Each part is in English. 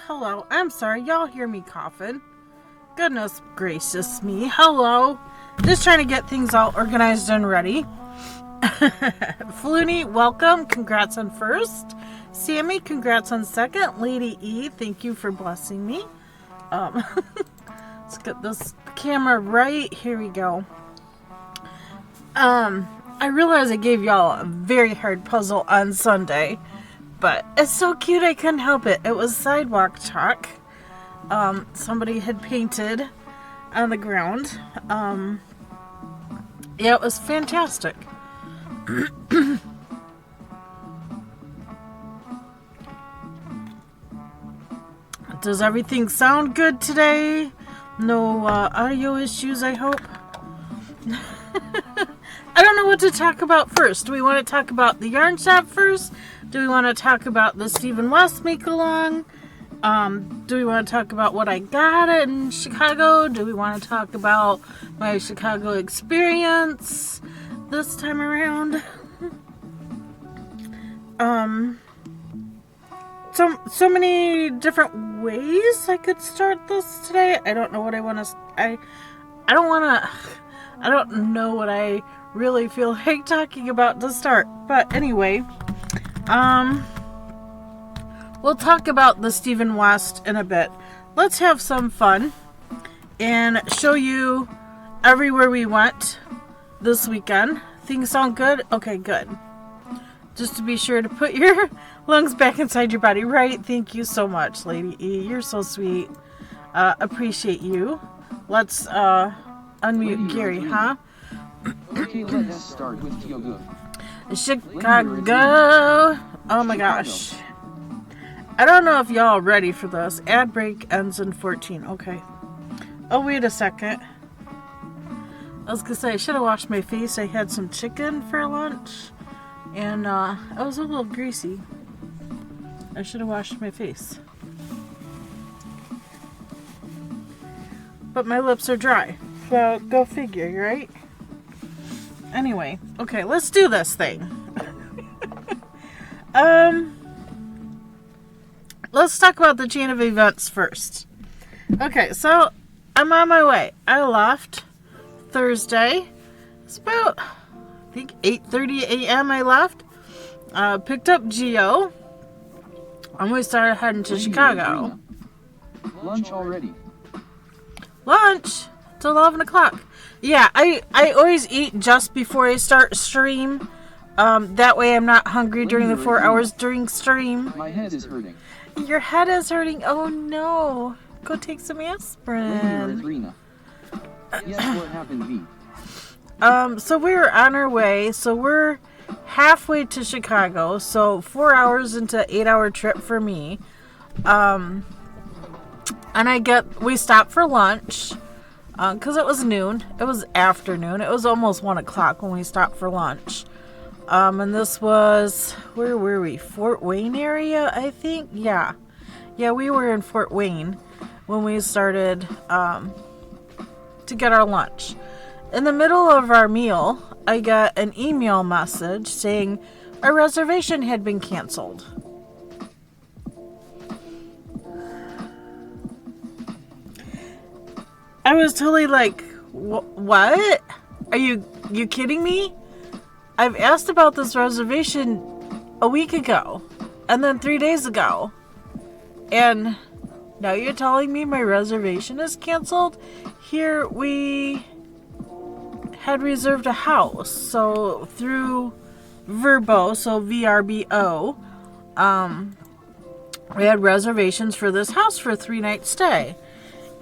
Hello. I'm sorry, y'all hear me coughing. Goodness gracious me. Hello. Just trying to get things all organized and ready. Flooney, welcome. Congrats on first. Sammy, congrats on second. Lady E, thank you for blessing me. Let's get this camera right. Here we go. I realize I gave y'all a very hard puzzle on Sunday. But it's so cute I couldn't help it. It was sidewalk chalk. Somebody had painted on the ground. Yeah, it was fantastic. Does everything sound good today? No audio issues, I hope. I don't know what to talk about first. Do we want to talk about the yarn shop first? Do we want to talk about the Stephen West make-along? Do we want to talk about what I got in Chicago? Do we want to talk about my Chicago experience this time around? So many different ways I could start this today. I don't know what I want to... I don't know what I really feel like talking about to start. But anyway... we'll talk about the Stephen West in a bit. Let's have some fun and show you everywhere we went this weekend. Things sound good? Okay, good. Just to be sure to put your lungs back inside your body. Right? Thank you so much, Lady E. You're so sweet. Appreciate you. Let's, unmute Gary, huh? Okay, let's start with Tioga. Chicago. Oh my gosh. I don't know if y'all are ready for this. Ad break ends in 14. Okay. Oh, wait a second. I was gonna say I should have washed my face. I had some chicken for lunch. And I was a little greasy. I should have washed my face. But my lips are dry. So go figure, right? Anyway, okay, let's do this thing. Let's talk about the chain of events first. Okay, so I'm on my way. I left Thursday. It's about, I think, 8:30 a.m. I left. Picked up Gio. And we started heading to Chicago. Lunch already. Lunch? It's 11 o'clock. Yeah, I always eat just before I start stream. That way I'm not hungry during the 4 hours during stream. My head is hurting. Your head is hurting? Oh no. Go take some Lady aspirin. Erythrina. Yes, what happened, V? So we were on our way. So we're halfway to Chicago. So 4 hours into 8-hour trip for me. And we stopped for lunch. Because it was noon. It was afternoon. It was almost 1 o'clock when we stopped for lunch. And this was, where were we? Fort Wayne area, I think? Yeah. Yeah, we were in Fort Wayne when we started to get our lunch. In the middle of our meal, I got an email message saying our reservation had been canceled. I was totally like, what? Are you kidding me? I've asked about this reservation a week ago, and then 3 days ago, and now you're telling me my reservation is canceled? Here we had reserved a house, so through Vrbo, so VRBO, we had reservations for this house for a 3-night stay.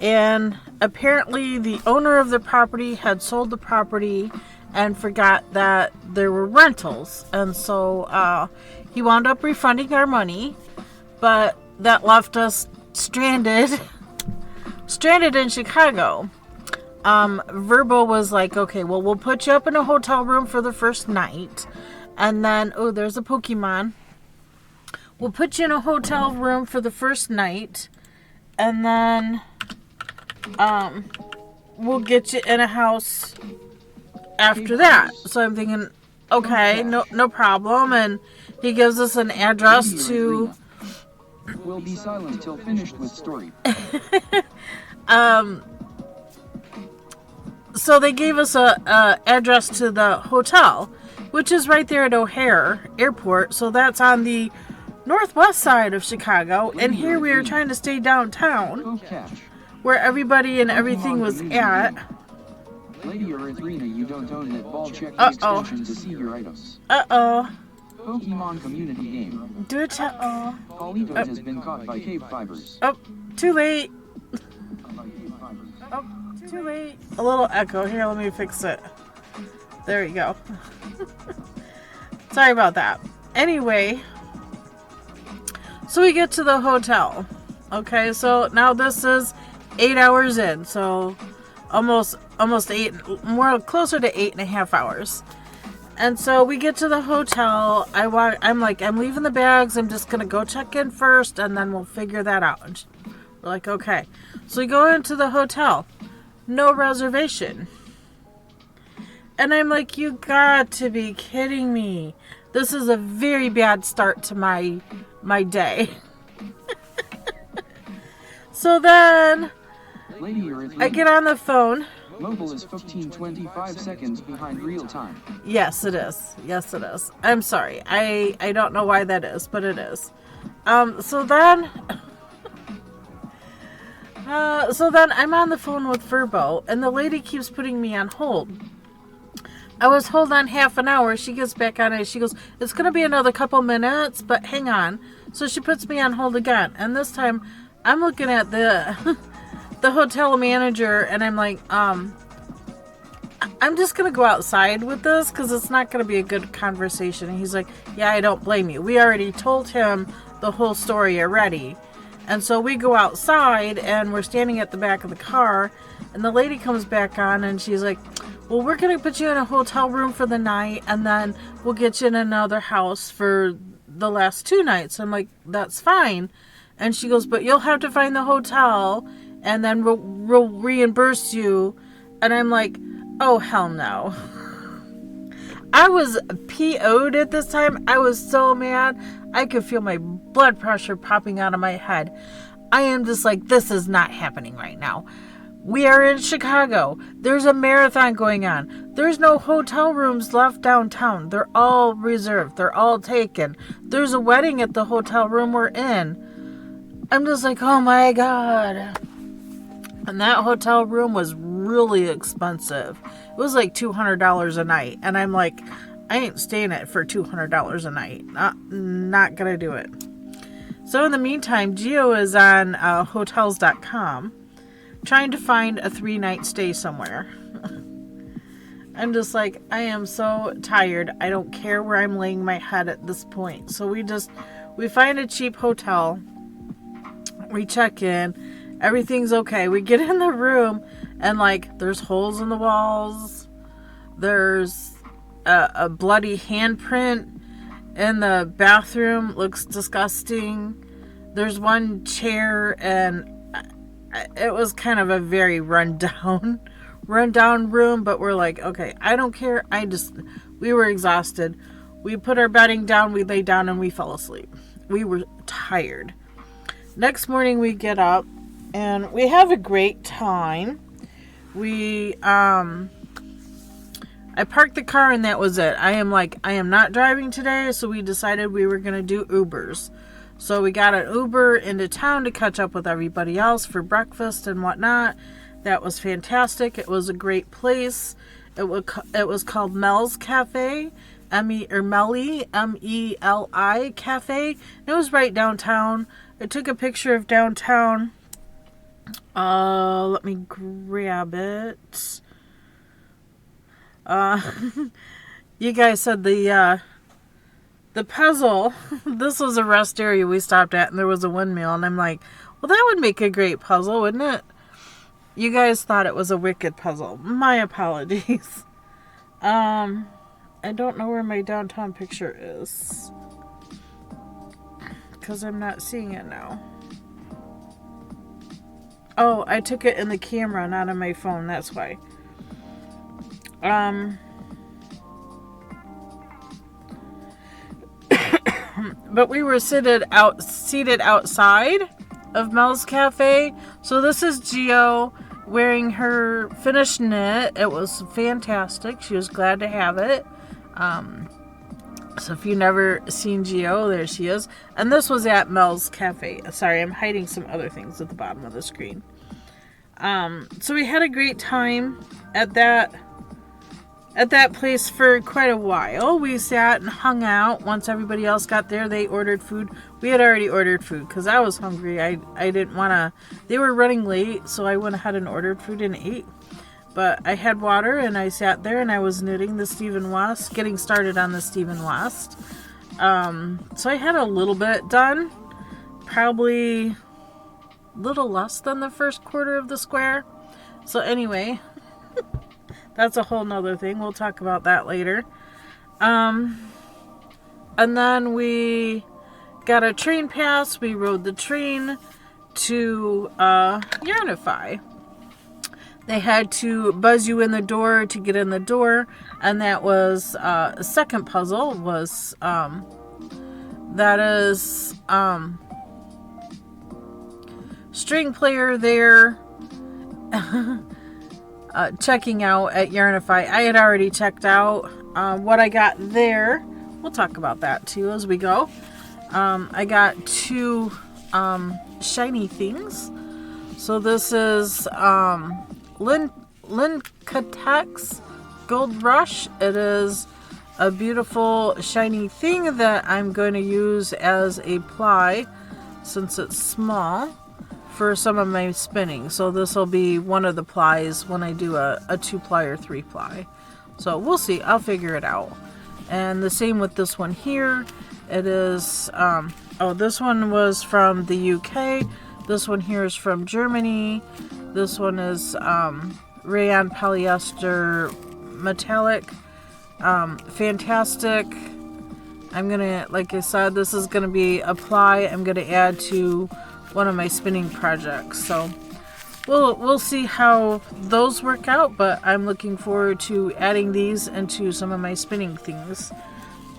And apparently the owner of the property had sold the property and forgot that there were rentals. And so he wound up refunding our money, but that left us stranded in Chicago. Vrbo was like, okay, well, we'll put you up in a hotel room for the first night. And then, oh, there's a Pokemon. We'll put you in a hotel room for the first night. And then we'll get you in a house after that. So I'm thinking, okay, no problem. And he gives us an address to... We'll be silent till finished with story. So they gave us a address to the hotel, which is right there at O'Hare Airport. So that's on the northwest side of Chicago. And here we are trying to stay downtown, where everybody and everything was at. Lady Erythrina, you don't own that ball. Check the extension to see your items. Uh-oh. Pokemon community game. Do it. Uh-oh. Polito has been caught by KBfibers. Oh, too late. Oh, too late. A little echo. Here, let me fix it. There we go. Sorry about that. Anyway, so we get to the hotel. Okay, so now this is 8 hours in. So almost 8, more closer to 8.5 hours. And so we get to the hotel. I'm like, I'm leaving the bags. I'm just going to go check in first, and then we'll figure that out. And we're like, okay. So we go into the hotel. No reservation. And I'm like, you got to be kidding me. This is a very bad start to my day. So then I get on the phone. Mobile is 15-25 seconds behind real time. Yes, it is. Yes, it is. I'm sorry. I don't know why that is, but it is. So then I'm on the phone with Vrbo, and the lady keeps putting me on hold. I was hold on half an hour. She gets back on it. She goes, it's going to be another couple minutes, but hang on. So she puts me on hold again. And this time I'm looking at the hotel manager, and I'm like, I'm just going to go outside with this because it's not going to be a good conversation. And he's like, yeah, I don't blame you. We already told him the whole story already. And so we go outside, and we're standing at the back of the car, and the lady comes back on, and she's like, well, we're going to put you in a hotel room for the night, and then we'll get you in another house for the last 2 nights. I'm like, that's fine. And she goes, but you'll have to find the hotel, and then we'll reimburse you. And I'm like, oh, hell no. I was PO'd at this time. I was so mad. I could feel my blood pressure popping out of my head. I am just like, this is not happening right now. We are in Chicago. There's a marathon going on. There's no hotel rooms left downtown. They're all reserved. They're all taken. There's a wedding at the hotel room we're in. I'm just like, oh my God. And that hotel room was really expensive. It was like $200 a night. And I'm like, I ain't staying at for $200 a night. Not gonna do it. So in the meantime, Geo is on hotels.com trying to find a 3-night stay somewhere. I'm just like, I am so tired. I don't care where I'm laying my head at this point. So we find a cheap hotel. We check in. Everything's okay. We get in the room and like there's holes in the walls. There's a bloody handprint in the bathroom. Looks disgusting. There's one chair and it was kind of a very rundown room, but we're like, okay, I don't care. We were exhausted. We put our bedding down, we lay down, and we fell asleep. We were tired. Next morning we get up and we have a great time. I parked the car and that was it. I am not driving today, so we decided we were going to do Ubers. So we got an Uber into town to catch up with everybody else for breakfast and whatnot. That was fantastic. It was a great place. It was called Mel's Cafe, Meli Cafe. It was right downtown. I took a picture of downtown. Let me grab it. You guys said the puzzle. This was a rest area we stopped at, and there was a windmill, and I'm like, well, that would make a great puzzle, wouldn't it? You guys thought it was a wicked puzzle. My apologies. I don't know where my downtown picture is, because I'm not seeing it now. Oh, I took it in the camera, not on my phone. That's why. But we were seated outside of Mel's Cafe. So this is Geo wearing her finished knit. It was fantastic. She was glad to have it. So if you've never seen Geo, there she is. And this was at Mel's Cafe. Sorry, I'm hiding some other things at the bottom of the screen. So we had a great time at that place for quite a while. We sat and hung out. Once everybody else got there, they ordered food. We had already ordered food because I was hungry. I didn't want to. They were running late, so I went ahead and ordered food and ate. But I had water, and I sat there, and I was knitting the Stephen West, getting started on the Stephen West. So I had a little bit done. Probably a little less than the first quarter of the square. So anyway... That's a whole nother thing. We'll talk about that later. And then we got a train pass. We rode the train to Yarnify. They had to buzz you in the door to get in the door. And that was a second puzzle was that is string player there. Checking out at Yarnify. I had already checked out what I got there. We'll talk about that too as we go. I got 2 shiny things. So this is Linkatex Gold Rush. It is a beautiful shiny thing that I'm going to use as a ply since it's small for some of my spinning. So this will be one of the plies when I do a 2-ply or 3-ply. So we'll see. I'll figure it out. And the same with this one here. It is, this one was from the UK. This one here is from Germany. This one is rayon polyester metallic. Fantastic. I'm gonna, like I said, this is gonna be a ply I'm gonna add to one of my spinning projects. So we'll see how those work out, but I'm looking forward to adding these into some of my spinning things.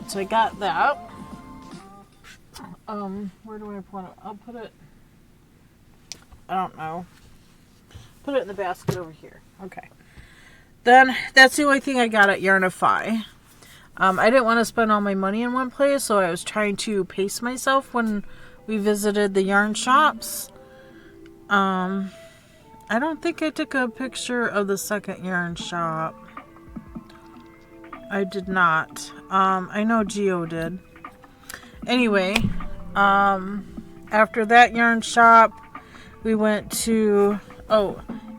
So I got that. Where do I put it? I'll put it, I don't know. Put it in the basket over here. Okay. Then that's the only thing I got at Yarnify. I didn't want to spend all my money in one place, so I was trying to pace myself when we visited the yarn shops. I don't think I took a picture of the second yarn shop. I did not. I know Geo did. Anyway, after that yarn shop, we went to,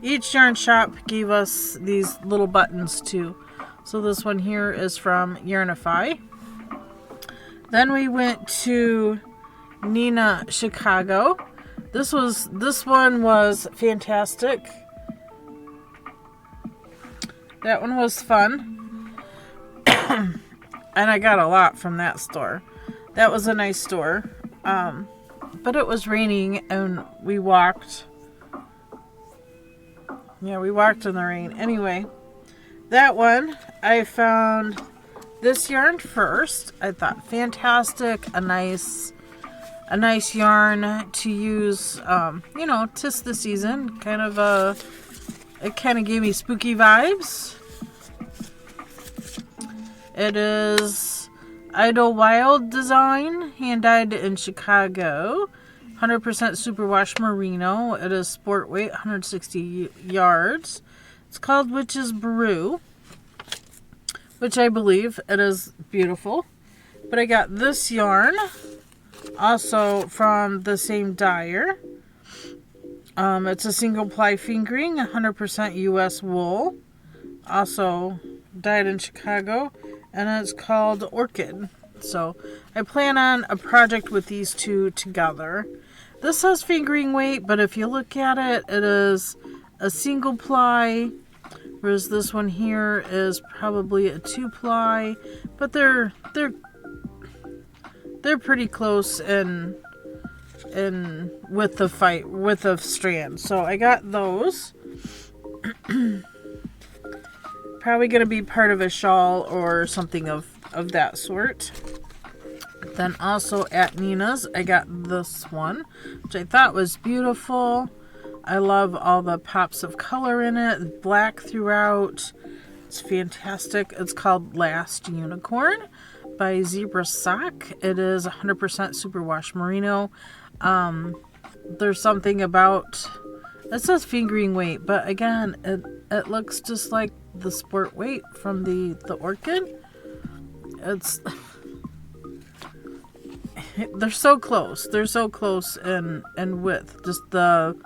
each yarn shop gave us these little buttons too. So this one here is from Yarnify. Then we went to Nina Chicago. This one was fantastic. That one was fun. And I got a lot from that store. That was a nice store. But it was raining and we walked. Yeah, we walked in the rain. Anyway, that one, I found this yarn first. I thought fantastic. A nice yarn to use, tis the season. It kind of gave me spooky vibes. It is Idlewild design, hand dyed in Chicago. 100% superwash merino. It is sport weight, 160 yards. It's called Witch's Brew, which I believe it is beautiful. But I got this yarn also from the same dyer. It's a single ply fingering, 100% US wool, also dyed in Chicago, and it's called Orchid. So I plan on a project with these two together. This says fingering weight, but if you look at it, it is a single ply, whereas this one here is probably a 2-ply, but they're pretty close in width of strand. So I got those. Probably going to be part of a shawl or something of that sort. Then also at Nina's, I got this one, which I thought was beautiful. I love all the pops of color in it. Black throughout. It's fantastic. It's called Last Unicorn by Zebra Sock. It is 100% superwash merino. There's something about, it says fingering weight, but again, it looks just like the sport weight from the Orchid. They're so close. They're so close in width. Just the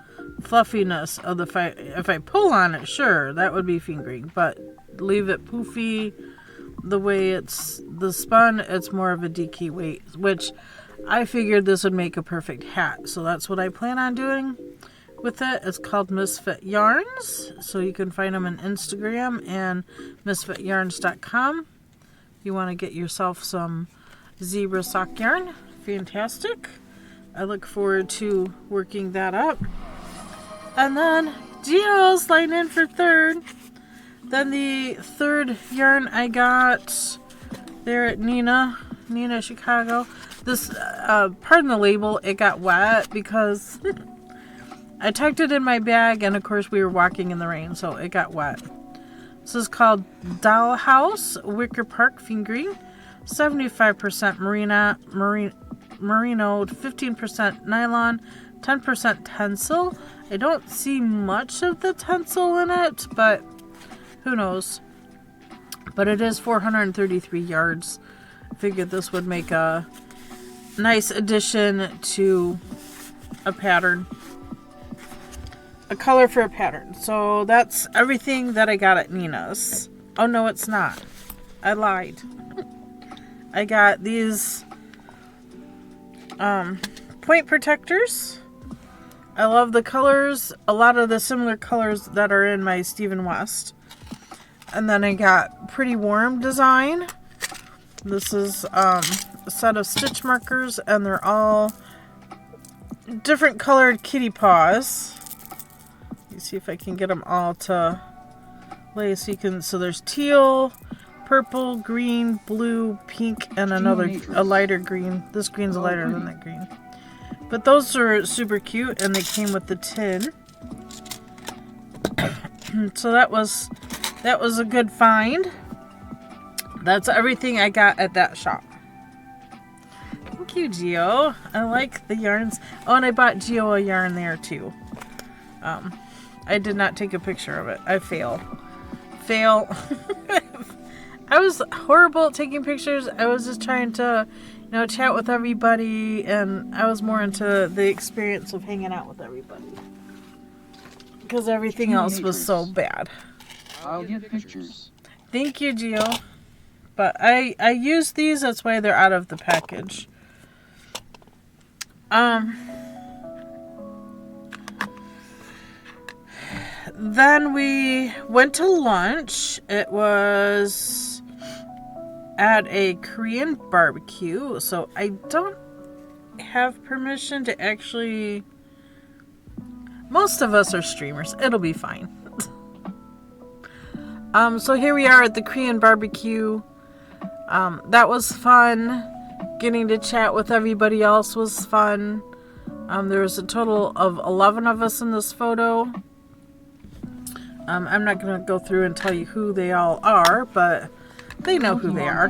fluffiness of if I pull on it, sure, that would be fingering, but leave it poofy. The way it's the spun, it's more of a DK weight, which I figured this would make a perfect hat. So that's what I plan on doing with it. It's called Misfit Yarns. So you can find them on Instagram and misfityarns.com. If you want to get yourself some zebra sock yarn, fantastic. I look forward to working that up. And then Gio's line in for third. Then the third yarn I got there at Nina Chicago. This, pardon the label, it got wet because I tucked it in my bag and of course we were walking in the rain, so it got wet. This is called Dollhouse Wicker Park Fingering. 75% merino, 15% nylon, 10% tencel. I don't see much of the tencel in it, but who knows. But it is 433 yards. I figured this would make a nice addition to a pattern. A color for a pattern. So that's everything that I got at Nina's. Oh no, it's not. I lied. I got these point protectors. I love the colors. A lot of the similar colors that are in my Stephen West. And then I got Pretty Warm design. This is a set of stitch markers, and they're all different colored kitty paws. Let me see if I can get them all to lay so you can. So there's teal, purple, green, blue, pink, and a lighter green. This green's lighter than that green. But those are super cute, and they came with the tin. So that was a good find. That's everything I got at that shop. Thank you, Gio. I like the yarns. Oh, and I bought Gio a yarn there too. I did not take a picture of it. I fail. I was horrible at taking pictures. I was just trying to, chat with everybody, and I was more into the experience of hanging out with everybody. Because everything else was so bad. I'll get pictures. Thank you, Gio. But I used these, that's why they're out of the package. Then we went to lunch. It was at a Korean barbecue, so I don't have permission to actually... Most of us are streamers. It'll be fine. So here we are at the Korean barbecue. That was fun. Getting to chat with everybody else was fun. There was a total of 11 of us in this photo. I'm not going to go through and tell you who they all are, but they know who they are.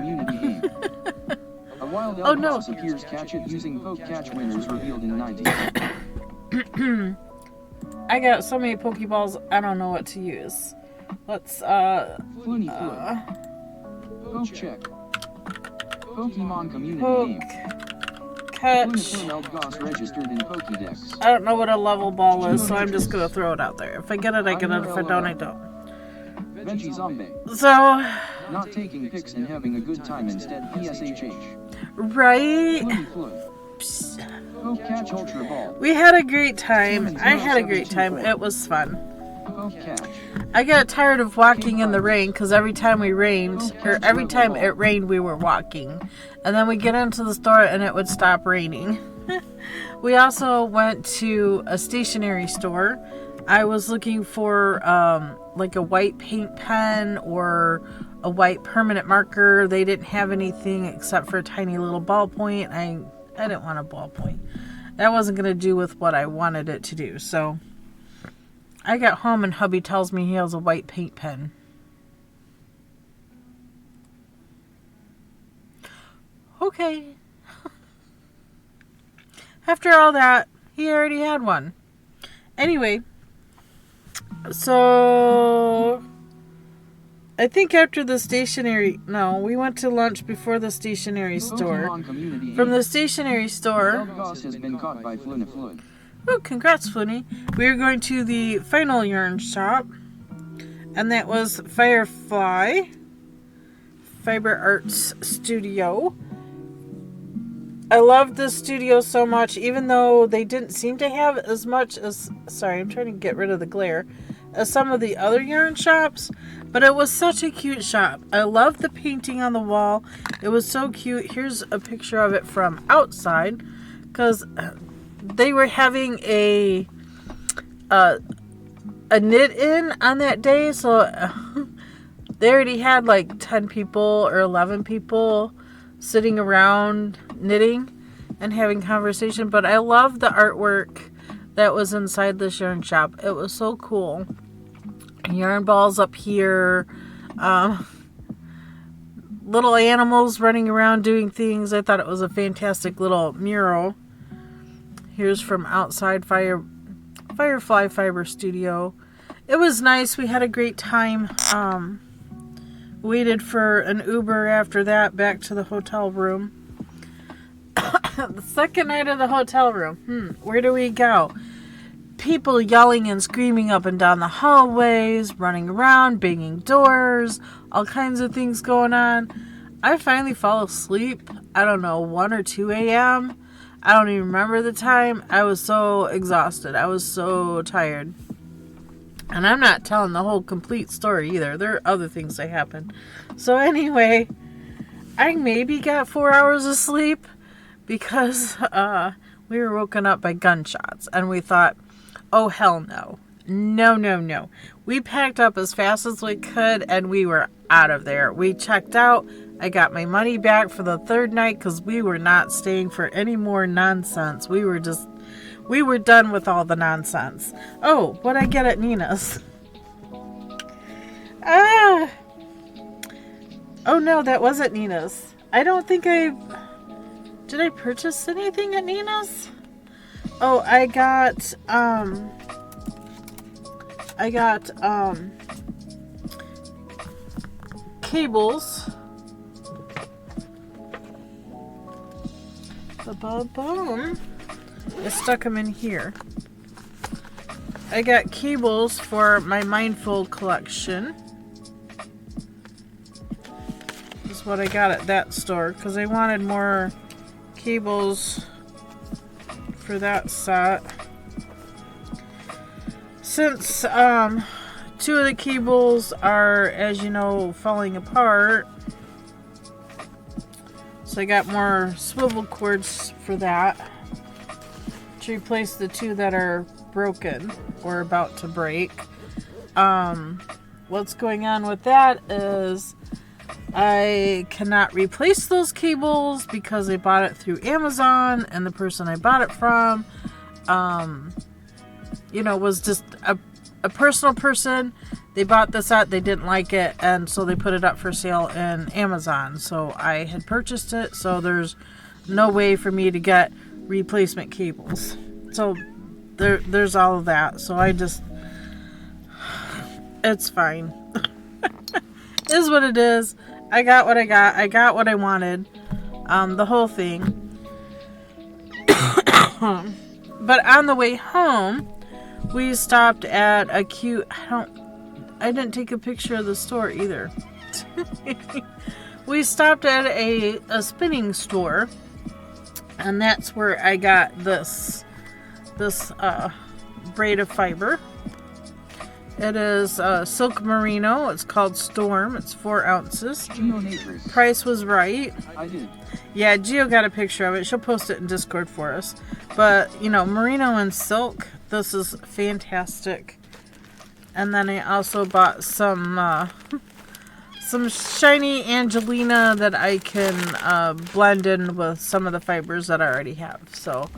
A wild elk appears catch it using poke catch winners revealed in 90. I got so many Pokeballs, I don't know what to use. Let's, Floony Poke check. Pokemon community game. Catch. Registered in Pokédex. I don't know what a level ball is, so I'm just gonna throw it out there. If I get it, I get it. If I don't, I don't. Veggie zombie. So. Not taking pics and having a good time instead. PSHH. Right. Poke catch ultra ball. We had a great time. I had a great time. It was fun. I got tired of walking in the rain because every time it rained, we were walking. And then we get into the store and it would stop raining. We also went to a stationery store. I was looking for like a white paint pen or a white permanent marker. They didn't have anything except for a tiny little ballpoint. I didn't want a ballpoint. That wasn't going to do with what I wanted it to do. So I got home and hubby tells me he has a white paint pen. Okay. After all that, he already had one. Anyway, so I think after the stationery... No, we went to lunch before the stationery store. From the stationery store... has been caught by Oh, congrats, Floony. We were going to the final yarn shop, and that was Firefly Fiber Arts Studio. I loved this studio so much, even though they didn't seem to have as much as... Sorry, I'm trying to get rid of the glare. As some of the other yarn shops, but it was such a cute shop. I loved the painting on the wall. It was so cute. Here's a picture of it from outside, because... they were having a knit-in on that day, so they already had like 10 people or 11 people sitting around knitting and having conversation. But I love the artwork that was inside this yarn shop. It was so cool. Yarn balls up here, little animals running around doing things. I thought it was a fantastic little mural. Here's from outside Firefly Fiber Studio. It was nice. We had a great time. Waited for an Uber after that back to the hotel room. The second night of the hotel room. Where do we go? People yelling and screaming up and down the hallways, running around, banging doors, all kinds of things going on. I finally fell asleep. I don't know, 1 or 2 a.m. I don't even remember the time. I was so exhausted. I was so tired. And I'm not telling the whole complete story either. There are other things that happened. So anyway, I maybe got 4 hours of sleep because we were woken up by gunshots. And we thought, oh, hell no. No. We packed up as fast as we could and we were out of there. We checked out. I got my money back for the third night because we were not staying for any more nonsense. We were done with all the nonsense. Oh, what'd I get at Nina's? Oh no, that wasn't Nina's. I don't think did I purchase anything at Nina's? Oh, I got cables. Boom. I stuck them in here. I got cables for my Mindful collection. This is what I got at that store because I wanted more cables for that set. Since 2 of the cables are, as you know, falling apart, so I got more swivel cords for that to replace the 2 that are broken or about to break. What's going on with that is I cannot replace those cables because I bought it through Amazon, and the person I bought it from was just a personal person. They bought this set, they didn't like it, and so they put it up for sale in Amazon. So I had purchased it, so there's no way for me to get replacement cables. So there's all of that. So it's fine. It is what it is. I got what I got. I got what I wanted. The whole thing. But on the way home, we stopped at a cute... I didn't take a picture of the store either. We stopped at a spinning store, and that's where I got this braid of fiber. It is silk merino. It's called Storm. It's 4 ounces. Price was right. I did. Yeah, Gio got a picture of it. She'll post it in Discord for us. But, merino and silk, this is fantastic. And then I also bought some shiny Angelina that I can blend in with some of the fibers that I already have. So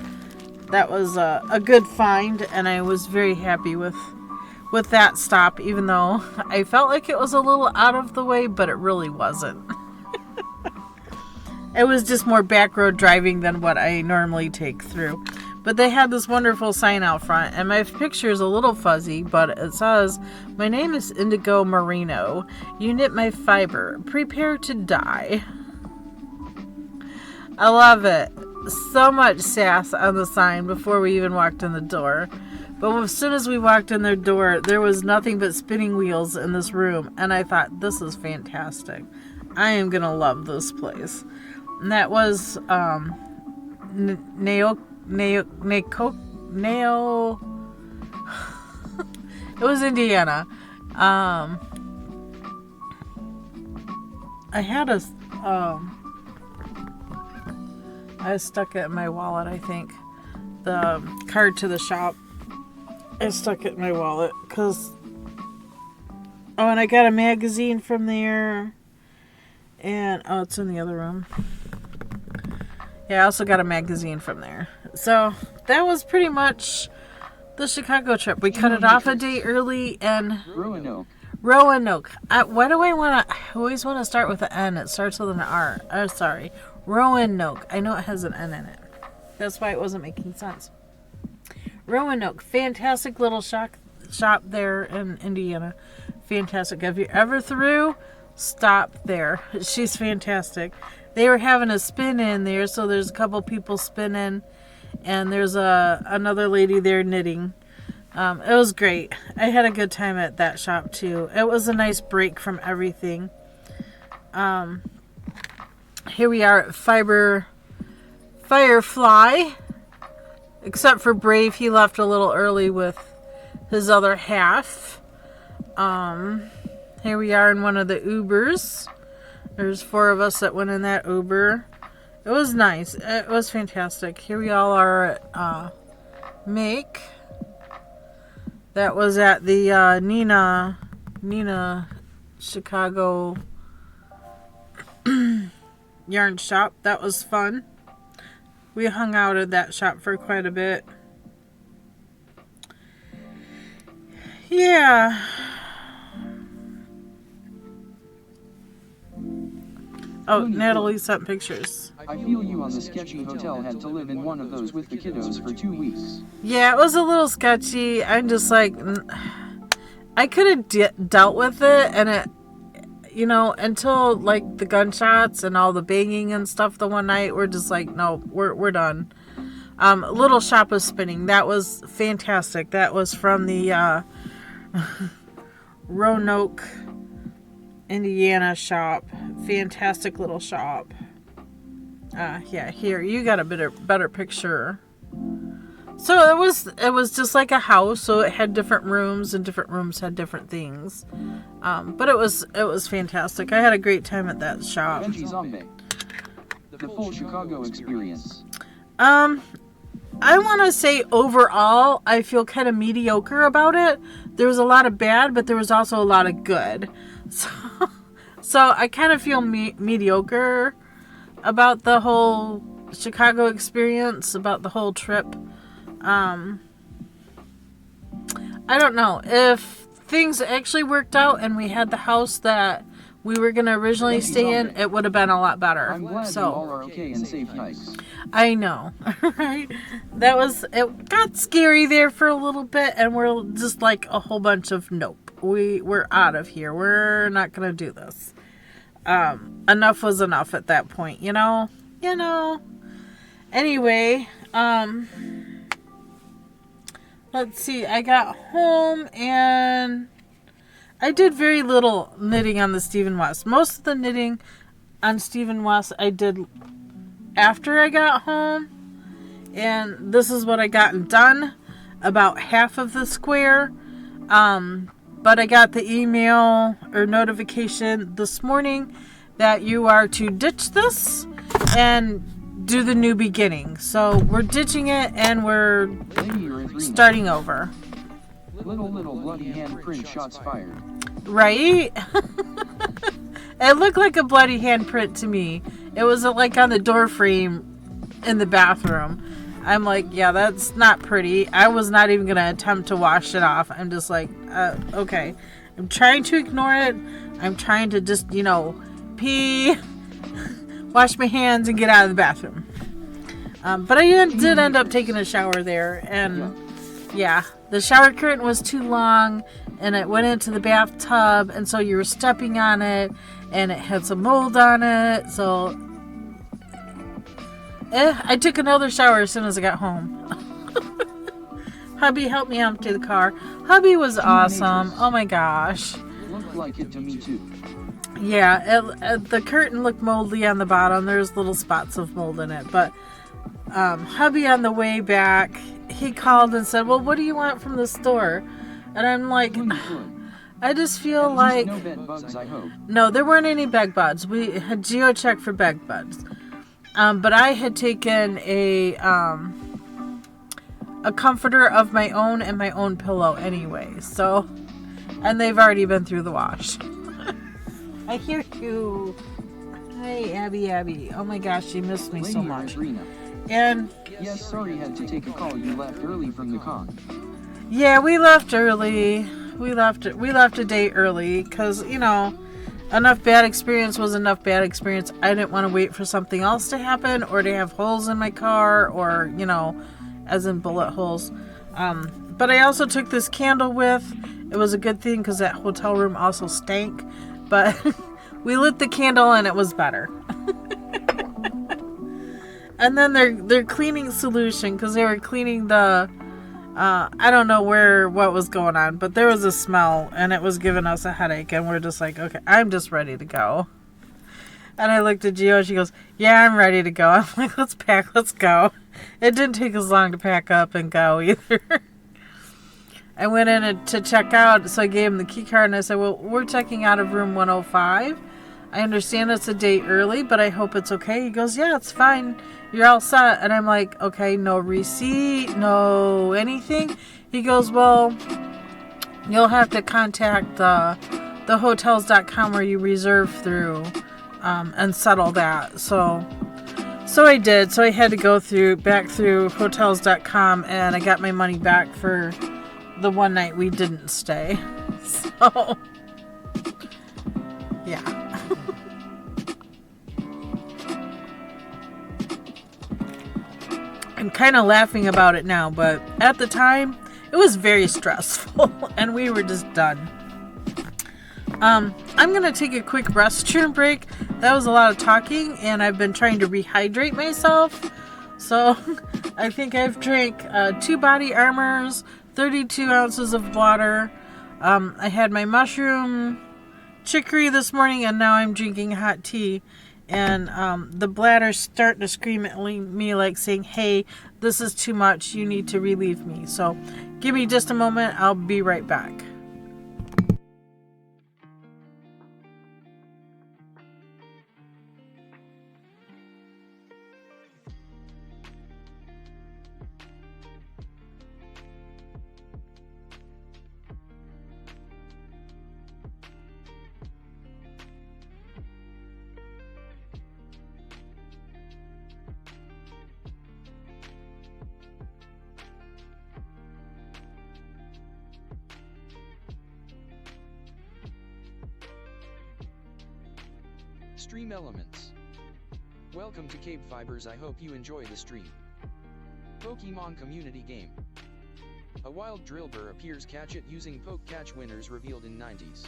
that was a good find, and I was very happy with that stop, even though I felt like it was a little out of the way, but it really wasn't. It was just more back road driving than what I normally take through. But they had this wonderful sign out front, and my picture is a little fuzzy, but it says, "My name is Indigo Merino. You knit my fiber. Prepare to die." I love it. So much sass on the sign before we even walked in the door. But as soon as we walked in their door, there was nothing but spinning wheels in this room, and I thought, this is fantastic. I am going to love this place. And that was it was Indiana. I stuck it in my wallet, I think. The card to the shop. I stuck it in my wallet because... Oh, and I got a magazine from there. And, oh, it's in the other room. Yeah, I also got a magazine from there. So, that was pretty much the Chicago trip. We cut it off a day early and... Roanoke. Roanoke. Why do I want to... I always want to start with an N. It starts with an R. Oh, sorry. Roanoke. I know it has an N in it. That's why it wasn't making sense. Roanoke. Fantastic little shop there in Indiana. Fantastic. If you're ever through, stop there. She's fantastic. They were having a spin in there, so there's a couple people spinning, and there's another lady there knitting. It was great. I had a good time at that shop too. It was a nice break from everything. Here we are at Firefly. Except for Brave, he left a little early with his other half. Here we are in one of the Ubers. There's 4 of us that went in that Uber. It was nice. It was fantastic. Here we all are at Make. That was at the Nina Chicago yarn shop. That was fun. We hung out at that shop for quite a bit. Yeah. Oh, Natalie sent pictures. I feel you on the sketchy hotel had to live in one of those with the kiddos for 2 weeks. Yeah, it was a little sketchy. I'm just like, I could have dealt with it, and you know, until like the gunshots and all the banging and stuff the one night, we're just like, no, we're done. Little Shop of Spinning, that was fantastic. That was from the Roanoke, Indiana shop. Fantastic little shop. Yeah, here, you got a better picture. So it was just like a house, so it had different rooms, and different rooms had different things. But it was fantastic. I had a great time at that shop. The full Chicago experience. I want to say overall, I feel kind of mediocre about it. There was a lot of bad, but there was also a lot of good. So I kind of feel mediocre about the whole Chicago experience, about the whole trip. I don't know if things actually worked out and we had the house that we were going to originally stay in, it would have been a lot better. I'm glad you all are okay and safe. Nice. I know, right? It got scary there for a little bit, and we're just like a whole bunch of nope. We're out of here. We're not going to do this. Enough was enough at that point, you know? Anyway, let's see. I got home and I did very little knitting on the Stephen West. Most of the knitting on Stephen West I did after I got home. And this is what I gotten done. About half of the square. But I got the email or notification this morning that you are to ditch this and do the new beginning. So we're ditching it and we're starting over. Little bloody handprint shots fired. Right? It looked like a bloody handprint to me. It was like on the door frame in the bathroom. I'm like, yeah, that's not pretty. I was not even going to attempt to wash it off. I'm just like, okay. I'm trying to ignore it. I'm trying to just, pee, wash my hands, and get out of the bathroom. But I did end up taking a shower there. And, yeah, the shower curtain was too long, and it went into the bathtub, and so you were stepping on it, and it had some mold on it, so I took another shower as soon as I got home. Hubby helped me empty the car. Hubby was awesome. Oh my gosh. Looked like it to me too. Yeah, the curtain looked moldy on the bottom. There's little spots of mold in it, but hubby on the way back, he called and said, well, what do you want from the store? And I'm like, I just feel like no bed bugs, I hope. No, there weren't any bed bugs. We had geo-checked for bed bugs. But I had taken a comforter of my own and my own pillow anyway. So, and they've already been through the wash. I hear you. Hi, Abby. Oh my gosh, she missed me so much. And yes, sorry, had to take a call. You left early from the con. Yeah, we left early. We left a day early because, enough bad experience was enough bad experience. I didn't want to wait for something else to happen or to have holes in my car or, as in bullet holes. But I also took this candle with. It was a good thing because that hotel room also stank. But we lit the candle and it was better. And then their cleaning solution, because they were cleaning the... I don't know what was going on, but there was a smell and it was giving us a headache, and we're just like, okay, I'm just ready to go. And I looked at Gio and she goes, yeah, I'm ready to go. I'm like, let's pack, let's go. It didn't take as long to pack up and go either. I went in to check out, so I gave him the key card and I said, well, we're checking out of room 105. I understand it's a day early, but I hope it's okay. He goes, yeah, it's fine. You're all set. And I'm like, okay, no receipt, no anything. He goes, well, you'll have to contact the hotels.com where you reserve through and settle that. So I did. So I had to go back through hotels.com, and I got my money back for the one night we didn't stay. So, yeah. I'm kind of laughing about it now, but at the time, it was very stressful, and we were just done. I'm going to take a quick restroom break. That was a lot of talking, and I've been trying to rehydrate myself. So, I think I've drank 2 body armors, 32 ounces of water. I had my mushroom chicory this morning, and now I'm drinking hot tea. And the bladder's starting to scream at me like saying, hey, this is too much. You need to relieve me. So, give me just a moment. I'll be right back. Stream elements. Welcome to KBfibers. I hope you enjoy the stream. Pokemon community game. A wild drillbur appears. Catch it using poke catch winners revealed in 90s.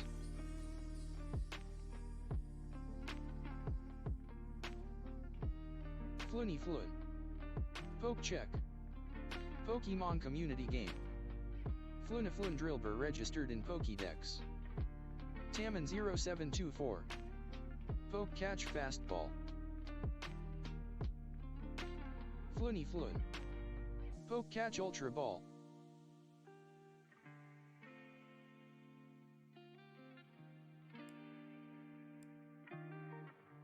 Floony Floon. Poke check. Pokemon community game. Floonafloon drillbur registered in Pokédex. Taman 0724. Poke catch fastball. Floony Floon. Poke catch ultra ball.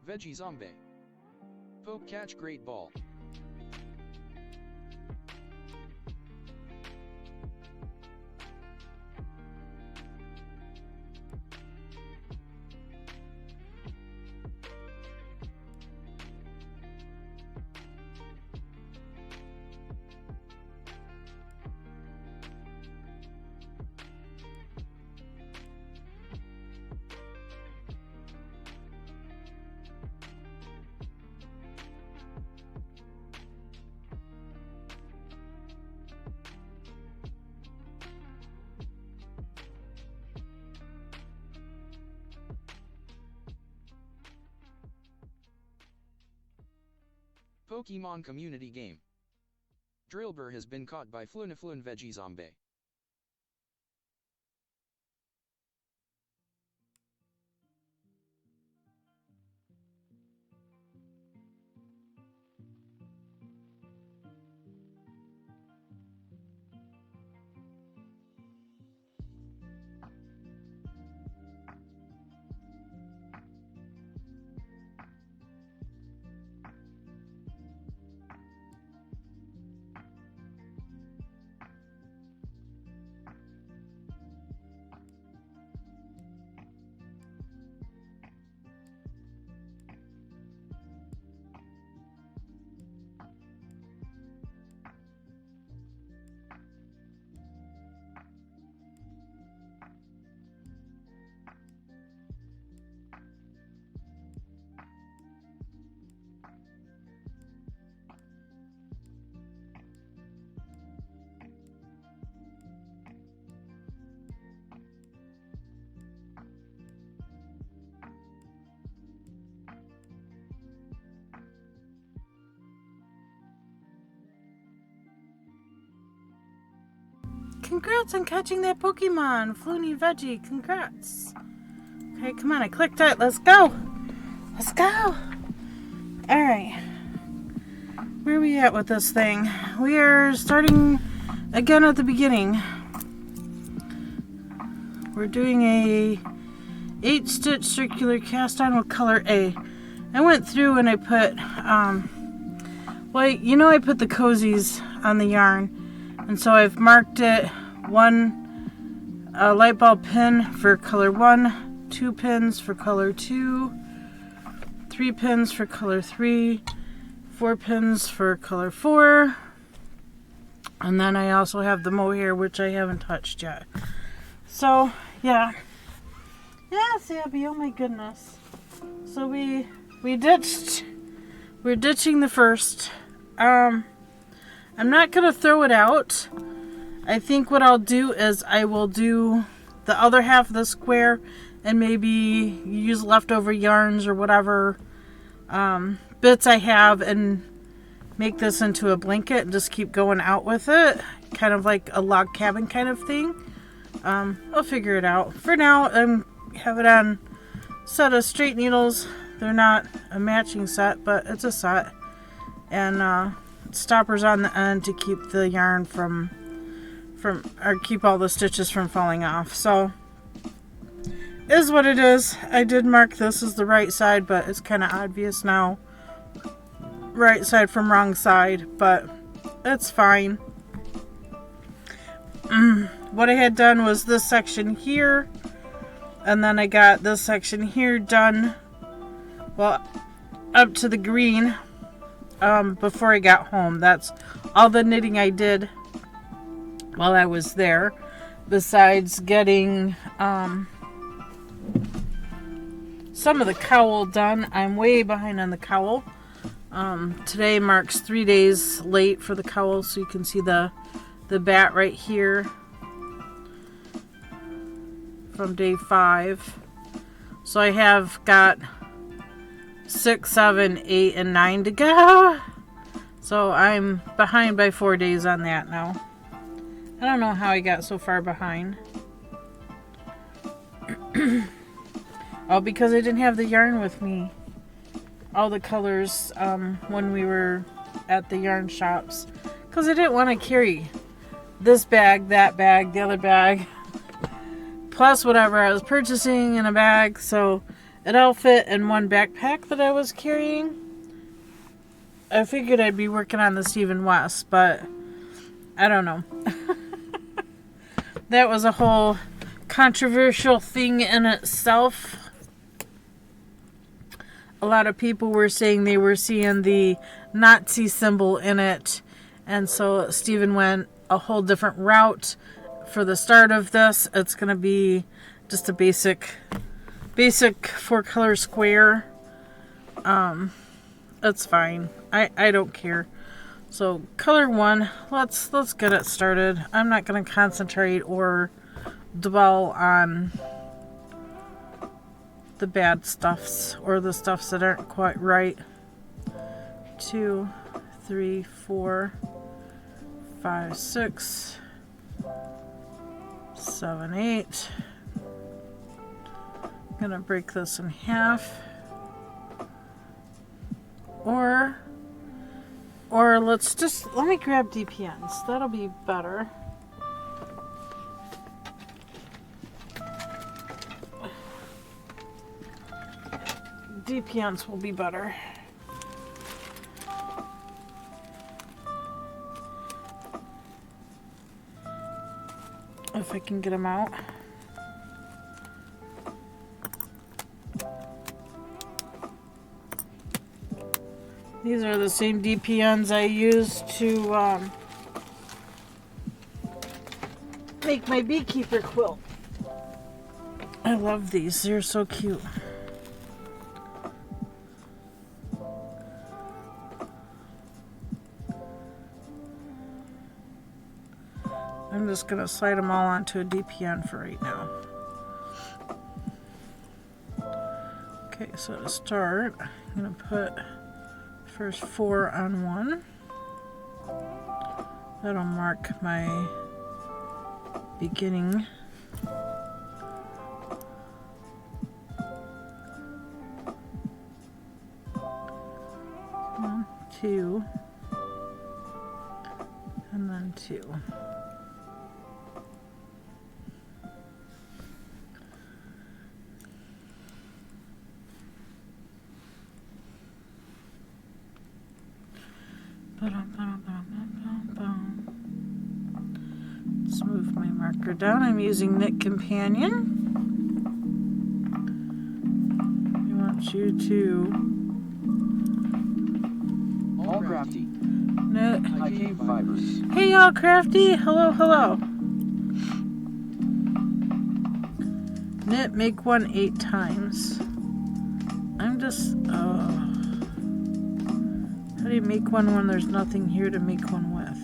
Veggie zombie. Poke catch great ball. Pokemon community game. Drillbur has been caught by Floonafloon Veggie Zombie. Congrats on catching that Pokemon, Floony Veggie. Congrats. Okay, come on. I clicked it. Let's go. Let's go. All right. Where are we at with this thing? We are starting again at the beginning. We're doing a 8-stitch circular cast on with color A. I went through and I put, well, you know, I put the cozies on the yarn. And so I've marked it 1 light bulb pin for color 1, 2 pins for color 2, 3 pins for color 3, 4 pins for color 4, and then I also have the mohair, which I haven't touched yet. So, yeah. Yes, Abby, oh my goodness. So we're ditching the first. I'm not going to throw it out. I think what I'll do is I will do the other half of the square and maybe use leftover yarns or whatever bits I have and make this into a blanket and just keep going out with it, kind of like a log cabin kind of thing. I'll figure it out. For now, I have it on a set of straight needles. They're not a matching set, but it's a set, and stoppers on the end to keep the yarn from or keep all the stitches from falling off. So is what it is. I did mark this as the right side, but it's kind of obvious now, right side from wrong side, but it's fine. What I had done was this section here, and then I got this section here done, well, up to the green, before I got home. That's all the knitting I did while I was there, besides getting some of the cowl done. I'm way behind on the cowl. Today marks 3 days late for the cowl, so you can see the bat right here from day 5. So I have got 6, 7, 8, and 9 to go. So I'm behind by 4 days on that now. I don't know how I got so far behind. Oh, because I didn't have the yarn with me. All the colors when we were at the yarn shops. Because I didn't want to carry this bag, that bag, the other bag, plus whatever I was purchasing in a bag. So it all fit in one backpack that I was carrying. I figured I'd be working on the Stephen West, but I don't know. That was a whole controversial thing in itself. A lot of people were saying they were seeing the Nazi symbol in it, and so Stephen went a whole different route for the start of this. It's going to be just a basic 4-color square. It's fine. I don't care. So color 1, let's get it started. I'm not going to concentrate or dwell on the bad stuffs or the stuffs that aren't quite right. 2, 3, 4, 5, 6, 7, 8. I'm gonna break this in half, or let me grab DPNs. That'll be better. DPNs will be better. If I can get them out. These are the same DPNs I used to make my beekeeper quilt. I love these. They're so cute. I'm just going to slide them all onto a DPN for right now. Okay, so to start, I'm going to put first 4 on one. That'll mark my beginning. 1, 2, and then 2. Let's move my marker down. I'm using Knit Companion. I want you to All crafty. knit. Hi, KBfibers. Hey y'all, crafty. Hello, hello. Knit, make one 8 times. I'm just how do you make one when there's nothing here to make one with?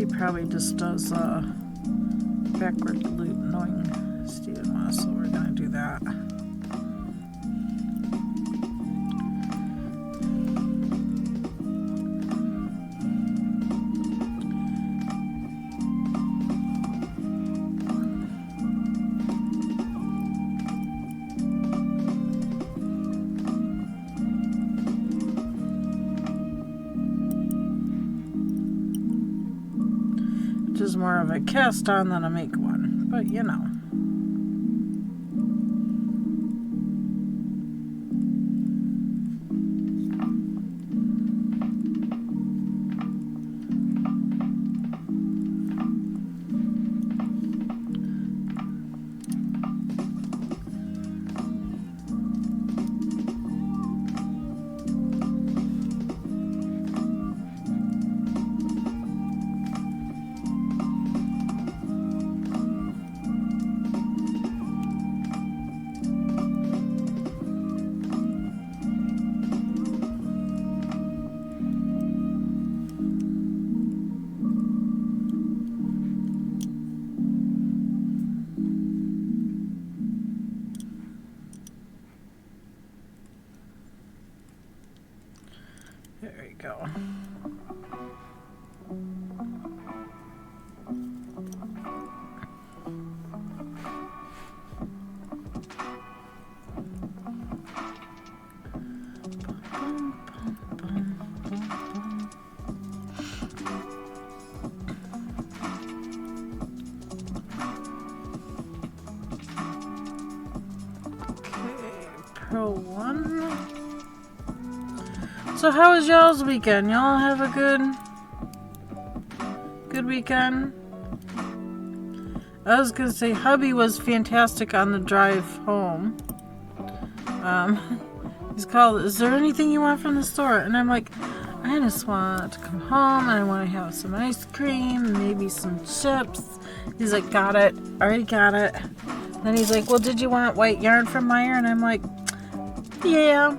He probably just does backward loop knowing Stephen West, so we're gonna do that. Which is more of a cast on than a make one, but you know. There we go. Okay, Pro 1. So how was y'all's weekend? Y'all have a good weekend? I was gonna say hubby was fantastic on the drive home. He's called, is there anything you want from the store? And I'm like, I just want to come home and I want to have some ice cream, maybe some chips. He's like, got it, already got it. Then he's like, well, did you want white yarn from Meyer? And I'm like, yeah,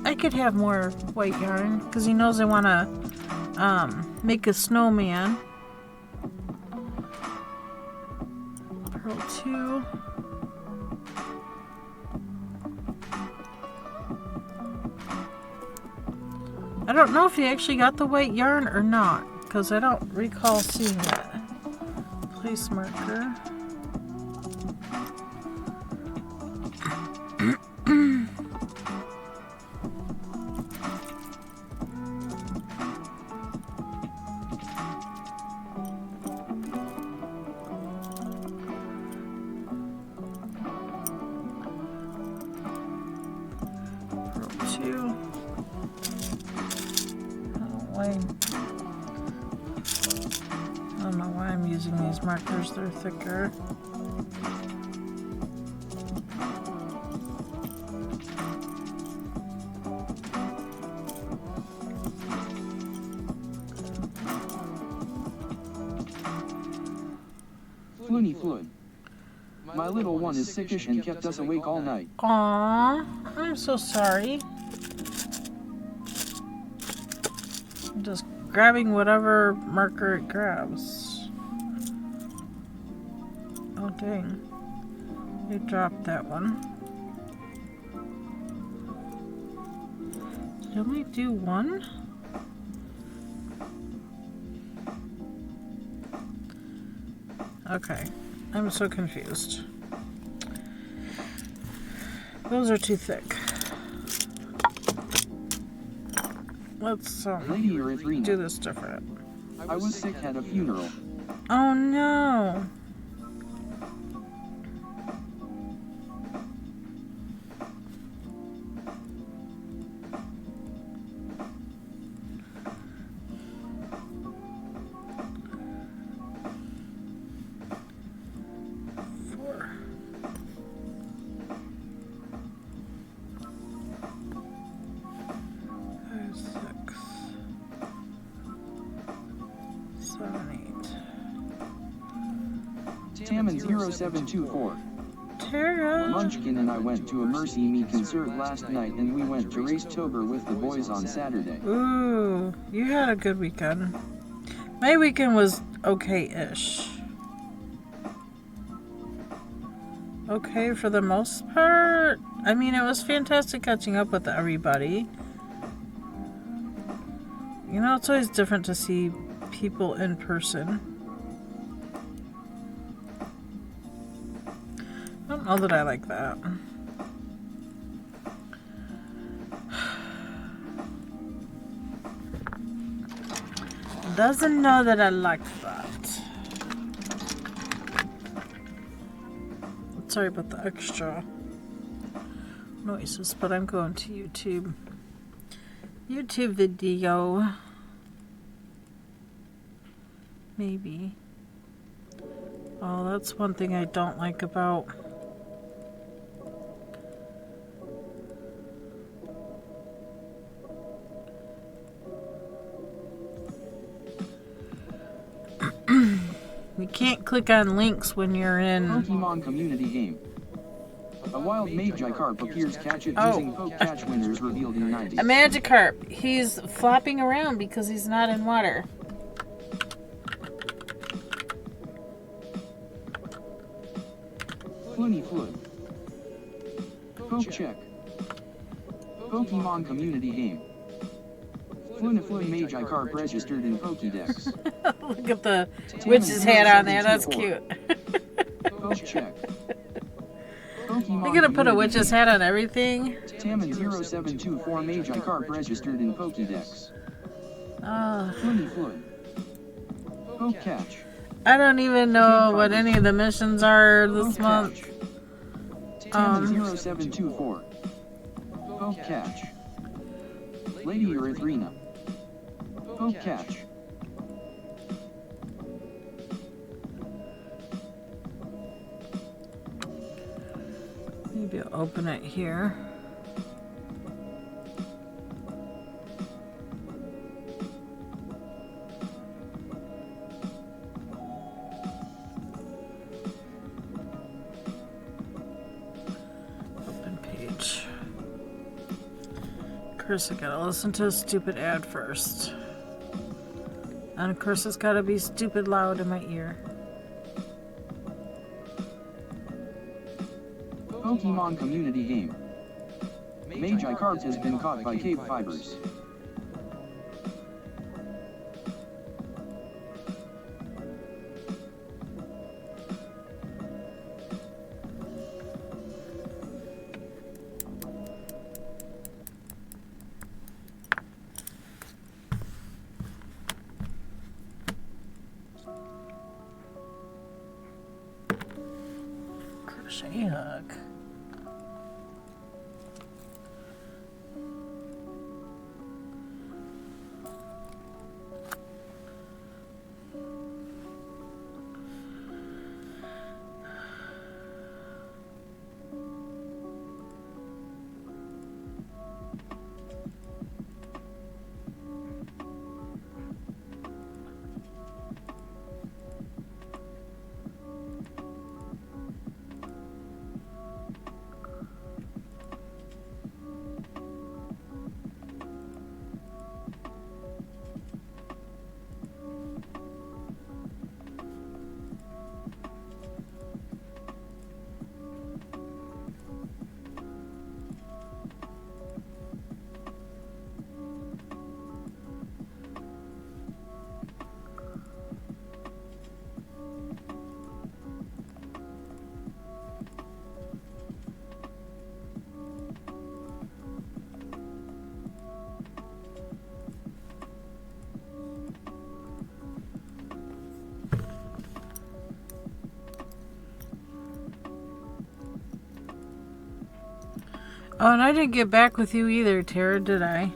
I could have more white yarn because he knows I want to make a snowman. Pearl 2. I don't know if he actually got the white yarn or not because I don't recall seeing that. Place marker. I don't know why I'm using these markers, they're thicker. Floony Floyd. My little one is sickish and kept us awake all night. Aww, I'm so sorry. I'm just grabbing whatever marker it grabs. Oh dang. You dropped that one. Did you only do one? Okay, I'm so confused. Those are too thick. Let's do this different. I was sick at a funeral. Oh no. Tammon 0724. Tara. Munchkin and I went to a Mercy Me concert last night and we went to Racetober with the boys on Saturday. Ooh, you had a good weekend. My weekend was okay-ish. Okay for the most part. I mean, it was fantastic catching up with everybody. You know, it's always different to see people in person. I don't know that I like that. Doesn't know that I like that. Sorry about the extra noises, but I'm going to YouTube. YouTube video. Maybe. Oh, that's one thing I don't like about you can't click on links when you're in Pokemon community game. A wild Magikarp appears. Catch it using Poke Catch. Winners revealed in 90s. a Magikarp. He's flopping around because he's not in water. Floony Flood. Poke check. Pokemon community game. Floonifloy Magikarp registered in Pokédex. Look at the witch's hat on there. That's cute. Poke check. You're gonna put a witch's hat on everything? Tammin 0724 Magikarp registered in Pokédex. Floonifloy. Poke catch. I don't even know what any of the missions are this month. Tammin 0724. Poke catch. Lady Erythrina. Poke catch. Maybe I'll open it here. Open page. Of course, I gotta listen to a stupid ad first. And of course, it's gotta be stupid loud in my ear. Pokemon community game. Magikarp has been caught by KBfibers. Crochet hook. Oh, and I didn't get back with you either, Tara, did I?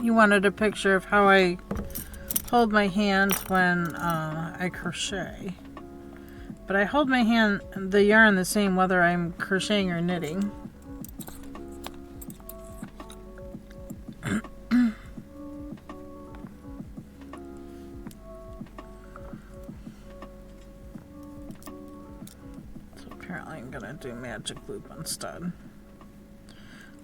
You wanted a picture of how I hold my hand when I crochet. But I hold my hand, the yarn, the same whether I'm crocheting or knitting. So apparently I'm going to do magic loop instead.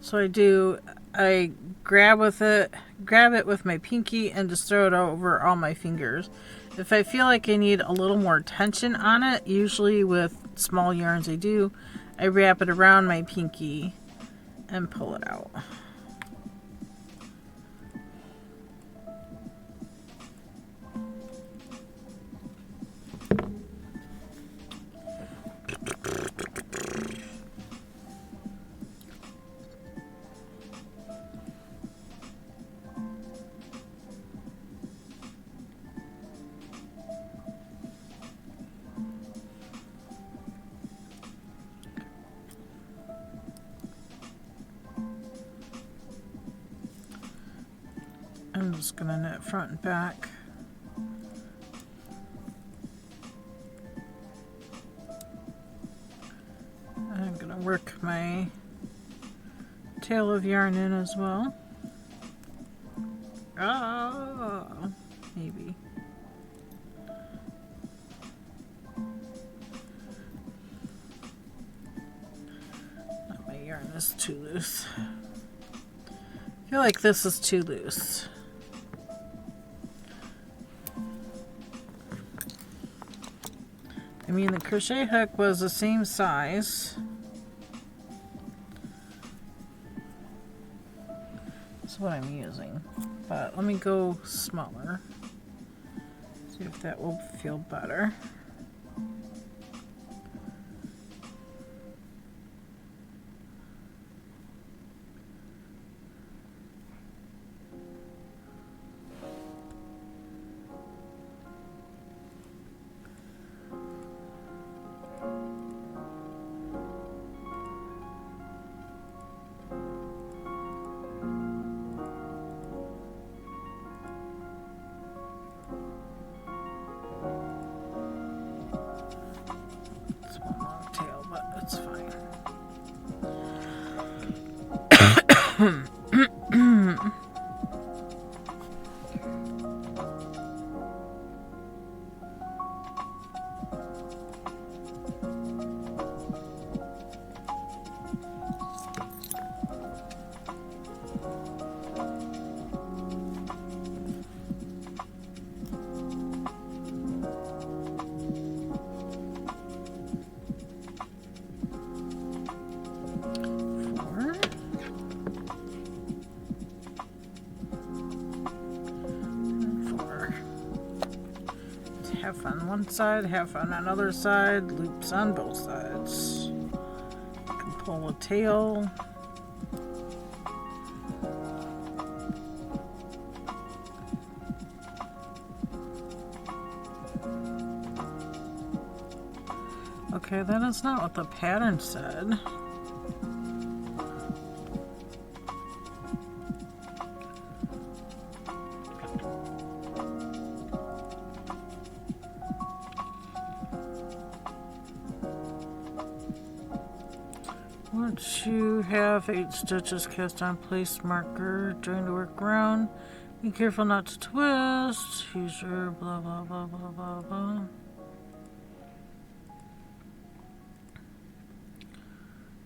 So I grab with it, grab it with my pinky and just throw it over all my fingers. If I feel like I need a little more tension on it, usually with small yarns I wrap it around my pinky and pull it out. I'm just going to knit front and back. I'm going to work my tail of yarn in as well. Oh, maybe. No, my yarn is too loose. I feel like this is too loose. I mean, the crochet hook was the same size. That's what I'm using. But let me go smaller. See if that will feel better. Half on one side, half on another side, loops on both sides. You can pull a tail. Okay, that is not what the pattern said. Once you have 8 stitches, cast on place marker, join to work round. Be careful not to twist. Use your blah blah blah blah blah blah.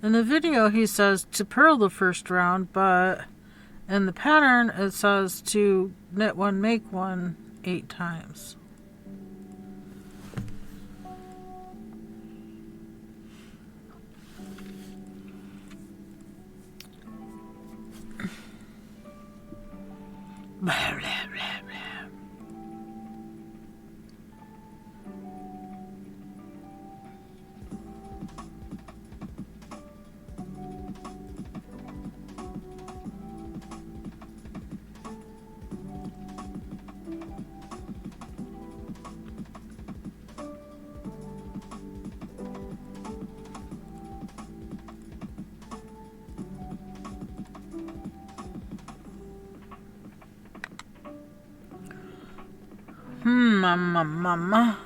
In the video he says to purl the first round, but in the pattern it says to knit one, make one 8 times. Blah, blah, blah, blah. Mama.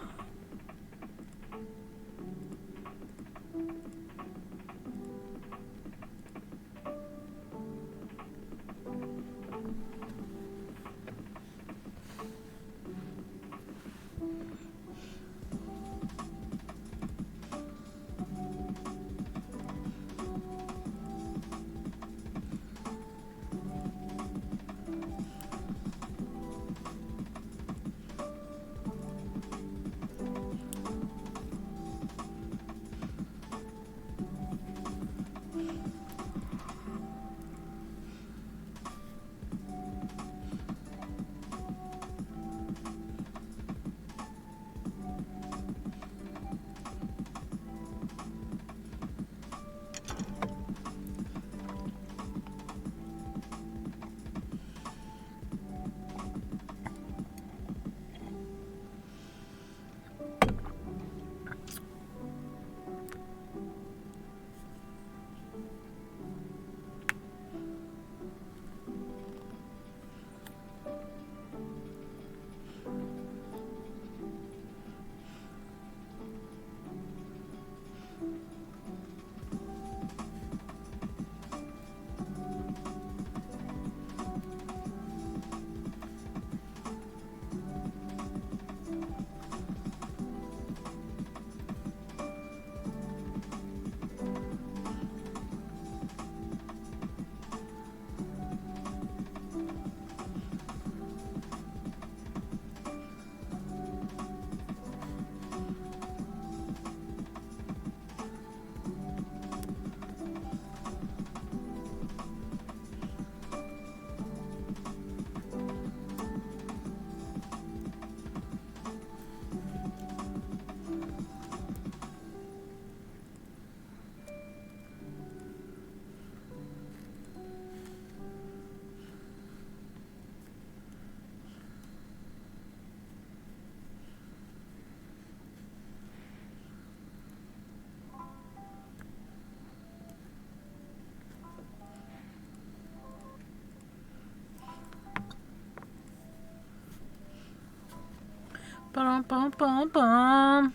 Bum, bum, bum, bum.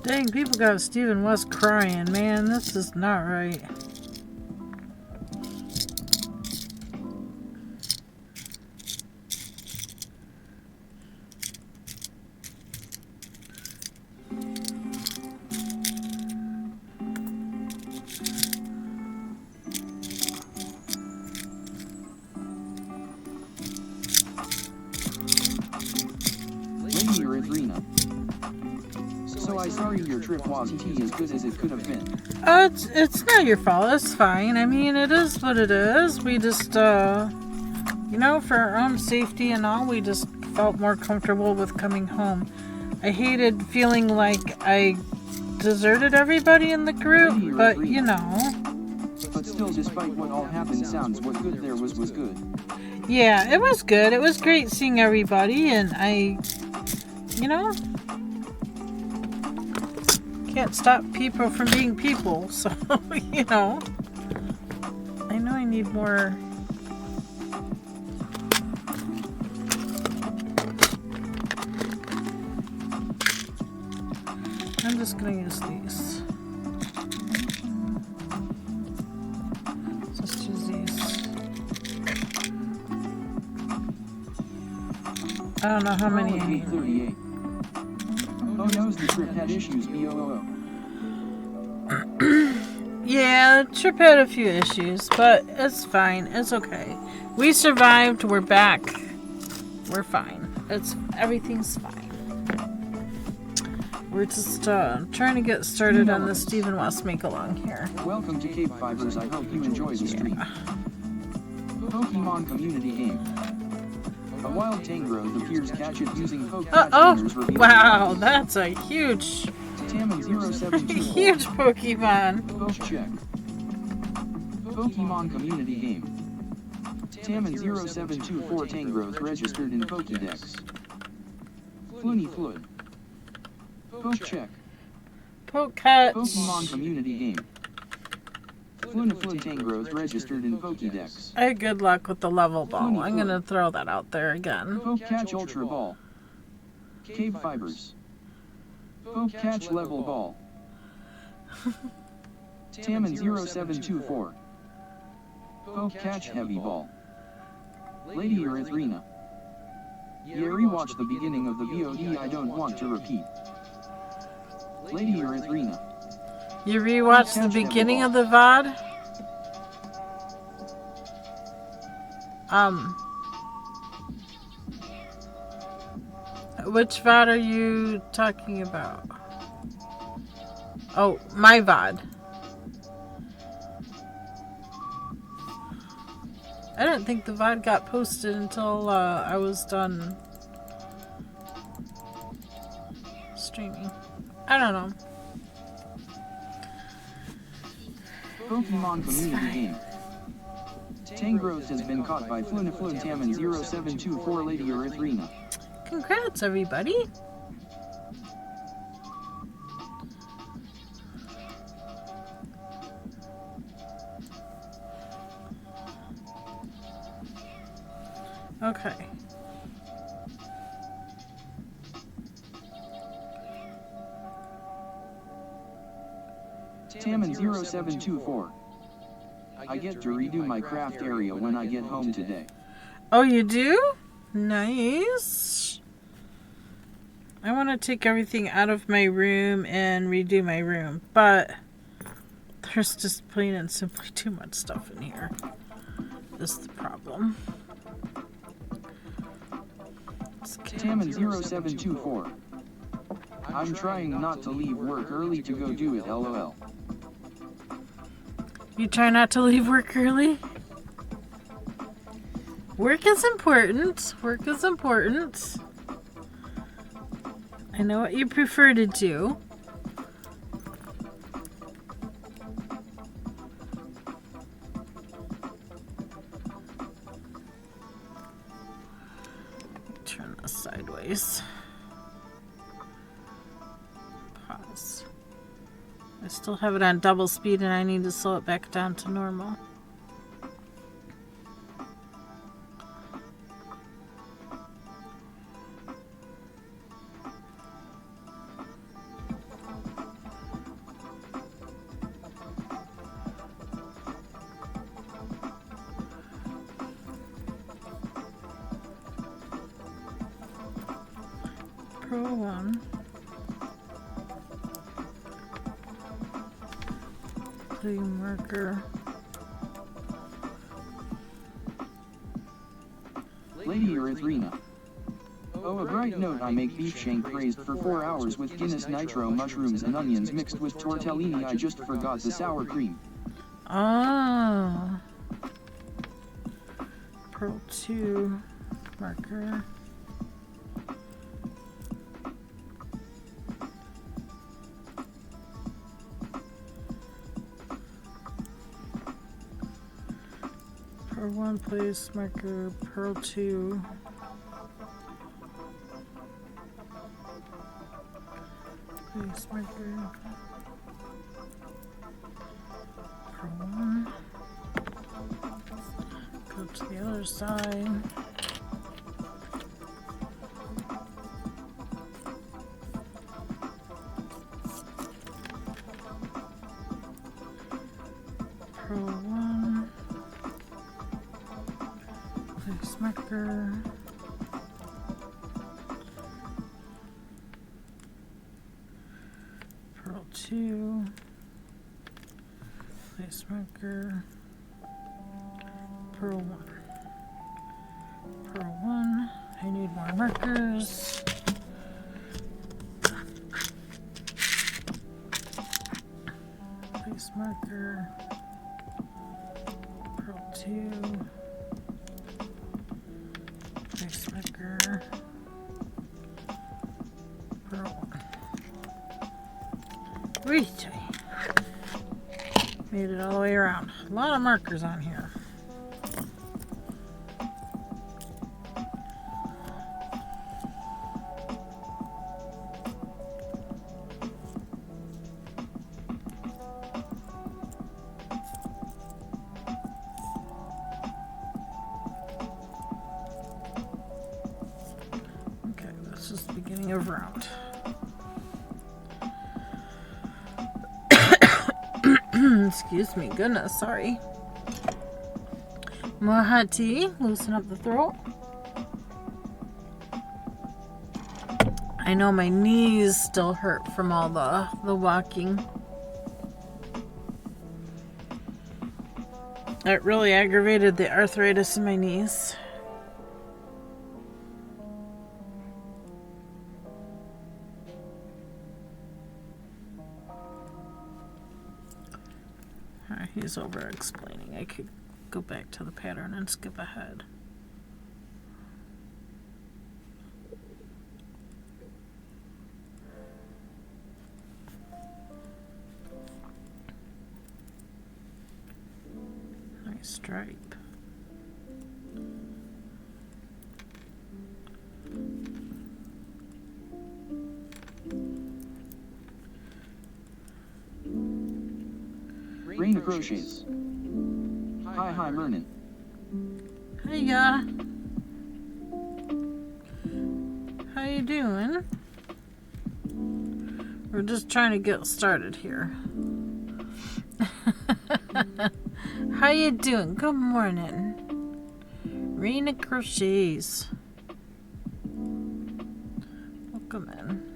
Dang, people got Stephen West crying. Man, this is not right. Lady Erythrina. So I sorry your trip wasn't as good as it could have been. It's not your fault. It's fine. I mean, it is what it is. We just, you know, for our own safety and all, we just felt more comfortable with coming home. I hated feeling like I deserted everybody in the group, but, you know. But still, despite what all happened, sounds what good there was good. Yeah, it was good. It was great seeing everybody, and I, you know, can't stop people from being people, so, you know. I know I need more. I'm just gonna use these. Let's use these. I don't know how many I need. 38. Oh, knows the trip had issues, BOO. Yeah, the trip had a few issues, but it's fine. It's okay. We survived. We're back. We're fine. Everything's fine. We're just trying to get started on the Stephen West make-along here. Welcome to KBfibers. I hope you enjoy the stream. Pokemon community game. A wild Tangrowth appears. Catch it using Pokemon. Wow, that's a huge, huge Pokemon. Poke check. Pokemon community game. Tamon 0724 Tangrowth registered in Pokédex. Floony Flood. Poke check. Pokecatch. Pokemon community game. Floony Flood Tangrowth registered in Pokédex. I had good luck with the level ball. I'm gonna throw that out there again. Pokecatch Ultra Ball. KBfibers. Pokecatch Level Ball. Tamon 0724. Pokecatch Heavy Ball. Lady Erythrina. Yeah, rewatch the beginning of the VOD, I don't want to repeat. Lady Erythrina. You rewatched the beginning of the VOD? Which VOD are you talking about? Oh, my VOD. I didn't think the VOD got posted until I was done streaming. I don't know. Pokemon community game. Tangros has been caught by Flunifluntamin 0724 Lady Erythrina. Congrats, everybody. Okay. Taman 0724. I get to redo my craft area when I get home today. Oh, you do? Nice. I want to take everything out of my room and redo my room, but there's just plain and simply too much stuff in here. That's the problem. Taman 0724. I'm trying not to leave work early to go do it, lol. You try not to leave work early? Work is important. Work is important. I know what you prefer to do. Turn this sideways. Pause. I still have it on double speed and I need to slow it back down to normal. Pro 1. Play marker. Lady Erythrina. Oh, a bright note, I make beef shank braised for 4 hours with Guinness nitro mushrooms and onions mixed with tortellini. I just forgot the sour cream. Ah. Pearl 2 marker. Pearl 1 place marker, Pearl 2. Place marker. Pearl 1. Go to the other side. Pearl 1. Place marker. Pearl 2. Place marker. Pearl 1. Pearl 1. I need more markers. Place marker. Pearl 2. Place marker. Pearl 1. Reach. Made it all the way around. A lot of markers on here. Okay, that's just the beginning of round. Excuse me, goodness, sorry. More hot tea, loosen up the throat. I know my knees still hurt from all the walking. It really aggravated the arthritis in my knees. He's over explaining. I could go back to the pattern and skip ahead. Nice stripe. Rain Crochets. Hi, Mernon. Hiya. How you doing? We're just trying to get started here. How you doing? Good morning. Rain Crochets. Welcome in.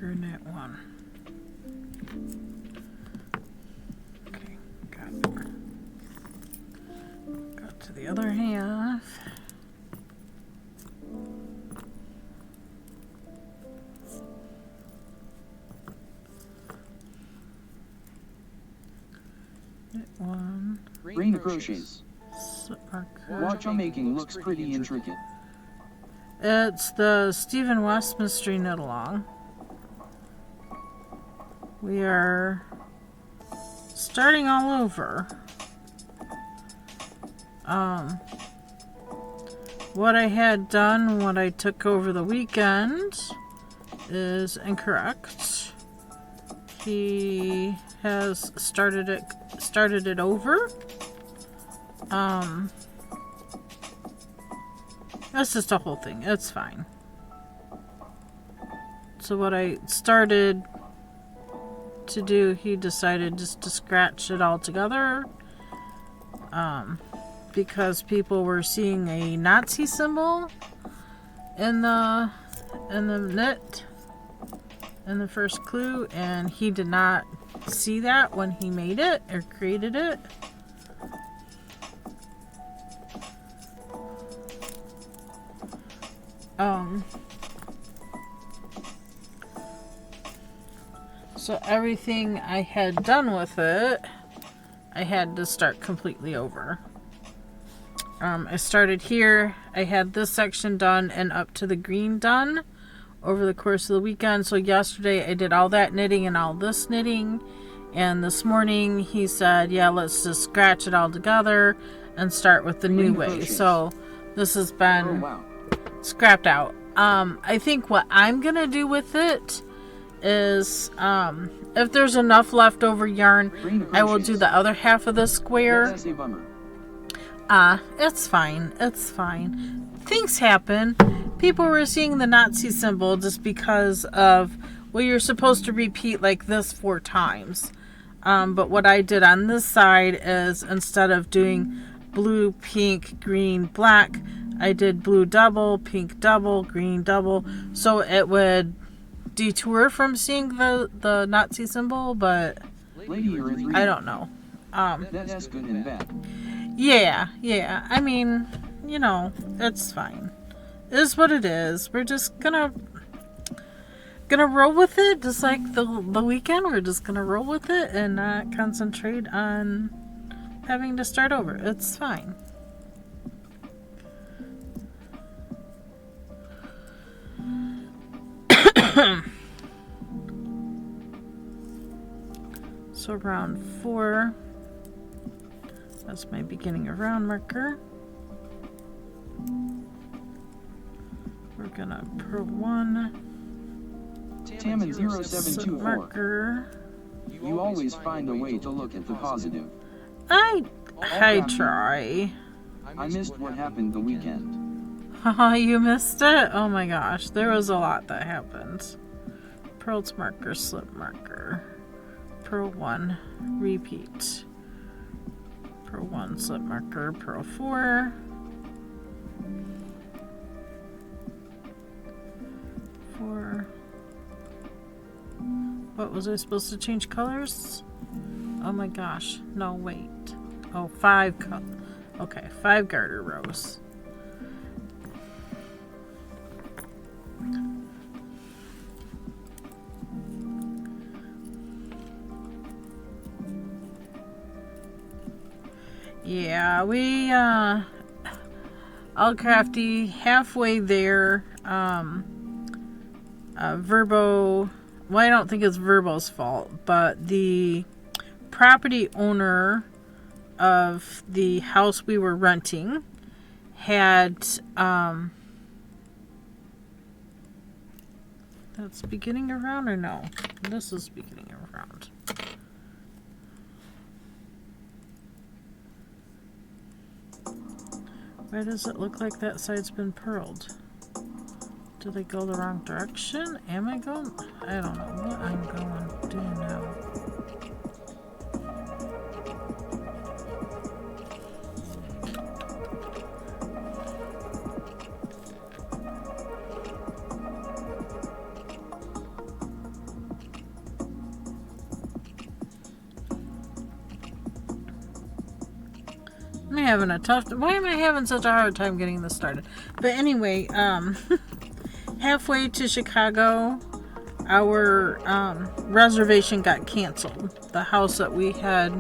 Net one. Okay, got it. Got to the other half. Net one. Rain Crochets. What you're making looks pretty intricate. It's the Stephen West Mystery Knit Along. We are starting all over. What I had done, what I took over the weekend, is incorrect. He has started it over. That's just a whole thing. It's fine. So what I started to do, he decided just to scratch it all together, because people were seeing a Nazi symbol in the knit in the first clue, and he did not see that when he made it or created it. So everything I had done with it, I had to start completely over. I started here. I had this section done and up to the green done over the course of the weekend. So yesterday I did all that knitting and all this knitting. And this morning he said, yeah, let's just scratch it all together and start with the new way. So this has been scrapped out. I think what I'm going to do with it is, if there's enough leftover yarn, I will do the other half of the square. It's fine. It's fine. Things happen. People were seeing the Nazi symbol just because of, well, you're supposed to repeat like this 4 times. But what I did on this side is, instead of doing blue, pink, green, black, I did blue double, pink double, green double. So it would detour from seeing the Nazi symbol, but I don't know. That's good and bad. Yeah. I mean, you know, it's fine. It is what it is. We're just gonna gonna roll with it, just like the weekend. We're just gonna roll with it and not concentrate on having to start over. It's fine. So round 4. That's my beginning of round marker. We're gonna purl 1. Tammin 0724. Marker. You always find a way to look at the positive. I try. I missed what happened the weekend. Haha, you missed it? Oh my gosh, there was a lot that happened. Purled marker, slip marker. Purl 1, repeat. Purl 1, slip marker, purl 4. 4. What was I supposed to change colors? Oh my gosh. No, wait. Oh, 5 okay, 5 garter rows. Yeah, we all crafty halfway there. Verbo, well, I don't think it's Verbo's fault, but the property owner of the house we were renting had that's beginning around or no? This is beginning around. Why does it look like that side's been purled? Did I go the wrong direction? Am I going? I don't know what I'm going to do now. I'm having a tough... Why am I having such a hard time getting this started? But anyway, halfway to Chicago, our reservation got canceled. The house that we had,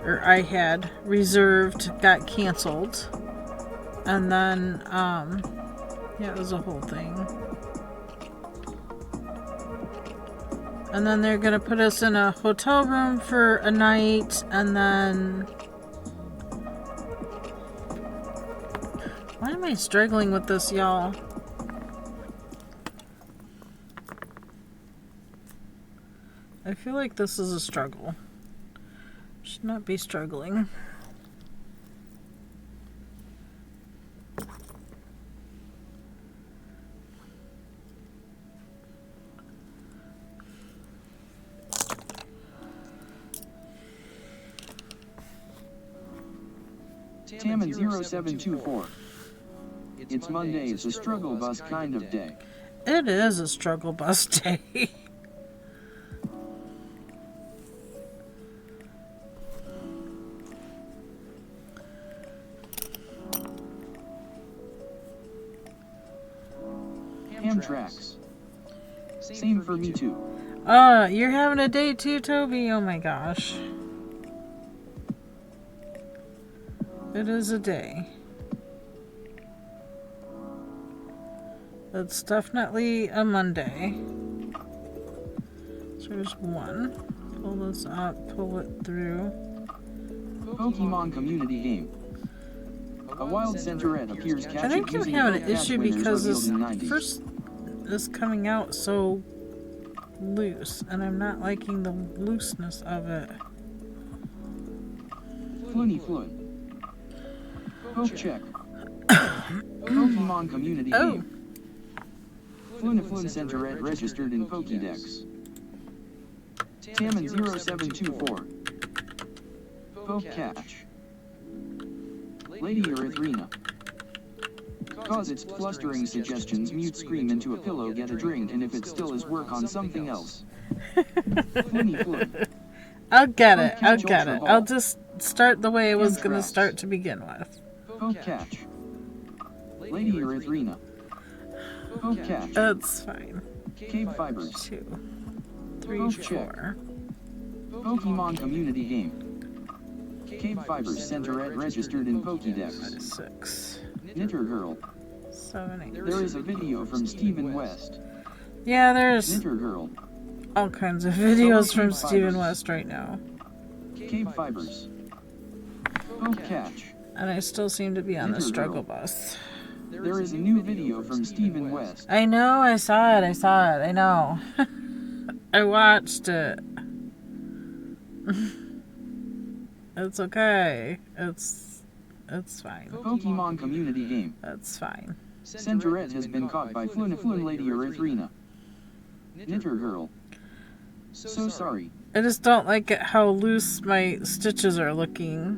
or I had reserved, got canceled. And then, yeah, it was a whole thing. And then they're going to put us in a hotel room for a night, and then... Why am I struggling with this, y'all? I feel like this is a struggle. Should not be struggling. Tammin 0724. It's Monday, it's a struggle bus kind of day. It is a struggle bus day. Ham tracks. Same for me too. You're having a day too, Toby? Oh my gosh. It is a day. It's definitely a Monday. So there's 1. Pull this up, pull it through. Pokemon community game. A wild centauret appears I captured think I'm using having an catch issue winners because this revealed in 90s. first is coming out so loose, and I'm not liking the looseness of it. Floony Flood. Poke check. Pokemon community game. Floonifloon centauret registered in Pokédex. Tammin 0724. Poke catch. Lady Erythrina. Cause its flustering suggestions mute scream into a pillow, get a drink, and if it still is work on something else. Floony Flood. I'll get it. I'll get it. I'll just start the way I was going to start to begin with. Poke catch. Lady Erythrina. Poke catch. That's fine. KBfibers. 2, 3, Poke check. 4. Pokemon community game. KBfibers Center at registered in Pokédex. 6, Knitter Girl. 7, 8. There is a video from Stephen West. Yeah, there's Knitter Girl. all kinds of videos from Stephen West right now. KBfibers. Poke catch. And I still seem to be on the Knitter struggle Girl. bus. There is a new video from Stephen West. I know, I saw it, I know. I watched it. It's okay. It's fine. Pokemon community game. That's fine. Centauret has been caught by Flunaflun Lady Erythrina. Knitter Girl. So sorry. I just don't like it how loose my stitches are looking.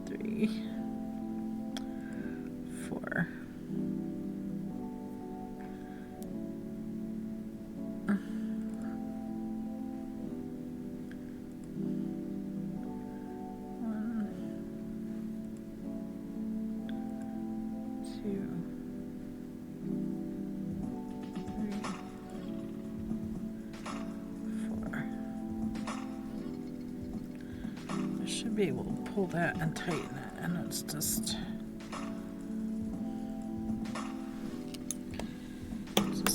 3, 4. Be able to pull that and tighten it, and it's just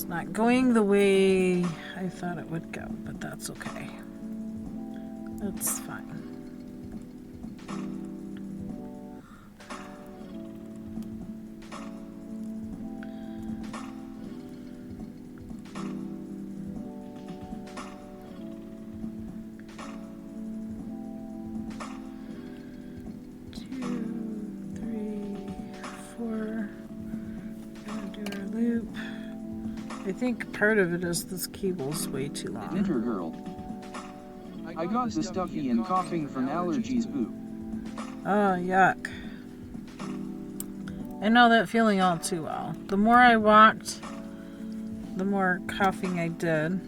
not going the way I thought it would go, but that's okay. That's fine. I think part of it is this cable's way too long. Knitter Girl. I got the stuffy and coughing from allergies boo. Oh, yuck. I know that feeling all too well. The more I walked, the more coughing I did.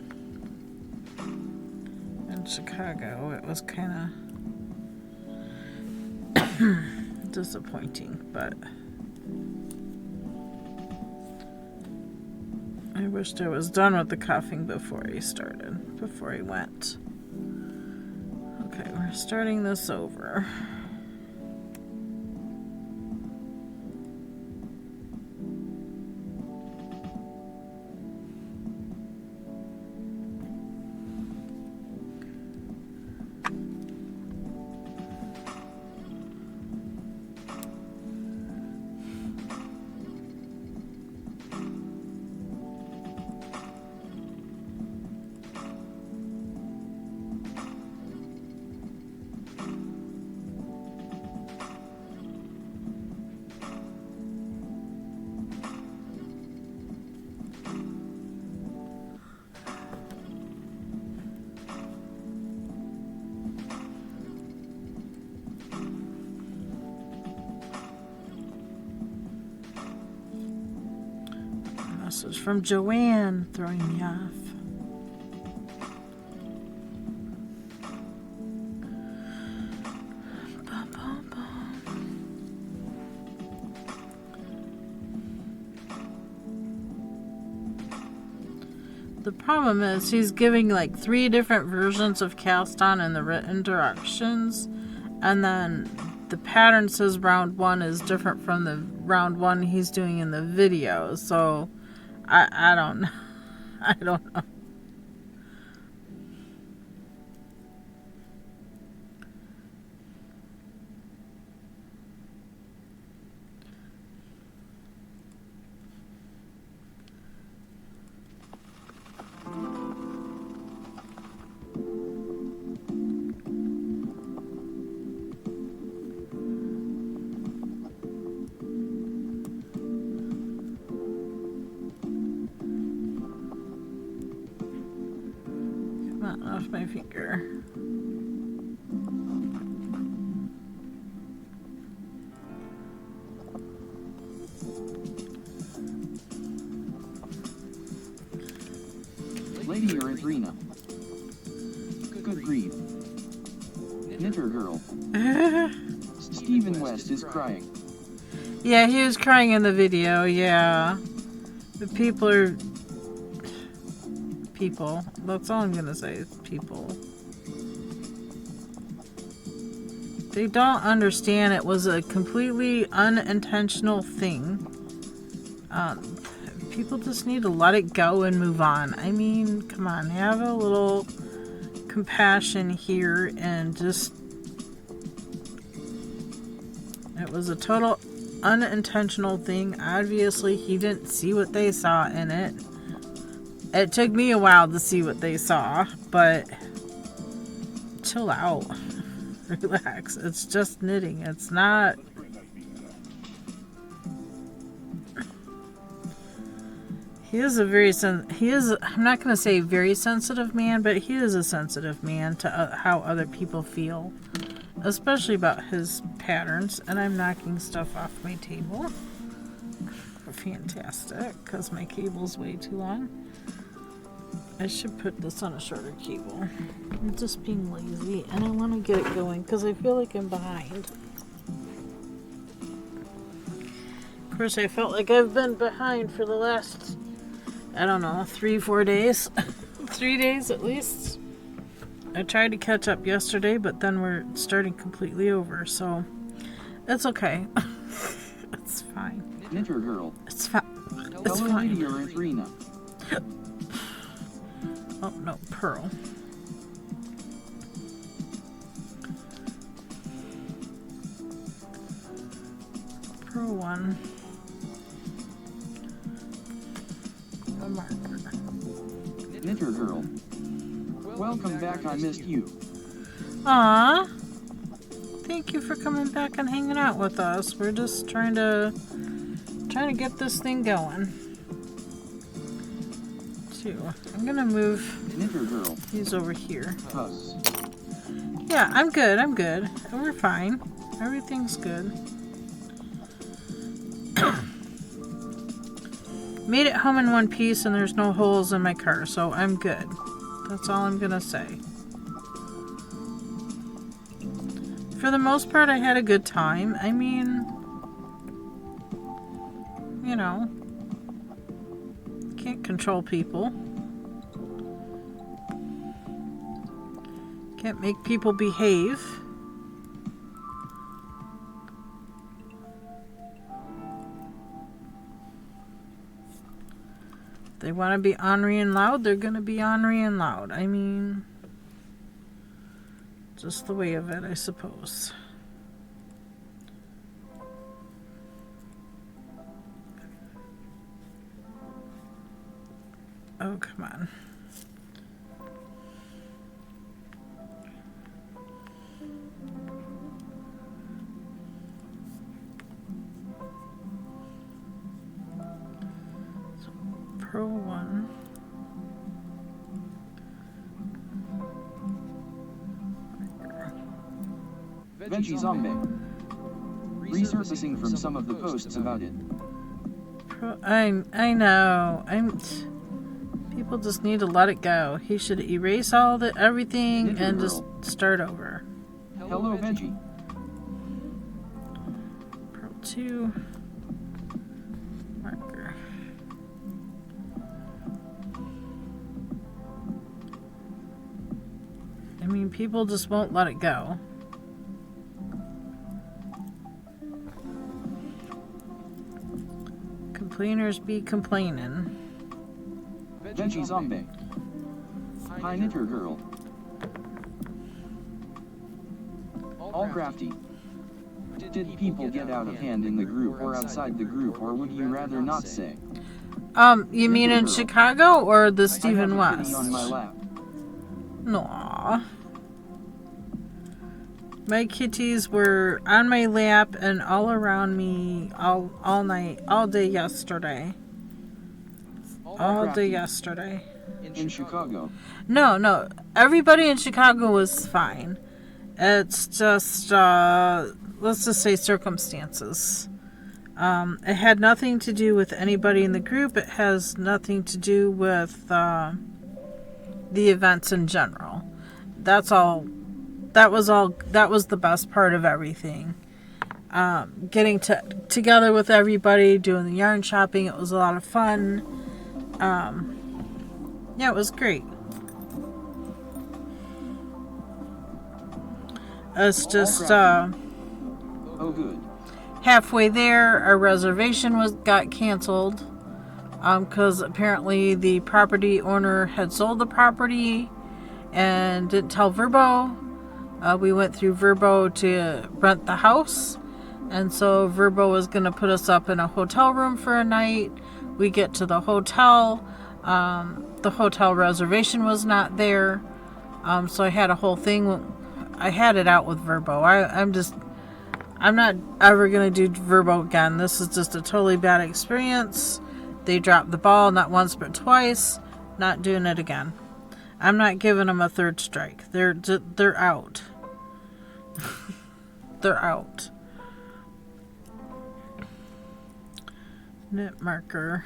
In Chicago, it was kind of disappointing, but I wished I was done with the coughing before I went. Okay, we're starting this over. Message from Joanne throwing me off. The problem is he's giving like 3 different versions of cast on in the written directions, and then the pattern says round 1 is different from the round 1 he's doing in the video, so I don't know. I don't know. Off my finger. Lady Erythrina. Good grief. Knitter Girl. Stephen West is crying. Yeah, he was crying in the video, yeah. The people are... People. That's all I'm gonna say is people. They don't understand it was a completely unintentional thing. People just need to let it go and move on. I mean, come on, have a little compassion here and just... It was a total unintentional thing. Obviously, he didn't see what they saw in it. It took me a while to see what they saw, but chill out. Relax. It's just knitting. It's not... He is a very I'm not going to say very sensitive man, but he is a sensitive man to how other people feel. Especially about his patterns. And I'm knocking stuff off my table. Fantastic, because my cable's way too long. I should put this on a shorter cable. I'm just being lazy, and I want to get it going, because I feel like I'm behind. Of course, I felt like I've been behind for the last, I don't know, 3-4 days. 3 days at least. I tried to catch up yesterday, but then we're starting completely over, so it's okay. It's fine. Knitter girl. It's fine. It's fine. Rena. Oh no, Pearl. Pearl 1. A marker. Knitter girl. Welcome back, I missed you. Aww. Thank you for coming back and hanging out with us. We're just trying to get this thing going. I'm gonna move these over here. Yeah, I'm good. We're fine. Everything's good. Made it home in one piece and there's no holes in my car, so I'm good. That's all I'm gonna say. For the most part, I had a good time. I mean, you know, can't control people. Can't make people behave. They want to be ornery and loud, they're going to be ornery and loud. I mean, just the way of it, I suppose. Oh, come on. So, Pro 1. Veggie Zombie. Resurfacing from some of the posts about it. I know. People just need to let it go. He should erase everything and just start over. Hello, Veggie. Pro 2. Marker. I mean, people just won't let it go. Complainers be complaining. Veggie Zombie. Hi, Knitter girl. All crafty. Did people get out of hand in the group or outside the group, or would you rather not say? You mean in Chicago or the Stephen West? On my lap. Aww. My kitties were on my lap and all around me all night, all day yesterday. All day yesterday. In Chicago? No. Everybody in Chicago was fine. It's just, let's just say circumstances. It had nothing to do with anybody in the group. It has nothing to do with the events in general. That's all. That was the best part of everything. getting together with everybody, doing the yarn shopping. It was a lot of fun. Yeah, it was great. It's just Oh, good. halfway there, our reservation got canceled because apparently the property owner had sold the property and didn't tell Verbo. We went through Verbo to rent the house, and so Verbo was going to put us up in a hotel room for a night. We get to the hotel. The hotel reservation was not there, so I had a whole thing. I had it out with Verbo. I'm not ever going to do Verbo again. This is just a totally bad experience. They dropped the ball not once but twice. Not doing it again. I'm not giving them a third strike. They're out. They're out. Knit marker.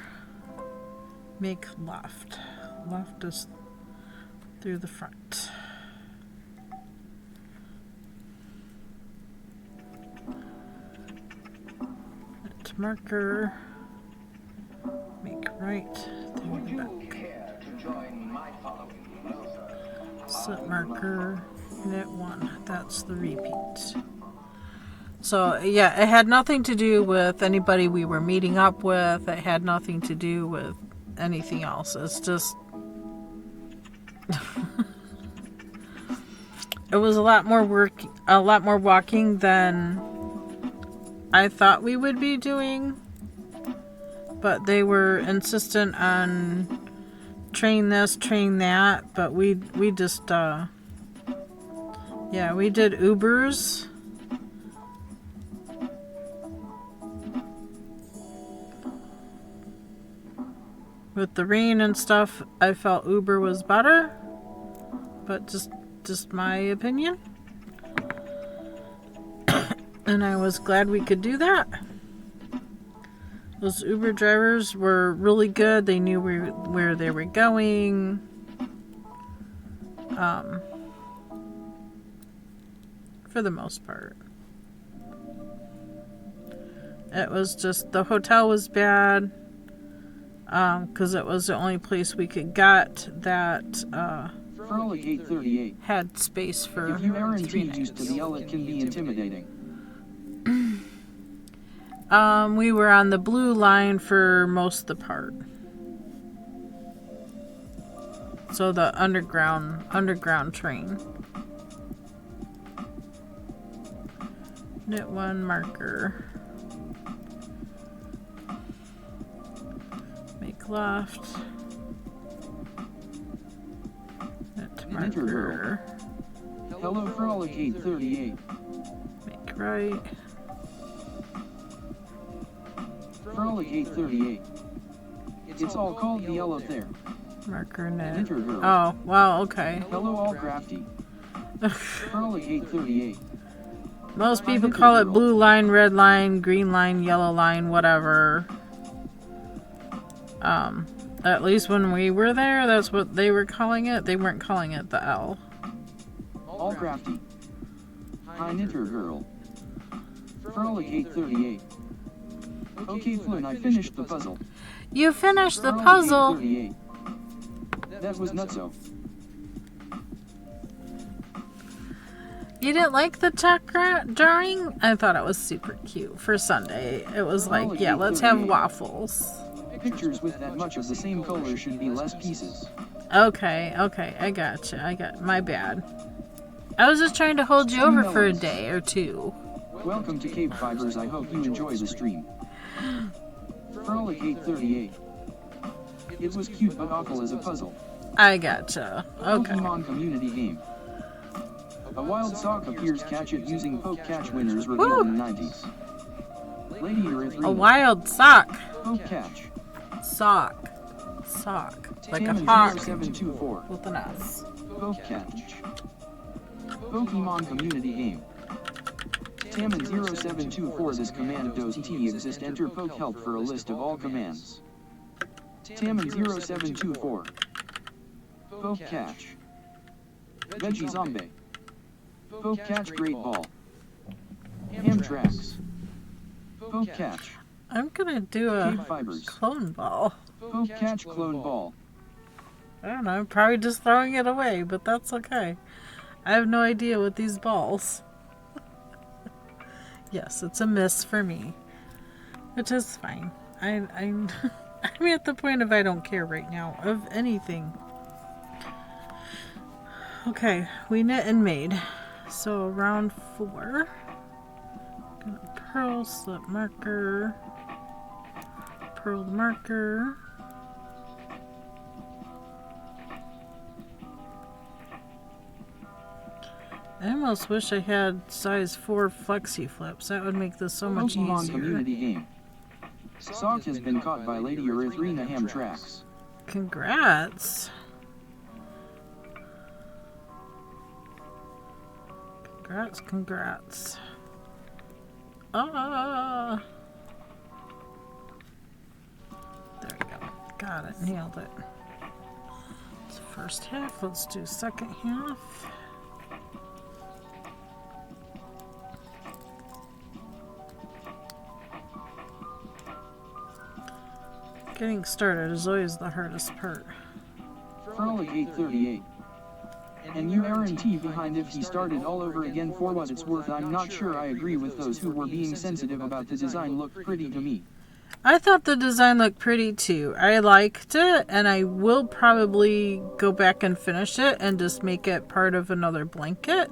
Make left. Left is through the front. Marker, make right through the back. Slip marker, knit 1. That's the repeat. So yeah, it had nothing to do with anybody we were meeting up with. It had nothing to do with anything else. It's just it was a lot more walking than I thought we would be doing, but they were insistent on train this, train that, but we just yeah, we did Ubers. With the rain and stuff, I felt Uber was better, but just my opinion. And I was glad we could do that. Those Uber drivers were really good. They knew where they were going. For the most part. It was just, the hotel was bad. Because it was the only place we could get that Frolic 838. had space for If you aren't 3 used to nights. the L, it can be intimidating. We were on the blue line for most of the part. So the underground train. Knit 1 marker. Make left. Knit marker. Hello, Frolic 838. Make right. Frolic 838. It's all called the L up there. Marker knit. Enter girl. Oh, well, okay. Hello, all crafty. Frolic 838. Most people call it blue line, red line, green line, yellow line, whatever. At least when we were there, that's what they were calling it. They weren't calling it the L. All crafty. Hi, knitter girl. Frolic 838. Okay, Flynn, I finished the puzzle. You finished the Frolic puzzle. 838. That was nutso. You didn't like the tuck drawing? I thought it was super cute for Sunday. It was like, yeah, let's have waffles. Pictures with that much of the same color should be less pieces. Okay, I gotcha. My bad. I was just trying to hold you over for a day or two. Welcome to KBfibers. I hope you enjoy the stream. Frolic 838. It was cute but awful as a puzzle. I gotcha. Okay. Pokemon community game. A wild sock appears. Catch it using poke catch. Winners revealed in 90s. Lady Erythrina. A wild sock. Poke catch. Sock. Like a Taman hawk 0724. with an S. Poke catch. Pokemon community game. Taman 0724. This command does T exist. Enter poke help for a list of all commands. Taman 0724. Poke catch. Veggie zombie. Poke catch. Great ball. Ham tracks. Poke catch. I'm gonna do a KBfibers. clone ball. Poke catch clone ball. I don't know, I'm probably just throwing it away, but that's okay. I have no idea what these balls. Yes, it's a miss for me, which is fine. I'm at the point of I don't care right now of anything. Okay, we knit and made. So round 4. Gonna purl, slip marker, purl the marker. I almost wish I had size 4 flexi flips. That would make this so much Pokemon easier. community game. Sock has been caught by Lady Erythrina Hamtrax. Congrats. Congrats, congrats. Ah. There we go. Got it. Nailed it. It's the first half. Let's do second half. Getting started is always the hardest part. Frolic 838. And you Aaron T behind if he started all over again for what it's worth. I'm not sure I agree with those who were being sensitive about the design. Looked pretty to me. I thought the design looked pretty too. I liked it, and I will probably go back and finish it and just make it part of another blanket.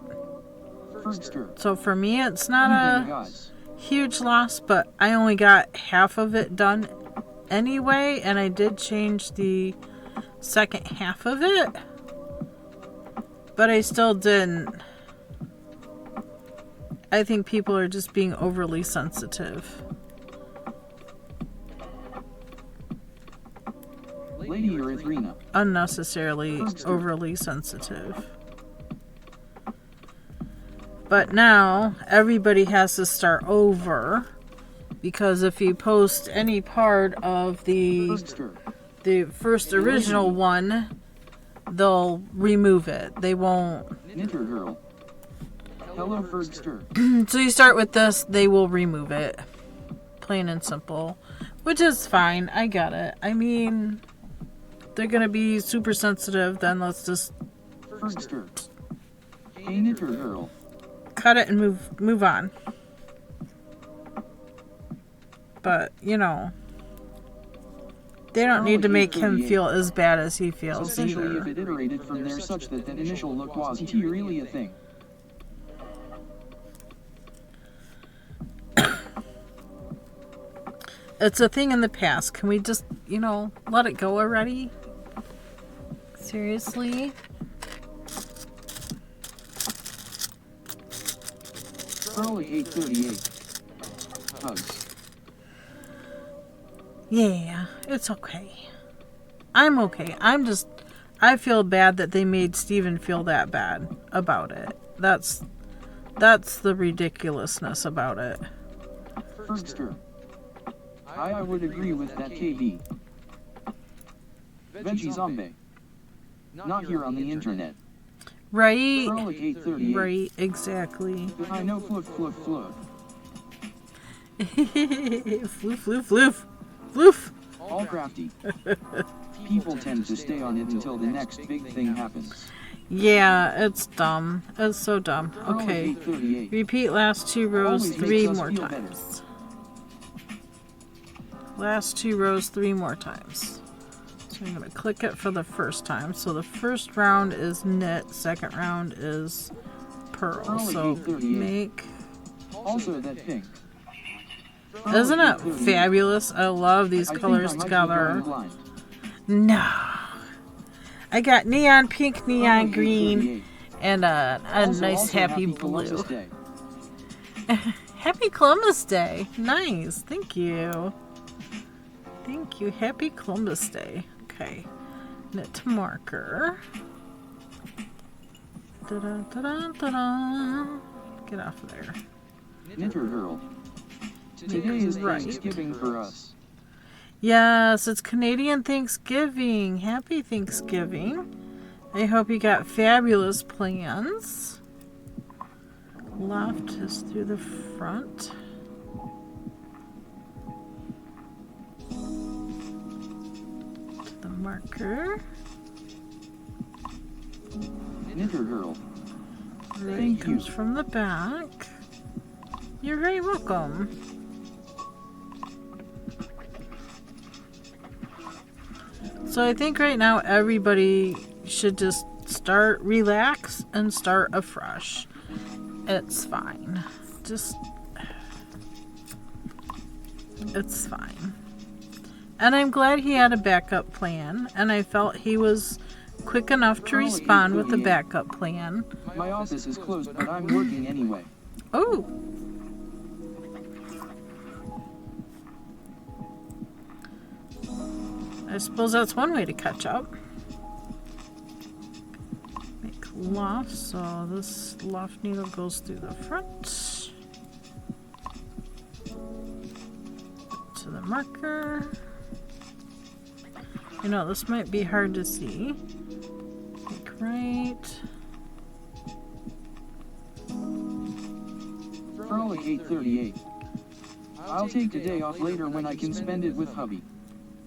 Fergster. So for me, it's not a Guys. huge loss, but I only got half of it done anyway, and I did change the second half of it, but I still didn't. I think people are just being overly sensitive. Lady Erythrina. Unnecessarily overly sensitive. But now everybody has to start over, because if you post any part of the first original one, they'll remove it. They won't. Knitter girl. Hello, Fergster. So you start with this, they will remove it. Plain and simple. Which is fine. I get it. I mean, they're going to be super sensitive, then let's just Fergster. Hey, Knitter girl. cut it and move on. But, you know, they don't need to make him feel as bad as he feels Essentially, if either. it iterated from there such that that initial look was really a thing. It's a thing in the past. Can we just, you know, let it go already? Seriously? Frolic 838. Hugs. Yeah, it's okay. I'm okay. I feel bad that they made Steven feel that bad about it. That's the ridiculousness about it. Fergster. I would agree with that, KB. Veggie Zombie. Not here on the internet. Right? Frolic 838. Right, exactly. I know fluff fluff fluff. Floof, floof, floof. Floof. All crafty. People tend to stay on it until the next big thing happens. Yeah, it's dumb. It's so dumb. Frolic Okay. 838. Repeat last 2 rows Always 3 makes us more feel times. Last 2 rows 3 more times. So I'm going to click it for the first time. So the first round is knit, second round is purl. So make. Also that pink. Isn't it fabulous? I love these colors together. No. I got neon pink, neon green, and a nice happy blue. Happy Columbus Day. Nice. Thank you. Thank you. Happy Columbus Day. Okay. Knit to marker. Da-da-da-da-da-da. Get off of there. Knitter girl. Today is Thanksgiving for us. Yes, it's Canadian Thanksgiving. Happy Thanksgiving. I hope you got fabulous plans. Left is through the front. marker. Knitter girl. There Thank it comes you. from the back. You're very welcome. So I think right now everybody should just relax and start afresh. It's fine. It's fine. And I'm glad he had a backup plan, and I felt he was quick enough to respond with a backup plan. My office is closed, but I'm working anyway. Oh! I suppose that's one way to catch up. Make loft, so this loft needle goes through the front. To the marker. You know, this might be hard to see. Make right. Frolic 838. I'll take the day off later when I can spend it with hubby.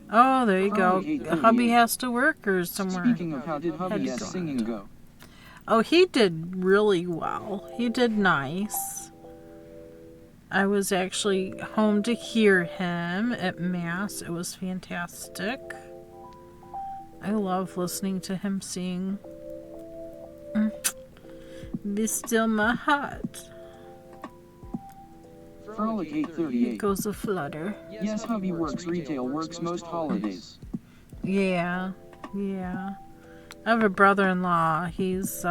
Oh, there you go. Hubby has to work or somewhere. Speaking of, how did hubby's singing go? Oh, he did really well. He did nice. I was actually home to hear him at Mass. It was fantastic. I love listening to him sing. Be still my heart. Frolic 838. It goes a flutter. Yes, hubby works retail, works most holidays. Yeah. I have a brother-in-law. He's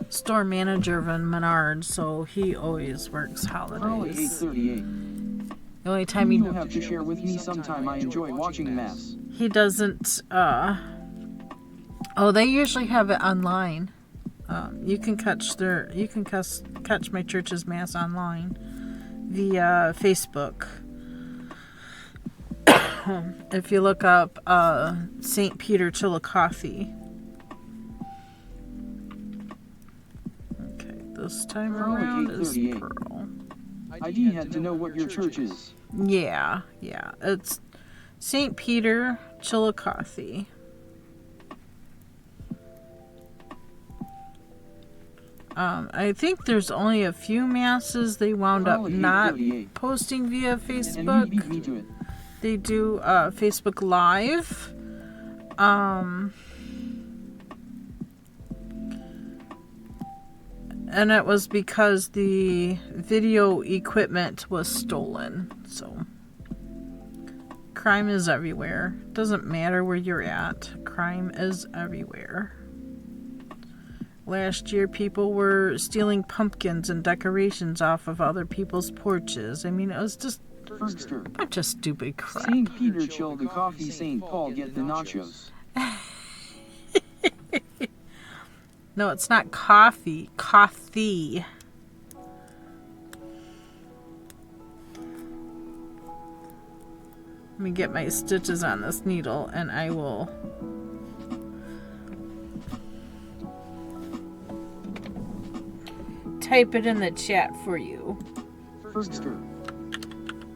store manager of Menards, so he always works Frolic holidays. 838. The only time You'll have to share with me sometime. I enjoy watching Mass. he doesn't, oh, they usually have it online. You can catch my church's Mass online via Facebook. If you look up St. Peter Chillicothe. Okay, this time around is Pearl. ID had to know what your church is. Yeah, it's St. Peter Chillicothe. I think there's only a few masses they wound up not posting via Facebook. Me to it. They do Facebook Live. And it was because the video equipment was stolen. So crime is everywhere. Doesn't matter where you're at. Crime is everywhere. Last year, people were stealing pumpkins and decorations off of other people's porches. I mean, it was just a bunch of stupid crap. St. Peter chill the coffee, St. Paul get the nachos. No, it's not coffee. Coffee. Let me get my stitches on this needle and I will type it in the chat for you. Fergster.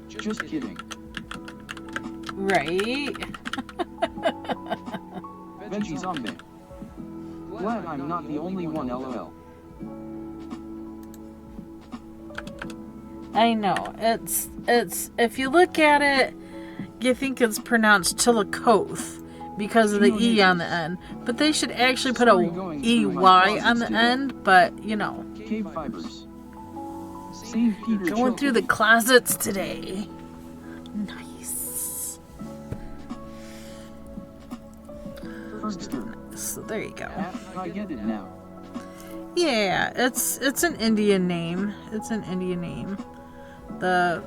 Just kidding. Right? Veggie zombie. Glad I'm not the only one, lol. I know. It's if you look at it, you think it's pronounced Chillicothe because of the E on the end. But they should actually put a EY on the end, but you know. KBfibers. St. Peter Going through the closets today. Nice. Fergster. So there you go. I get it now. Yeah, it's an Indian name. It's an Indian name. The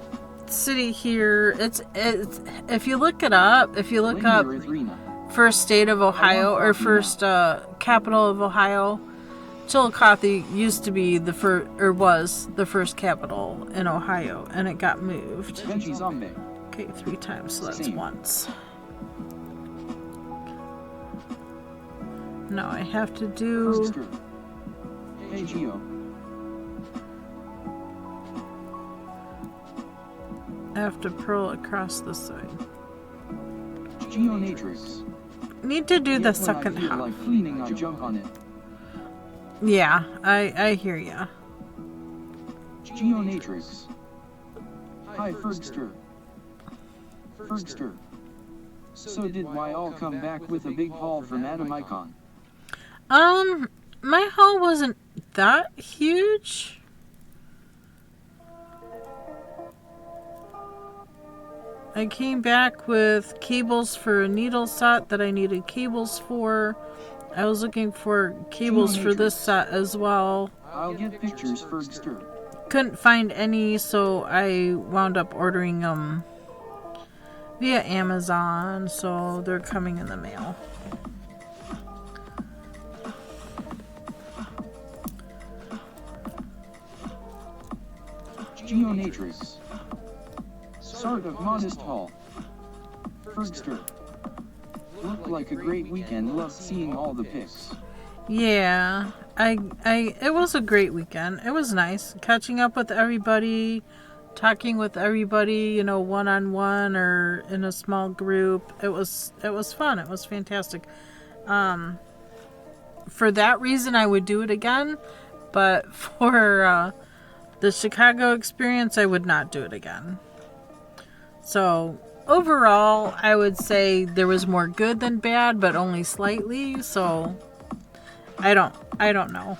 city here, it's if you look it up, if you look up first state of Ohio or first capital of Ohio, Chillicothe used to be the first, or was the first capital in Ohio, and it got moved. Veggie zombie. Okay, 3 times, so that's once. No, I have to do. Fergster. Hey Geo. I have to purl across the side. Geonatrix. Need to do the Yet when second I feel half. like cleaning, I jump on it. Yeah, I hear ya. Geonatrix. Hi Fergster. Fergster. So did my all come back with a big haul from Adam Icon? My haul wasn't that huge. I came back with cables for a needle set that I needed cables for. I was looking for cables for this set as well. I'll get pictures, Fergster. Couldn't find any, so I wound up ordering them via Amazon, so they're coming in the mail. Geonatrix. Sort of modest haul. Fergster. Looked like a great weekend. Loved seeing all the pics. Yeah, it was a great weekend. It was nice catching up with everybody, talking with everybody, you know, one-on-one or in a small group. It was fun. It was fantastic. For that reason, I would do it again, but for the Chicago experience, I would not do it again. So overall, I would say there was more good than bad, but only slightly. So I don't know.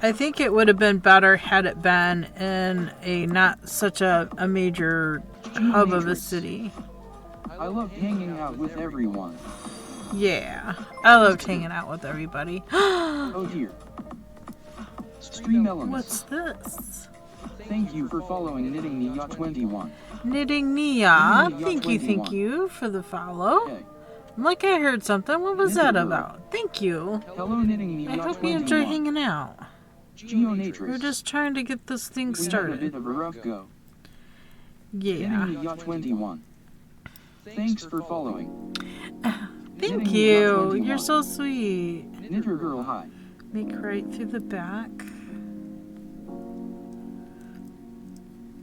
I think it would have been better had it been in a not such a major hub of a city. I loved hanging out with everyone. Yeah, I loved hanging out with everybody. Oh dear. Stream elements. What's this? Thank you for following Knitting Nia 21. Knitting Nia. Thank you for the follow. Okay. Like I heard something. What was that about? Thank you. Hello Knitting Nia I 21. hope you enjoy hanging out. Geonatrix. We're just trying to get this thing We had a started. bit of a rough go. Yeah. Knitting Nia 21. Thanks for following. Thank you. You're so sweet. Knitter girl hi. Make right through the back.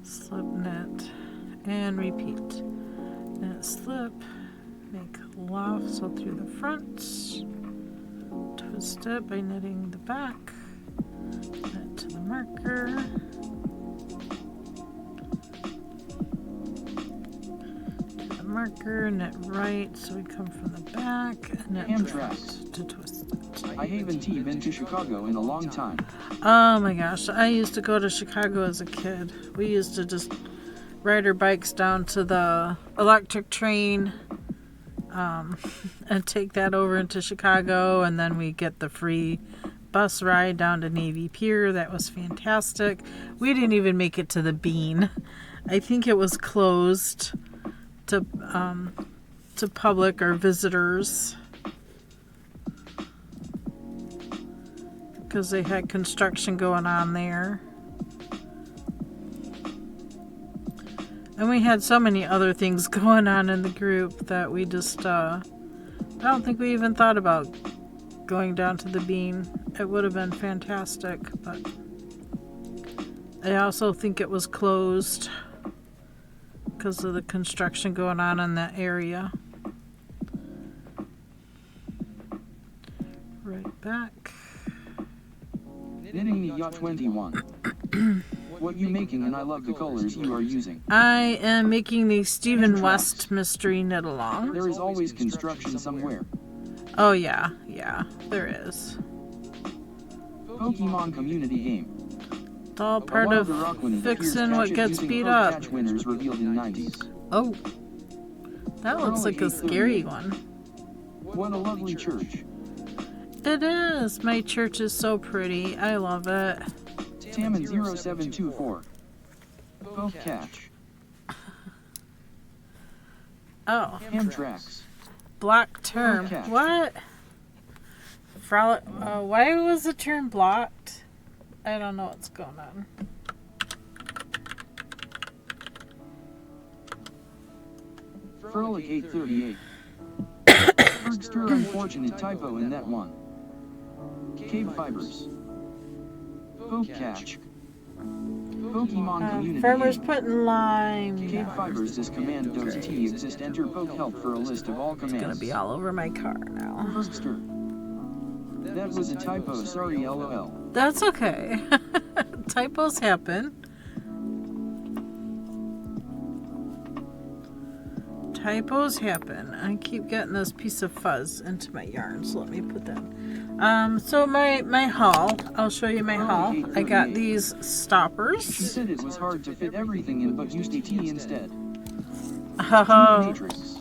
Slip knit and repeat. Knit slip. Make loft so through the front. Twist it by knitting the back. Knit to the marker. To the marker, knit right so we come from the back. Knit left to twist it. I haven't been to Chicago in a long time. Oh my gosh, I used to go to Chicago as a kid. We used to just ride our bikes down to the electric train and take that over into Chicago, and then we get the free bus ride down to Navy Pier. That was fantastic. We didn't even make it to the Bean. I think it was closed to public or visitors because they had construction going on there. And we had so many other things going on in the group that we just, I don't think we even thought about going down to the Bean. It would have been fantastic, but I also think it was closed because of the construction going on in that area. Right back. Knitting Nia 21. What you making, and I love the colors you are using. I am making the Stephen West Mystery Knit Along. There is always construction somewhere. Oh yeah, there is. Pokemon community game. It's all part of fixing what gets beat up. Catch winners revealed in 90s. Oh, that looks like a scary one. What a lovely church. It is. My church is so pretty. I love it. Tammin 0724. Poke catch. Oh, Amtrax. block term. What? Why was the term blocked? I don't know what's going on. Frolic 838. Fergster, unfortunate typo in that one. KBfibers. Poke catch. Pokemon Community Farmers Game. putting lime. KBfibers this command does T exist enter poke help for a list of all commands. It's gonna be all over my car now. Firster. That was a typo, sorry lol. That's okay. Typos happen. Typos happen. I keep getting this piece of fuzz into my yarn, so let me put that. So my haul. I'll show you my haul. I got these She stoppers. said it was hard to fit everything in but used a T instead. Oh. Matrix.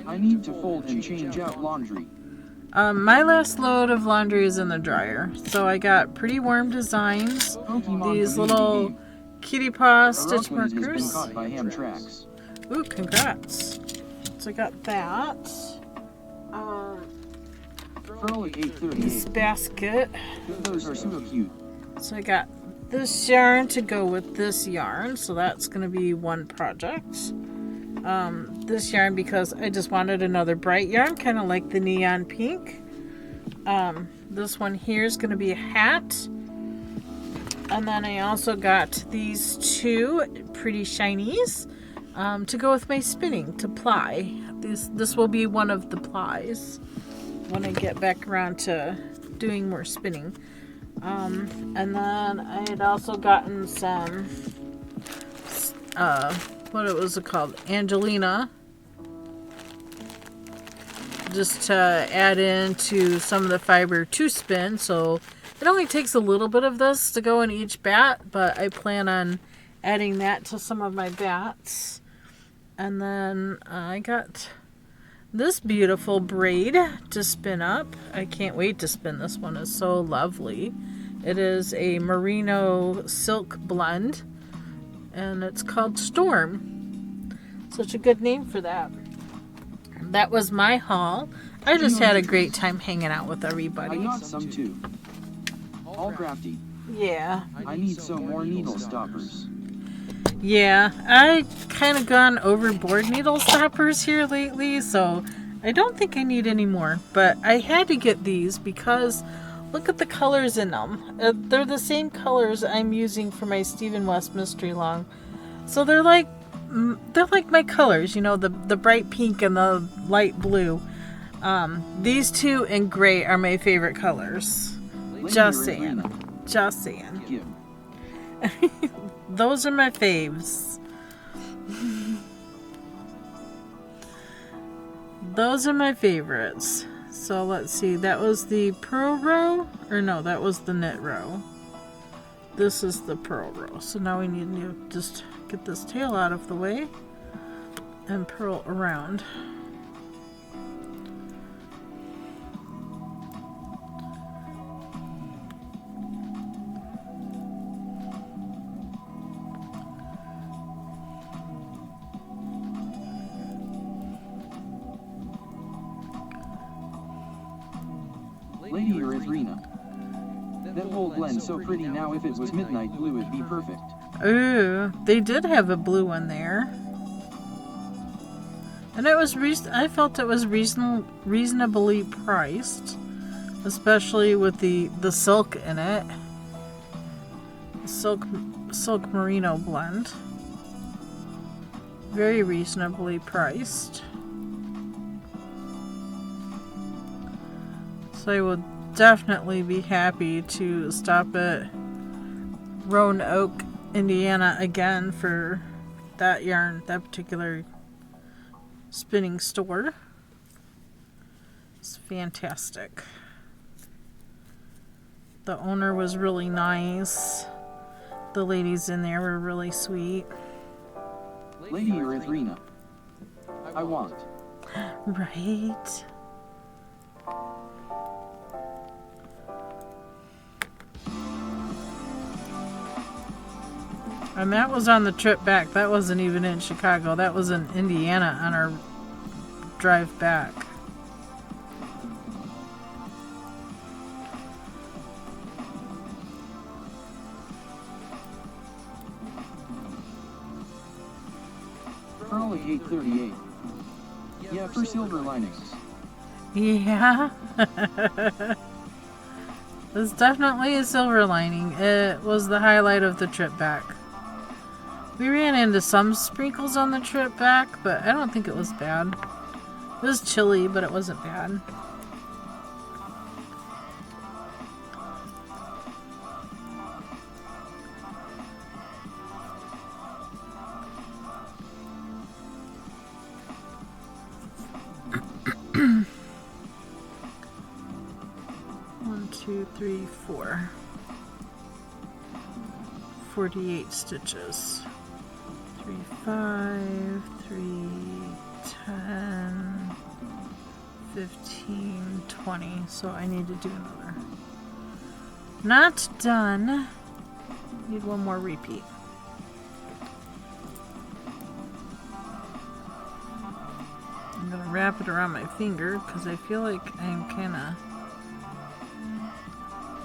I need to fold and change out laundry. My last load of laundry is in the dryer. So I got pretty warm designs. Pokemon These Community little Game. a paw stitch Rockland has been markers. caught by ham tracks. Ooh, congrats. So I got that. Frolic This 838. basket. Those are so cute. So I got this yarn to go with this yarn. So that's going to be one project. This yarn because I just wanted another bright yarn, kind of like the neon pink. This one here is going to be a hat. And then I also got these two pretty shinies to go with my spinning, to ply. This will be one of the plies when I get back around to doing more spinning. And then I had also gotten some, what it was called, Angelina, just to add into some of the fiber to spin. So it only takes a little bit of this to go in each bat, but I plan on adding that to some of my bats. And then I got this beautiful braid to spin up. I can't wait to spin this one. It's so lovely. It is a merino silk blend, and it's called Storm. Such a good name for that. That was my haul. I just had a great time hanging out with I everybody. got some too. All crafty. Yeah. I need some more needle stoppers. Yeah, I kind of gone overboard needle stoppers here lately, so I don't think I need any more. But I had to get these because look at the colors in them. They're the same colors I'm using for my Stephen West Mystery Long. So they're like my colors, you know, the bright pink and the light blue. These two in gray are my favorite colors. Just saying. Just saying. Those are my faves. Those are my favorites. So let's see. That was the purl row? Or no, that was the knit row. This is the purl row. So now we need to just get this tail out of the way and purl around. Lady Erythrina. That whole blend's so pretty now. If it was midnight blue, it'd be perfect. Ooh, they did have a blue one there. And it was I felt it was reasonably priced, especially with the silk in it. Silk merino blend. Very reasonably priced. So I will definitely be happy to stop at Roanoke, Indiana again for that yarn, that particular spinning store. It's fantastic. The owner was really nice. The ladies in there were really sweet. Lady Erythrina. I want. Right. And that was on the trip back. That wasn't even in Chicago. That was in Indiana on our drive back. Frolic 838. Yeah, for silver linings. Yeah. It's definitely a silver lining. It was the highlight of the trip back. We ran into some sprinkles on the trip back, but I don't think it was bad. It was chilly, but it wasn't bad. One, two, three, four. 48 stitches. 3, 5, 3, 10, 15, 20. So I need to do another. Not done. Need one more repeat. I'm gonna wrap it around my finger because I feel like I'm kind of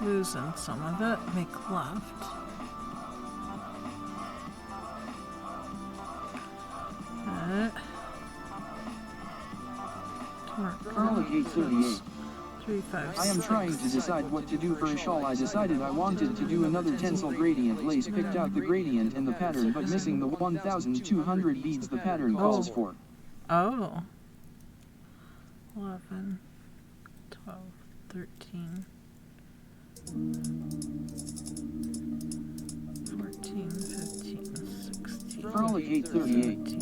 losing some of it. Make left. Frolic 838. 3, 5, I am 6. trying to decide what to do for a shawl. I decided I wanted to do another tencel gradient lace, picked out the gradient and the pattern, but missing the 1,200 beads the pattern calls for. Oh. 11, 12, 13, 14, 15, 16. Frolic 838.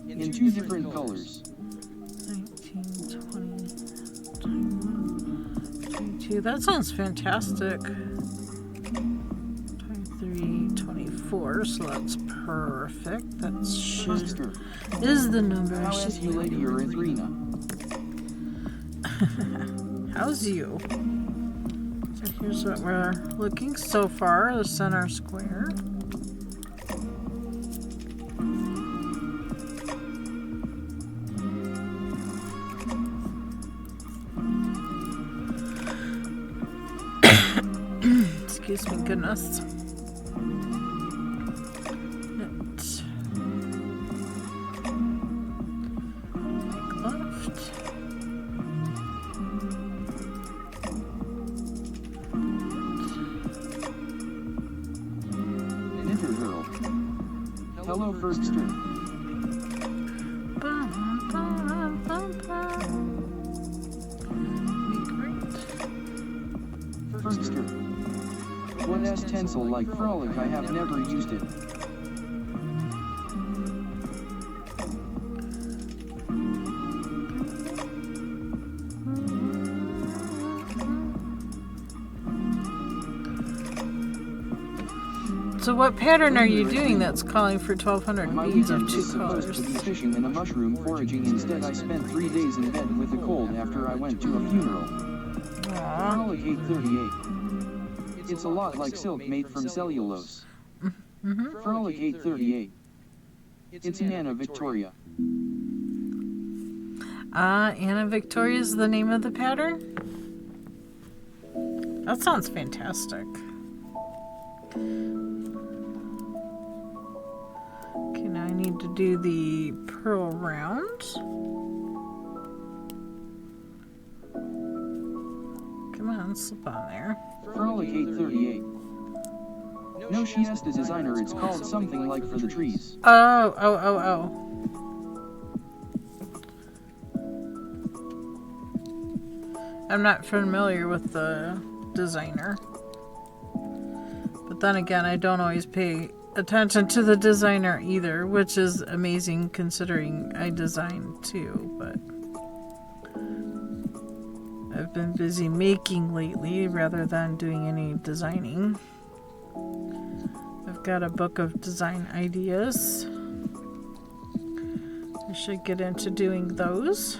17, In 2 different colors. 19, 20, 21, 22. That sounds fantastic. 23, 24. So that's perfect. That is the number I How should is you, Lady Erythrina? How's you? So here's what we're looking so far. The center square. Excuse me, goodness. Make left. Enter Earl. Hello, first strip. First strip. What S tencel like Frolic? I have never used it. So what pattern are you doing that's calling for 1,200 My beads weekend of 2 was supposed colors? to be fishing and a mushroom foraging. Instead, I spent 3 days in bed with a cold after I went to a funeral. Aww. Frolic 838. It's a lot like silk made from cellulose. Frolic 838. It's an Anna Victoria. Anna Victoria is the name of the pattern? That sounds fantastic. Okay, now I need to do the pearl round. Come on, slip on there. Frolic 838. No, she asked the designer. It's called something like For the Trees. Oh. I'm not familiar with the designer. But then again, I don't always pay attention to the designer either, which is amazing considering I design too, but I've been busy making lately rather than doing any designing. I've got a book of design ideas. I should get into doing those.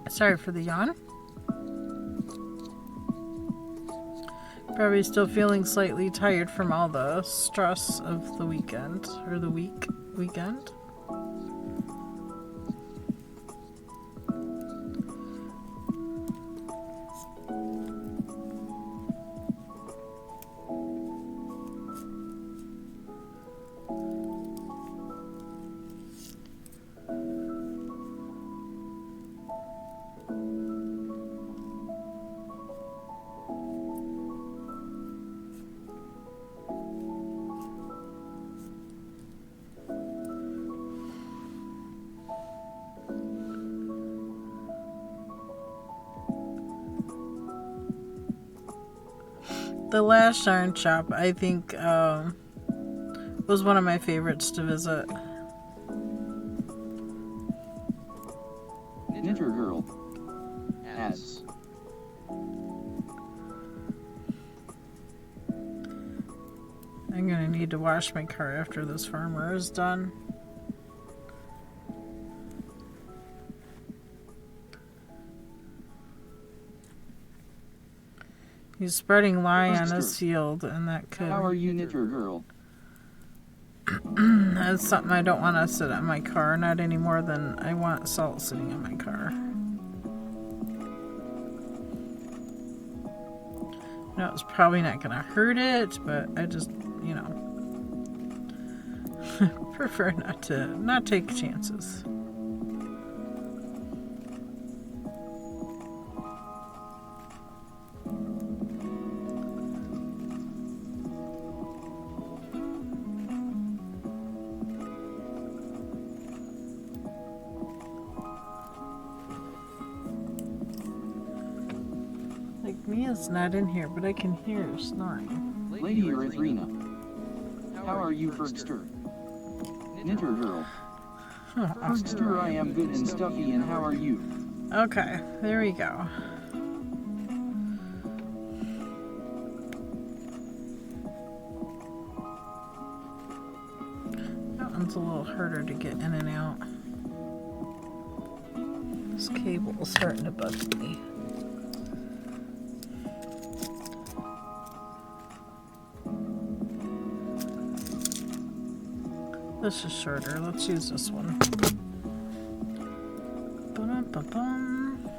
Sorry for the yawn. Probably still feeling slightly tired from all the stress of the weekend, or the weekend. The last yarn shop, I think, was one of my favorites to visit. Knitter Girl. As. I'm gonna need to wash my car after this farmer is done. He's spreading lye on his field, and that could... How are you, Knitter Girl? That's something I don't want to sit on my car, not any more than I want salt sitting on my car. No, it's probably not going to hurt it, but I just, you know, prefer not take chances. Mia's not in here, but I can hear her snoring. Lady Erythrina. How are you, Fergster? Knitter Girl. Oh, Fergster, I am good and stuffy, and how are you? okay, there we go. That one's a little harder to get in and out. This cable is starting to bug me. This is shorter. Let's use this one. Ba-dum-ba-bum.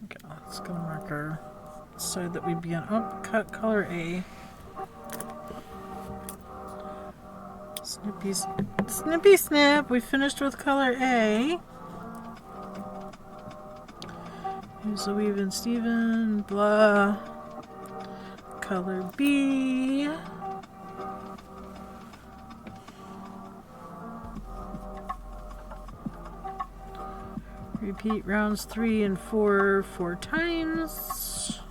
Okay, let's go mark our side that we'd be on. Oh, cut color A. Snippy snip. We finished with color A. Here's the weave and Steven. Blah. Color B. Repeat rounds 3 and 4 4 times.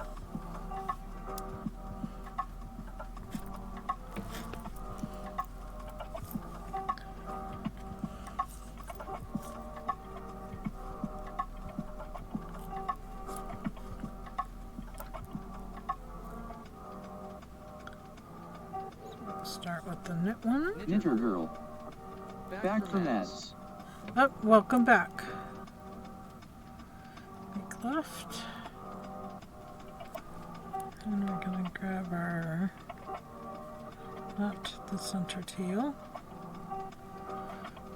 Start with the knit one. Knitter Girl. Back from As. Oh, welcome back. Make left. And we're gonna grab our, not the center tail.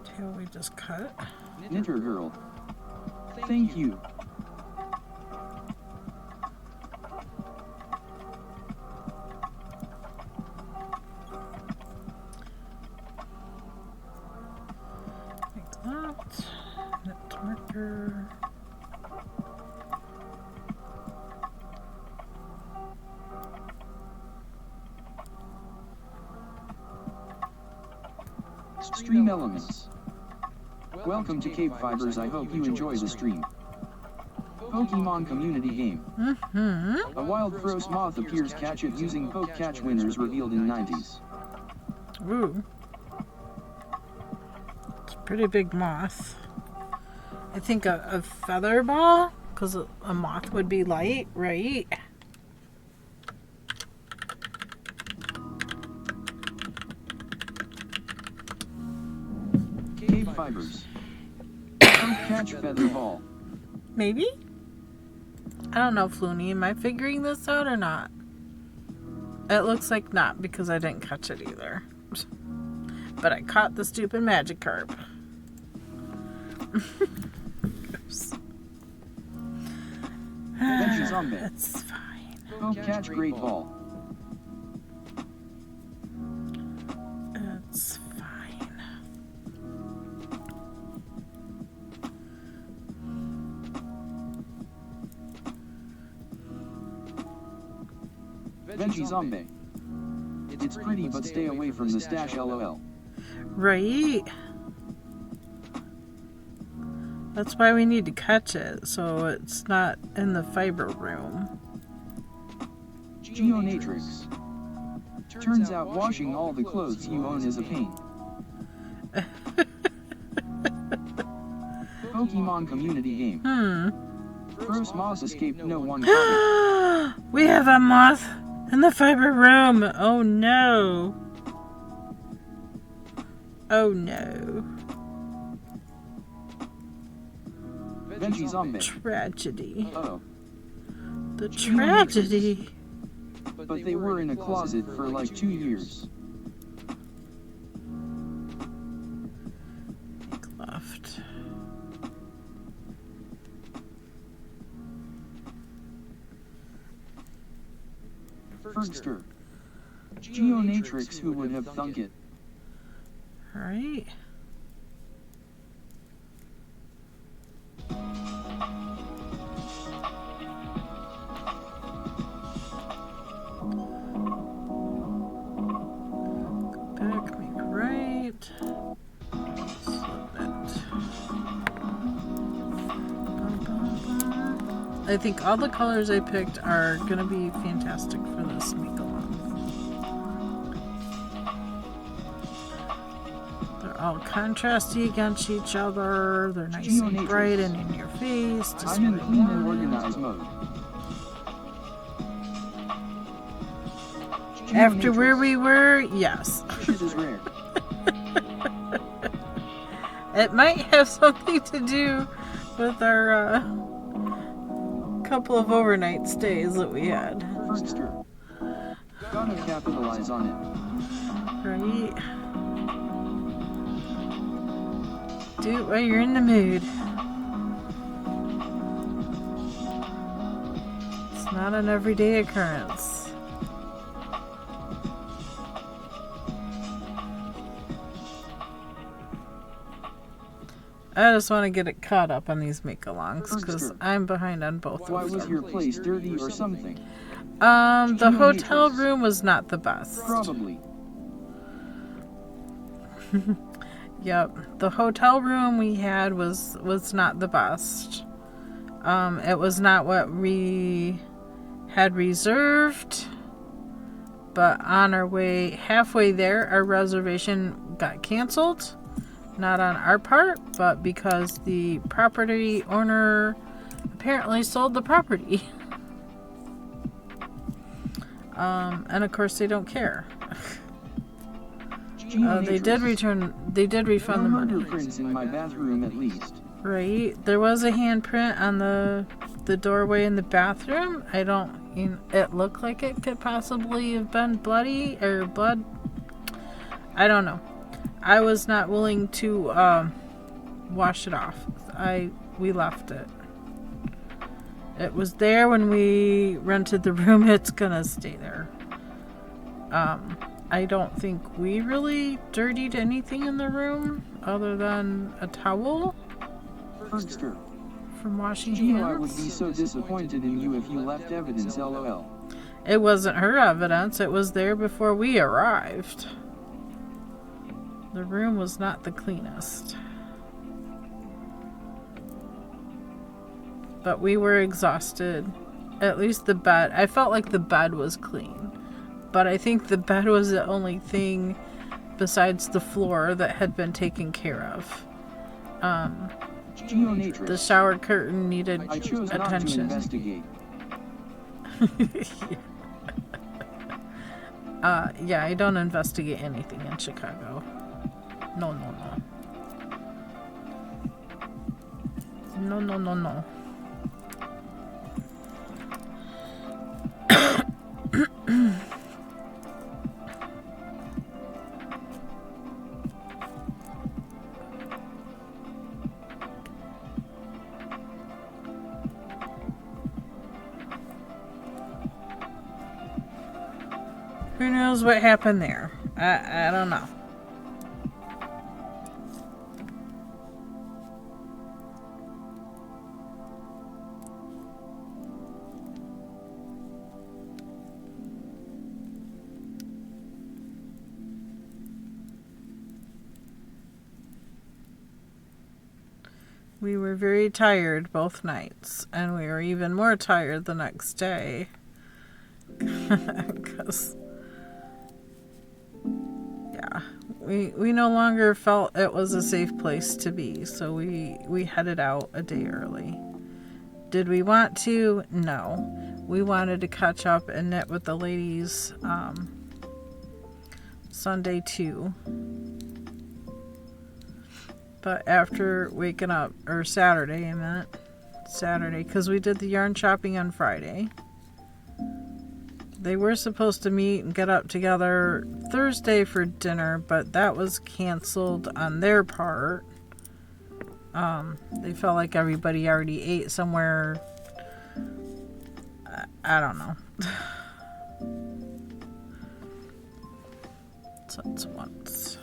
Tail we just cut. Knitter Girl. Thank you. Knit marker. Stream Elements. Welcome to KBfibers. I hope you enjoy the stream. Pokemon community game. A wild frost moth appears. Catch it using poke catch. Winners revealed in 90s. Ooh. Pretty big moth. I think a feather ball, because a moth would be light, right? KBfibers. Poke catch feather ball. Maybe? I don't know, Flooney. Am I figuring this out or not? It looks like not, because I didn't catch it either. But I caught the stupid Magikarp. It's fine. Poke catch great ball. It's fine. Veggie Zombie. It's pretty, but stay away from the stash, lol. Right? That's why we need to catch it, so it's not in the fiber room. Geonatrix. Turns out washing all the clothes you own is a pain. Pokemon community game. Gross moss escaped, no one caught it. We have a moth in the fiber room. Oh no. Oh no. Veggie zombie. Tragedy. Oh. The tragedy. But they were in a closet for like 2 years. Left. Fergster. Geonatrix, who would have thunk it? Alright. Back, make right. Slip it. I think all the colors I picked are gonna be fantastic for this make-along. They're all contrasty against each other. They're nice and bright and in your face. I'm in clean and organized mode. After where we were, yes. Shit is rare. It might have something to do with our couple of overnight stays that we had. Fergster. Gotta capitalize on it. Right? Do it while you're in the mood. It's not an everyday occurrence. I just want to get it caught up on these make-alongs because I'm behind on both Why of was them. your place dirty or something? The hotel room was not the best. Probably. Yep, the hotel room we had was not the best. It was not what we had reserved, but on our way halfway there, our reservation got canceled. Not on our part, but because the property owner apparently sold the property. And of course they don't care. They did refund the money. No prints in my bathroom at least. Right. There was a handprint on the doorway in the bathroom. It looked like it could possibly have been bloody or blood. I don't know. I was not willing to wash it off. We left it. It was there when we rented the room. It's gonna stay there. I don't think we really dirtied anything in the room other than a towel Fergster. from washing Gino, I would hands. be so disappointed in you if you left evidence, lol. It wasn't her evidence. It was there before we arrived. The room was not the cleanest. But we were exhausted. At least the bed. I felt like the bed was clean. But I think the bed was the only thing besides the floor that had been taken care of. Geonatrix. The shower curtain needed I chose not to attention. investigate. Yeah, I don't investigate anything in Chicago. No. No. Who knows what happened there? I don't know. We were very tired both nights, and we were even more tired the next day. Because, yeah, we no longer felt it was a safe place to be, so we headed out a day early. Did we want to? No. We wanted to catch up and knit with the ladies Sunday too. But after waking up, or Saturday, I meant. Saturday, because we did the yarn shopping on Friday. They were supposed to meet and get up together Thursday for dinner, but that was canceled on their part. They felt like everybody already ate somewhere. I don't know. So it's once.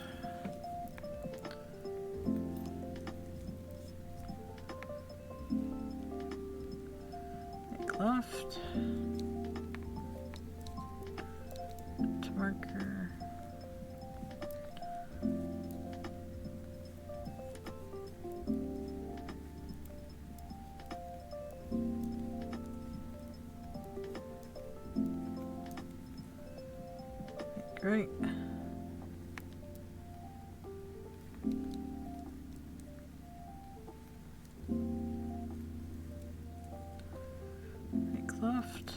Make left. To marker. Great. Make left.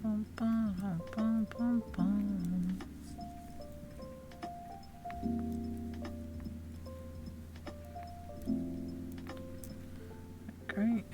Bum, bum, bum, bum, bum. Great.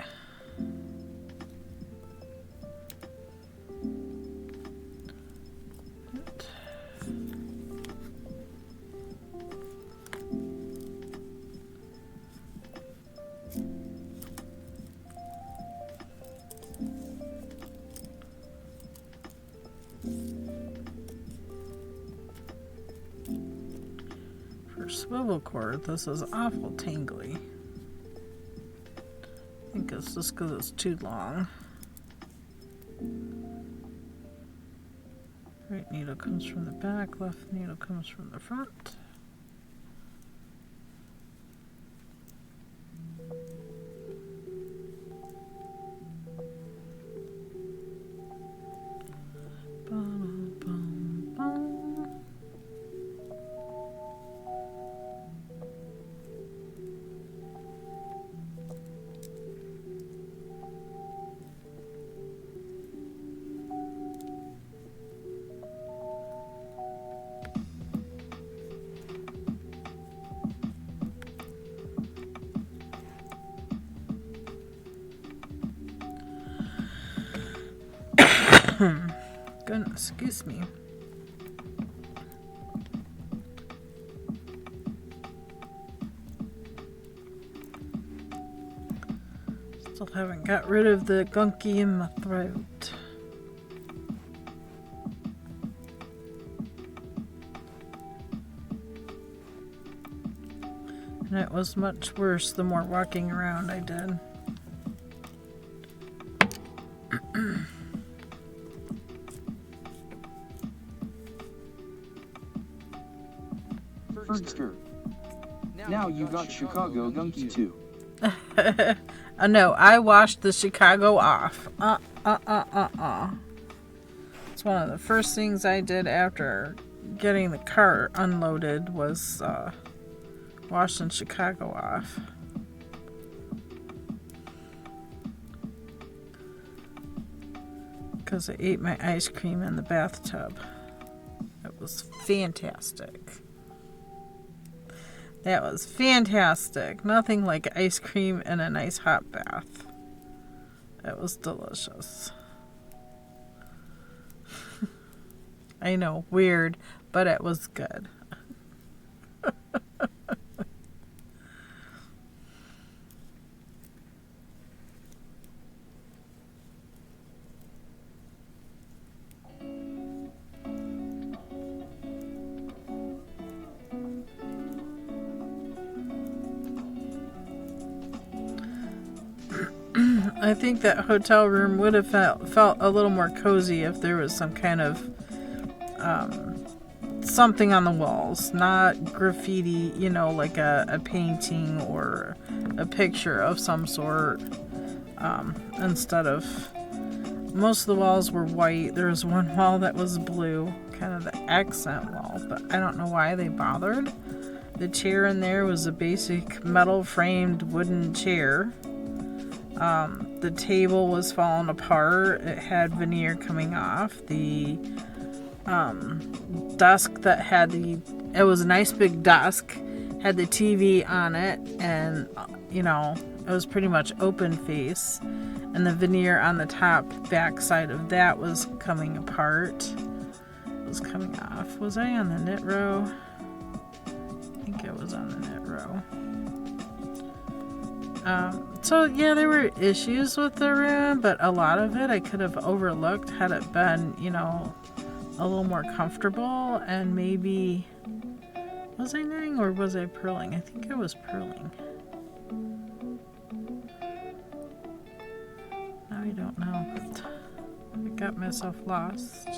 For swivel cord, this is awful tangly. I think it's just because it's too long. Right needle comes from the back, left needle comes from the front. Bum, bum, bum. Goodness, excuse me. Still haven't got rid of the gunky in my throat. And it was much worse the more walking around I did. Fergster. Now you got Chicago gunky too. No, I washed the Chicago off. It's one of the first things I did after getting the car unloaded was washing Chicago off. Because I ate my ice cream in the bathtub. It was fantastic. That was fantastic. Nothing like ice cream in a nice hot bath. It was delicious. I know, weird, but it was good. I think that hotel room would have felt a little more cozy if there was some kind of something on the walls, not graffiti, you know, like a painting or a picture of some sort. Instead of, most of the walls were white. There was one wall that was blue, kind of the accent wall, but I don't know why they bothered. The chair in there was a basic metal framed wooden chair. The table was falling apart. It had veneer coming off. The desk that had it was a nice big desk, had the TV on it, and you know, it was pretty much open face, and the veneer on the top back side of that was coming apart. It was coming off. Was I on the knit row? I think I was on the knit row. So yeah, there were issues with the room, but a lot of it I could have overlooked had it been, you know, a little more comfortable. And maybe, was I knitting or was I purling? I think I was purling. I don't know, but I got myself lost.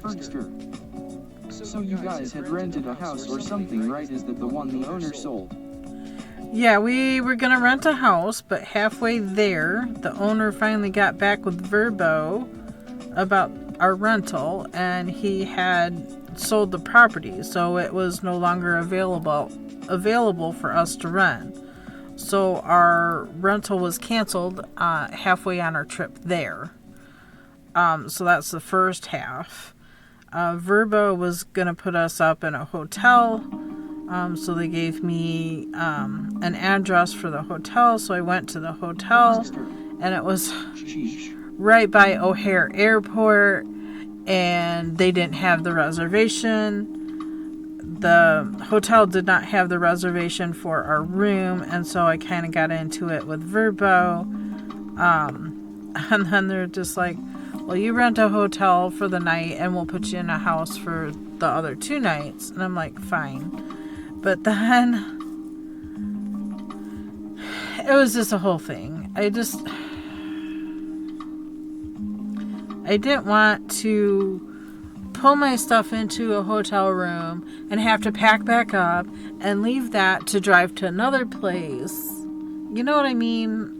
Bergster. So you guys had rented a house or something, right? Is that the one the owner sold? Yeah, we were going to rent a house, but halfway there, the owner finally got back with Verbo about our rental, and he had sold the property, so it was no longer available for us to rent. So our rental was canceled halfway on our trip there. So that's the first half. Verbo was going to put us up in a hotel. So they gave me an address for the hotel. So I went to the hotel, and it was right by O'Hare Airport, and they didn't have the reservation. The hotel did not have the reservation for our room, and so I kind of got into it with Verbo. And then they're just like, well, you rent a hotel for the night and we'll put you in a house for the other 2 nights. And I'm like, fine. But then it was just a whole thing. I didn't want to pull my stuff into a hotel room and have to pack back up and leave that to drive to another place. You know what I mean?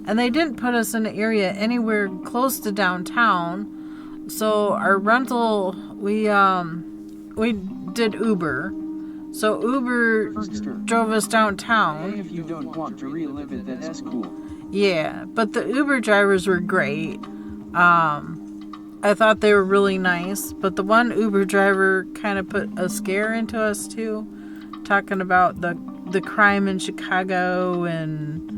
And they didn't put us in an area anywhere close to downtown. So our rental, we did Uber. So Uber drove us downtown. If you don't want to relive it, that's cool. Yeah, but the Uber drivers were great. I thought they were really nice, but the one Uber driver kind of put a scare into us too, talking about the crime in Chicago and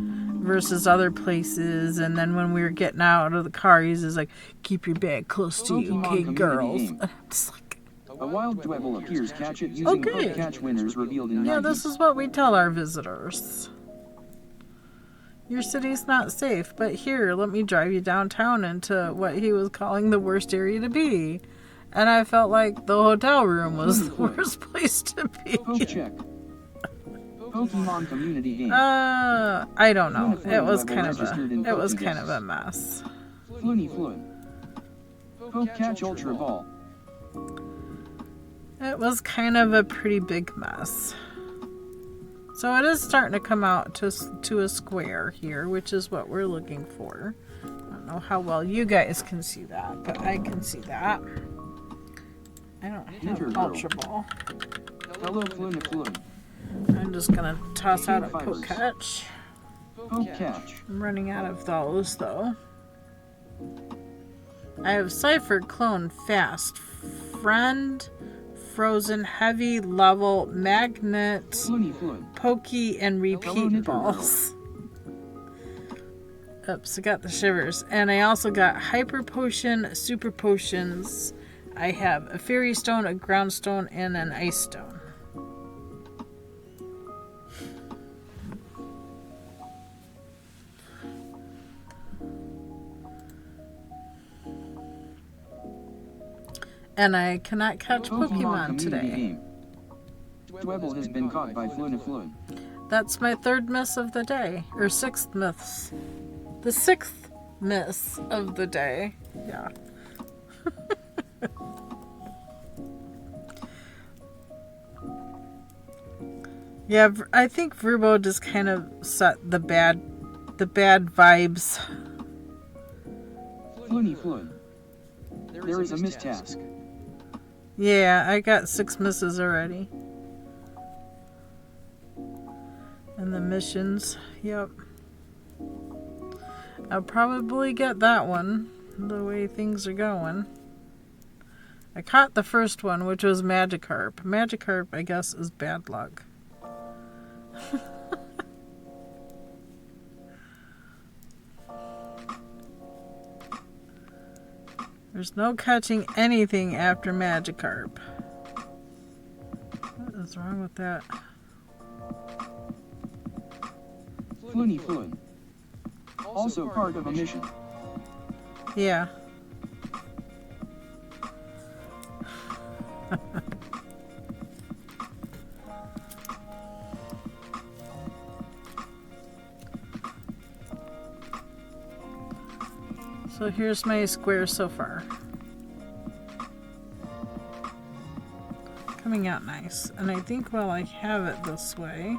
versus other places. And then when we were getting out of the car, he's just like, keep your bag close to you, okay, girls. Just like, a wild dwebble appears. Catch it using okay. catch winners revealed in yeah, 90s. this is what we tell our visitors. Your city's not safe, but here, let me drive you downtown into what he was calling the worst area to be. And I felt like the hotel room was the worst place to be. Check. Pokemon community game. I don't know. It was kind of a mess. Floony Floon. Pokecatch Ultra Ball. It was kind of a pretty big mess. So it is starting to come out to a square here, which is what we're looking for. I don't know how well you guys can see that, but I can see that. I don't have Ultra Ball. Hello, Floony Floon. I'm just going to toss out a Pokecatch. Pokecatch. I'm running out of those, though. I have Cypher, Clone, Fast, Friend, Frozen, Heavy, Level, Magnet, Pokey, and Repeat balls. Oops, I got the shivers. And I also got Hyper Potion, Super Potions. I have a Fairy Stone, a Ground Stone, and an Ice Stone. And I cannot catch Pokemon Community today. Game. Dwebble has been caught by Flunaflun. That's my third miss of the day. Or sixth miss. The sixth miss of the day. Yeah. Yeah, I think Verbo just kind of set the bad vibes. Flunaflun. There is a missed task. Yeah, I got 6 misses already. And the missions, yep. I'll probably get that one, the way things are going. I caught the first one, which was Magikarp. Magikarp, I guess, is bad luck. There's no catching anything after Magikarp. What is wrong with that? Flunaflun. Also part of a mission. Yeah. So here's my square so far. Coming out nice. And I think while I have it this way,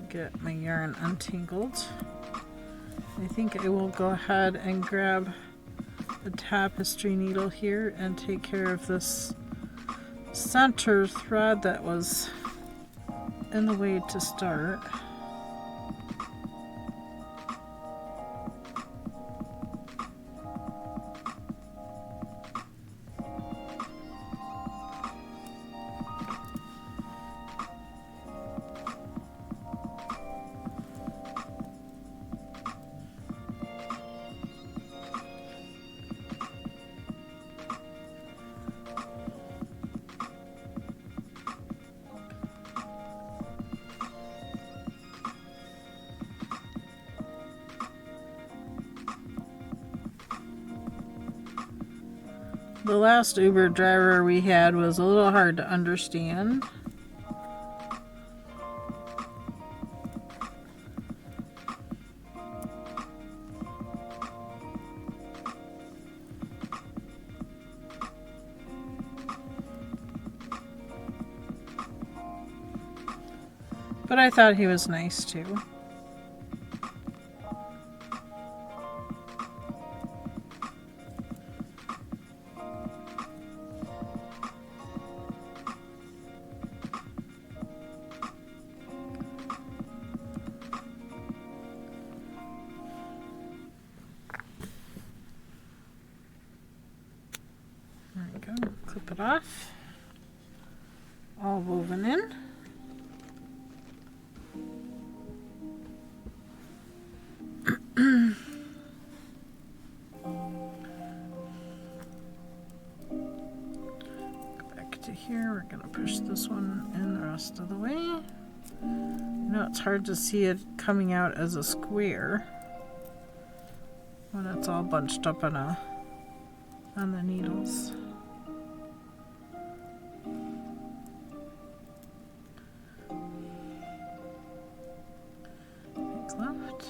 get my yarn untangled, I think I will go ahead and grab the tapestry needle here and take care of this center thread that was in the way to start. The last Uber driver we had was a little hard to understand. But I thought he was nice too. There we go. Clip it off. All woven in. Back to here. We're going to push this one in the rest of the way. You know, it's hard to see it coming out as a square when it's all bunched up on the needles. Next left.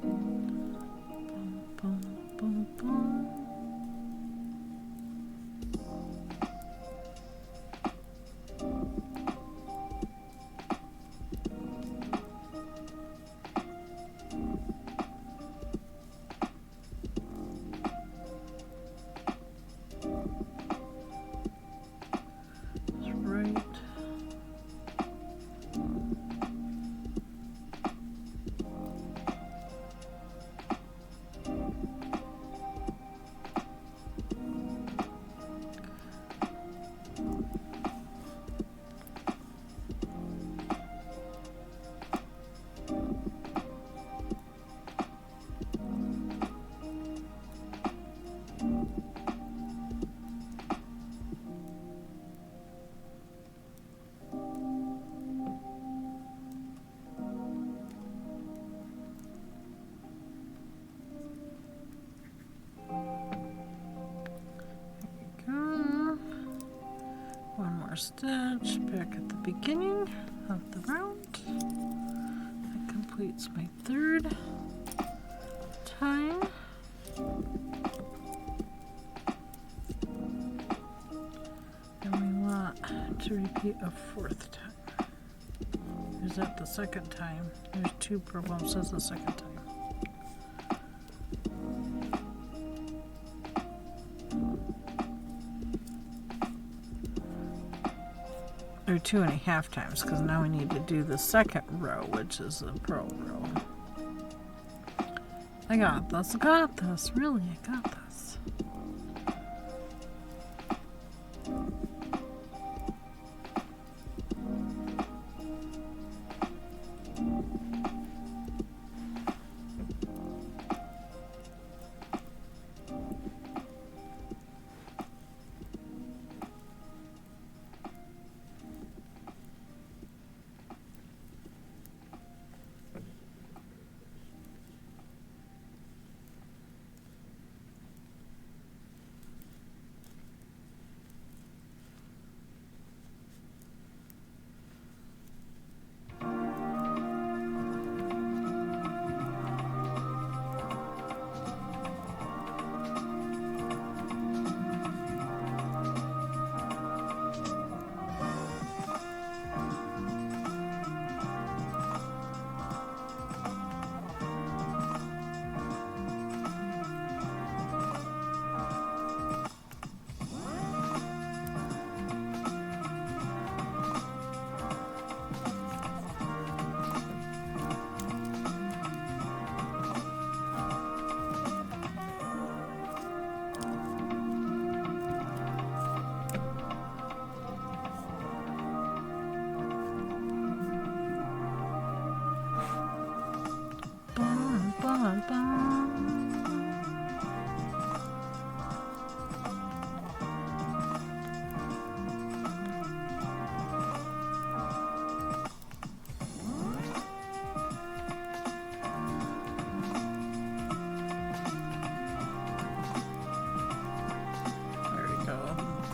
Boom, boom, boom, boom. Right. stitch back at the beginning of the round. That completes my third time. And we want to repeat a fourth time. Is that the second time? There's two purple, says the second time. Or 2.5 times, because now we need to do the second row, which is the purl row. I got this, really, I got this.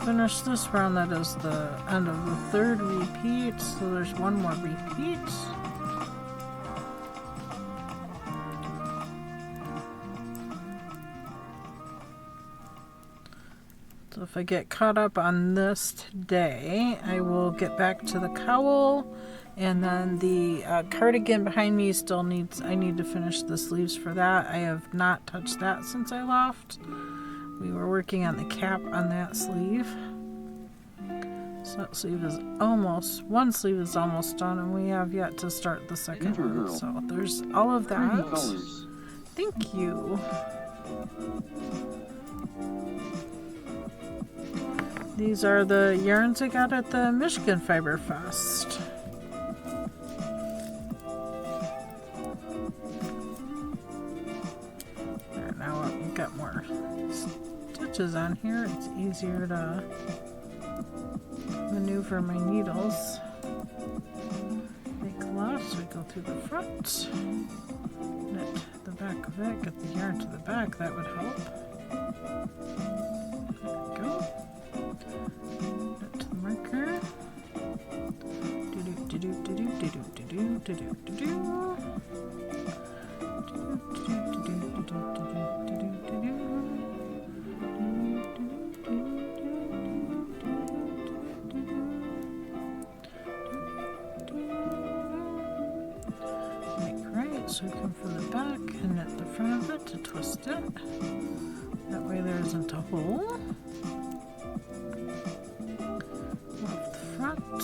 Finish this round. That is the end of the third repeat, so there's one more repeat. So if I get caught up on this today, I will get back to the cowl, and then the cardigan behind me still needs, I need to finish the sleeves for that. I have not touched that since I left. We were working on the cap on that sleeve. So that sleeve is almost, one sleeve is almost done, and we have yet to start the second one. So there's all of that. Thank you. These are the yarns I got at the Michigan Fiber Fest. There, now we've got more stitches on here. It's easier to maneuver my needles. Make less, we go through the front, knit the back of it, get the yarn to the back, that would help. There we go. Knit to the marker. So we come from the back and knit the front of it to twist it. That way there isn't a hole. Off the front.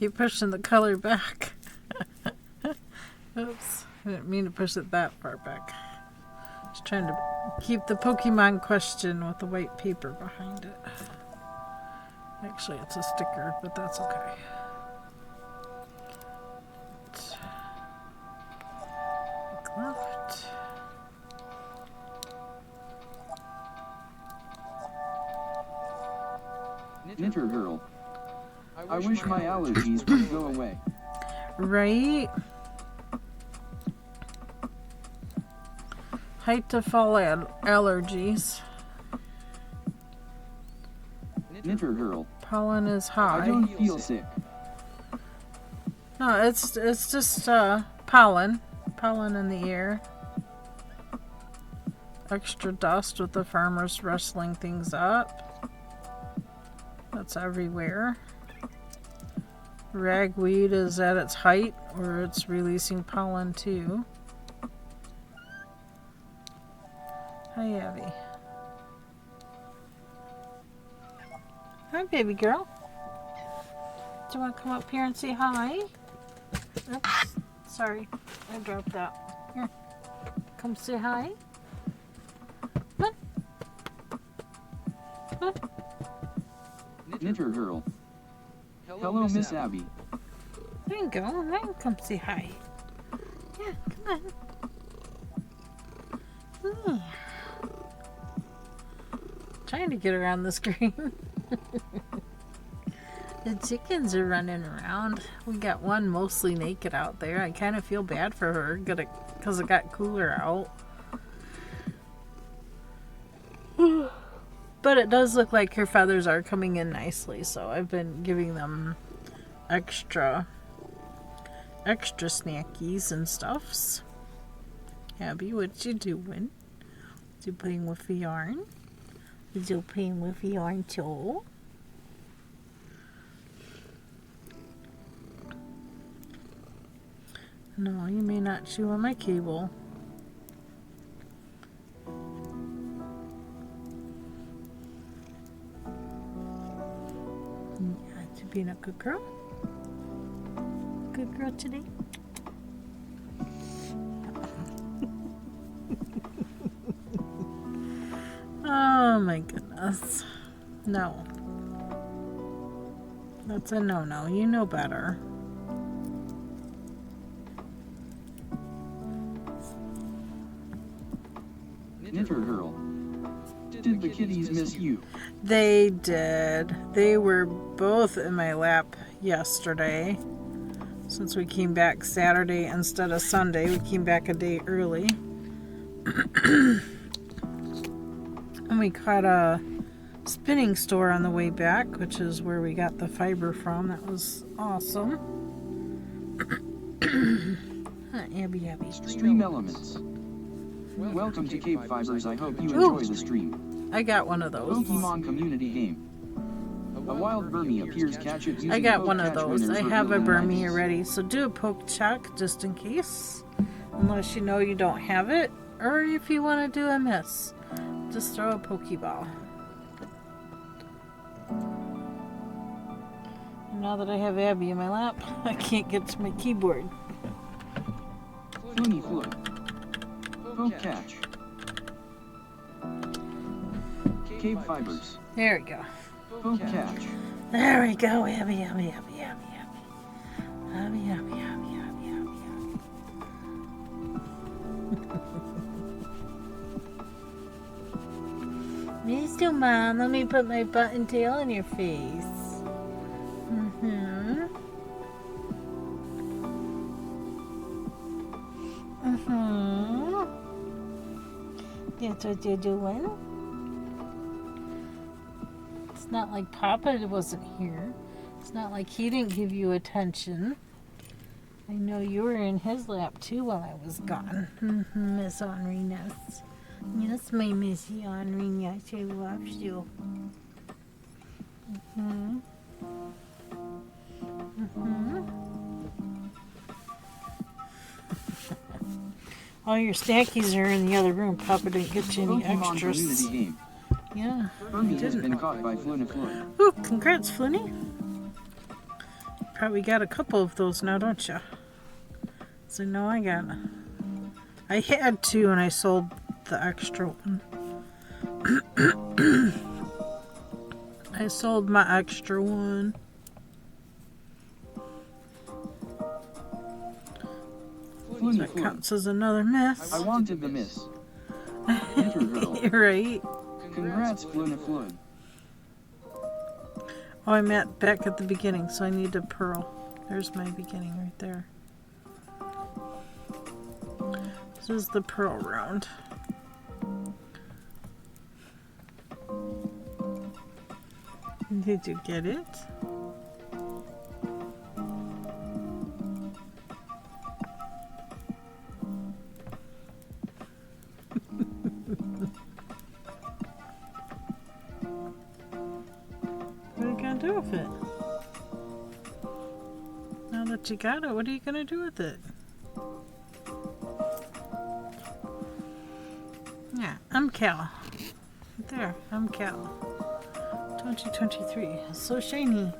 Keep pushing the color back. Oops. I didn't mean to push it that far back. Just trying to keep the Pokemon question with the white paper behind it. Actually, it's a sticker, but that's okay. Look left. Knitter girl. I wish my allergies would go away. Right? Height to fall allergies. Knitter girl. Pollen is high. I don't feel sick. No, it's just pollen. Pollen in the air. Extra dust with the farmers rustling things up. That's everywhere. Ragweed is at its height, or it's releasing pollen too. Hi, Abby. Hi, baby girl. Do you want to come up here and say hi? Oops. Sorry. I dropped that. Here. Come say hi. Come on. Come on. Knitter girl. Hello, Miss Abby. There you go. Now come say hi. Yeah, come on. Yeah. Trying to get around the screen. The chickens are running around. We got one mostly naked out there. I kind of feel bad for her because it got cooler out. But it does look like her feathers are coming in nicely, so I've been giving them extra snackies and stuffs. Abby, what you doing? You playing with the yarn? You playing with the yarn too? No, you may not chew on my cable. Yeah, to being a good girl. Good girl today. Oh my goodness. No. That's a no-no. You know better. Knitter girl. Did the kitties miss you? They did. They were both in my lap yesterday. Since we came back Saturday instead of Sunday, we came back a day early. And we caught a spinning store on the way back, which is where we got the fiber from. That was awesome. Abby. Stream elements. Welcome to KBfibers. I hope you enjoy the stream. I got one of those. Pokemon community game. A wild Burmy appears. Catch it using I got poke one of catch those. winners I have a revealed in Burmy matches. already, so do a poke check just in case. Unless you know you don't have it, or if you want to do a miss, just throw a Pokeball. And now that I have Abby in my lap, I can't get to my keyboard. Floony Flood. Poke catch. KBfibers. There we go. Poke catch. There we go, Abby. Abby. Mr. Mom, let me put my button tail in your face. That's what you're doing? It's not like Papa wasn't here. It's not like he didn't give you attention. I know you were in his lap too while I was gone. Miss Henrina. Yes, my Missy Henrina. She loves you. All your snackies are in the other room. Papa didn't get you any Pokemon extras. community game. Yeah. Burmy has been caught by Floony Flood. Ooh, congrats, Floony. Probably got a couple of those now, don't you? So no, I got. I had two and I sold the extra one. I sold my extra one. That counts as another miss. I wanted the miss. Enter girl. Right. Congrats, Fluna Flood. Oh, I'm back at the beginning, so I need a pearl. There's my beginning right there. This is the pearl round. Did you get it? What are you gonna do with it? Now that you got it, what are you gonna do with it? Yeah, I'm Cal. There, I'm Cal. 2023. So shiny.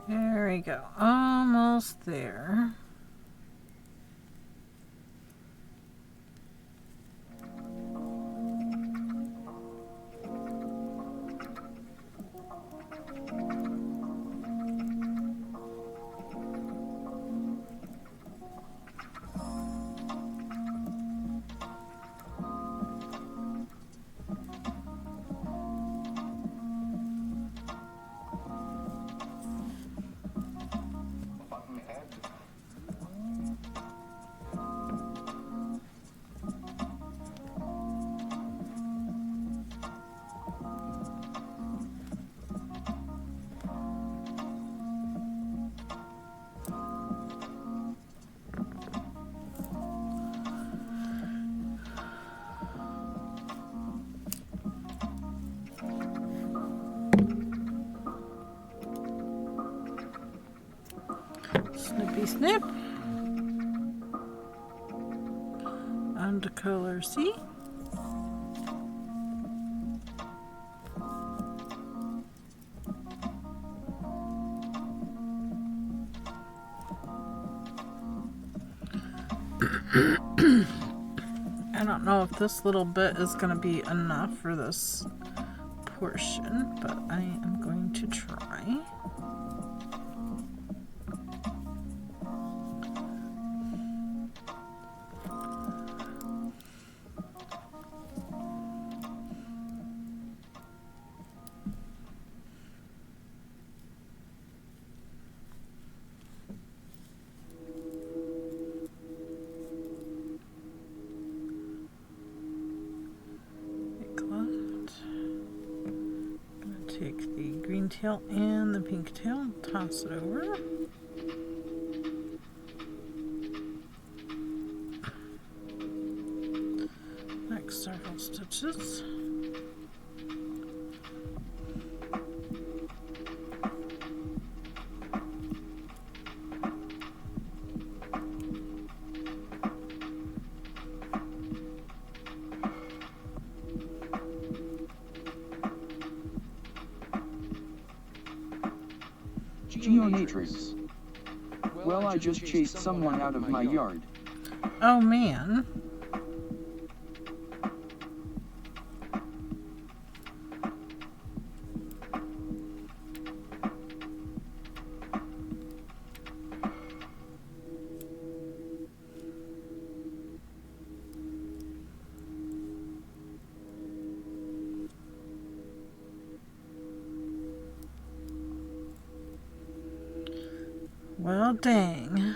There we go. Almost there. Snippy snip. And color C. I don't know if this little bit is going to be enough for this portion, but I am going to try. Take the green tail and the pink tail, toss it over. Next several stitches. Geonatrix. Well, I just chased someone out of my yard. Oh man. Well, dang.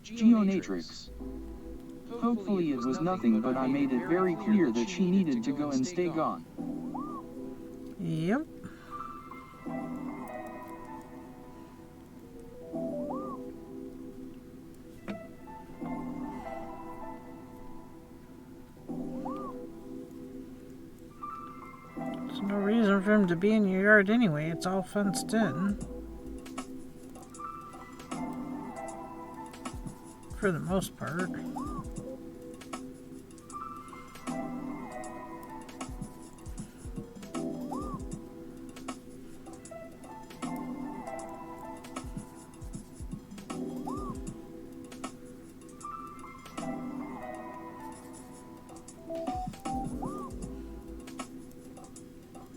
Geonatrix. Hopefully it was nothing, but I made it very clear that she needed to go and stay gone. Yep. There's no reason for him to be in your yard anyway. It's all fenced in. For the most part.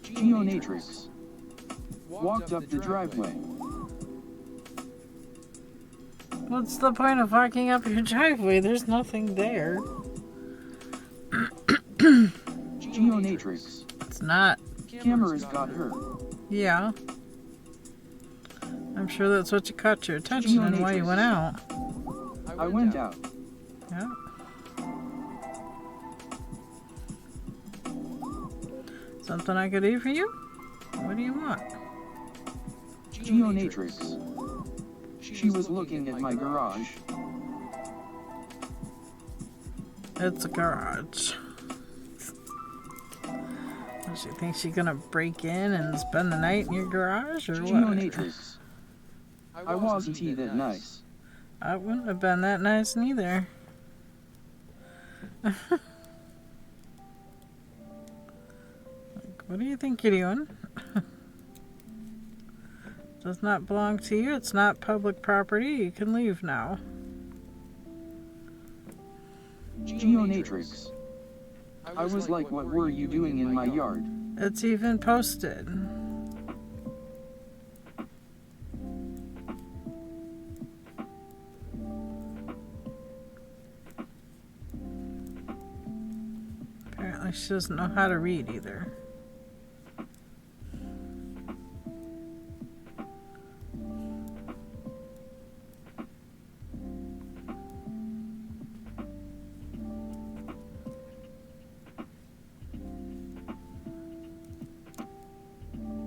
Geonatrix. Walked up the driveway. What's the point of walking up your driveway? There's nothing there. Geonatrix. It's not. Cameras got her. Yeah. I'm sure that's what you caught your attention and why you went out. I went out. Yeah. Something I could do for you? What do you want? Geonatrix. She was looking at my garage. It's a garage. Does she think she's gonna break in and spend the night in your garage or what? Geonatrix. I wasn't that nice. I wouldn't have been that nice neither. Like, what do you think you're doing? Does not belong to you. It's not public property. You can leave now. Geonatrix. I was like, what were you doing in my yard? It's even posted. Apparently she doesn't know how to read either.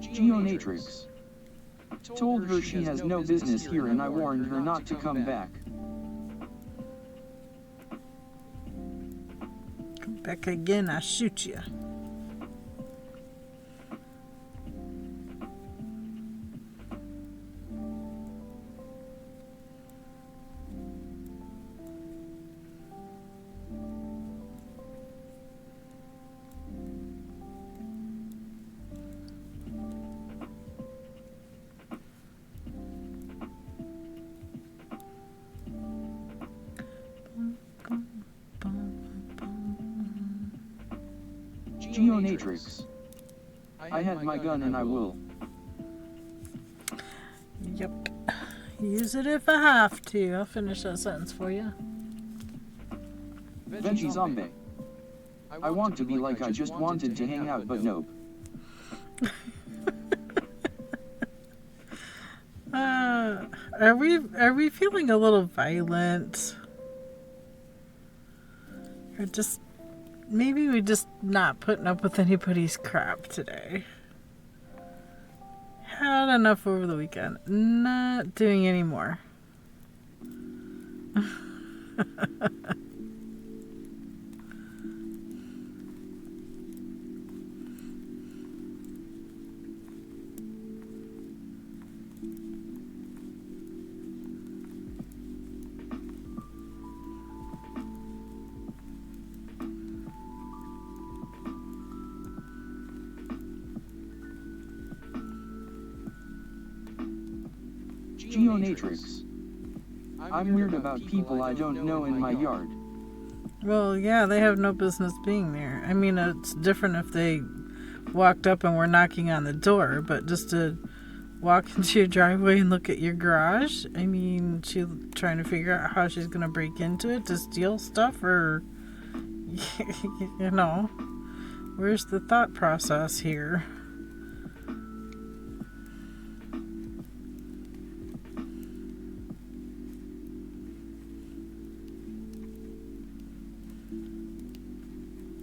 Geonatrix. Told her she has no business here and I warned her not to come back. Come back again, I'll shoot you. Geonatrix. I had my gun and I will. Yep. Use it if I have to. I'll finish that sentence for you. Veggie Zombie. I want to be like I just wanted to hang out, but nope. Are we feeling a little violent? Or just maybe we just not putting up with anybody's crap today. Had enough over the weekend. Not doing any more. Geonatrix. I'm weird about people I don't know in my yard. Well, yeah, they have no business being there. I mean, it's different if they walked up and were knocking on the door, but just to walk into your driveway and look at your garage, I mean, she's trying to figure out how she's going to break into it to steal stuff, or, you know, where's the thought process here?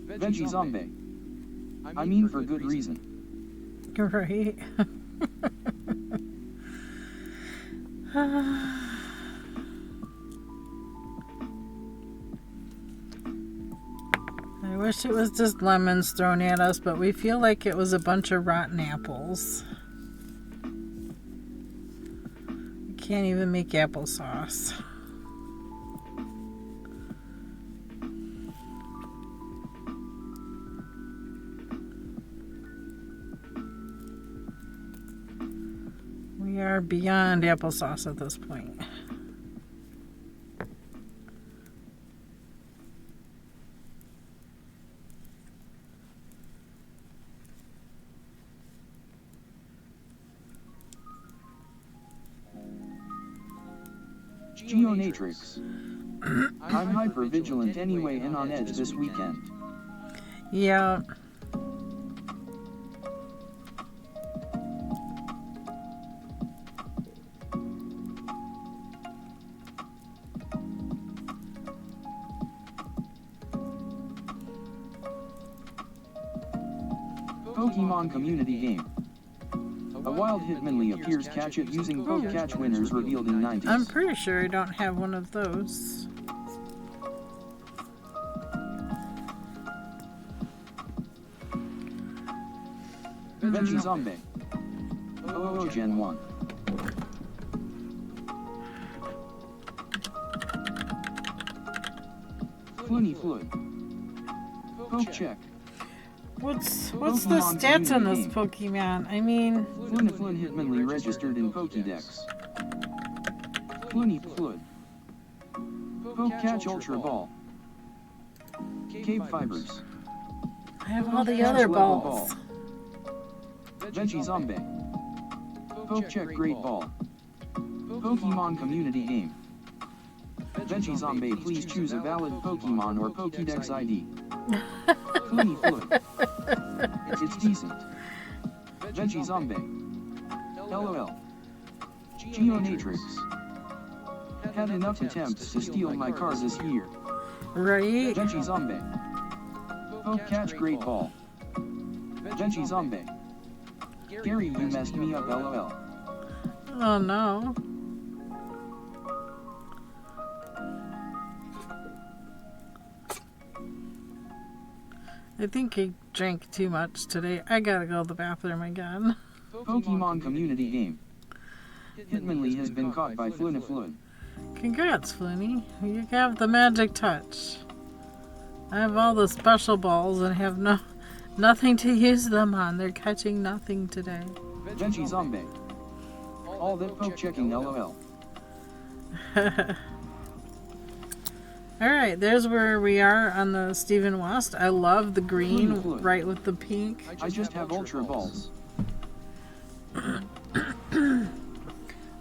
Veggie Zombie. I mean for good reason. Right. I wish it was just lemons thrown at us, but we feel like it was a bunch of rotten apples. We can't even make applesauce. We are beyond applesauce at this point. Geonatrix. I'm hyper vigilant anyway and on edge this weekend. Yeah. Pokemon community game. A wild Hitmonlee appears, catch it using Poke Catch, winners revealed in 90s. I'm pretty sure I don't have one of those. Veggie Zombie. Oh, Gen 1. Floony Flood. Poke check. What's the stats on this Pokemon? I mean, Floonifloon Hitmonlee registered in Pokédex. Floony Flood. Poke Catch Ultra Ball. KBfibers. I have all the other balls. Veggie Zombie. Poke Check Great Ball. Pokemon community game. Veggie Zombie, please choose a valid Pokemon or Pokédex ID. Floony Flood. It's decent. Veggie Zombie. LOL. Geonatrix. Had enough attempts to steal my car this year. Right? Veggie Zombie. Poke Catch Great Ball. Veggie Zombie. Gary, you messed me up, LOL. Oh no. I think I drank too much today. I gotta go to the bathroom again. Pokemon community game. Hitmonlee has been caught by Floonifloon. Congrats, Floony. You have the magic touch. I have all the special balls and have nothing to use them on. They're catching nothing today. Veggie Zombie. All that poke checking, LOL. Alright, there's where we are on the Stephen West. I love the green right with the pink. I just have ultra balls.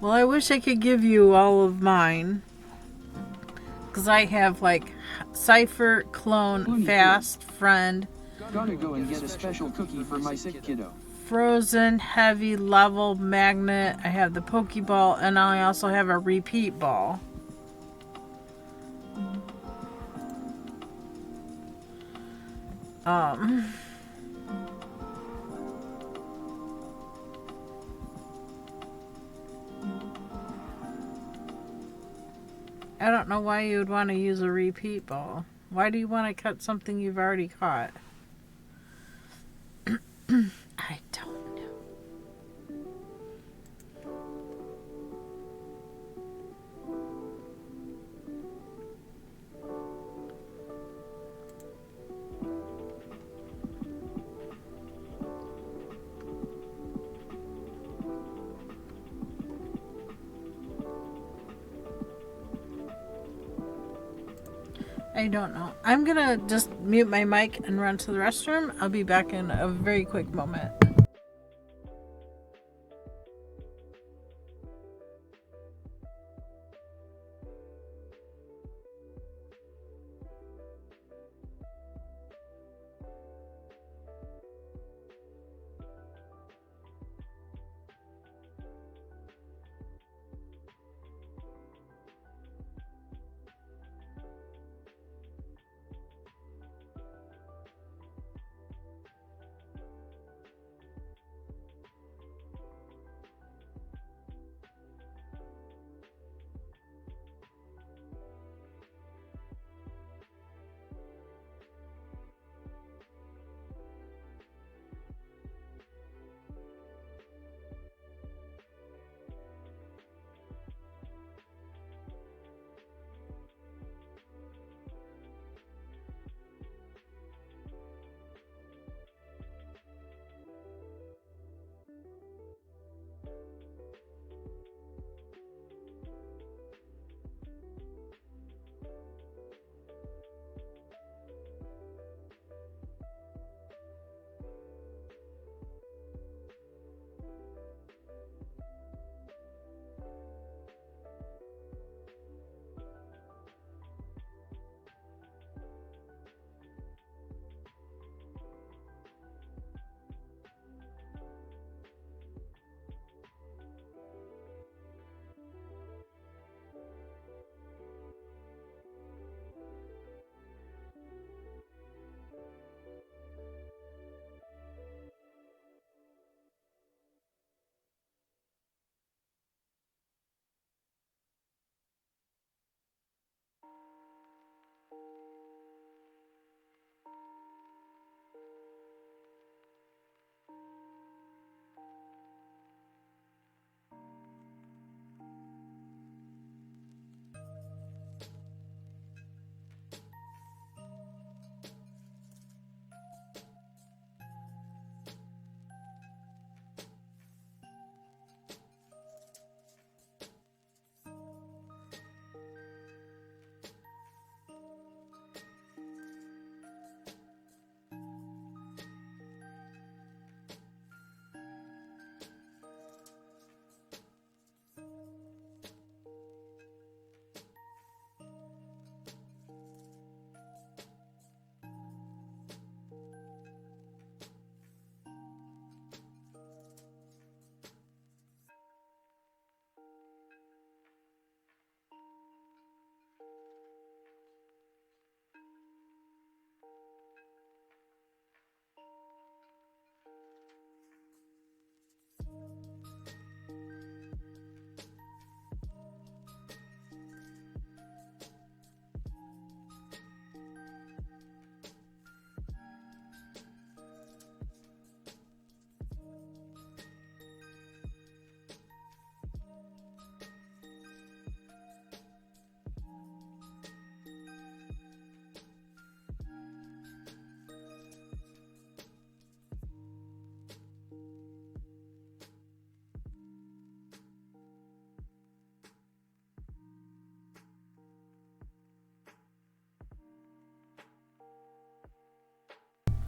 Well, I wish I could give you all of mine. Because I have like Cypher, Clone, Fast, Friend, Gotta go and get a special cookie for my sick kiddo. Frozen, Heavy, Level, Magnet. I have the Pokeball, and I also have a Repeat Ball. I don't know why you would want to use a repeat ball. Why do you want to cut something you've already caught? I don't know. I don't know. I'm gonna just mute my mic and run to the restroom. I'll be back in a very quick moment.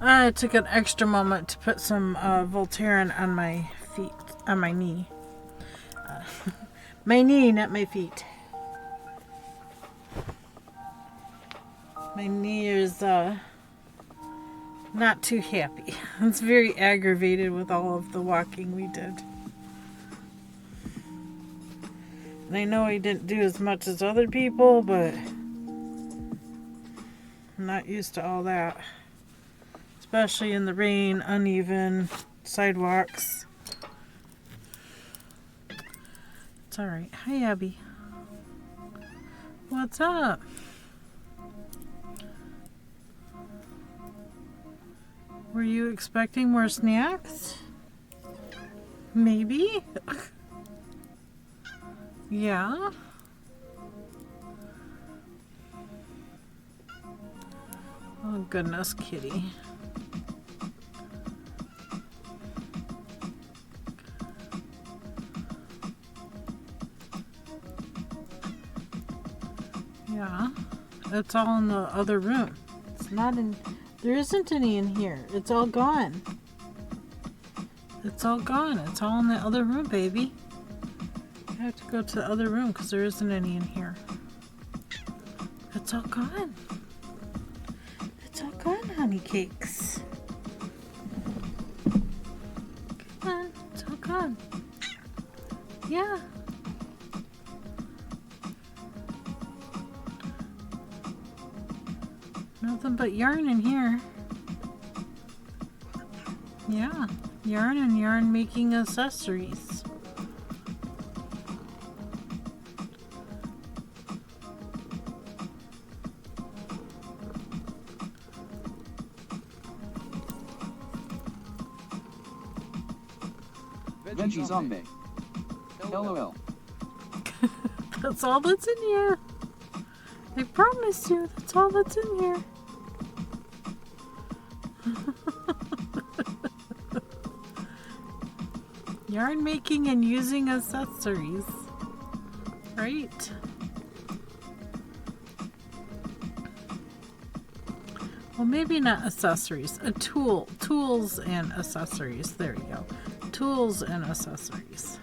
I took an extra moment to put some Voltaren on my feet, on my knee. My knee, not my feet. My knee is not too happy. It's very aggravated with all of the walking we did. And I know I didn't do as much as other people, but I'm not used to all that. Especially in the rain, uneven sidewalks. It's alright. Hi, Abby. What's up? Were you expecting more snacks? Maybe? Yeah? Oh, goodness, kitty. Yeah, it's all in the other room. It's not in, there isn't any in here. It's all gone. It's all gone. It's all in the other room, baby. I have to go to the other room because there isn't any in here. It's all gone. It's all gone, honey cakes. Come on, it's all gone. Yeah. Nothing but yarn in here. Yeah, yarn and yarn making accessories. Veggie zombie. LOL. That's all that's in here. I promise you, that's all that's in here. Yarn making and using accessories. Right? Well, maybe not accessories. A tool. Tools and accessories. There you go. Tools and accessories.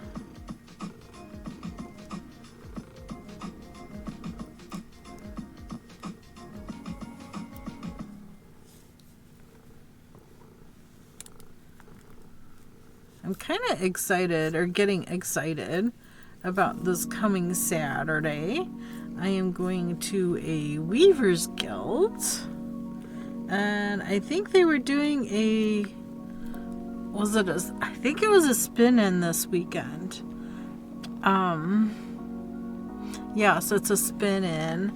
I'm kind of excited, or getting excited, about this coming Saturday. I am going to a Weavers Guild, and I think they were doing a, I think it was a spin-in this weekend. Yeah, so it's a spin-in.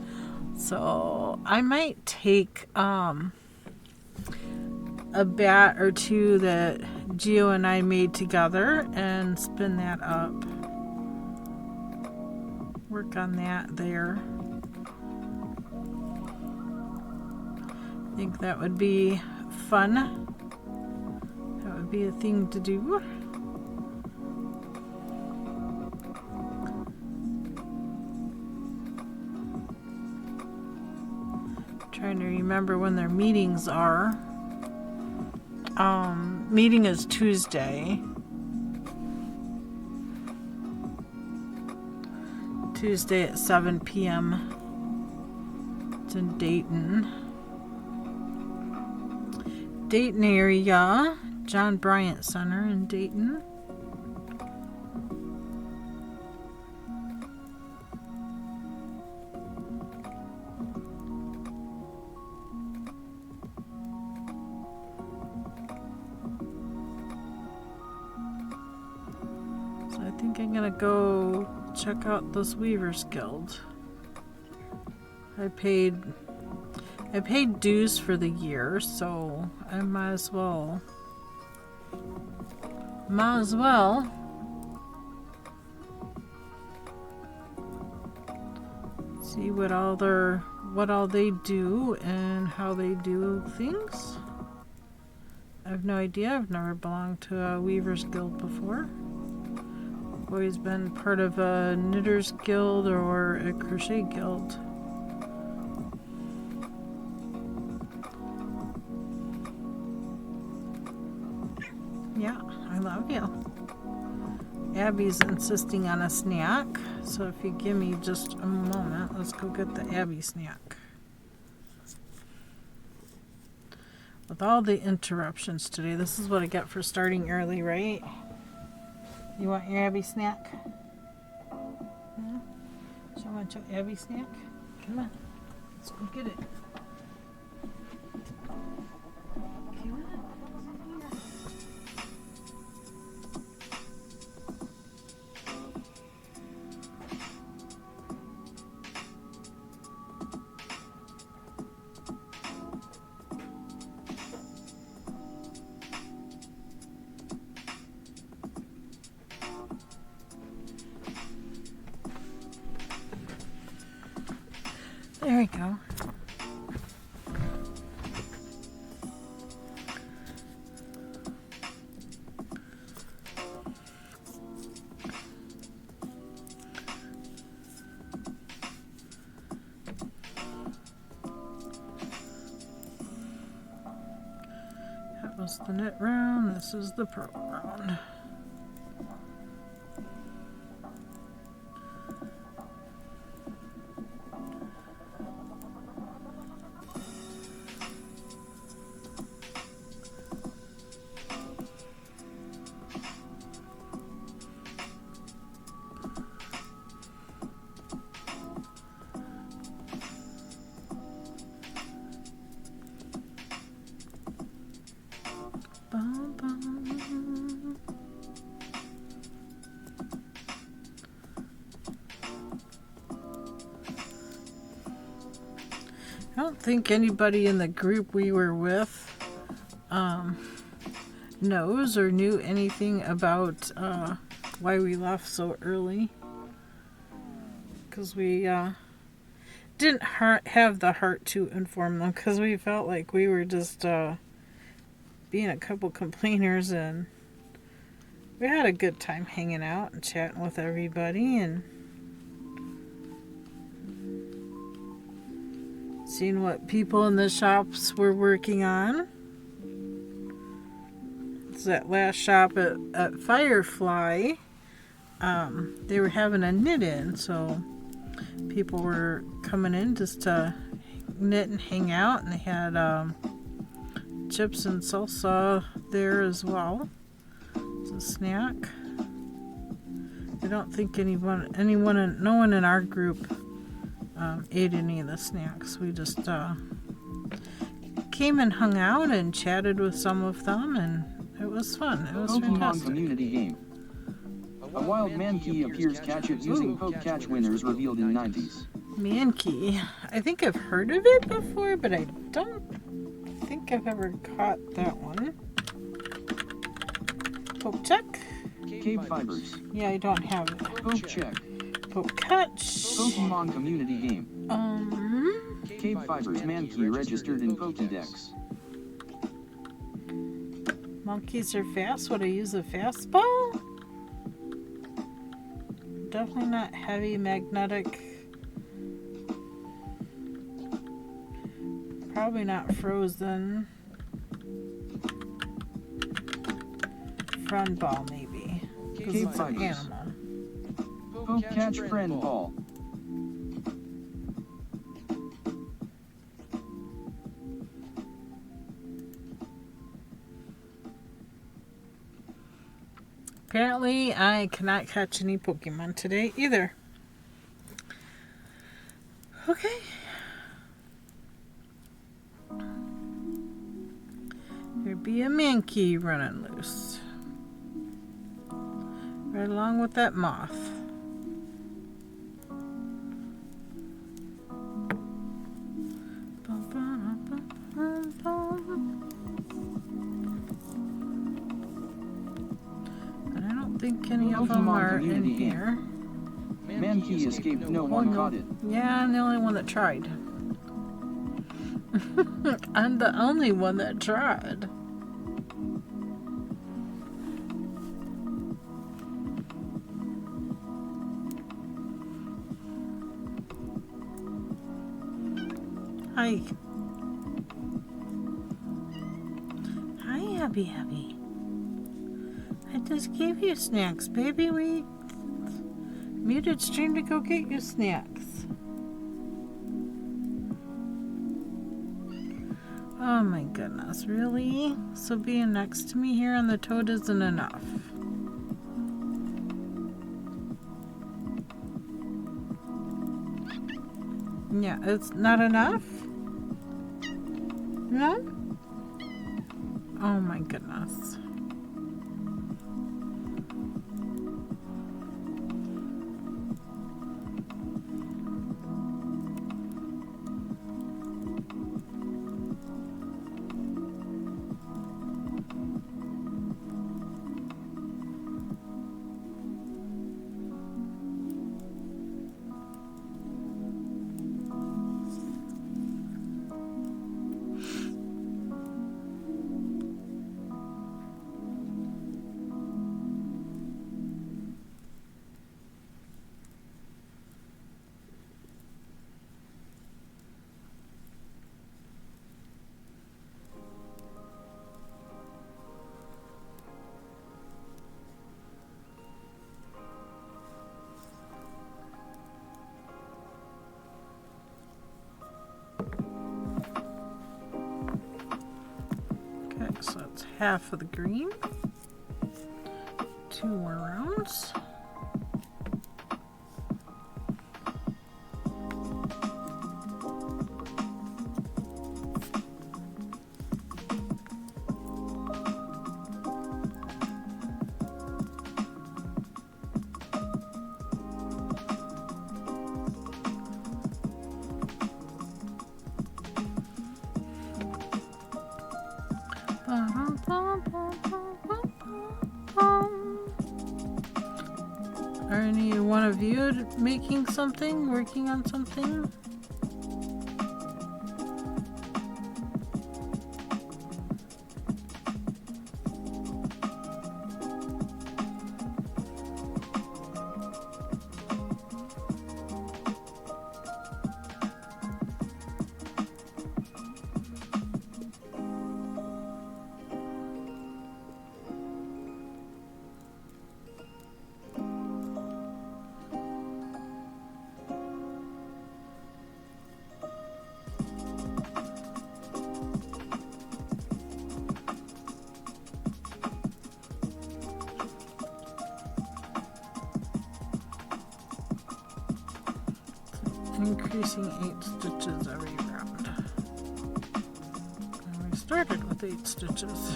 So I might take a bat or two that Gio and I made together and spin that up. Work on that there. I think that would be fun. That would be a thing to do. Trying to remember when their meetings are. Meeting is Tuesday. Tuesday at 7 p.m. It's in Dayton. Dayton area. John Bryant Center in Dayton. I think I'm gonna go check out this Weavers Guild. I paid dues for the year, so I might as well see what all they do and how they do things. I have no idea. I've never belonged to a Weavers Guild before. Always been part of a knitters guild or a crochet guild. Yeah, I love you. Abby's insisting on a snack, so if you give me just a moment, let's go get the Abby snack. With all the interruptions today, this is what I get for starting early, right? You want your Abby snack? Yeah? Do you want your Abby snack? Come on, let's go get it. Come on. There we go. That was the knit round. This is the purl round. Bum, bum. I don't think anybody in the group we were with knows or knew anything about why we left so early. Because we didn't have the heart to inform them, because we felt like we were just being a couple complainers, and we had a good time hanging out and chatting with everybody and seeing what people in the shops were working on. It's that last shop at Firefly. They were having a knit-in, so people were coming in just to knit and hang out, and they had chips and salsa there as well. It's a snack. I don't think no one in our group ate any of the snacks. We just came and hung out and chatted with some of them, and it was fun. It was Pokemon fantastic. community game. A wild Mankey appears catch it using poke catch winners revealed in 90s. Mankey. I think I've heard of it before, but I don't think I've ever caught that one. Poke check? KBfibers. Yeah, I don't have it. Poke check. Poke catch. Pokemon community game. KBfibers Mankey registered in Pokédex. Monkeys are fast. Would I use a fastball? Definitely not heavy magnetic. Probably not frozen. Friend ball, maybe. Because it's an animal. Poke catch friend ball. Apparently, I cannot catch any Pokemon today either. Okay. There'd be a Mankey running loose. Right along with that moth. Bum, bum, bum, bum, bum. And I don't think any of them are in here. Mankey escaped, no one caught it. Yeah, I'm the only one that tried. I'm the only one that tried. Hi. Hi, Abby. I just gave you snacks, baby. We muted stream to go get you snacks. Oh my goodness, really? So being next to me here on the toad isn't enough. Yeah, it's not enough? No? Oh my goodness. Okay, so that's half of the green. 2 more rounds. Are any one of you making something, working on something? Increasing 8 stitches every round. And we started with 8 stitches.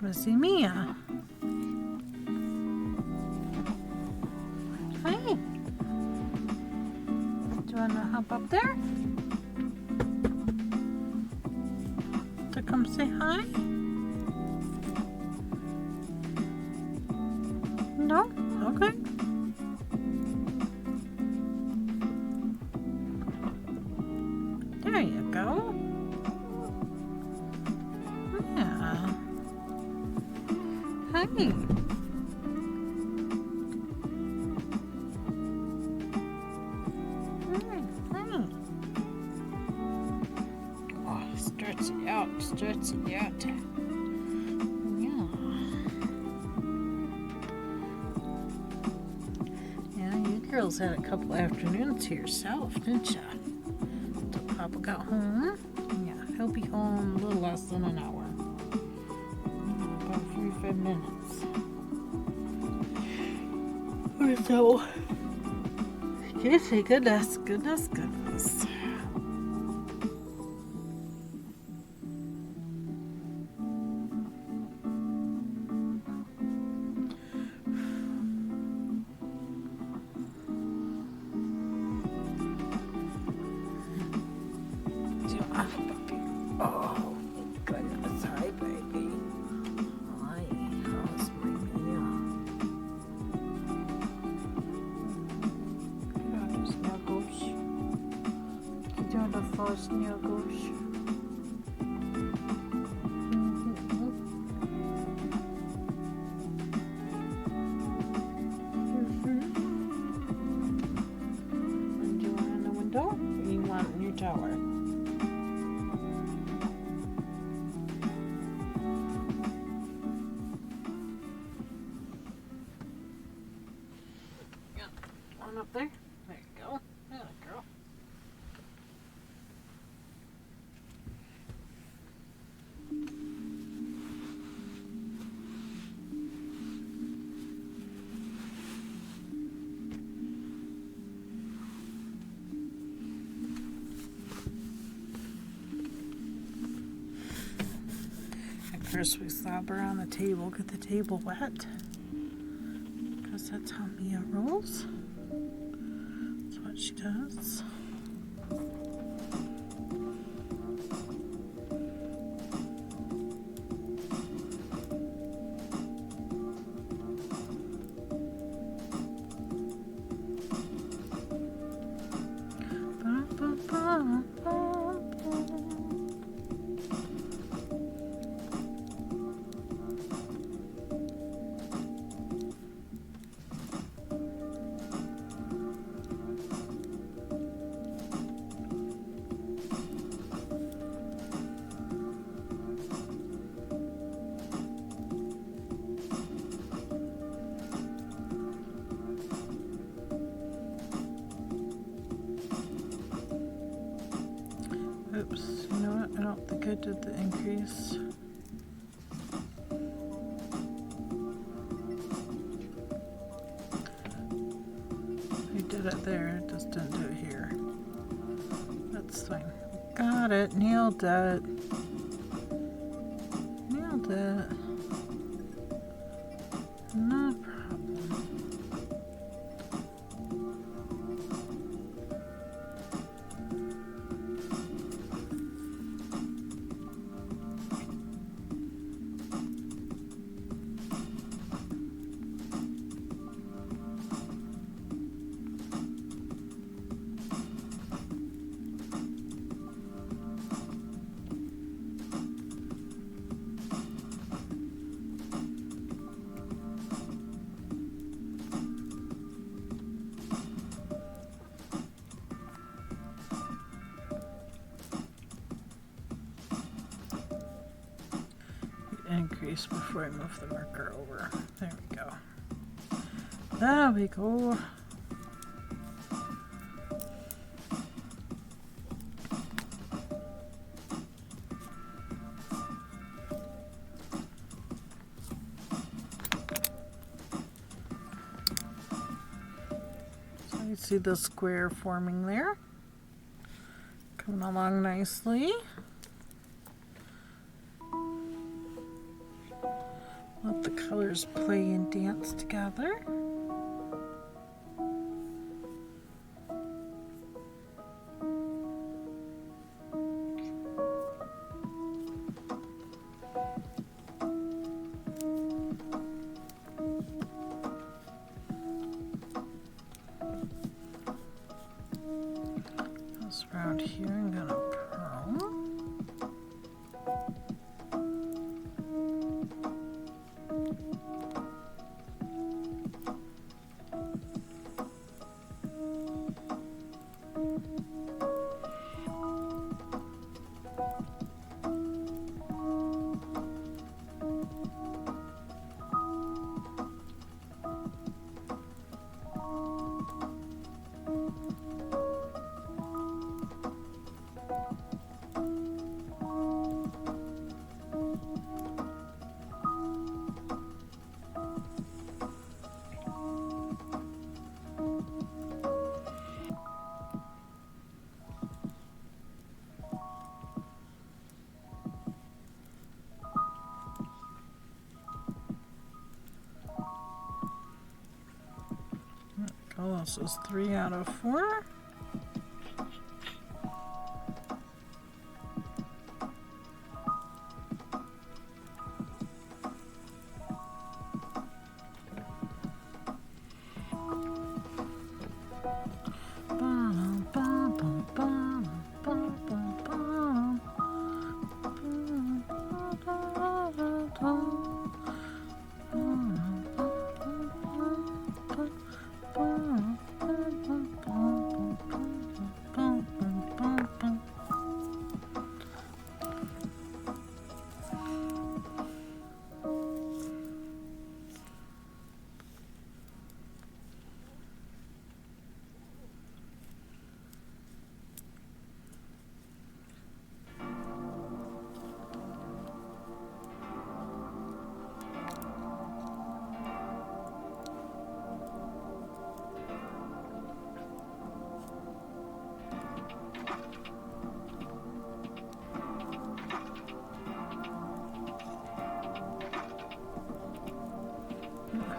Missy Mia. Hi. Do you want to hop up there? To come say hi? No? Okay. There you go. Yeah. Hi. Oh, stretch it out, stretch it out. Yeah. Yeah, you girls had a couple afternoons to yourself, didn't ya? Till Papa got home. Yeah, he'll be home a little less than an hour. About 45 minutes. Or so. Goodness, goodness, goodness. Oh, goodness. Hi, baby. Hi. How's my meal? Good, Snuggles. You're the first Snuggles. And do you want in the window? Or you want in your tower? One up there. There you go. There you go. First we slobber on the table, get the table wet, because that's how Mia rolls. That's what she does. Oops, you know what? I don't think I did the increase. I did it there, it just didn't do it here. That's fine. Got it, nailed it. Nailed it. No problem. Increase before I move the marker over. There we go. There we go. So you see the square forming there. Coming along nicely. Let the colors play and dance together. This around here, I'm gonna pearl. Oh, this is 3 out of 4.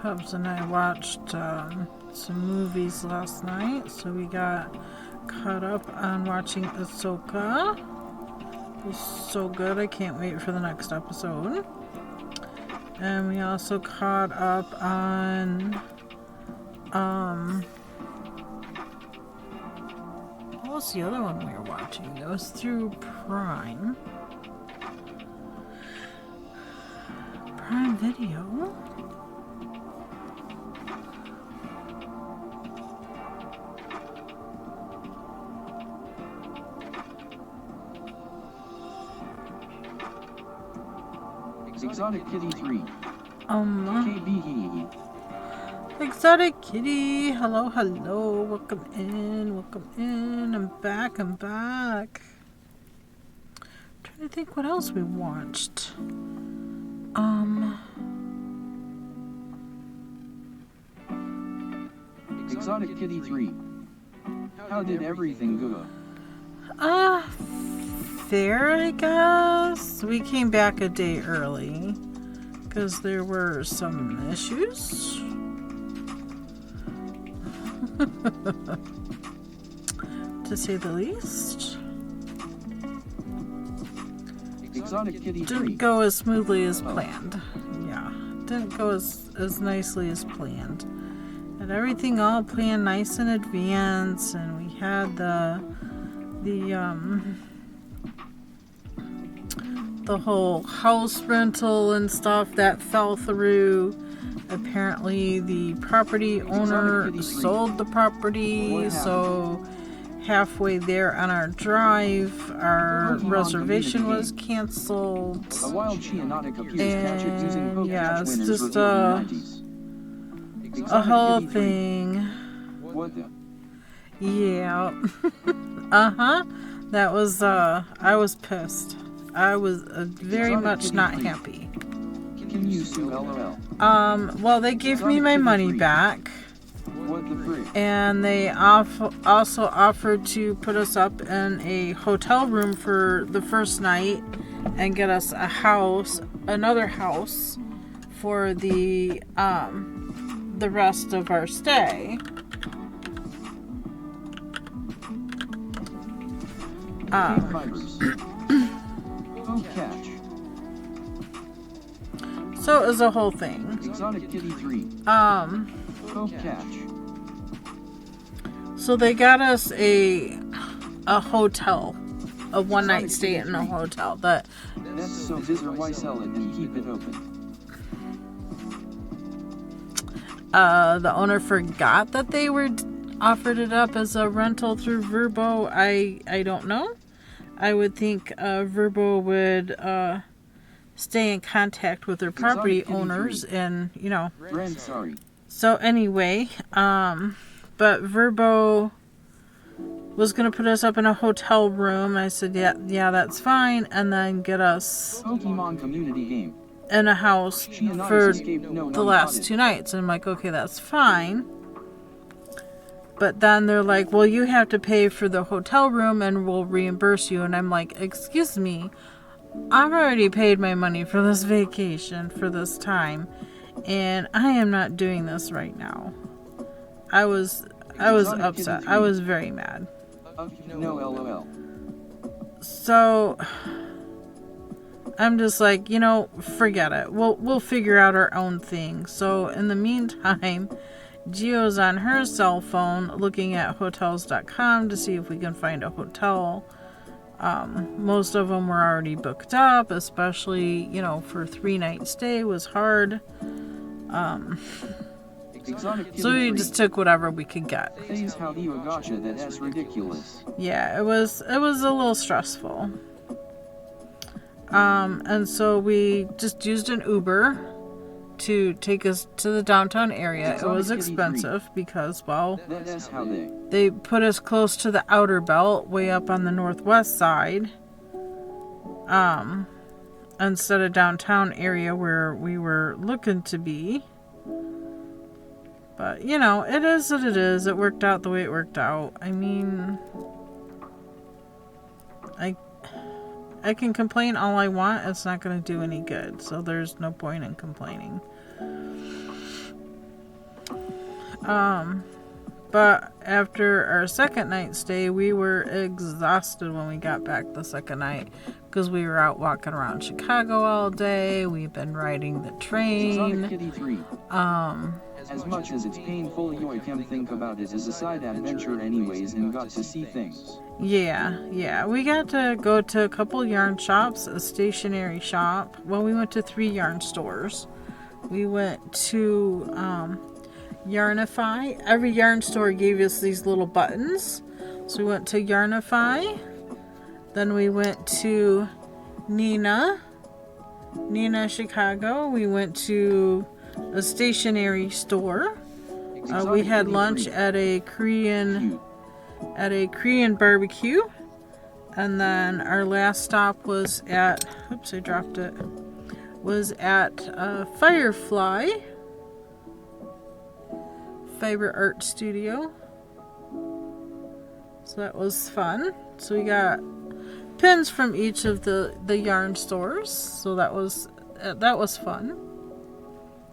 Hubs and I watched some movies last night, so we got caught up on watching Ahsoka. It was so good, I can't wait for the next episode. And we also caught up on what was the other one we were watching? It was through Prime Video. Exotic Kitty 3. KB. Exotic Kitty. Hello, hello. Welcome in. I'm back. Trying to think what else we watched. Exotic Kitty 3. How did everything go? Fair, I guess. We came back a day early because there were some issues. To say the least. Exotic Kitty 3. Didn't go as smoothly as planned. Yeah, didn't go as nicely as planned. Had everything all planned nice in advance, and we had the whole house rental and stuff that fell through. Apparently the property owner sold the property, so halfway there on our drive our reservation was canceled. A wild Chianotic appears captured using poke catch it's winners just revealed in the 90s. a whole thing. What the? Yeah. That was I was pissed. I was very much not happy. Can you sue LOL? Well, they gave me my money back. What the frick? And they also offered to put us up in a hotel room for the first night and get us another house for the rest of our stay. KBfibers. Poke catch. So it was a whole thing. Exotic Kitty 3. Poke catch. So they got us a hotel, a one night stay in a hotel. That's so bizarre. Why sell it and keep it open? The owner forgot that they offered it up as a rental through Verbo. I don't know. I would think Verbo would stay in contact with their property owners and, Sorry. So anyway, but Verbo was going to put us up in a hotel room. I said, yeah, that's fine. And then get us Pokemon community game. in a house for the last 2 nights. And I'm like, okay, that's fine. But then they're like, well, you have to pay for the hotel room and we'll reimburse you. And I'm like, excuse me, I've already paid my money for this vacation for this time. And I am not doing this right now. I was upset. I was very mad. No LOL. So I'm just like, forget it. We'll figure out our own thing. So in the meantime, Gio's on her cell phone looking at hotels.com to see if we can find a hotel. Most of them were already booked up, especially, for a 3-night stay was hard. So we just took whatever we could get. That's ridiculous. Yeah, it was a little stressful. And so we just used an Uber to take us to the downtown area. It was expensive because, that's how they put us close to the outer belt, way up on the northwest side, instead of downtown area where we were looking to be. But, it is what it is. It worked out the way it worked out. I mean, I can complain all I want. It's not going to do any good. So there's no point in complaining. But after our second night stay, we were exhausted when we got back the second night because we were out walking around Chicago all day. We've been riding the train. Kitty 3. As much as it's painful, you can think about it as a side adventure anyways and got to see things. Yeah. We got to go to a couple yarn shops, a stationery shop. Well, we went to 3 yarn stores. We went to Yarnify. Every yarn store gave us these little buttons. So we went to Yarnify. Then we went to Nina Chicago. We went to a stationery store. We had lunch at a Korean barbecue. And then our last stop was at, oops, I dropped it, was at Firefly Fiber Art Studio. So that was fun. So we got pins from each of the yarn stores. So that was fun.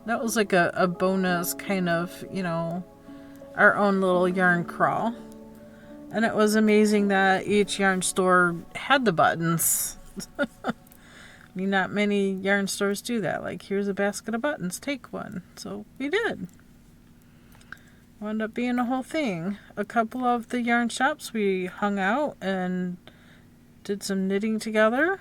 That was like a bonus kind of, our own little yarn crawl. And it was amazing that each yarn store had the buttons. I mean, not many yarn stores do that. Like, here's a basket of buttons, take one. So we did. Wound up being a whole thing. A couple of the yarn shops we hung out and did some knitting together.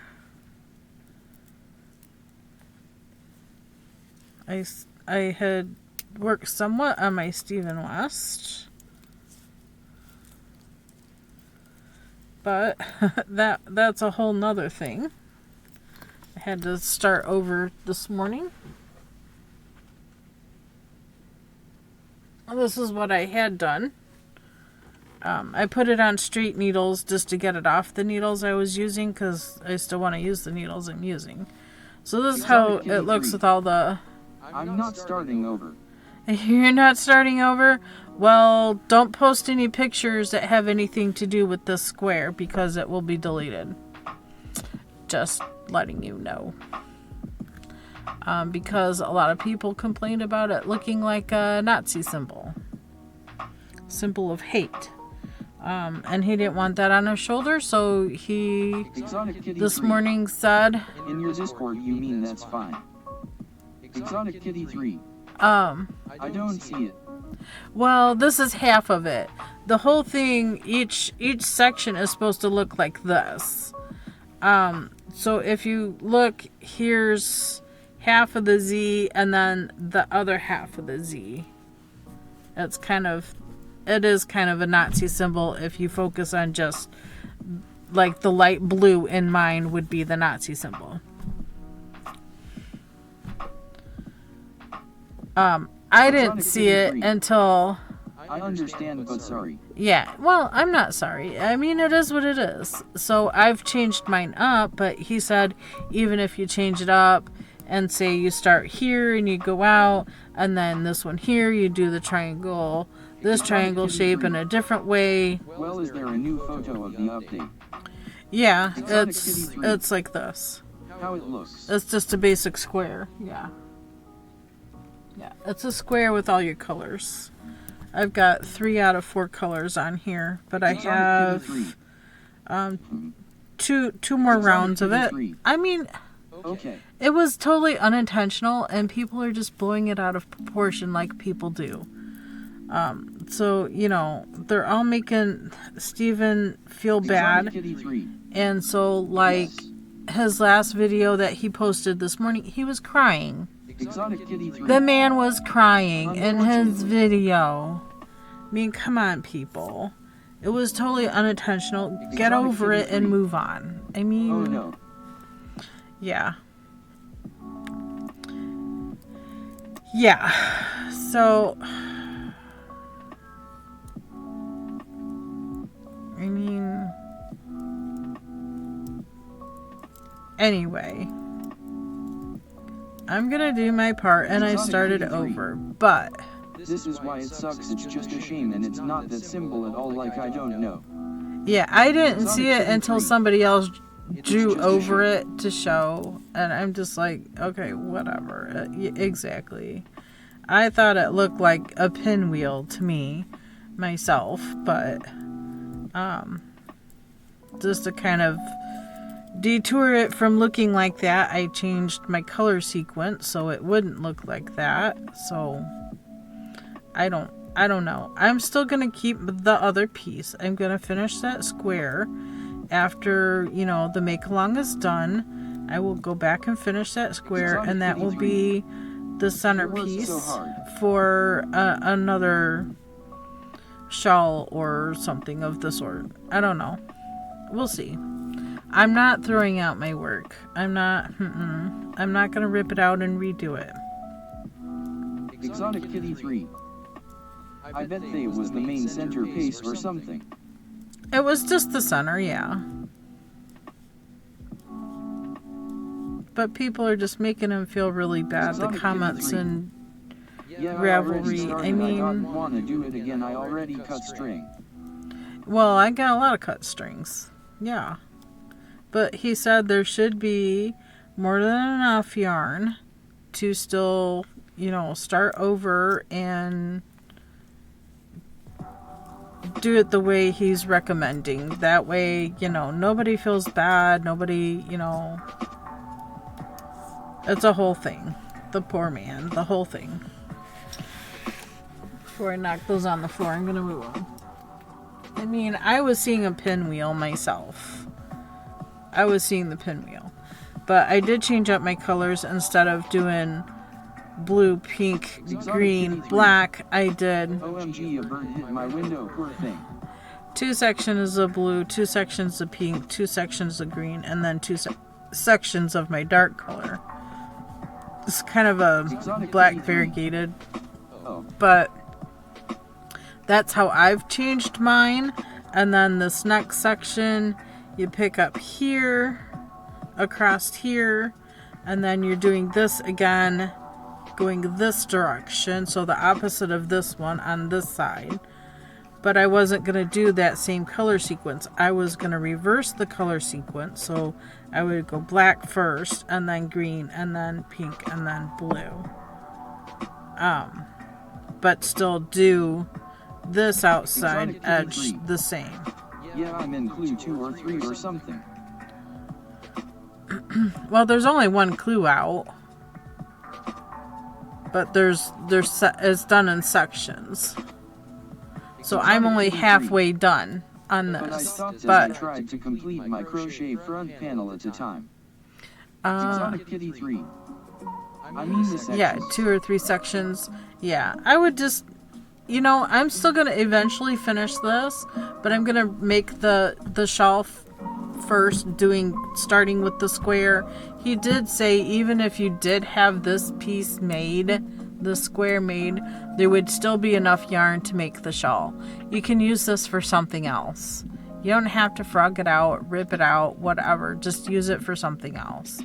I had worked somewhat on my Stephen West. But that's a whole nother thing. I had to start over this morning. This is what I had done. I put it on straight needles just to get it off the needles I was using because I still want to use the needles I'm using. So this is how it looks with all the... I'm not starting over. You're not starting over? Well, don't post any pictures that have anything to do with this square because it will be deleted. Just letting you know. Because a lot of people complained about it looking like a Nazi symbol. Symbol of hate. And he didn't want that on his shoulder, so he this morning said... In your Discord, you mean that's fine. Exotic Kitty 3. I don't see it. Well, this is half of it. The whole thing, each section is supposed to look like this. So if you look, here's half of the Z and then the other half of the Z. It is kind of a Nazi symbol if you focus on just like the light blue in mine would be the Nazi symbol. I didn't see it until... I understand, but sorry. Yeah, well, I'm not sorry. I mean, it is what it is. So I've changed mine up, but he said even if you change it up and say you start here and you go out, and then this one here, you do the triangle, this triangle shape in a different way. Well, is there a new photo of the update? Yeah, it's like this. How it looks. It's just a basic square, yeah. Yeah, it's a square with all your colors. I've got 3 out of 4 colors on here, but I have two more rounds of it. I mean, it was totally unintentional, and people are just blowing it out of proportion like people do. So, they're all making Steven feel bad. And so, like, his last video that he posted this morning, he was crying. The man was crying in his video. I mean, come on, people. It was totally unintentional. Get over it and move on. I mean, oh, no. Yeah. Yeah. So, I mean, anyway. I'm gonna do my part, and I started over, but... This is why it sucks, it's just a shame, and it's not that symbol at all, like I don't know. Yeah, I didn't see it until somebody else drew over it to show, and I'm just like, okay, whatever. Exactly. I thought it looked like a pinwheel to me, myself, but just to kind of detour it from looking like that, I changed my color sequence so it wouldn't look like that. So I don't know. I'm still gonna keep the other piece. I'm gonna finish that square after, you know, the make along is done. I will go back and finish that square, and that will be the centerpiece for another shawl or something of the sort. I don't know. We'll see. I'm not throwing out my work. I'm not gonna rip it out and redo it. Exotic Kitty 3. I bet they was the main centerpiece or something. It was just the center, yeah. But people are just making him feel really bad. The comments and Ravelry. I mean, I don't want to do it again. I already cut string. Well, I got a lot of cut strings. Yeah. But he said there should be more than enough yarn to still, you know, start over and do it the way he's recommending. That way, you know, nobody feels bad. Nobody, you know, it's a whole thing. The poor man, the whole thing. Before I knock those on the floor, I'm going to move them. I mean, I was seeing a pinwheel myself. I was seeing the pinwheel. But I did change up my colors. Instead of doing blue, pink, green, black, I did OMG, a bird hit my window, poor thing. 2 sections of blue, 2 sections of pink, 2 sections of green, and then 2 sections of my dark color. It's kind of a black variegated, but that's how I've changed mine. And then this next section, you pick up here, across here, and then you're doing this again, going this direction, so the opposite of this one on this side. But I wasn't going to do that same color sequence. I was going to reverse the color sequence, so I would go black first, and then green, and then pink, and then blue. But still do this outside edge the same. Yeah, I'm in clue 2 or 3 or something. Well, there's only one clue out, but it's done in sections. So I'm only halfway done on But I this. stopped But as I tried to complete my crochet front panel at a time. Exotic Kitty 3. I mean the sections. yeah, 2 or 3 sections. Yeah, I would just, you know, I'm still gonna eventually finish this, but I'm gonna make the shawl first, starting with the square. He did say even if you did have this piece made, the square made, there would still be enough yarn to make the shawl. You can use this for something else. You don't have to frog it out, rip it out, whatever. Just use it for something else.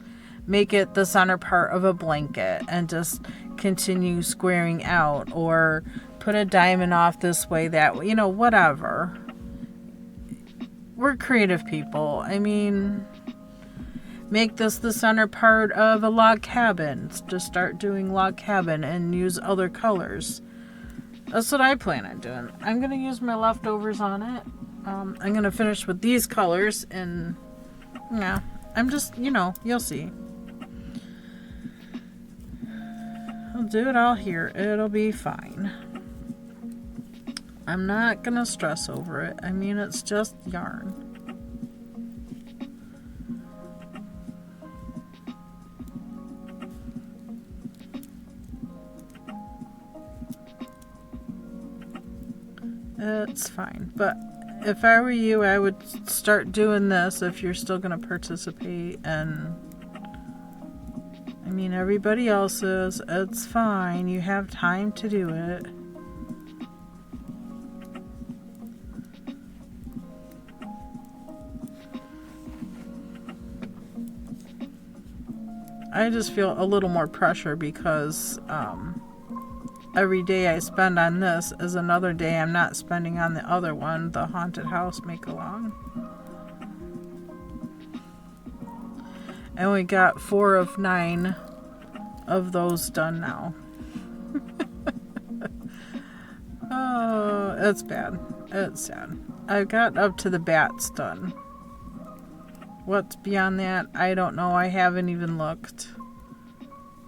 Make it the center part of a blanket and just continue squaring out, or put a diamond off this way, that way, you know, whatever. We're creative people. I mean, make this the center part of a log cabin. Just start doing log cabin and use other colors. That's what I plan on doing. I'm going to use my leftovers on it. I'm going to finish with these colors, and yeah, I'm just, you know, you'll see. I'll do it all here. It'll be fine. I'm not going to stress over it. I mean, it's just yarn. It's fine. But if I were you, I would start doing this if you're still going to participate. And I mean, everybody else is. It's fine. You have time to do it. I just feel a little more pressure because every day I spend on this is another day I'm not spending on the other one, the haunted house make-along. And we got 4 of 9 of those done now. Oh, it's bad. It's sad. I got up to the bats done. What's beyond that? I don't know. I haven't even looked.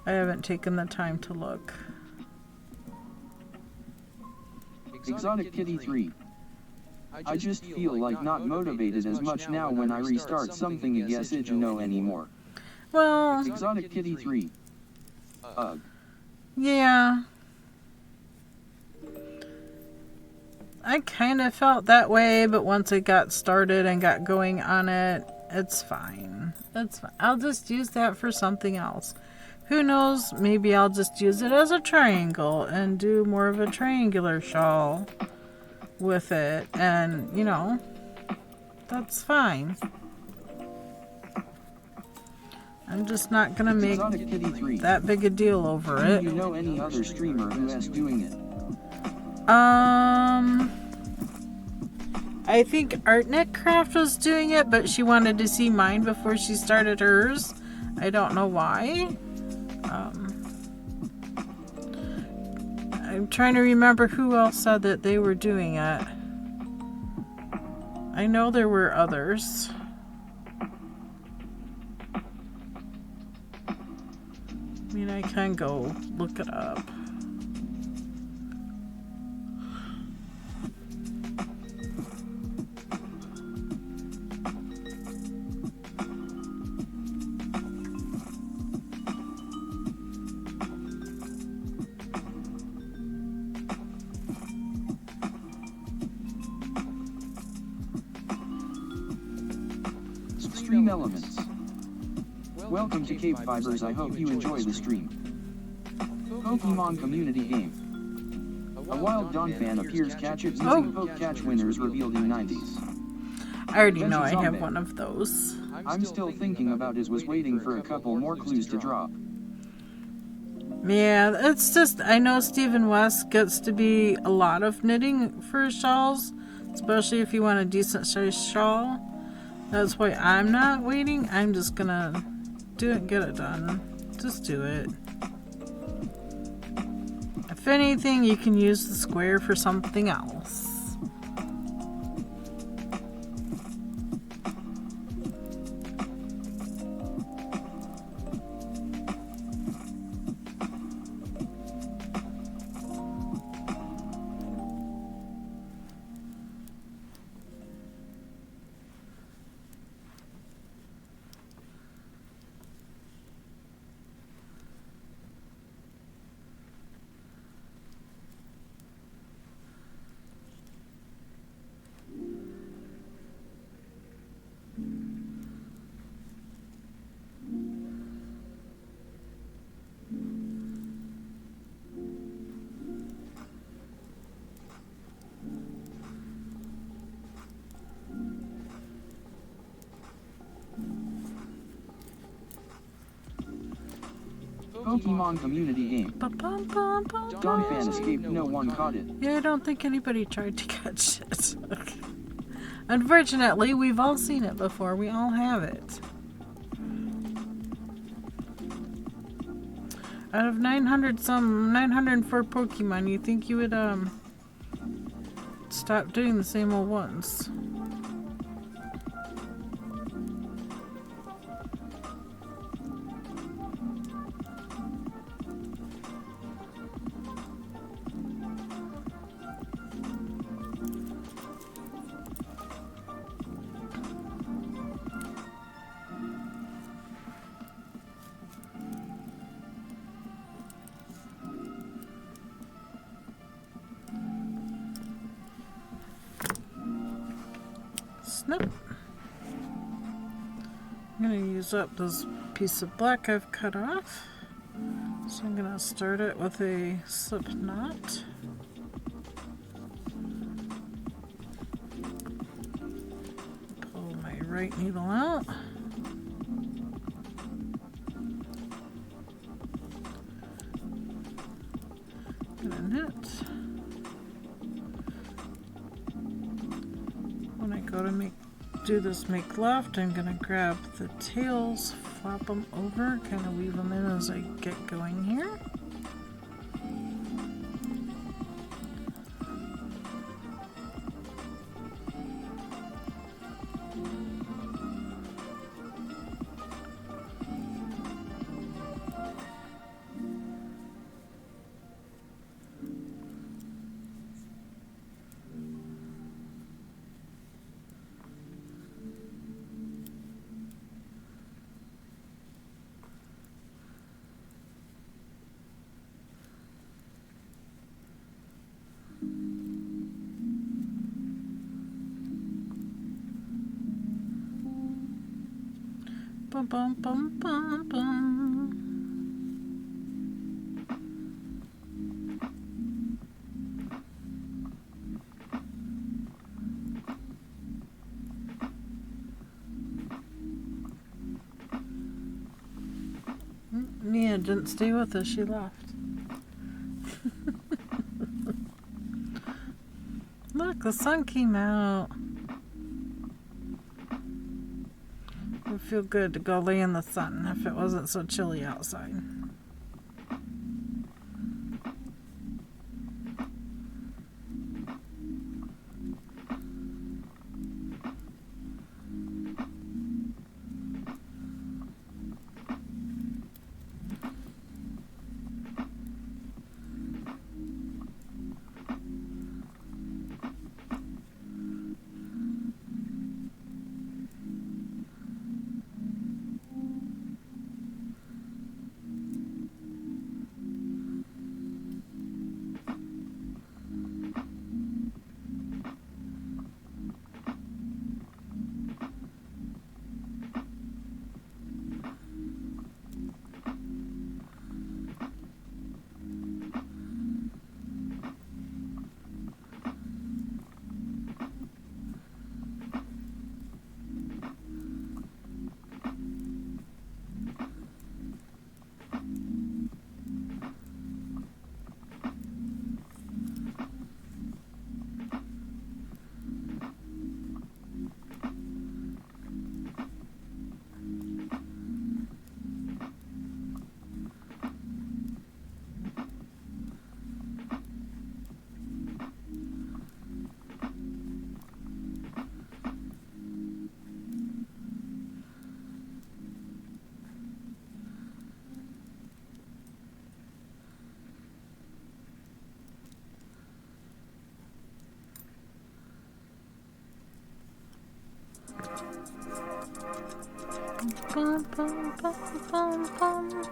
I haven't taken the time to look. Exotic Kitty 3. I just feel like not motivated as much now when I restart something I guess you know anymore. Well, Exotic Kitty 3. Yeah. I kind of felt that way, but once I got started and got going on it, it's fine. It's fine. I'll just use that for something else. Who knows, maybe I'll just use it as a triangle and do more of a triangular shawl with it. And, you know, that's fine. I'm just not going to make that big a deal over it. Do you know any other streamer who is doing it? I think ArtNetCraft was doing it, but she wanted to see mine before she started hers. I don't know why. I'm trying to remember who else said that they were doing it. I know there were others. I mean, I can go look it up. Stream Elements. Welcome to KBfibers. I hope you enjoy the stream. Pokemon community game. A Wild Dawn fan appears catch it using Poke Catch winners revealed in 90s. I already know I have one of those. I'm still thinking about it, was waiting for a couple more clues to drop. Yeah, it's just, I know Stephen West gets to be a lot of knitting for shawls, especially if you want a decent sized shawl. That's why I'm not waiting. I'm just gonna do it and get it done. Just do it. If anything, you can use the square for something else. Pokemon community game. Dawn fan escaped, no one caught it. Yeah, I don't think anybody tried to catch it. Unfortunately, we've all seen it before. We all have it. Out of 904 Pokemon, you think you would stop doing the same old ones? Snip. I'm going to use up this piece of black I've cut off. So I'm going to start it with a slip knot. Pull my right needle out. Gonna knit. When I go to do this make left, I'm gonna grab the tails, flop them over, kind of weave them in as I get going here. Bum, bum, bum, bum, bum. Mia didn't stay with us, she left. Look, the sun came out. It would feel good to go lay in the sun if it wasn't so chilly outside. Bum, bum, bum, bum, bum.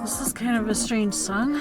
This is kind of a strange song.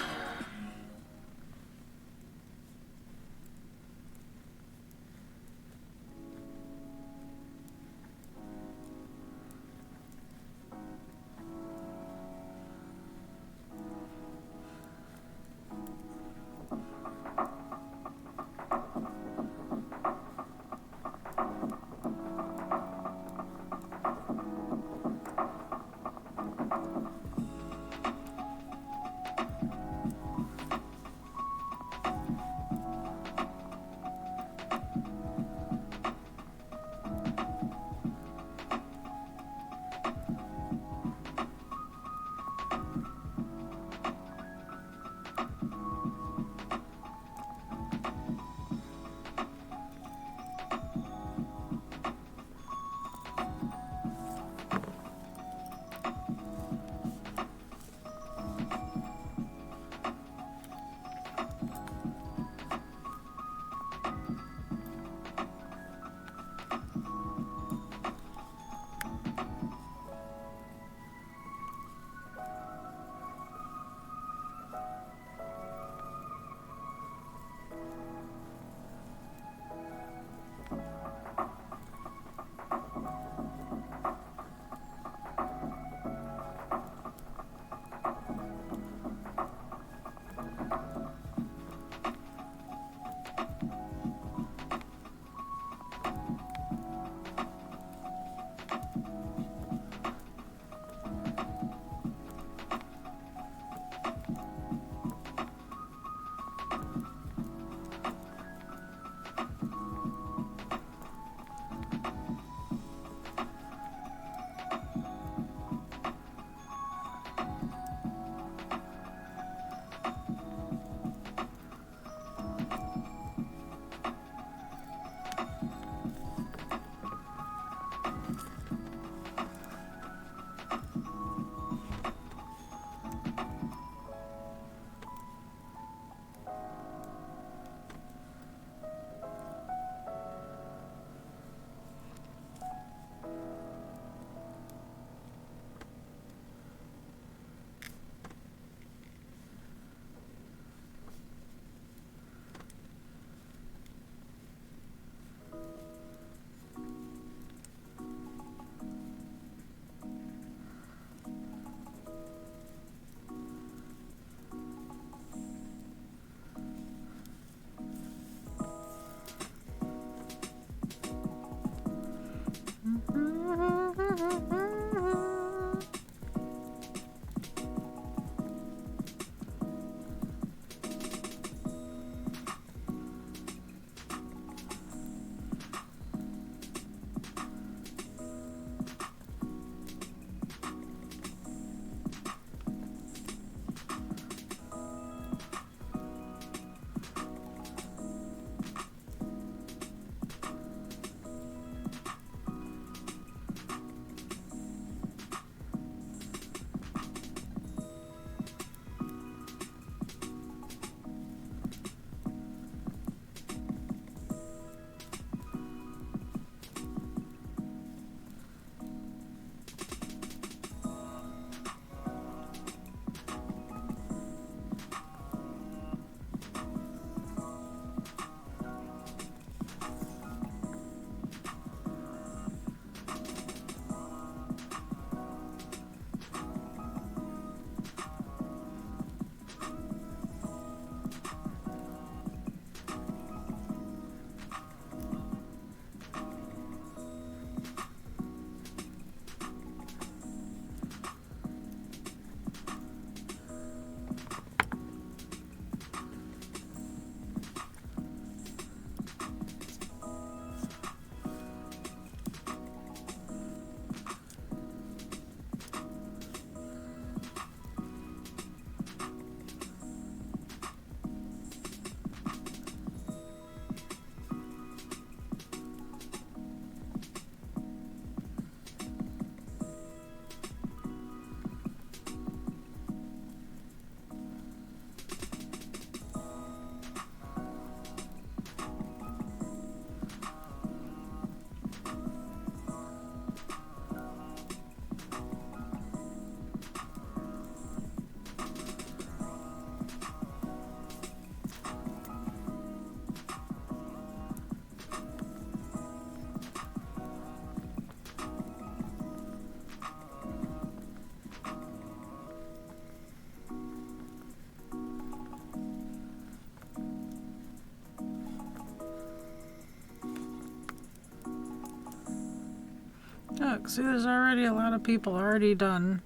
Look, see, there's already a lot of people already done.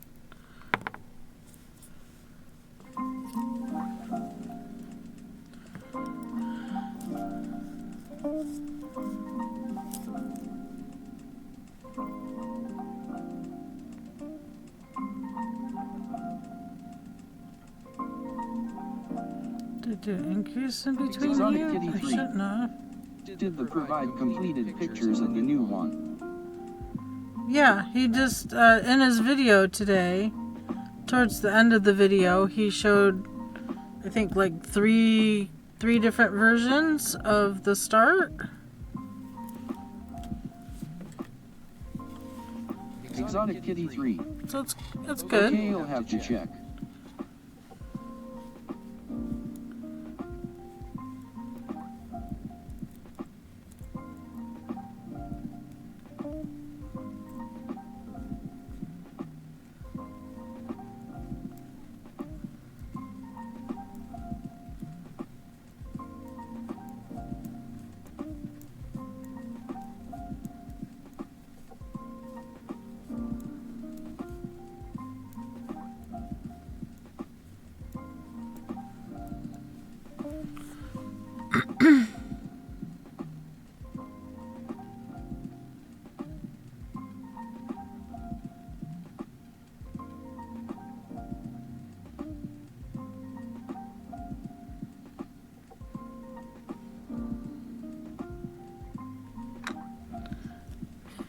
Did you increase in between Exotic you? Kitty I 3. shouldn't have. Did the provide completed pictures of the new one? Yeah, he just, in his video today, towards the end of the video, he showed, I think, like three different versions of the start. Exotic Kitty 3. So it's good. Okay, you'll have to check.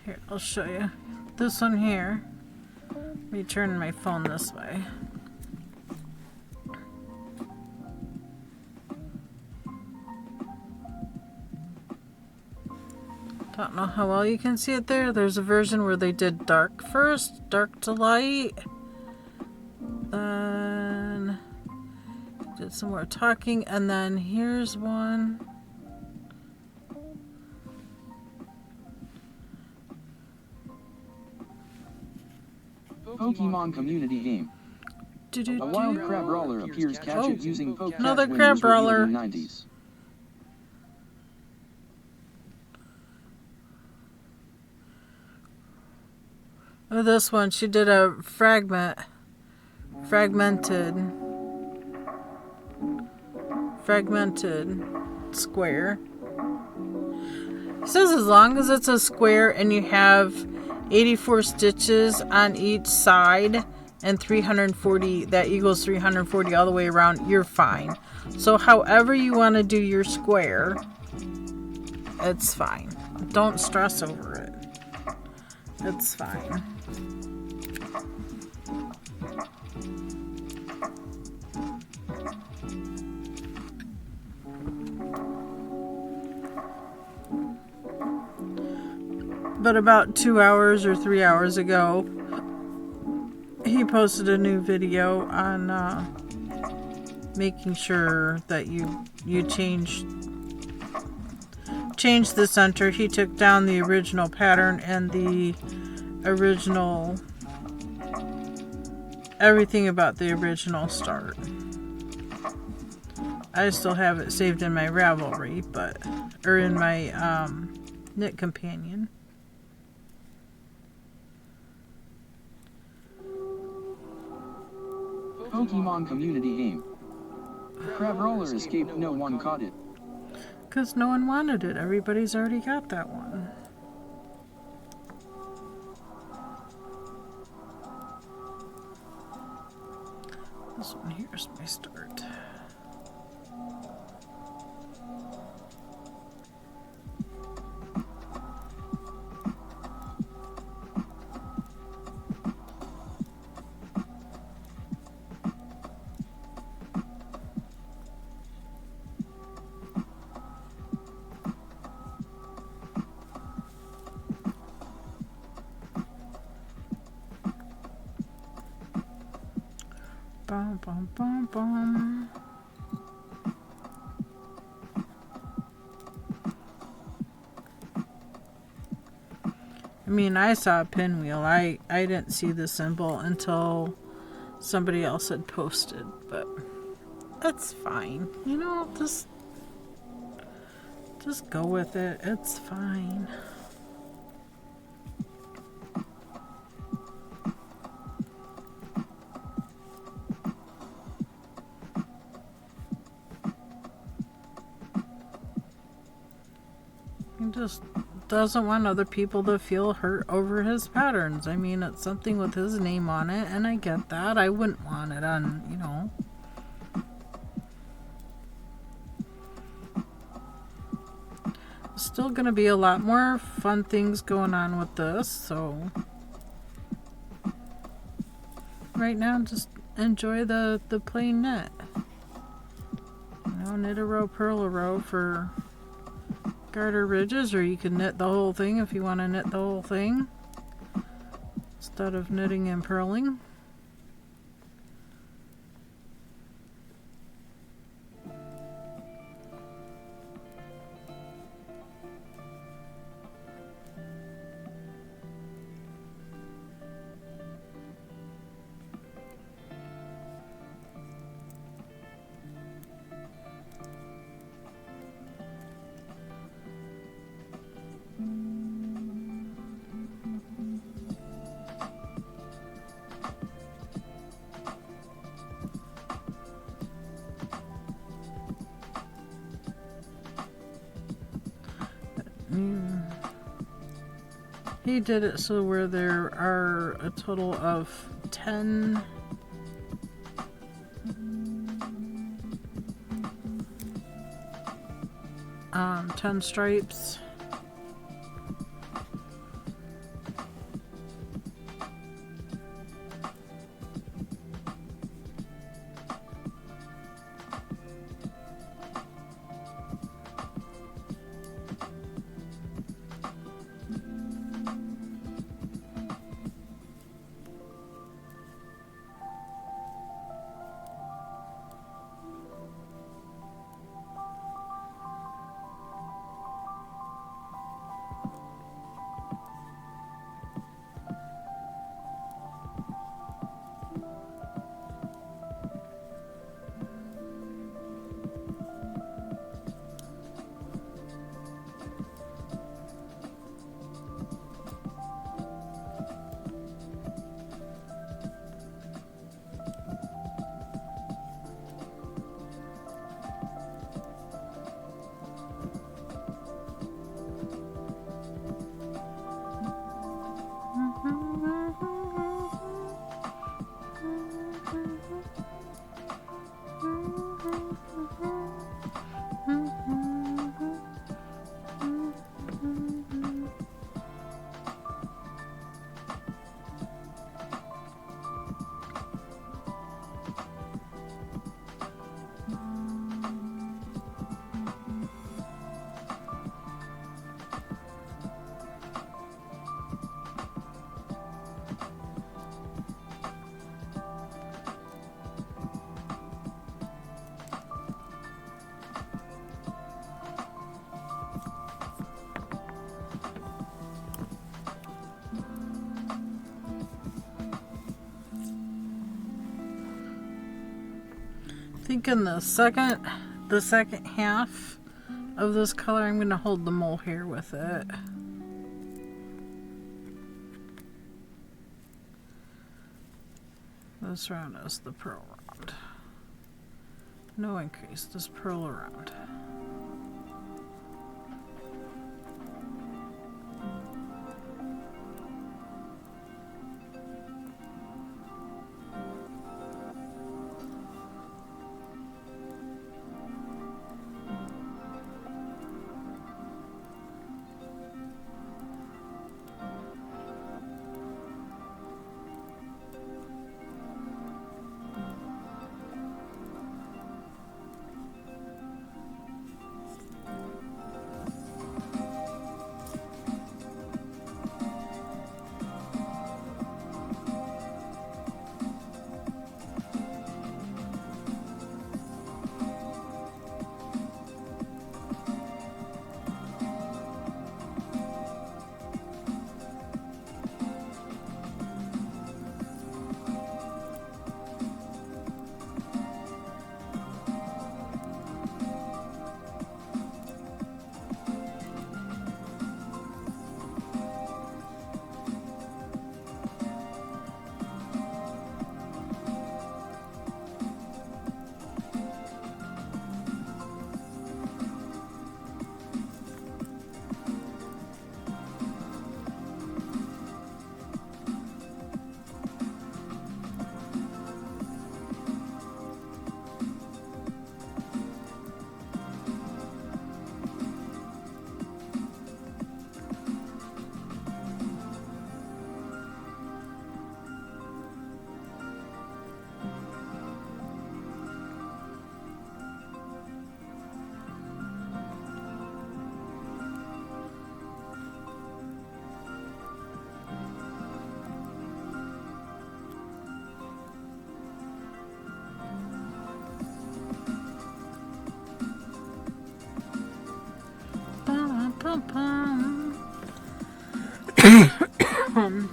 Here, I'll show you. This one here. Let me turn my phone this way. Don't know how well you can see it there. There's a version where they did dark first, dark to light. Then did some more talking, and then here's one. Pokemon community game. A wild crab brawler appears. Catch it using Pokemon. Another crab brawler. 90s. Oh, this one, she did a fragmented square. It says as long as it's a square and you have 84 stitches on each side and 340, that equals 340 all the way around, you're fine. So however you want to do your square, it's fine. Don't stress over it. It's fine. But about 2 hours or 3 hours ago, he posted a new video on making sure that you change the center. He took down the original pattern and the original, everything about the original start. I still have it saved in my Ravelry, or in my Knit Companion. Pokemon community game. Crab roller escaped, no one caught it. Because no one wanted it. Everybody's already got that one. This one here's my start. Bum, bum, bum, bum. I mean, I saw a pinwheel. I didn't see the symbol until somebody else had posted, but that's fine. You know, just go with it. It's fine. He just doesn't want other people to feel hurt over his patterns. I mean, it's something with his name on it, and I get that. I wouldn't want it on, you know. Still going to be a lot more fun things going on with this, so right now just enjoy the plain knit. You know, knit a row, purl a row for garter ridges, or you can knit the whole thing if you want to knit the whole thing instead of knitting and purling. He did it so where there are a total of 10 stripes. think in the second half of this color, I'm going to hold the mohair with it. This round is the pearl round. No increase, just pearl around.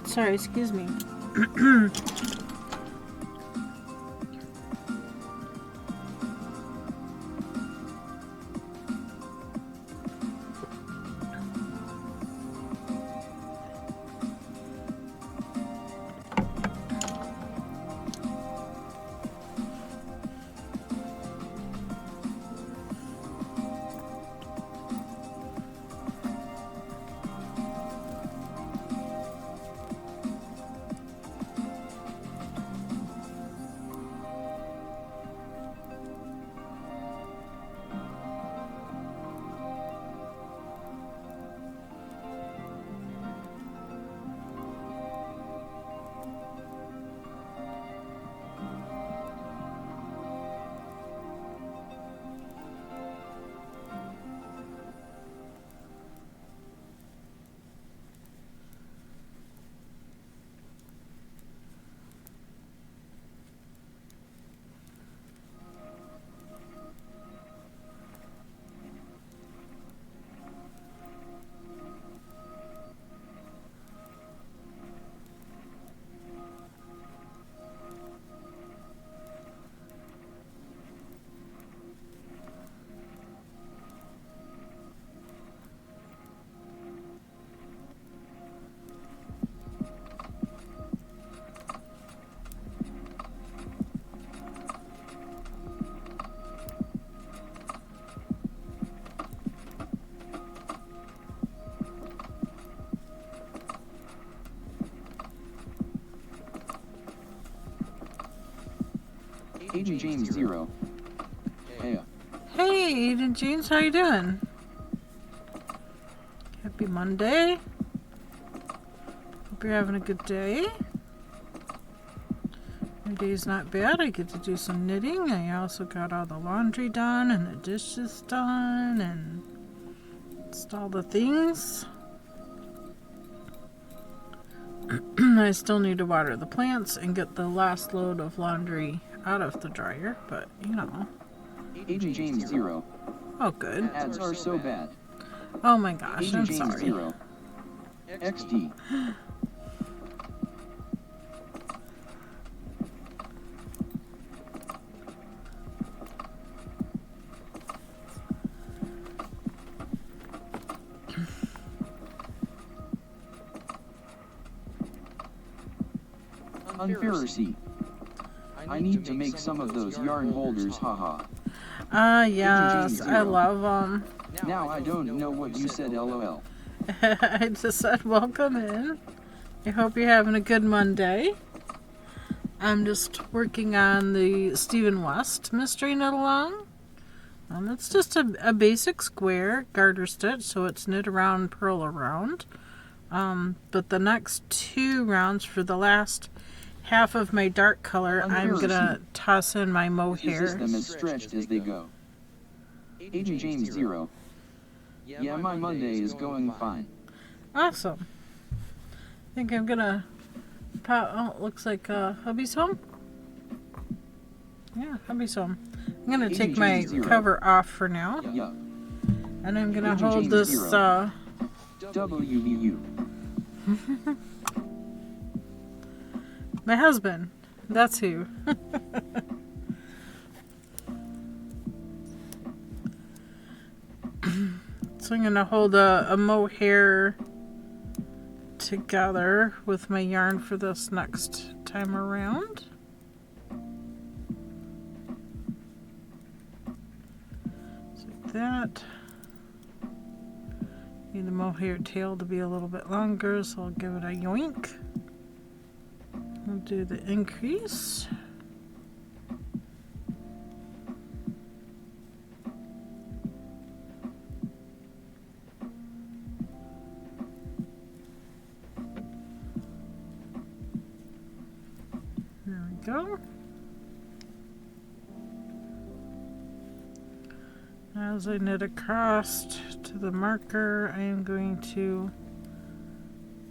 Sorry, excuse me. Agent James 0. Hey. Hey, Agent James, how you doing? Happy Monday. Hope you're having a good day. My day's not bad. I get to do some knitting. I also got all the laundry done and the dishes done and just all the things. I still need to water the plants and get the last load of laundry out of the dryer, but you know. Agent James 0. Oh, good. Ads are so bad. Oh my gosh, Agent I'm James sorry. 0. XD. Unfairacy. I need to make some of those yarn holders, haha. Yes, I love them. Now I don't know what you said, lol. I just said welcome in. I hope you're having a good Monday. I'm just working on the Stephen West mystery knit along. It's just a basic square garter stitch, so it's knit around, purl around. But the next 2 rounds for the last half of my dark color, I'm gonna toss in my mohair. Resist them as stretched as they go. Agent James 0. Yeah, my Monday is going fine. Awesome. I think I'm gonna pop. Oh, it looks like hubby's home. Yeah, hubby's home. I'm gonna take my cover off for now, Yeah. and I'm gonna hold this. WBU. My husband. That's who. So I'm gonna hold a mohair together with my yarn for this next time around. Just like that. Need the mohair tail to be a little bit longer, so I'll give it a yoink. I'll do the increase. There we go. As I knit across to the marker, I am going to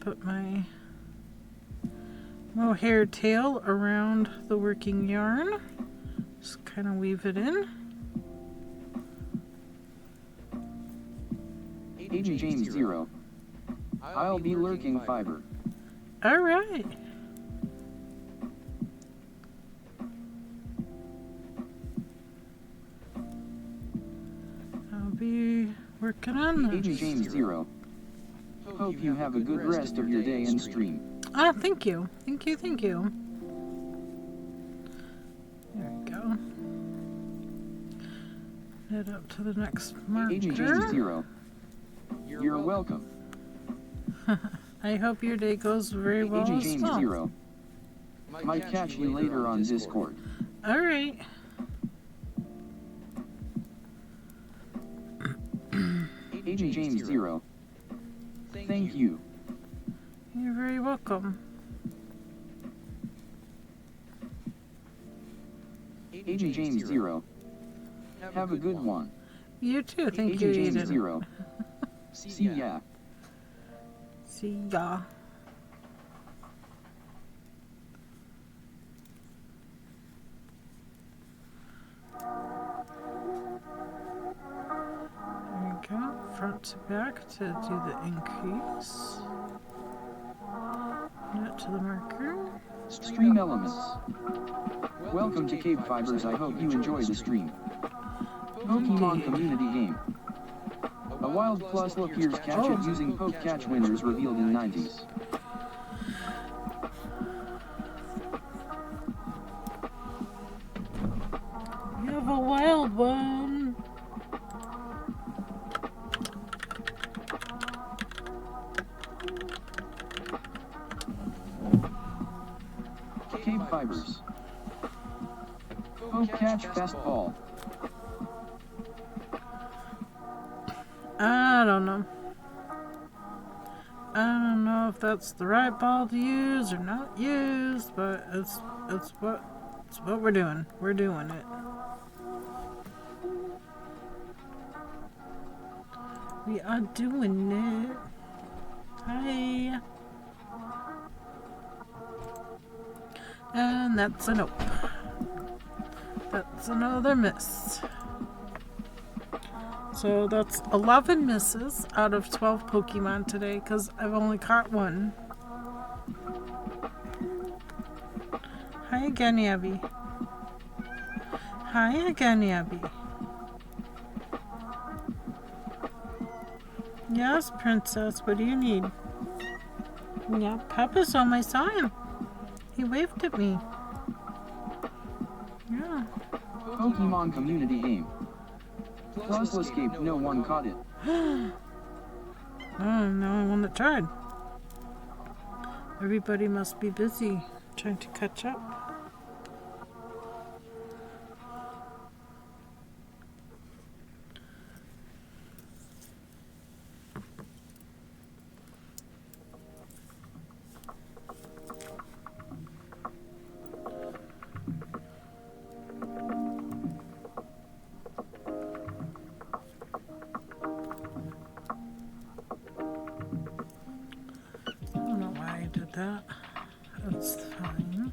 put my mohair tail around the working yarn. Just kind of weave it in. Agent James 0. I'll be lurking fiber. All right. I'll be working on this. Agent James 0. Hope you have a good rest of your day and stream. Ah, thank you. Thank you, thank you. There we go. Head up to the next marker. Agent James 0. You're welcome. I hope your day goes very well Agent as James well. 0. Might catch you later on Discord. All right. Agent James 0. Thank you. You're very welcome. Agent James 0. Have a good one. You too. Thank you, Agent James Eden. 0. See ya. See ya. There we go. Front to back to do the increase. Knit to the marker. Stream elements. Welcome to KBfibers. I hope you enjoy the stream. Pokemon community game. A wild plus appears catch it using poke catch winners revealed in 90s. You have a wild one. KBfibers. Poke catch fastball. I don't know. I don't know if that's the right ball to use or not use, but it's what we're doing. We're doing it. We are doing it. Hi. And that's a nope. That's another miss. So that's 11 misses out of 12 Pokemon today because I've only caught one. Hi again, Abby. Hi again, Abby. Yes, Princess, what do you need? Yeah, Papa's home. I saw him. He waved at me. Yeah. Pokemon community game. Plus escape, no one caught it. Oh, no one that tried. Everybody must be busy trying to catch up. I don't know why I did that. That's fine.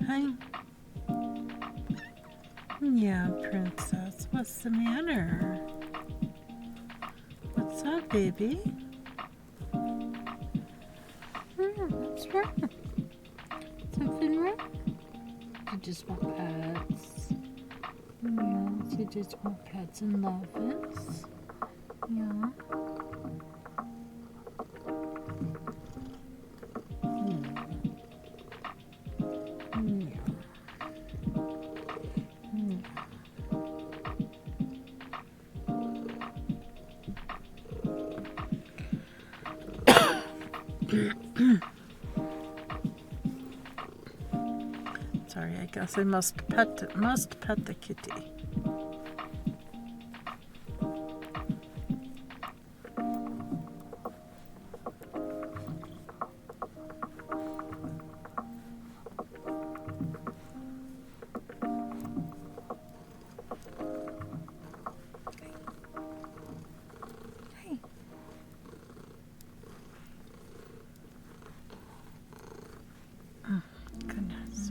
Hi. Yeah, Princess. What's the matter? What's up, baby? What's wrong? Something wrong? You just want pets. Yes, you just want pets and lovers. Yeah. Sorry, I guess I must pet the kitty. Hey. Oh, goodness.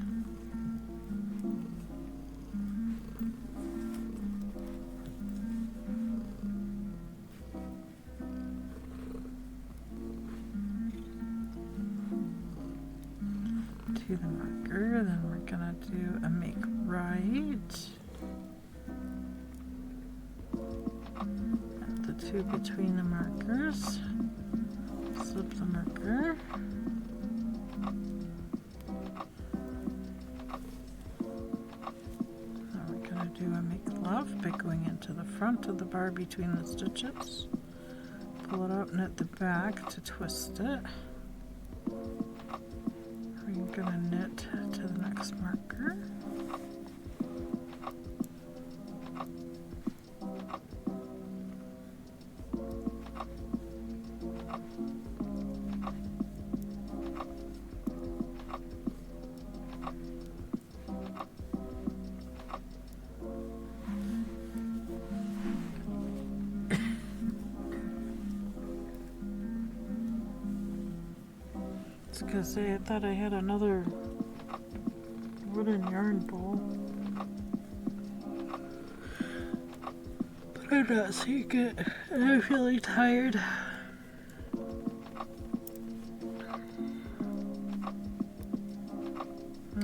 To the marker, then we're gonna do a make right. At the two between the markers, slip the marker. Now we're gonna do a make love by going into the front of the bar between the stitches. Pull it out and at the back to twist it. We're gonna knit to the next marker. I was gonna say, I thought I had another wooden yarn bowl, but I'm not seeing it, and I'm feeling tired.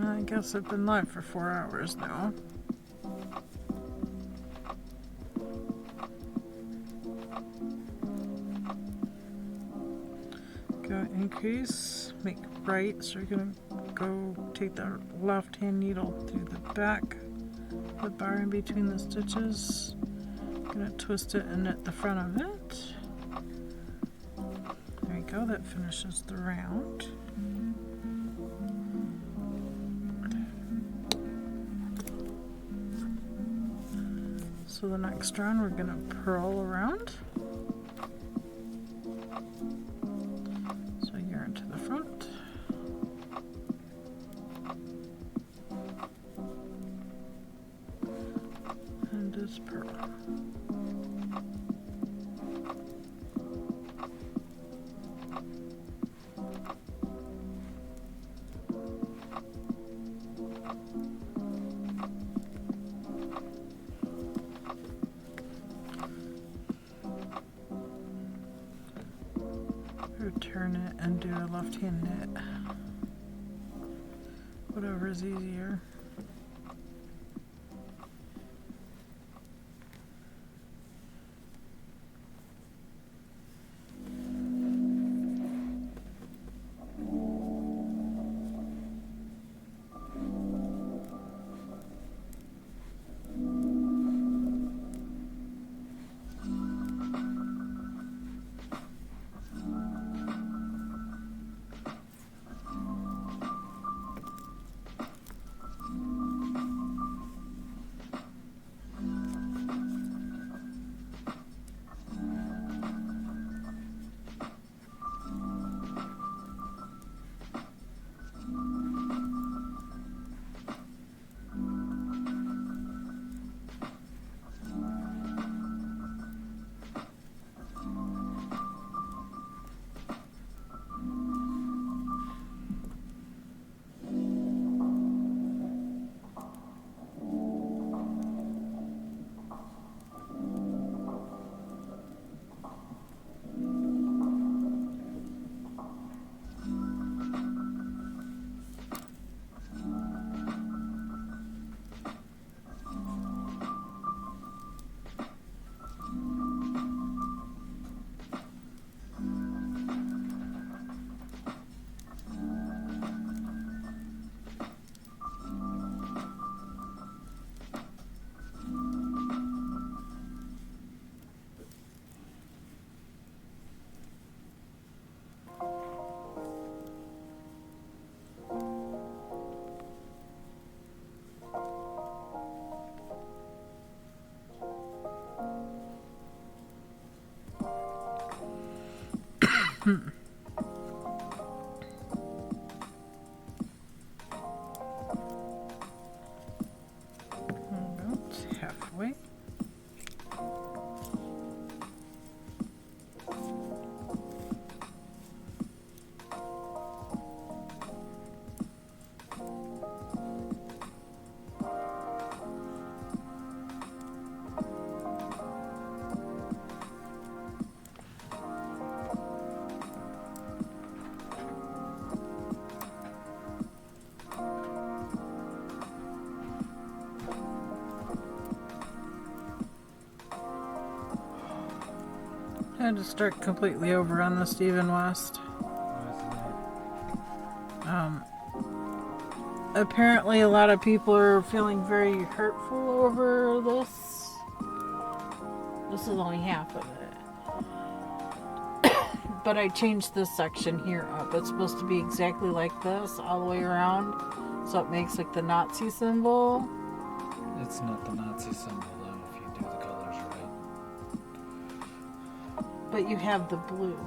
I guess I've been live for 4 hours now. Go increase, make right, so you're gonna go take the left hand needle through the back, the bar in between the stitches, gonna twist it and knit the front of it. There you go, that finishes the round. So the next round we're gonna purl around. So yarn to the front. And just purl. Turn it and do a left hand knit. Whatever is easier. About halfway. I had to start completely over on the Stephen West. Apparently a lot of people are feeling very hurtful over this. This is only half of it. But I changed this section here up. It's supposed to be exactly like this all the way around. So it makes like the Nazi symbol. It's not the Nazi symbol though, if you do the colors right. But you have the blue.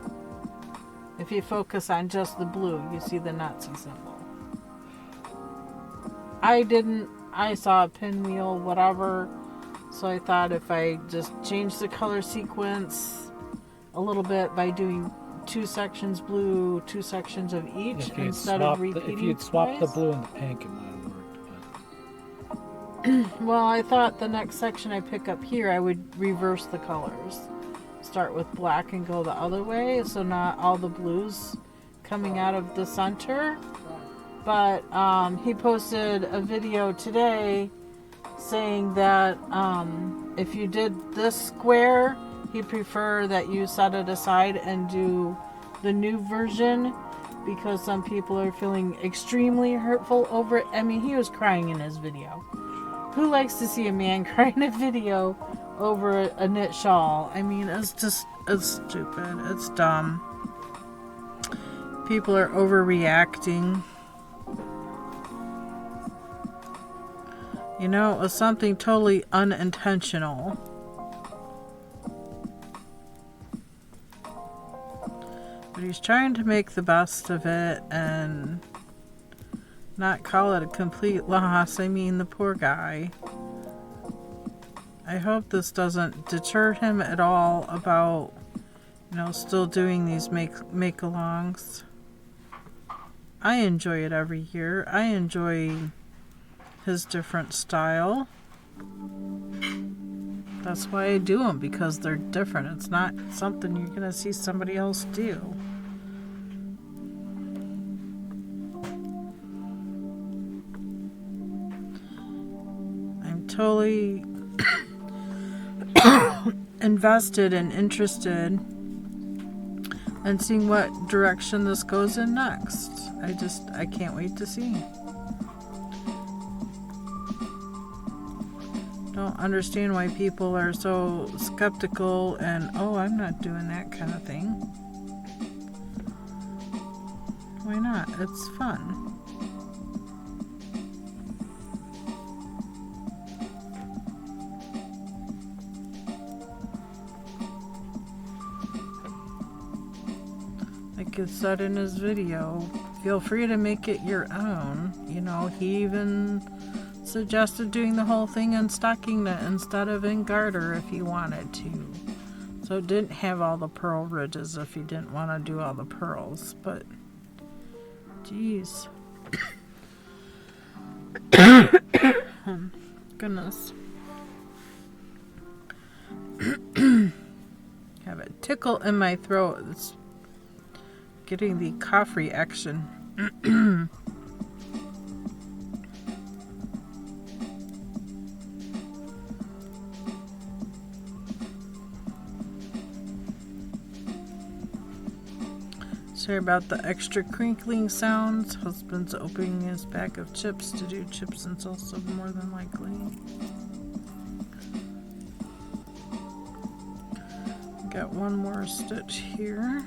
If you focus on just the blue, you see the Nazi symbol. I saw a pinwheel, whatever, so I thought if I just change the color sequence a little bit by doing 2 sections blue, 2 sections of each, instead of repeating if you'd swap the twice. blue and the pink, it might have worked. Well, I thought the next section I pick up here, I would reverse the colors. Start with black and go the other way, so not all the blues coming out of the center. But he posted a video today saying that if you did this square, he'd prefer that you set it aside and do the new version, because some people are feeling extremely hurtful over it. I mean, he was crying in his video. Who likes to see a man cry in a video over a knit shawl? I mean, it's stupid. It's dumb. People are overreacting. You know, it was something totally unintentional. But he's trying to make the best of it and not call it a complete loss. I mean, the poor guy. I hope this doesn't deter him at all about, you know, still doing these make-alongs. I enjoy it every year. I enjoy his different style. That's why I do them, because they're different. It's not something you're gonna see somebody else do. I'm totally invested and interested in seeing what direction this goes in next. I can't wait to see. Don't understand why people are so skeptical and, oh, I'm not doing that kind of thing. Why not? It's fun. Like it said in his video, feel free to make it your own. You know, he even suggested doing the whole thing in stocking knit instead of in garter if you wanted to. So it didn't have all the purl ridges if you didn't want to do all the pearls. But, geez. Goodness. Have a tickle in my throat. It's getting the cough reaction. Sorry about the extra crinkling sounds. Husband's opening his bag of chips to do chips and salsa, more than likely. Got one more stitch here.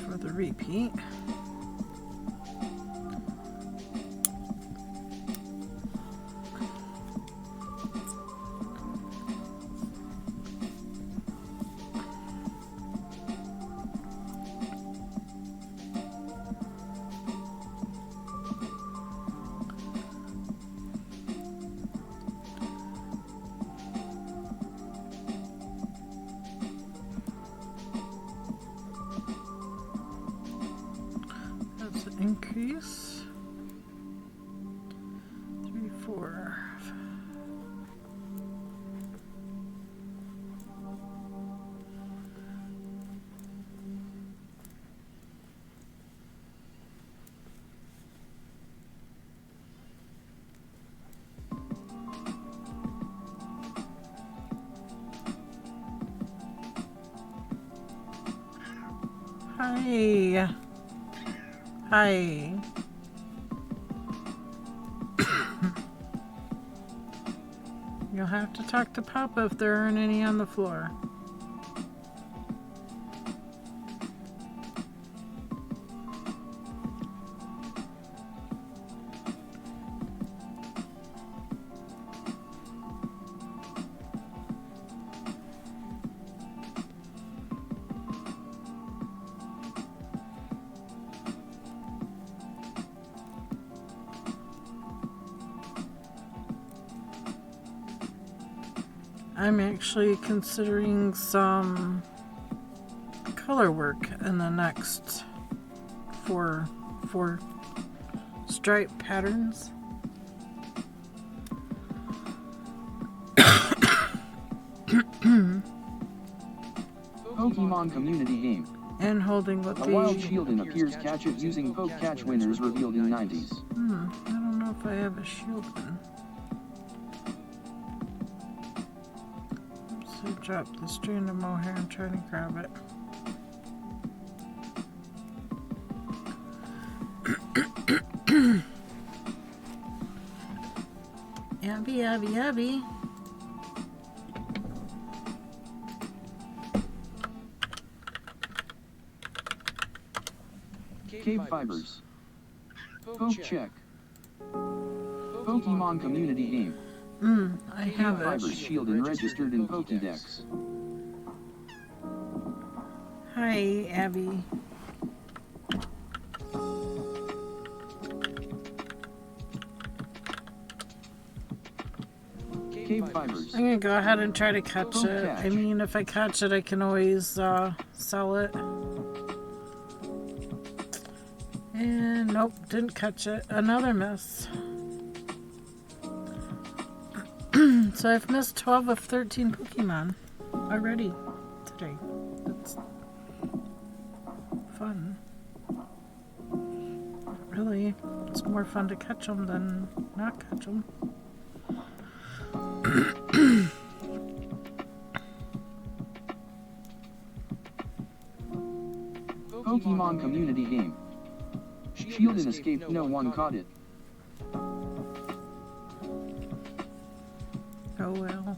For the repeat. crease. 3, 4. Hi. Hi. You'll have to talk to Papa if there aren't any on the floor. I'm actually considering some color work in the next four stripe patterns. Pokemon community game. And holding with A the... wild Shieldon appears. Catch it using Poke Catch winners revealed in 90s. I don't know if I have a shield gun. So drop the strand of mohair and try to grab it. Abby, Abby, Abby. KBfibers. Poke check. Pokemon community game. I have it. KBfibers Shieldon registered in Pokédex. Hi, Abby. KBfibers. I'm gonna go ahead and try to catch it. I mean, if I catch it, I can always sell it. And nope, didn't catch it. Another miss. So I've missed 12 of 13 Pokemon already today. That's fun. Really, it's more fun to catch them than not catch them. Pokemon community game. Shieldon escaped, no one caught it. Oh well.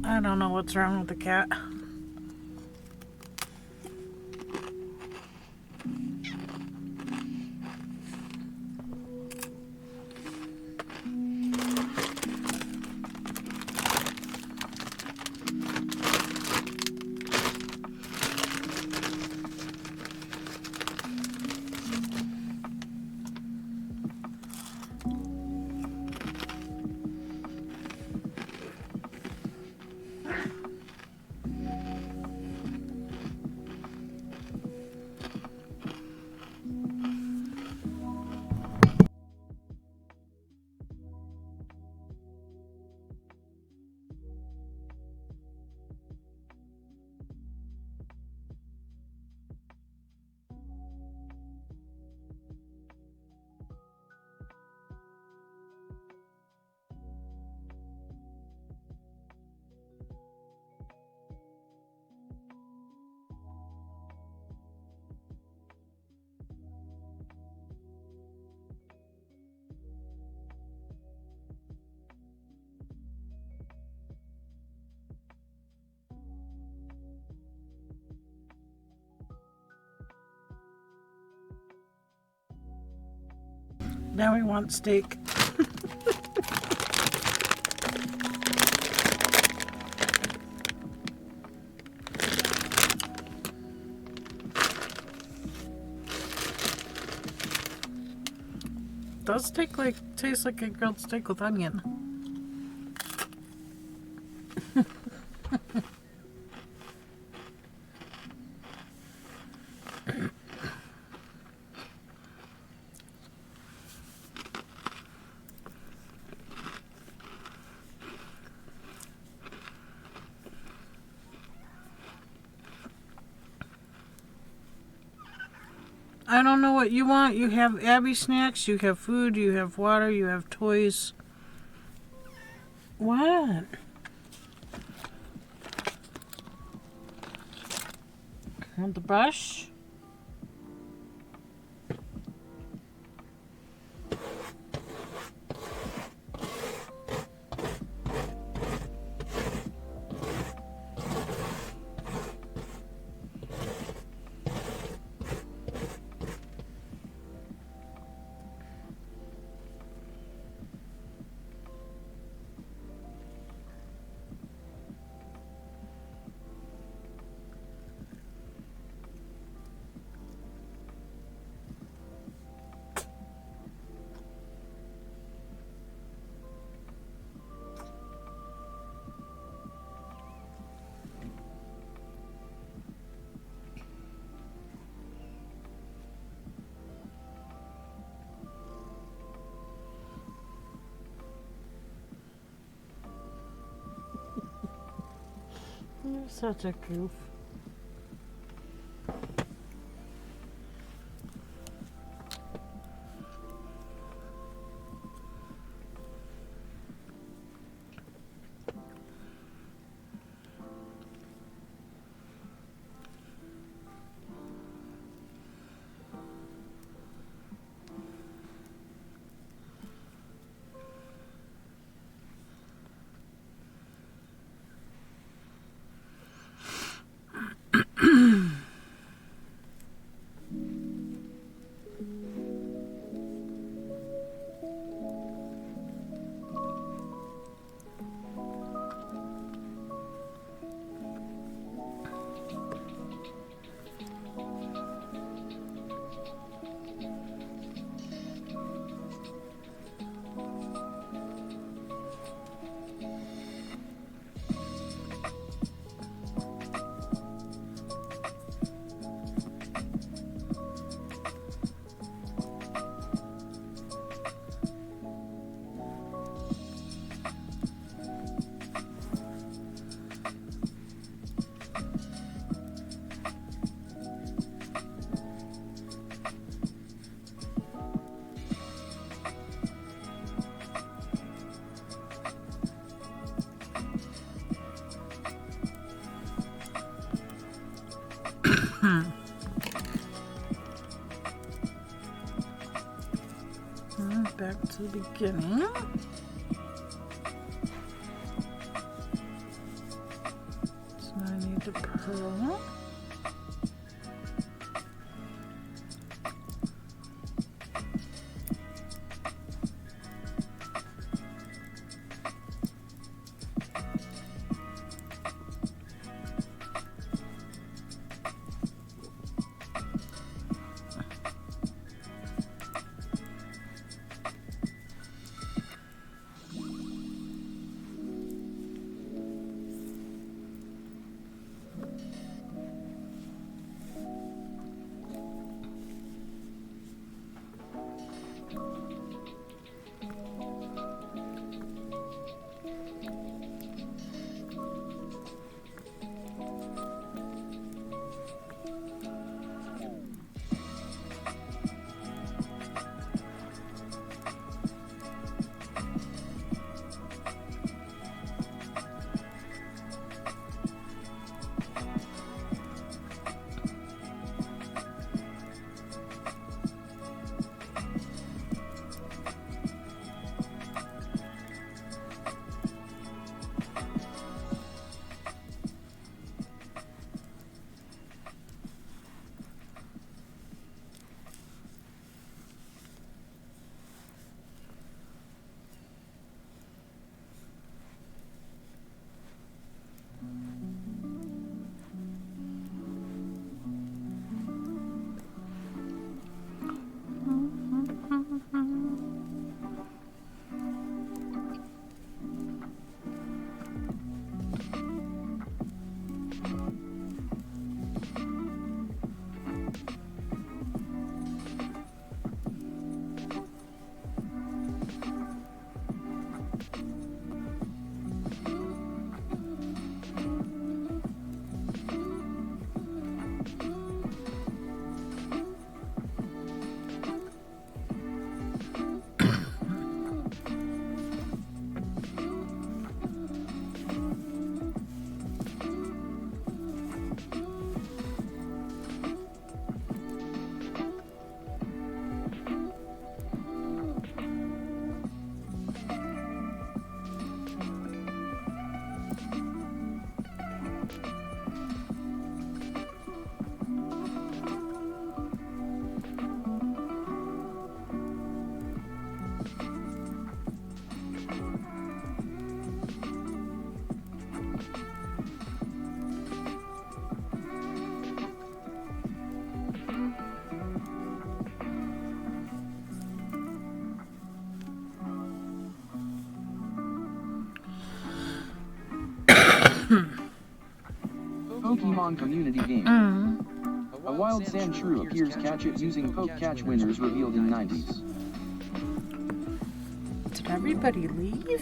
I don't know what's wrong with the cat. Now we want steak. Does taste like a grilled steak with onion. I don't know what you want. You have Abby snacks, you have food, you have water, you have toys. What? Want the brush? You're such a goof. Back to the beginning. the pearl. Pokemon community game. A wild sand shrew appears. Catch it using poke catch. Winners revealed in 90s. Did everybody leave?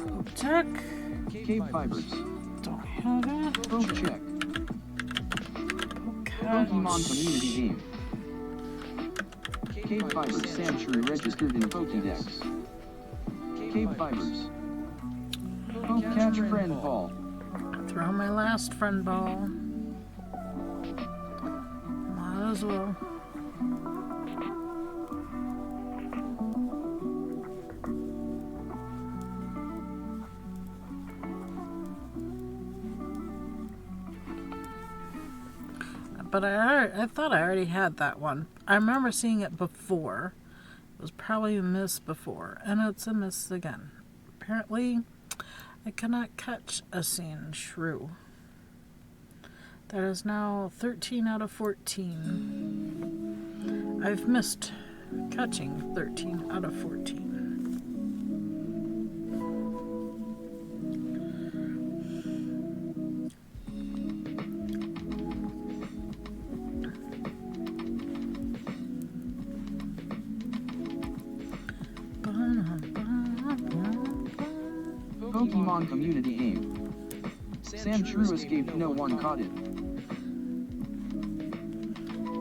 Poke check. KBfibers. Don't have it. Poke check. Poke catch. Pokemon community game. KBfibers sand shrew registered in Pokédex. KBfibers. Poke catch friend ball. Throw my last friend ball. Might as well. But I thought I already had that one. I remember seeing it before. It was probably a miss before, and it's a miss again. Apparently, I cannot catch a sand shrew. That is now 13 out of 14. I've missed catching 13 out of 14. Pokemon community game. Sand shrew escaped. No one caught it.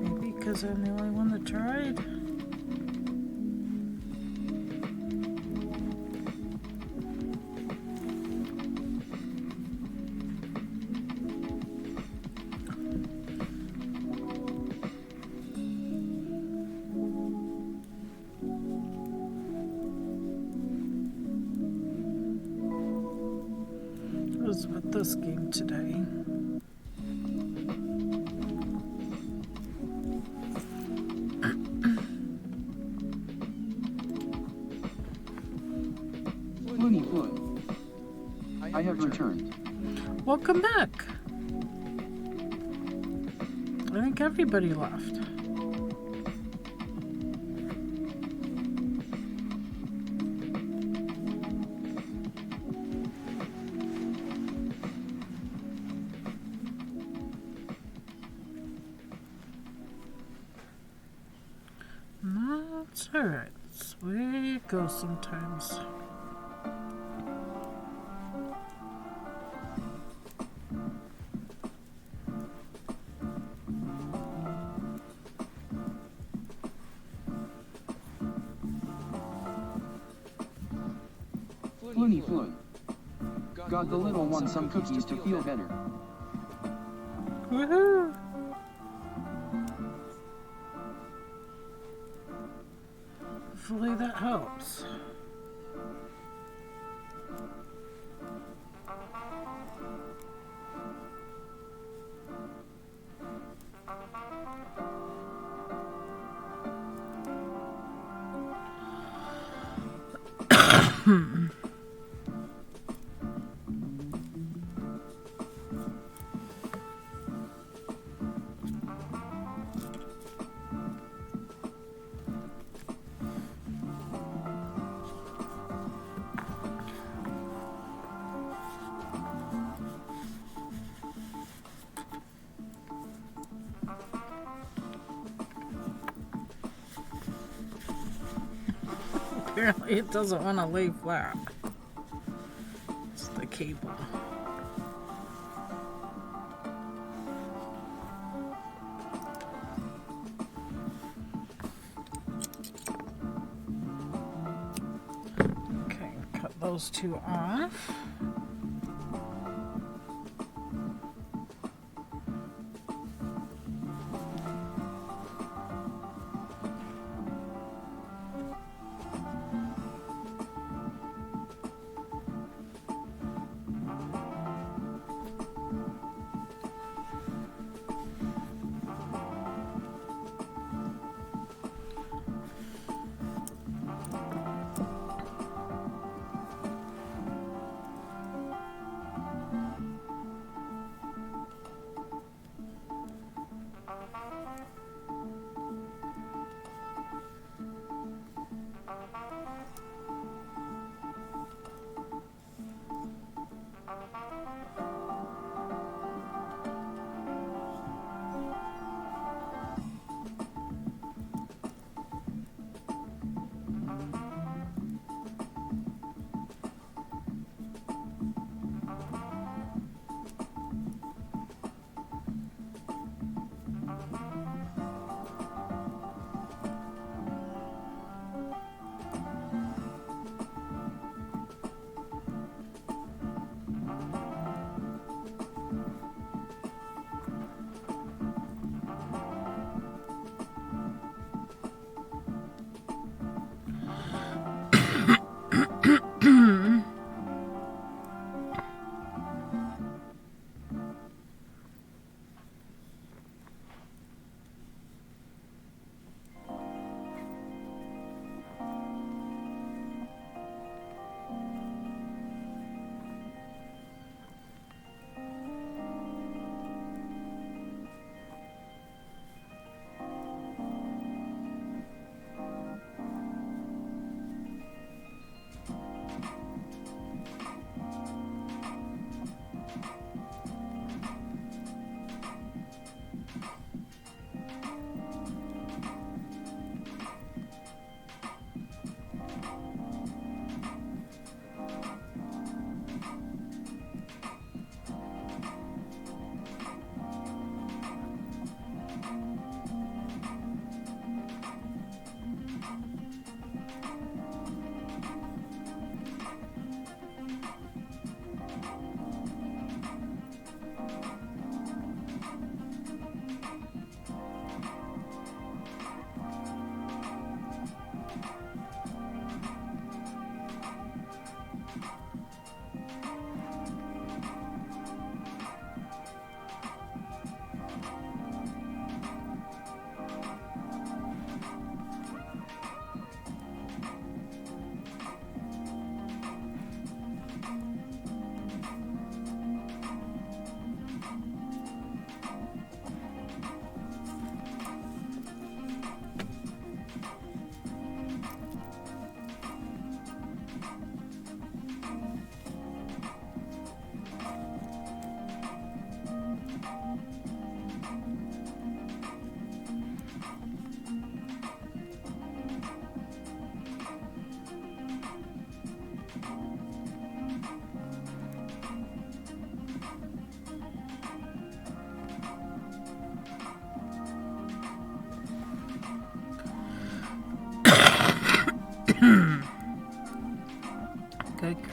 Maybe because I'm the only one that tried. this game today. Looney Flood. I have returned. Welcome back. I think everybody left. That's alright. That's the way it goes sometimes. Looney Flood. Got the little one some cookies to feel better. Woohoo! Hopefully that helps. Apparently it doesn't want to lay flat. It's the cable. Okay, cut those two off.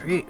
grief.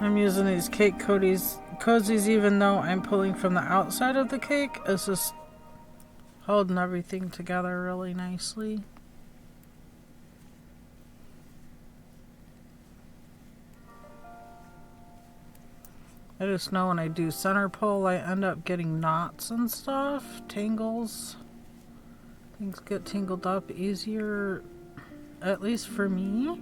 I'm using these cake cozies even though I'm pulling from the outside of the cake. It's just holding everything together really nicely. I just know when I do center pull, I end up getting knots and stuff, tangles. Things get tangled up easier, at least for me.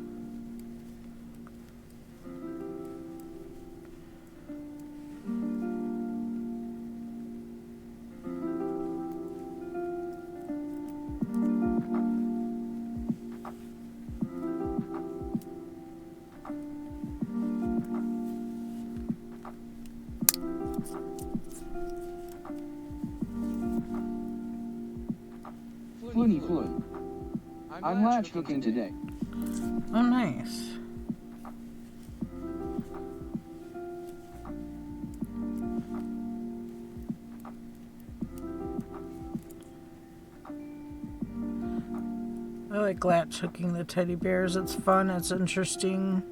Floony Floon. I'm latch hooking today. Oh, nice. I like latch hooking the teddy bears. It's fun. It's interesting.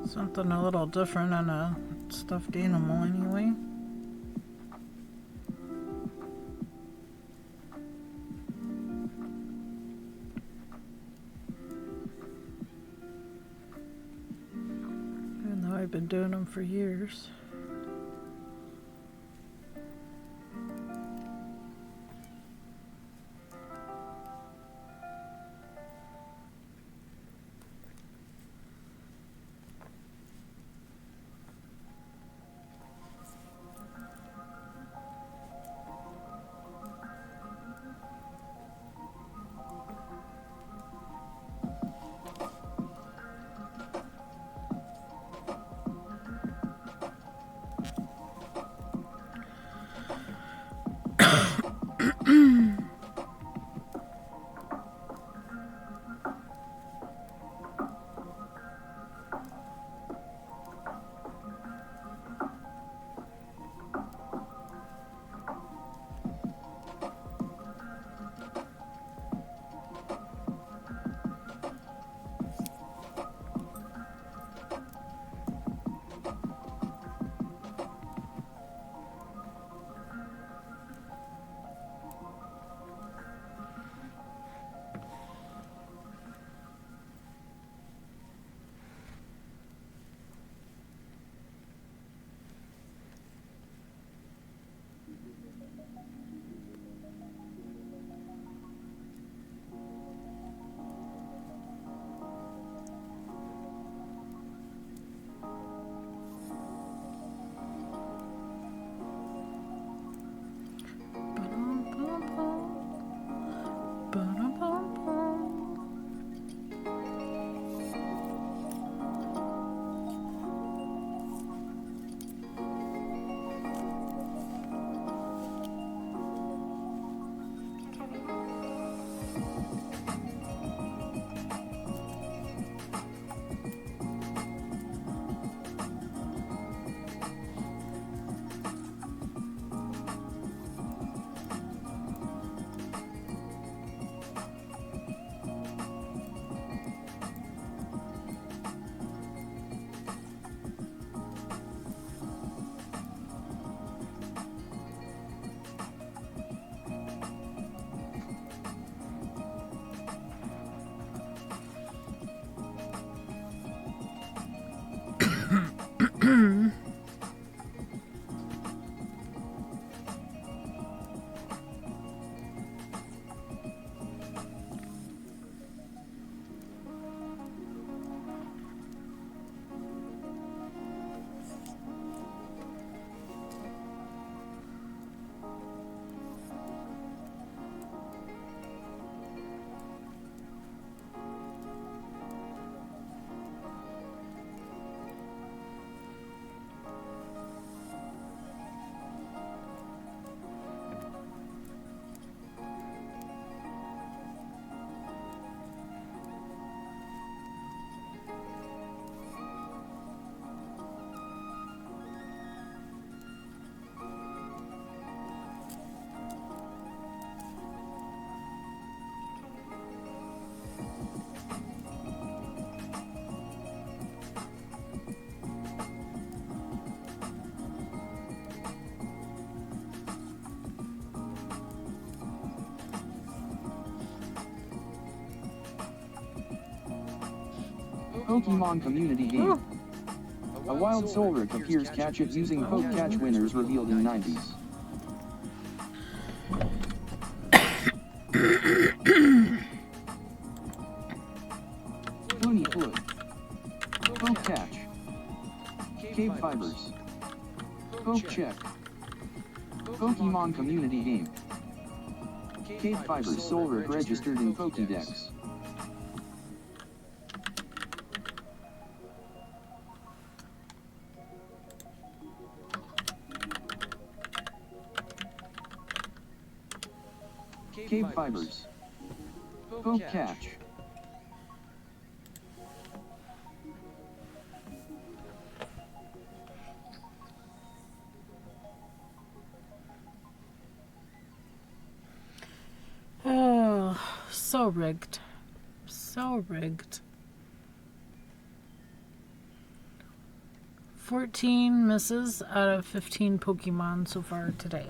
Something a little different on a stuffed animal anyway. Even though I've been doing them for years. Pokemon community game. Ooh. A wild Solric appears. Catch it using Poke Catch. Winners revealed in 90s. Looney Flood. Poke Catch. KBfibers. Poke Check. Pokemon community game. KBfibers Solric registered in Pokédex. KBfibers. Poke Catch. Oh, so rigged. So rigged. 14 misses out of 15 Pokemon so far today.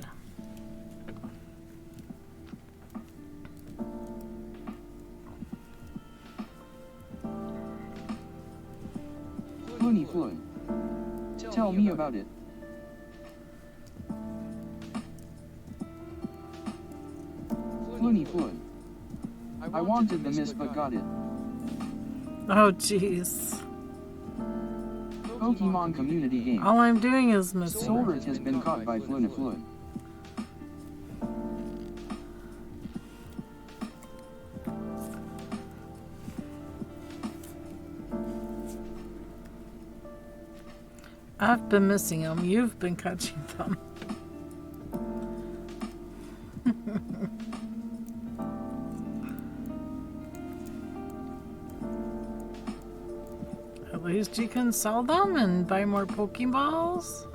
Looney Flood. Tell me about it. Looney Flood. I wanted the miss but got it. Oh, jeez. Pokemon community game. All I'm doing is missing. Solric has been caught by Looney Flood. I've been missing them. You've been catching them. At least you can sell them and buy more Pokeballs.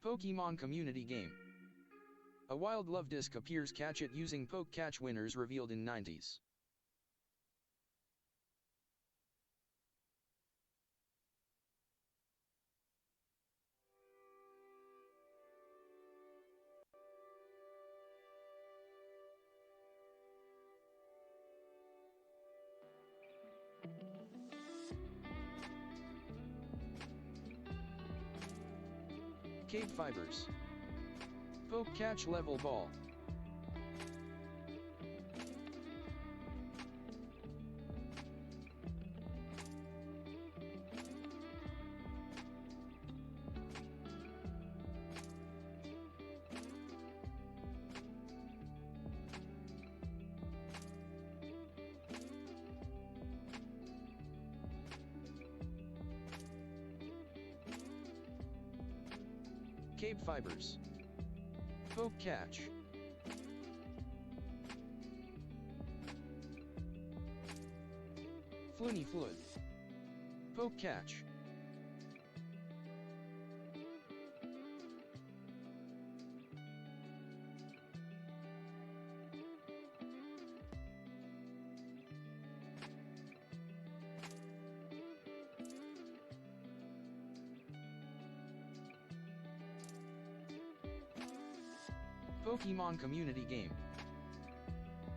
Pokemon community game. A wild love disc appears, catch it using poke catch, winners revealed in 90s. KBfibers. Poke catch level ball. KBfibers. Poke catch. Floony fluid. Poke catch. Pokemon community game.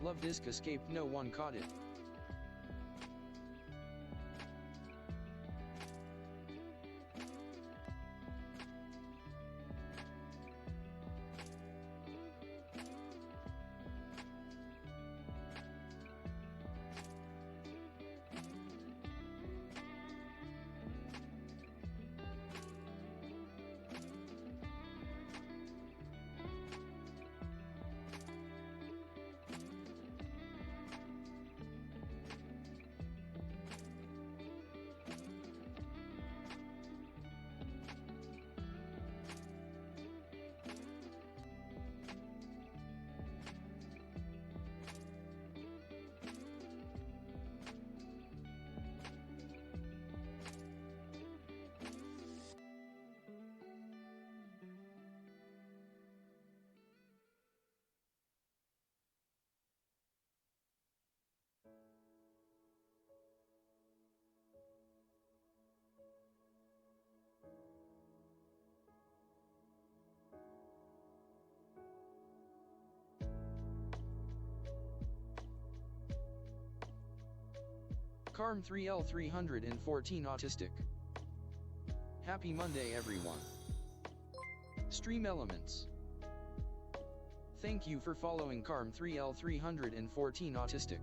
Love disc escaped, no one caught it. Carm 3L314 Autistic. Happy Monday everyone. Stream Elements. Thank you for following Carm 3L314 Autistic.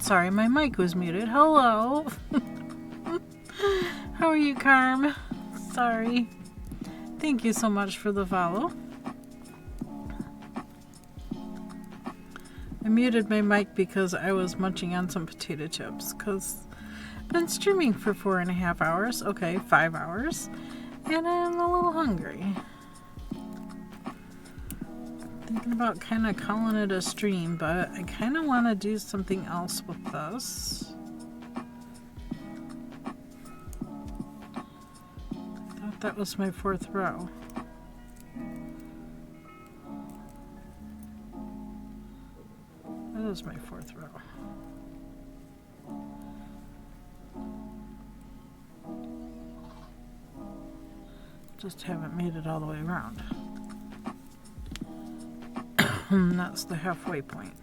Sorry, my mic was muted. Hello. How are you, Carm? Sorry. Thank you so much for the follow. I muted my mic because I was munching on some potato chips because I've been streaming for 4.5 hours. Okay, 5 hours. And I'm a little hungry. Thinking about kind of calling it a stream, but I kind of want to do something else with this. I thought that was my 4th row. That is my 4th row. Just haven't made it all the way around. That's the halfway point.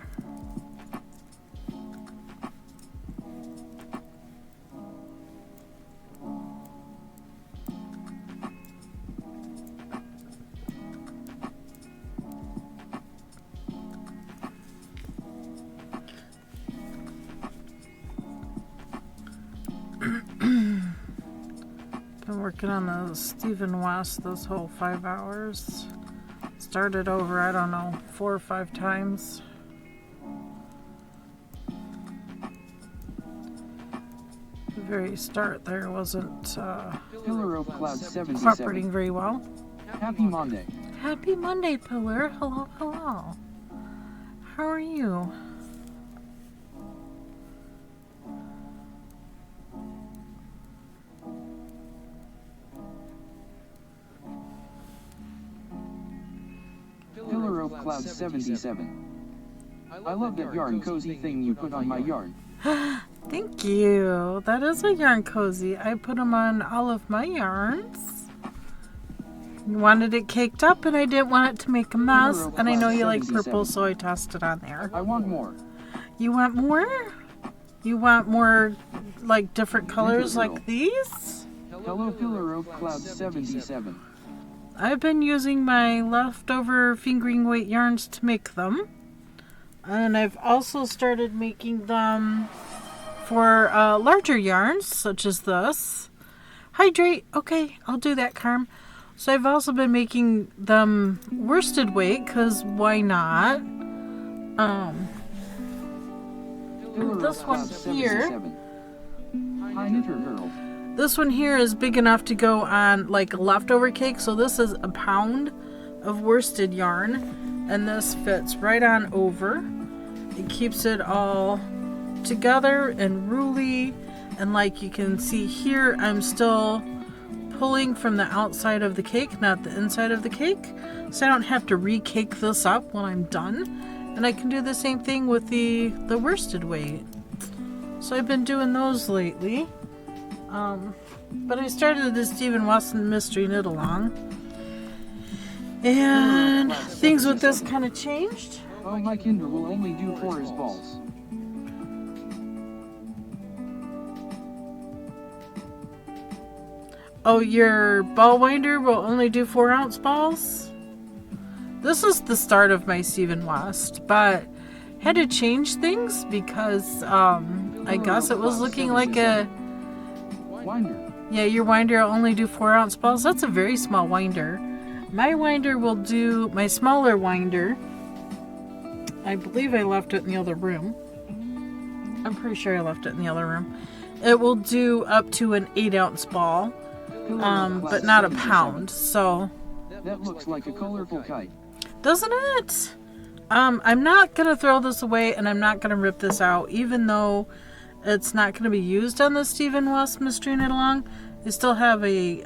Been working on the Stephen West this whole 5 hours. Started over, I don't know, 4 or 5 times. The very start there wasn't Pillar of Cloud 77. cooperating very well. Happy Monday. Happy Monday, Pillar. Hello, hello. How are you? Pillar of Cloud 77. I love that yarn cozy thing you put on my yarn. Thank you. That is a yarn cozy. I put them on all of my yarns. You wanted it caked up and I didn't want it to make a mess. And I know you like purple, so I tossed it on there. I want more. You want more? You want more, like, different colors like these? Hello, Pillar of Cloud 77. I've been using my leftover fingering weight yarns to make them. And I've also started making them for larger yarns, such as this. Hydrate. Okay, I'll do that, Carm. So I've also been making them worsted weight, because why not? This one here. Hi, Knitter Girl. This one here is big enough to go on like leftover cake. So this is a pound of worsted yarn. And this fits right on over. It keeps it all together and ruly. And like you can see here, I'm still pulling from the outside of the cake, not the inside of the cake. So I don't have to re-cake this up when I'm done. And I can do the same thing with the worsted weight. So I've been doing those lately. But I started the Stephen Weston Mystery Knit Along. And things with this kind of changed. Oh, my Kinder will only do porous balls. Oh, your ball winder will only do 4-ounce balls? This is the start of my Stephen West, but had to change things because I guess it was looking like a Winder. Yeah, your winder will only do 4-ounce balls. That's a very small winder. My winder will do, my smaller winder, I believe I left it in the other room. I'm pretty sure I left it in the other room. It will do up to an 8-ounce ball, but not a pound. So That looks like a colorful kite. doesn't it? I'm not going to throw this away and I'm not going to rip this out, even though it's not going to be used on the Stephen West Mystery Knit Along. I still have a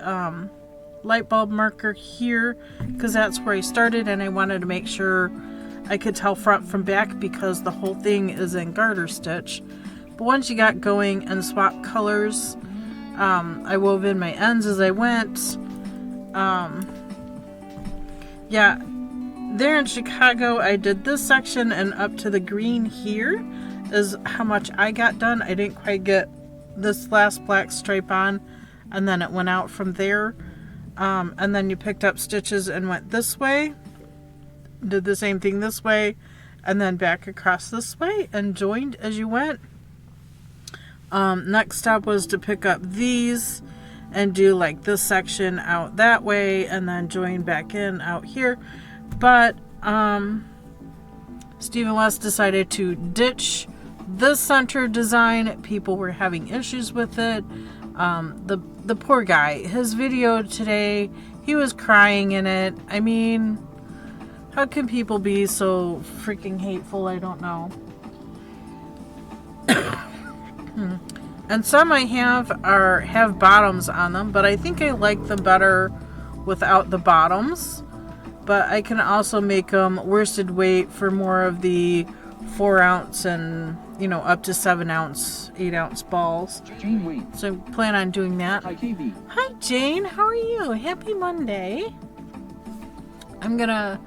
light bulb marker here because that's where I started, and I wanted to make sure I could tell front from back because the whole thing is in garter stitch. But once you got going and swapped colors, I wove in my ends as I went. Yeah, there in Chicago I did this section, and up to the green here is how much I got done. I didn't quite get this last black stripe on, and then it went out from there. And then you picked up stitches and went this way, did the same thing this way, and then back across this way and joined as you went. Next step was to pick up these and do like this section out that way and then join back in out here. But Stephen West decided to ditch this center design. People were having issues with it. The poor guy, his video today, he was crying in it. I mean, how can people be so freaking hateful? I don't know. And some I have bottoms on them, but I think I like them better without the bottoms. But I can also make them worsted weight for more of the 4 ounce and, you know, up to 7 ounce, 8 ounce balls. So I plan on doing that. Hi, KB. Hi, Jane. How are you? Happy Monday. I'm gonna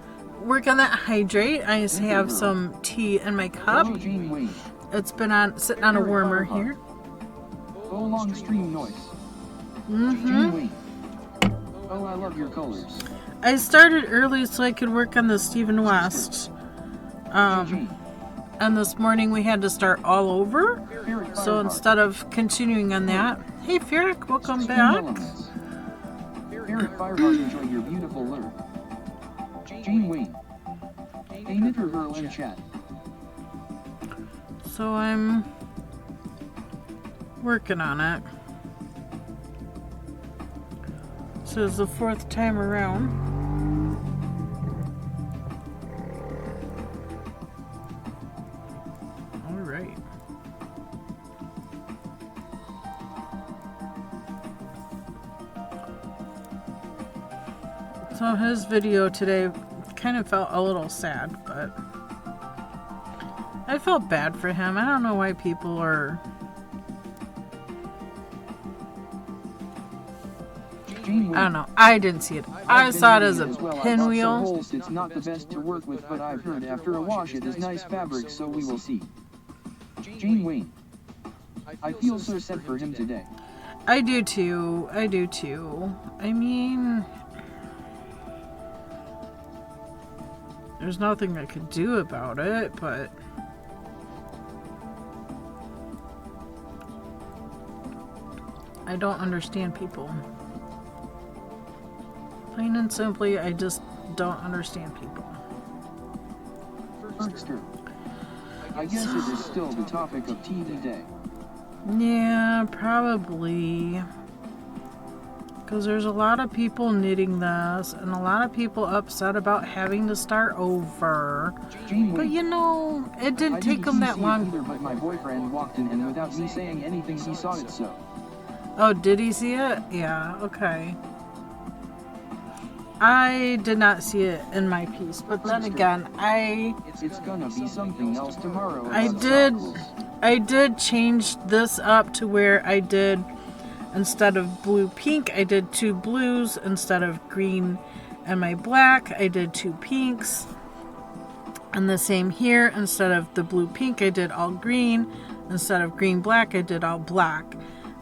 work on that hydrate. I just have some tea in my cup. It's been sitting on a warmer here. Oh, long stream noise. Mm-hmm. Oh, I love your colors. I started early so I could work on the Stephen West. And this morning we had to start all over. So instead of continuing on that, hey Ferric, welcome back. KBfibers, enjoy your beautiful lure. Jane Wayne. A knitter girl in chat. So I'm working on it. So it's the 4th time around. All right. So his video today kind of felt a little sad, but I felt bad for him. I don't know why people are... I don't know. I didn't see it. I saw it as a pinwheel. It's not the best to work with, but I've heard after a wash it is nice fabric, so we will see. Jane Wayne. I feel so sad for him today. I do too. I do too. I mean, there's nothing I could do about it, but I don't understand people. Plain and simply, I just don't understand people. Bergster. I guess it is still the topic of TV day. Yeah, probably. Because there's a lot of people knitting this, and a lot of people upset about having to start over. But you know, it didn't take them that long. Either, but my boyfriend walked in, and without me saying anything, he saw it so. Oh, did he see it? Yeah, okay. I did not see it in my piece, but then again, It's gonna be something else tomorrow. I did change this up to where I did, instead of blue pink, I did 2 blues. Instead of green and my black, I did 2 pinks. And the same here, instead of the blue pink, I did all green. Instead of green black, I did all black.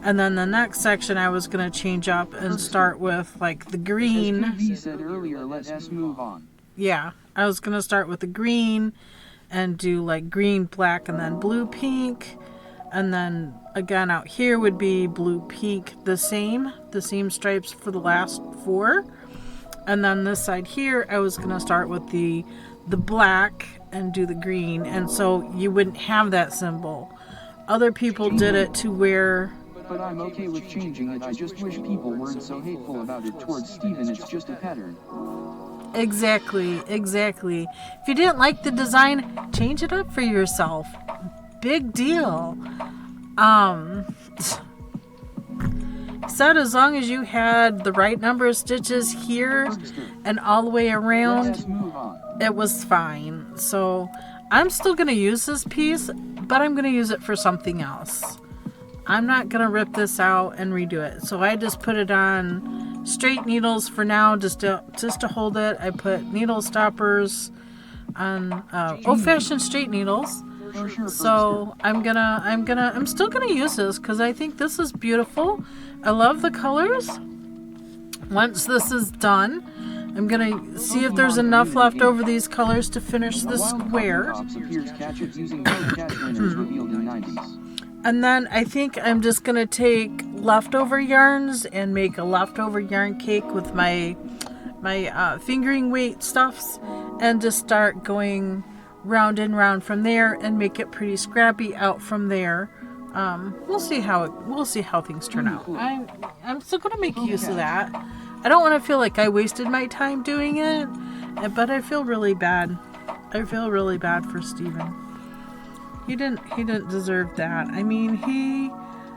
And then the next section I was going to change up and start with like the green. As KB said earlier, let us move on. Yeah, I was going to start with the green and do like green, black, and then blue, pink. And then again out here would be blue, pink, the same stripes for the last 4. And then this side here, I was going to start with the black and do the green. And so you wouldn't have that symbol. Other people did it to where... But I'm okay with changing it. I just wish people weren't so hateful about it towards Stephen. It's just a pattern. Exactly. If you didn't like the design, change it up for yourself. Big deal. Said as long as you had the right number of stitches here and all the way around, it was fine. So I'm still going to use this piece, but I'm going to use it for something else. I'm not going to rip this out and redo it. So I just put it on straight needles for now, just to hold it. I put needle stoppers on old-fashioned straight needles. So I'm still gonna use this because I think this is beautiful. I love the colors. Once this is done, I'm gonna see if there's enough left over these colors to finish the square. And then I think I'm just going to take leftover yarns and make a leftover yarn cake with my fingering weight stuffs and just start going round and round from there and make it pretty scrappy out from there. We'll see how things turn out. I'm still going to make use of that. I don't want to feel like I wasted my time doing it, but I feel really bad. I feel really bad for Steven. He didn't deserve that. I mean, he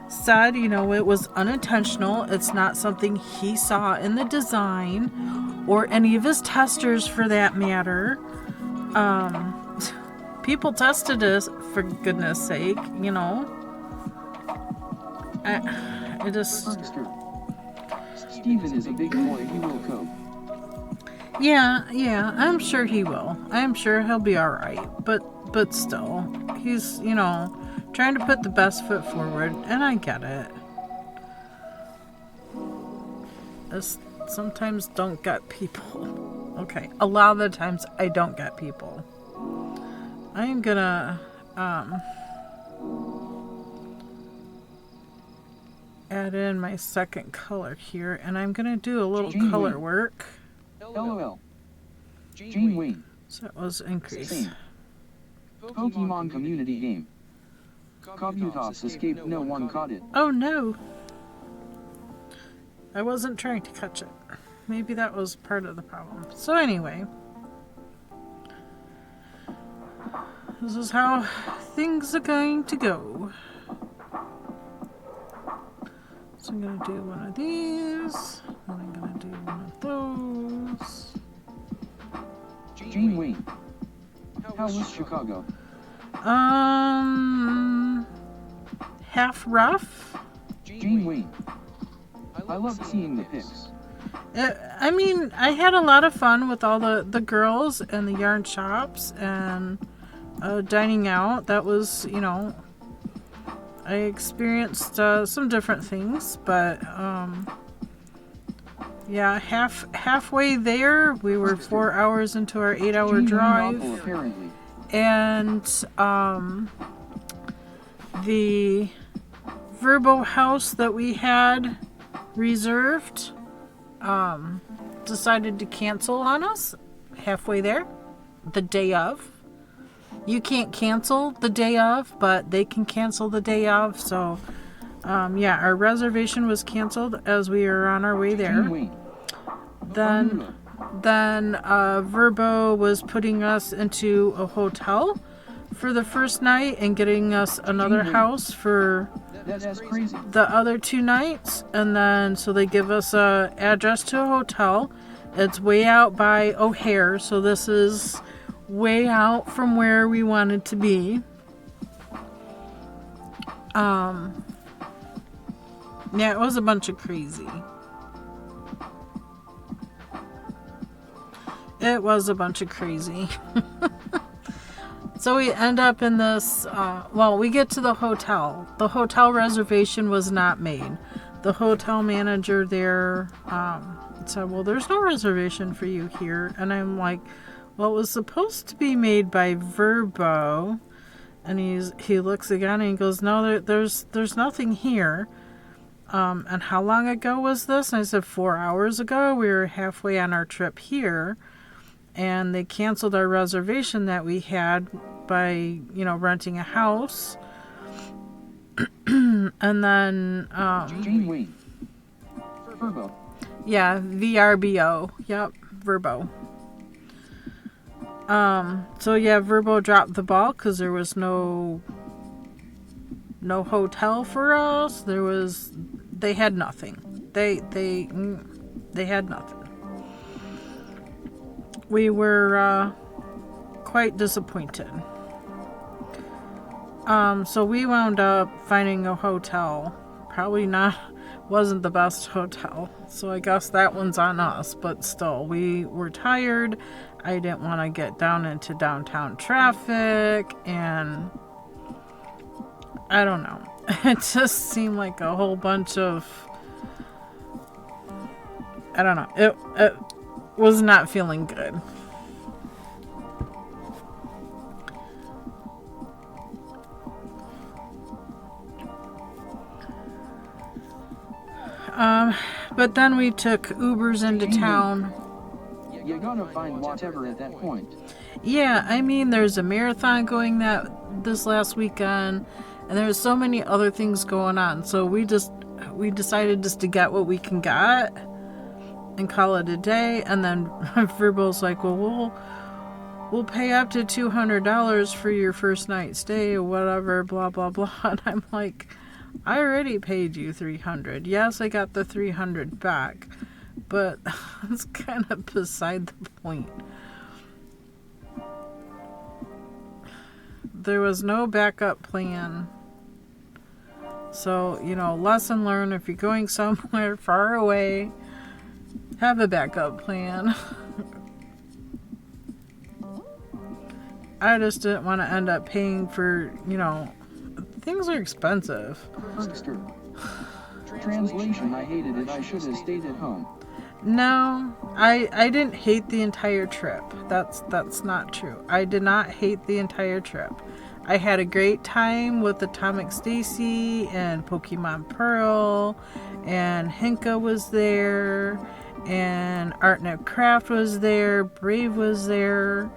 said, it was unintentional. It's not something he saw in the design or any of his testers for that matter. People tested us, for goodness sake, I just... Steven is a big boy, he will cope. Yeah, I'm sure he will. I'm sure he'll be alright. But still, he's, trying to put the best foot forward, and I get it. I sometimes don't get people. Okay, a lot of the times I don't get people. I am gonna, add in my second color here, and I'm gonna do a little color work. LOL. Jane Wayne. So it was increase. Same. Pokemon community game. Kabutops escaped, no one caught it. Oh no! I wasn't trying to catch it. Maybe that was part of the problem. So anyway, this is how things are going to go. So I'm going to do one of these, and I'm going to do one of those. Jane Wayne. How was Chicago? Half rough. Jane Wayne. I love seeing the pics. I mean, I had a lot of fun with all the girls and the yarn shops and dining out. That was, I experienced some different things, but yeah, halfway there, we were 4 hours into our 8-hour drive, and the Verbo house that we had reserved decided to cancel on us halfway there, the day of. You can't cancel the day of, but they can cancel the day of. So, yeah, our reservation was canceled as we were on our way there. Then Verbo was putting us into a hotel for the first night and getting us another house for the other 2 nights. And then, so they give us a address to a hotel. It's way out by O'Hare, so this is way out from where we wanted to be. Yeah, it was a bunch of crazy. It was a bunch of crazy. So we end up in this, we get to the hotel. The hotel reservation was not made. The hotel manager there said, well, there's no reservation for you here. And I'm like, well, it was supposed to be made by Verbo. And he looks again and he goes, no, there's nothing here. And how long ago was this? And I said, 4 hours ago. We were halfway on our trip here. And they canceled our reservation that we had by, renting a house. And then, Jane Wayne. Verbo. Yeah, VRBO. Yep, Verbo. So yeah, Verbo dropped the ball because there was no hotel for us. They had nothing. They had nothing. We were quite disappointed. So we wound up finding a hotel. Probably wasn't the best hotel. So I guess that one's on us. But still, we were tired. I didn't want to get down into downtown traffic. And I don't know. It just seemed like a whole bunch of... I don't know. It was not feeling good. But then we took Ubers into town. You're gonna find whatever at that point. Yeah, I mean, there's a marathon going this last weekend, and there's so many other things going on. So we decided just to get what we can get and call it a day. And then Verbo's like, well, we'll pay up to $200 for your first night stay or whatever, blah, blah, blah. And I'm like, I already paid you $300. Yes, I got the $300 back, but it's kind of beside the point. There was no backup plan. So, lesson learned, if you're going somewhere far away, have a backup plan. I just didn't want to end up paying for, things are expensive. Translation, I hated it. I should have stayed at home. No, I didn't hate the entire trip. That's not true. I did not hate the entire trip. I had a great time with Atomic Stacy and Pokemon Pearl, and Hinka was there, and Artnet Craft was there, Brave was there,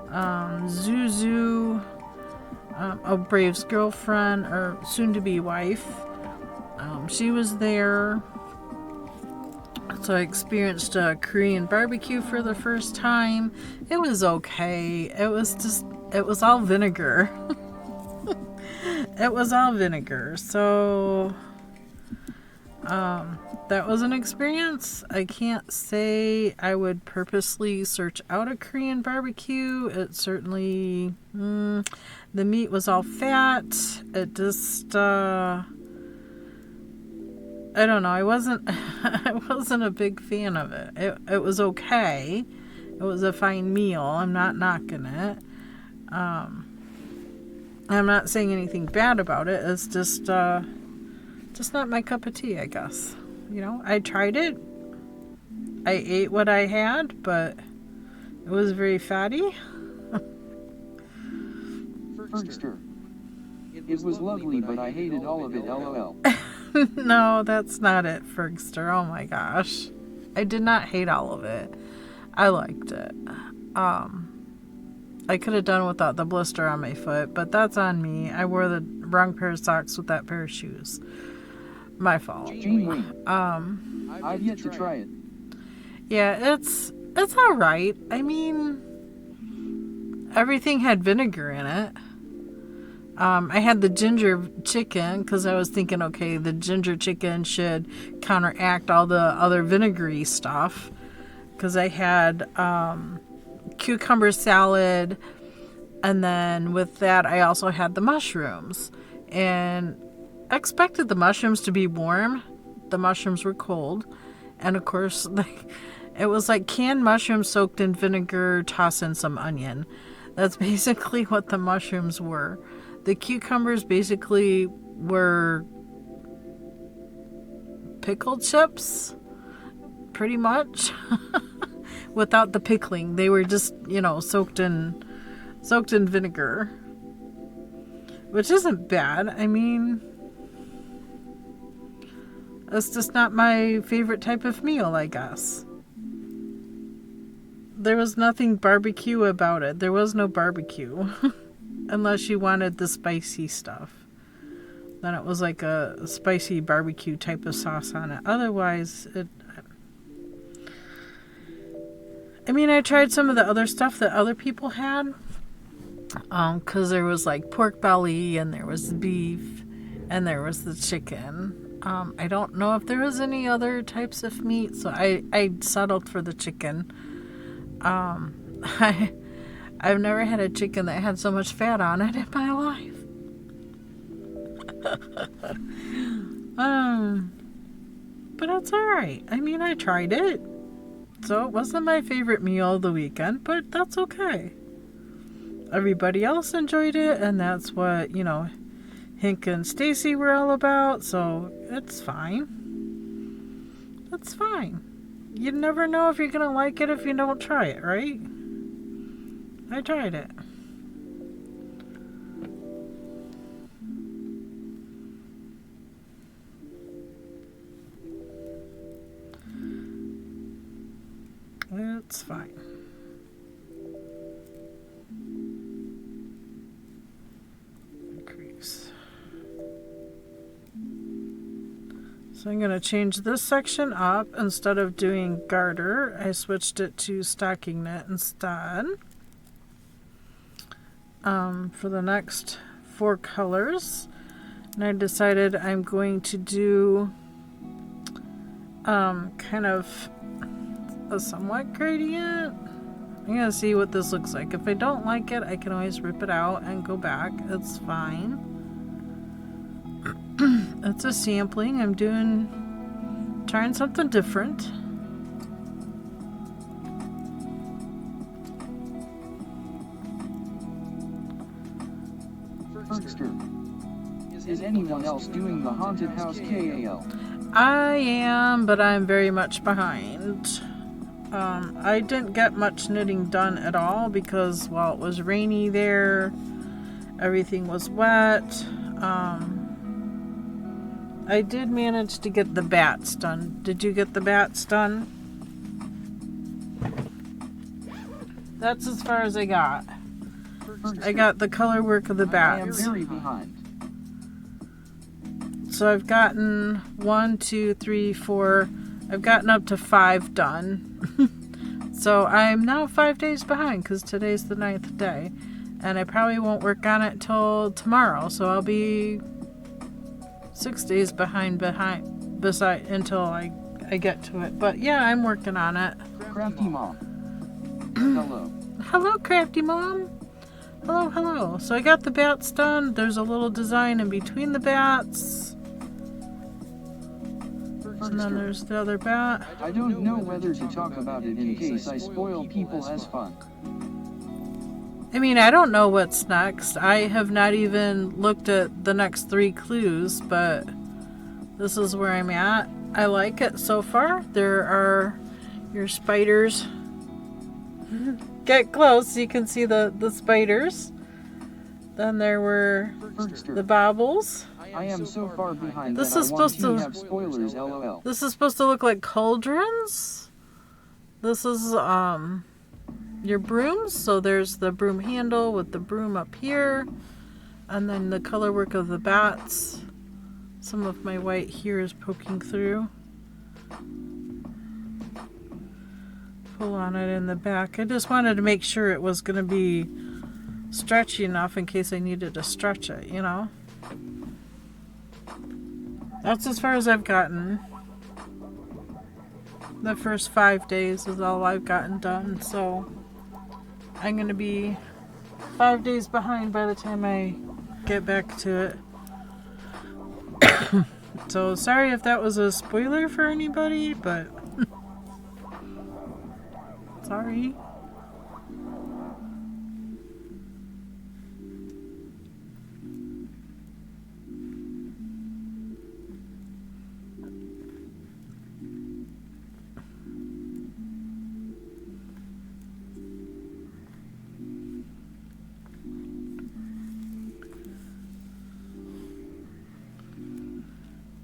Zuzu, Brave's girlfriend, or soon-to-be wife, she was there. So I experienced a Korean barbecue for the first time. It was okay. It was all vinegar. It was all vinegar. So, that was an experience. I can't say I would purposely search out a Korean barbecue. It certainly, the meat was all fat. It just, I don't know. I wasn't a big fan of it. It was okay. It was a fine meal. I'm not knocking it. I'm not saying anything bad about it. It's just not my cup of tea, I guess. I tried it. I ate what I had, but it was very fatty. Fergster. It was lovely, but I hated all of it, lol. No, that's not it, Fergster. Oh my gosh. I did not hate all of it. I liked it. I could have done without the blister on my foot, but that's on me. I wore the wrong pair of socks with that pair of shoes. My fault. I've yet to try it. Yeah, it's alright. I mean, everything had vinegar in it. I had the ginger chicken because I was thinking, okay, the ginger chicken should counteract all the other vinegary stuff. Because I had cucumber salad, and then with that I also had the mushrooms. And I expected the mushrooms to be warm. The mushrooms were cold. And of course, it was like canned mushrooms soaked in vinegar, toss in some onion. That's basically what the mushrooms were. The cucumbers basically were pickled chips, pretty much, without the pickling. They were just, soaked in vinegar, which isn't bad. I mean, it's just not my favorite type of meal, I guess. There was nothing barbecue about it. There was no barbecue. Unless you wanted the spicy stuff. Then it was like a spicy barbecue type of sauce on it. Otherwise, I tried some of the other stuff that other people had. Because there was like pork belly, and there was beef, and there was the chicken. I don't know if there was any other types of meat, so I settled for the chicken. I've never had a chicken that had so much fat on it in my life. But it's alright. I tried it. So it wasn't my favorite meal of the weekend, but that's okay. Everybody else enjoyed it, and that's what, Hink and Stacy were all about, so it's fine. It's fine. You never know if you're going to like it if you don't try it, right? I tried it. It's fine. Increase. So I'm going to change this section up. Instead of doing garter, I switched it to stocking knit instead. For the next 4 colors. And I decided I'm going to do kind of a somewhat gradient. I'm going to see what this looks like. If I don't like it, I can always rip it out and go back. It's fine. It's a sampling. I'm trying something different. Is anyone else doing the haunted house KAL? I am, but I'm very much behind. I didn't get much knitting done at all because, well, it was rainy there. Everything was wet. I did manage to get the bats done. Did you get the bats done? That's as far as I got. I got the color work of the bats. I am very behind. So I've gotten 1, 2, 3, 4. I've gotten up to 5 done. So I'm now 5 days behind because today's the 9th day. And I probably won't work on it till tomorrow. So I'll be 6 days behind until I get to it. But yeah, I'm working on it. Crafty Mom. Hello. Hello, Crafty Mom. Hello, hello. So I got the bats done. There's a little design in between the bats. And then there's the other bat. I don't know whether to talk about it in case I spoil people's fun. I mean, I don't know what's next. I have not even looked at the next 3 clues, but this is where I'm at. I like it so far. There are your spiders. Get close so you can see the spiders. Then there were the bobbles. I am so far behind This that is I want supposed to have spoilers, LOL. This is supposed to look like cauldrons. This is your brooms. So there's the broom handle with the broom up here, and then the color work of the bats. Some of my white here is poking through. Pull on it in the back. I just wanted to make sure it was going to be stretchy enough in case I needed to stretch it, you know. That's as far as I've gotten. The first 5 days is all I've gotten done, so I'm going to be 5 days behind by the time I get back to it. So sorry if that was a spoiler for anybody, but sorry.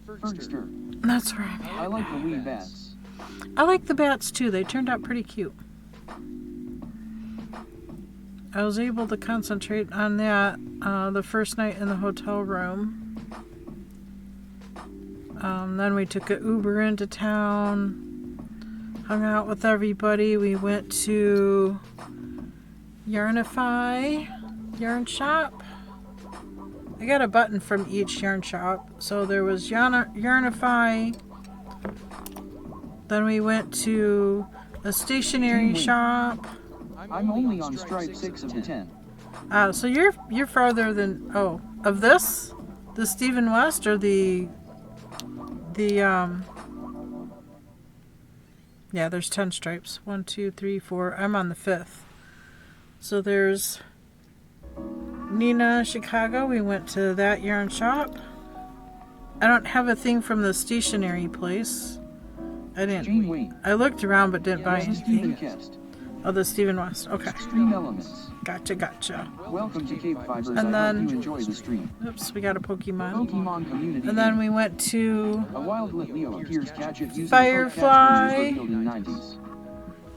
Bergster. That's where I'm at. I like the wee bats. I like the bats too. They turned out pretty cute. I was able to concentrate on that the first night in the hotel room. Then we took an Uber into town, hung out with everybody. We went to Yarnify yarn shop. I got a button from each yarn shop. So there was Yarnify. Then we went to a stationery shop. I'm only on stripe 6 of the 10. So you're farther than of this, the Stephen West or the yeah, there's 10 stripes. 1, 2, 3, 4. I'm on the 5th. So there's Nina Chicago. We went to that yarn shop. I don't have a thing from the stationery place. I didn't. I looked around but didn't buy anything. Oh, the Stephen West. Okay. Stream Elements. Gotcha. Welcome to KBfibers. And I then hope you enjoy the stream. Oops, we got a Pokemon. Pokemon community. And then we went to a wildlit Leo appears catch it using Firefly. in 90s.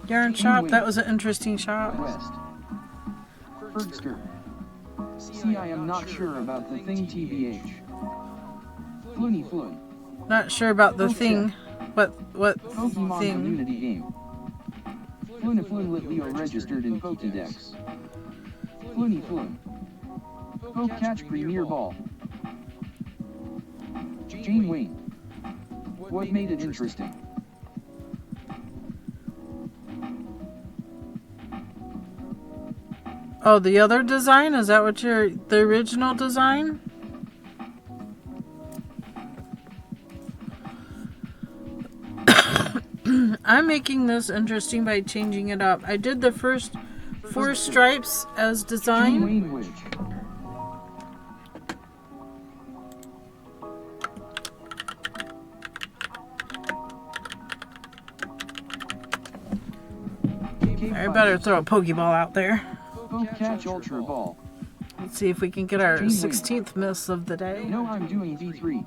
Yarn shop. That was an interesting shop. West. Fergster. See, I am not sure about the thing, TBH. Floony Floon. Not sure about the thing. What Pokemon thing? community game. Floony Floon Lit Leo registered in Pokédex. Floony Floon. Catch Premier Ball. Jane Wayne. What made it interesting? Oh, the other design? Is that what the original design? I'm making this interesting by changing it up. I did the first 4 stripes as Jane design. Wayne Witch. I better throw a Pokeball out there. Catch Ultra Ball. Let's see if we can get our 16th miss of the day. No, I'm doing V3.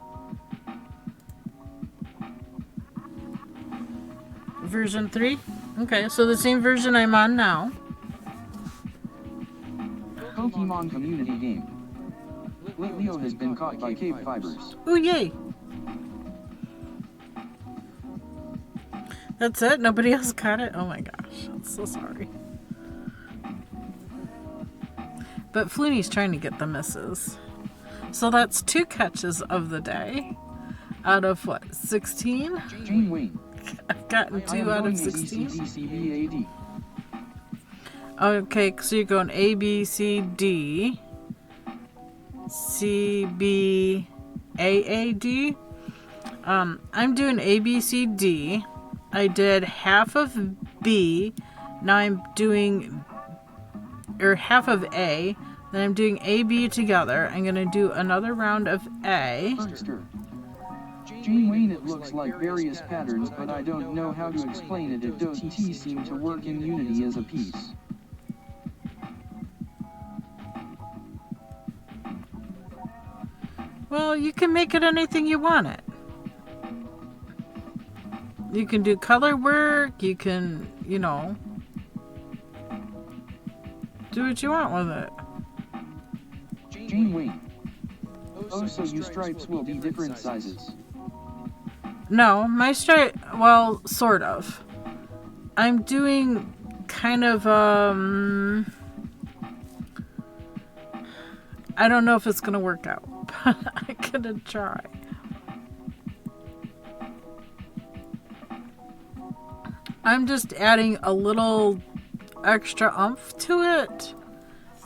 Version 3? Okay, so the same version I'm on now. Pokemon community game. Lit Leo has been caught by KBfibers. Ooh, yay! That's it? Nobody else caught it? Oh my gosh, I'm so sorry. But Flooney's trying to get the misses. So that's 2 catches of the day. Out of what, 16? Jane Wayne. I've gotten 2 out of 16. ABCDCBAD. Okay, so you're going A, B, C, D. C, B, A, A, D. I'm doing A, B, C, D. I did half of B. Now I'm doing, or half of A. Then I'm doing A, B together. I'm going to do another round of A. Fergster. Jane Wayne, it looks like various patterns, but I don't know how to explain it. It don't seem to work in Unity as a piece. Well, you can make it anything you want it. You can do color work, you can, you know, do what you want with it. Jane Wayne. Oh, so your stripes will be different sizes. No, my stripe, well, sort of. I'm doing kind of, I don't know if it's going to work out, but I'm going to try. I'm just adding a little extra oomph to it.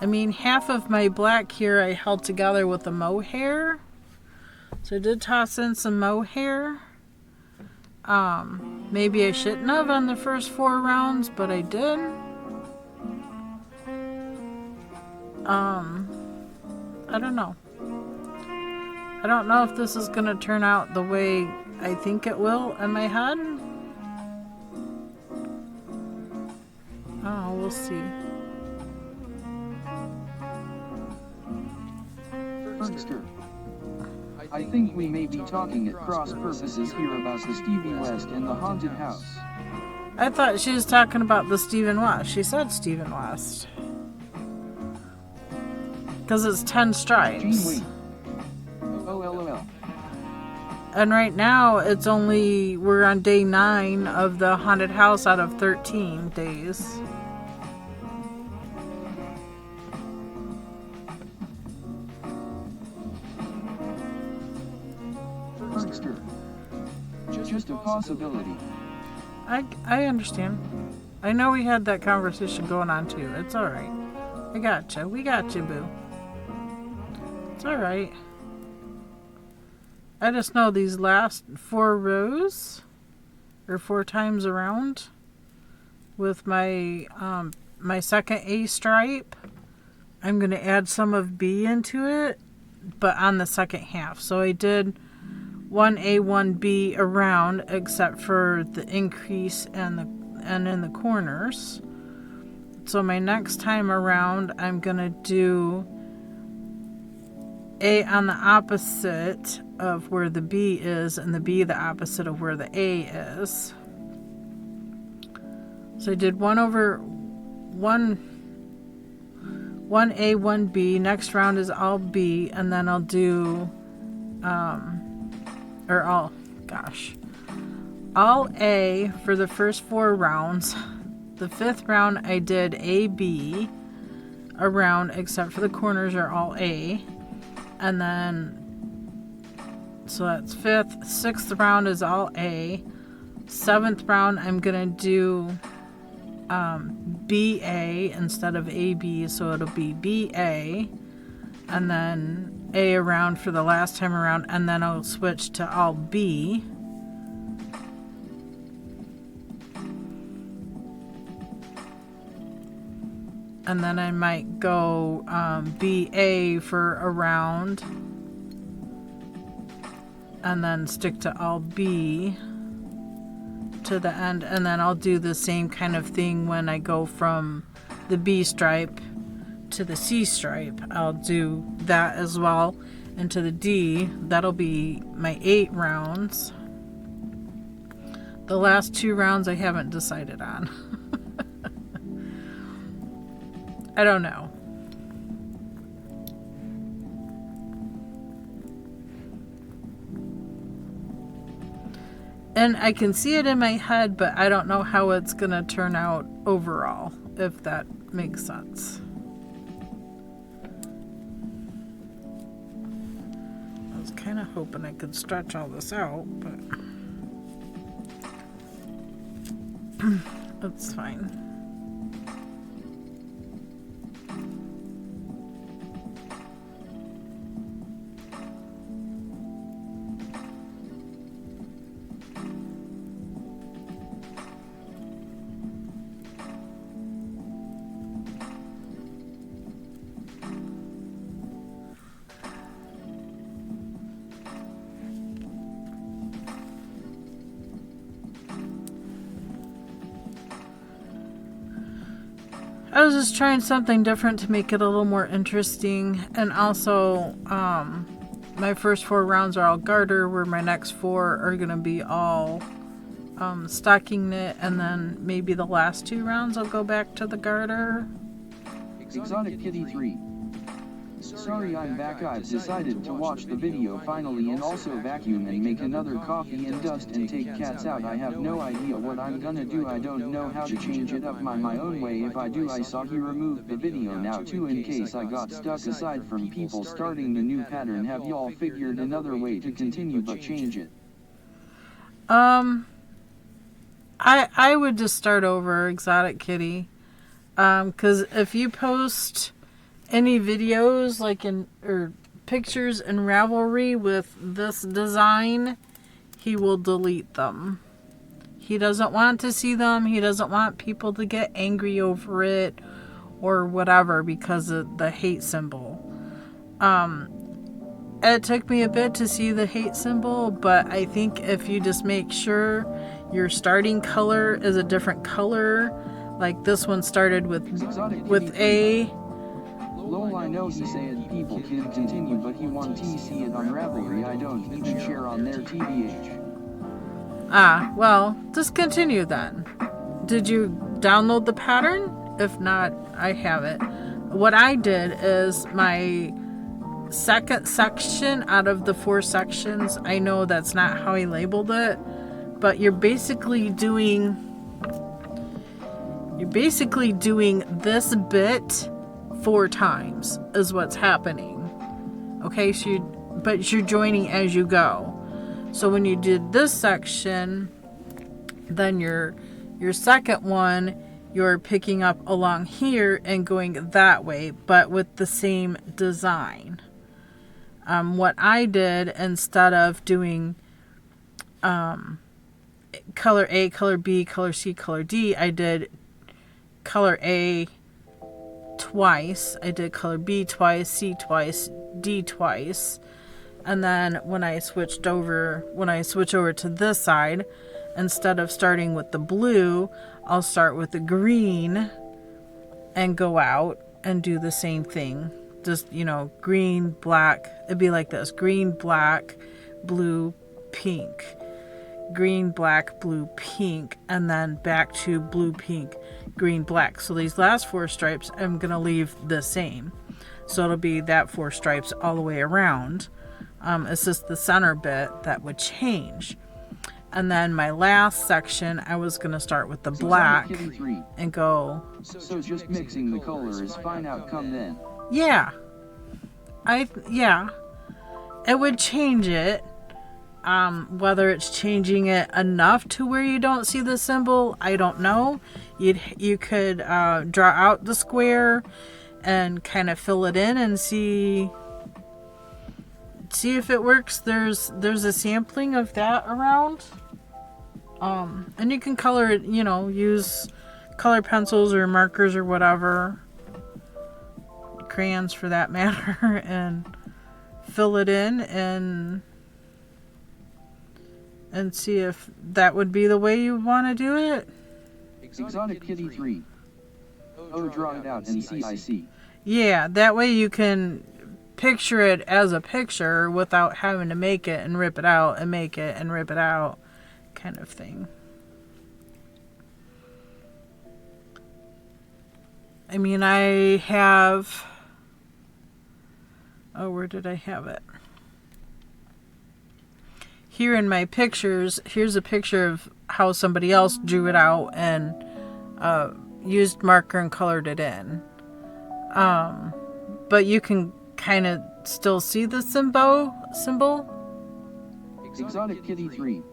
I mean, half of my black here I held together with the mohair. So I did toss in some mohair. Maybe I shouldn't have on the first 4 rounds, but I did. I don't know. I don't know if this is going to turn out the way I think it will in my head. Oh, we'll see. Fergster. I think we may be talking at cross purposes here about the Stevie West and the haunted house. I thought she was talking about the Stephen West. She said Stephen West. Because it's 10 stripes. Jane Wayne. Oh, LOL. And right now, it's only, we're on day 9 of the haunted house out of 13 days. Fergster. Just a possibility. I understand. I know we had that conversation going on too. It's alright. I gotcha. We got you, boo. It's alright. I just know these last 4 rows, or 4 times around, with my my second A stripe, I'm going to add some of B into it, but on the second half. So I did 1A, 1B around, except for the increase and in the corners. So my next time around, I'm going to do A on the opposite of where the B is, and the B the opposite of where the A is. So I did 1A, 1B. Next round is all B, and then I'll do, all A for the first 4 rounds. The 5th round I did AB around, except for the corners are all A. And then, so that's 5th. 6th round is all A. 7th round I'm gonna do BA instead of AB, so it'll be BA, and then A around for the last time around, and then I'll switch to all B. And then I might go BA for a round, and then stick to all B to the end, and then I'll do the same kind of thing when I go from the B stripe to the C stripe. I'll do that as well, and to the D. That'll be my 8 rounds. The last 2 rounds I haven't decided on. I don't know. And I can see it in my head, but I don't know how it's going to turn out overall, if that makes sense. I was kind of hoping I could stretch all this out, but that's fine. I was just trying something different to make it a little more interesting. And also, my first 4 rounds are all garter, where my next 4 are going to be all stocking knit. And then maybe the last 2 rounds I'll go back to the garter. Exotic Kitty 3. Sorry I'm back. I've decided to watch the video finally and also vacuum and make another coffee and dust and take cats out. I have no idea what I'm gonna do. I don't know how to change it up my own way. If I do, I saw he removed the video now too in case I got stuck. Aside from people starting the new pattern, have y'all figured another way to continue but change it? I would just start over, Exotic Kitty. 'Cause if you post any videos or pictures in Ravelry with this design, he will delete them. He doesn't want to see them. He doesn't want people to get angry over it or whatever because of the hate symbol. It took me a bit to see the hate symbol, but I think if you just make sure your starting color is a different color, like this one started with A. Lol, I know he said people can continue, but he want to see it on Ravelry. I don't even share on their TBH. Ah, well, just continue then. Did you download the pattern? If not, I have it. What I did is my second section out of the 4 sections, I know that's not how he labeled it, but you're basically doing this bit 4 times is what's happening. Okay, but you're joining as you go. So when you did this section, then your second one, you're picking up along here and going that way, but with the same design. What I did, instead of doing color A, color B, color C, color D, I did color A twice. I did color B twice, C twice, D twice. And then when I switch over to this side, instead of starting with the blue, I'll start with the green and go out and do the same thing. Just, green, black. It'd be like this: green, black, blue, pink. green, black, blue, pink, and then back to blue, pink, green, black. So these last 4 stripes I'm going to leave the same. So it'll be that 4 stripes all the way around. It's just the center bit that would change. And then my last section, I was going to start with the black and go... So just mixing the color is fine outcome then? Yeah. Yeah. It would change it. Whether it's changing it enough to where you don't see the symbol, I don't know. You could draw out the square and kind of fill it in and see if it works. There's a sampling of that around. And you can color it, use color pencils or markers or whatever, crayons for that matter, and fill it in and see if that would be the way you want to do it. Exotic Kitty 3. Oh, draw it out and CIC. Yeah, that way you can picture it as a picture without having to make it and rip it out and make it and rip it out kind of thing. I mean, I have... Oh, where did I have it? Here in my pictures, here's a picture of how somebody else drew it out and used marker and colored it in. But you can kind of still see the symbol. Exotic Kitty 3.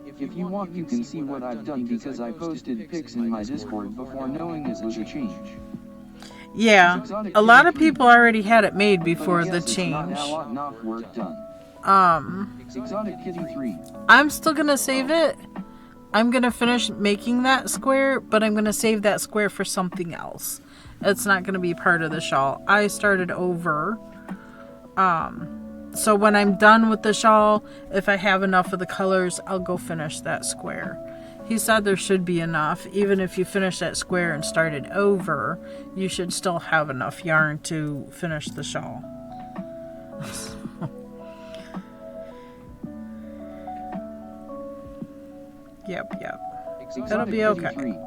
If you want, you can see what I've done because I posted pics in my Discord before knowing it was a change. Yeah, a lot of people already had it made before the change. Exotic Kitty 3. I'm still gonna save it. I'm gonna finish making that square, but I'm gonna save that square for something else. It's not gonna be part of the shawl. I started over. So when I'm done with the shawl, if I have enough of the colors, I'll go finish that square. He said there should be enough. Even if you finish that square and start it over, you should still have enough yarn to finish the shawl. Yep. That'll be okay.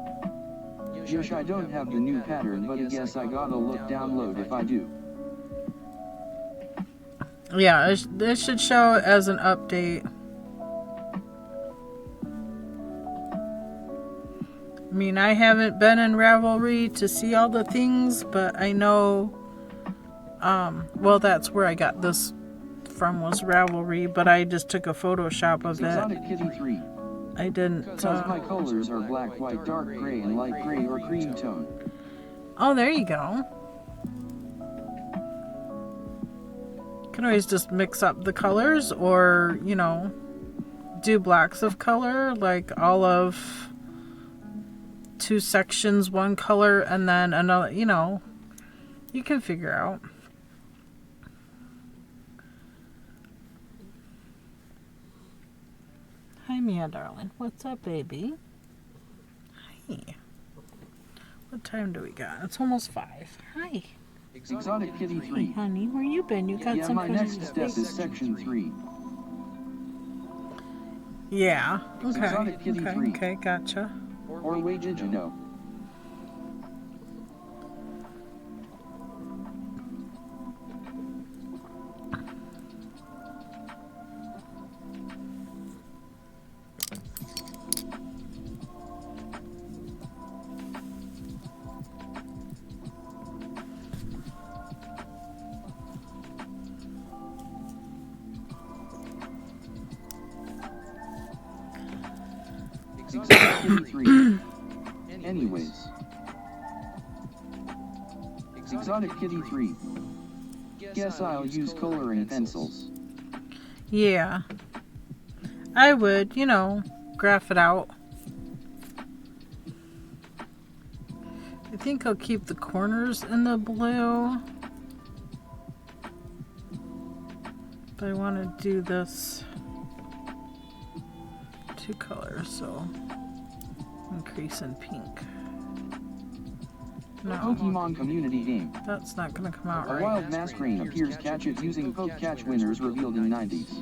Josh, I don't have the new pattern, but I guess I gotta look download if I do. Yeah, it should show as an update. I mean, I haven't been in Ravelry to see all the things, but I know, well, that's where I got this from, was Ravelry, but I just took a Photoshop of it. Exotic Kitty 3. I didn't, Because my colors are black, white, dark gray, and light gray or cream tone. Oh, there you go. You can always just mix up the colors or, do blocks of color, like all of 2 sections, 1 color, and then another, you can figure out. Hi, Mia, darling. What's up, baby? Hi. What time do we got? It's almost 5. Hi. Exotic Kitty 3. Hey, honey, where you been? You got some my next step is section 3. Yeah. Exotic Kitty 3. Okay, gotcha. Or wait, did you know? Exotic Kitty 3. Anyways. Exotic Kitty 3. Guess I'll use coloring pencils. Yeah. I would, graph it out. I think I'll keep the corners in the blue. But I want to do this 2 colors, so increase in pink. No, Pokemon community game. that's not going to come out A right. wild masquerade appears, catch it using poke catch winners revealed in 90s.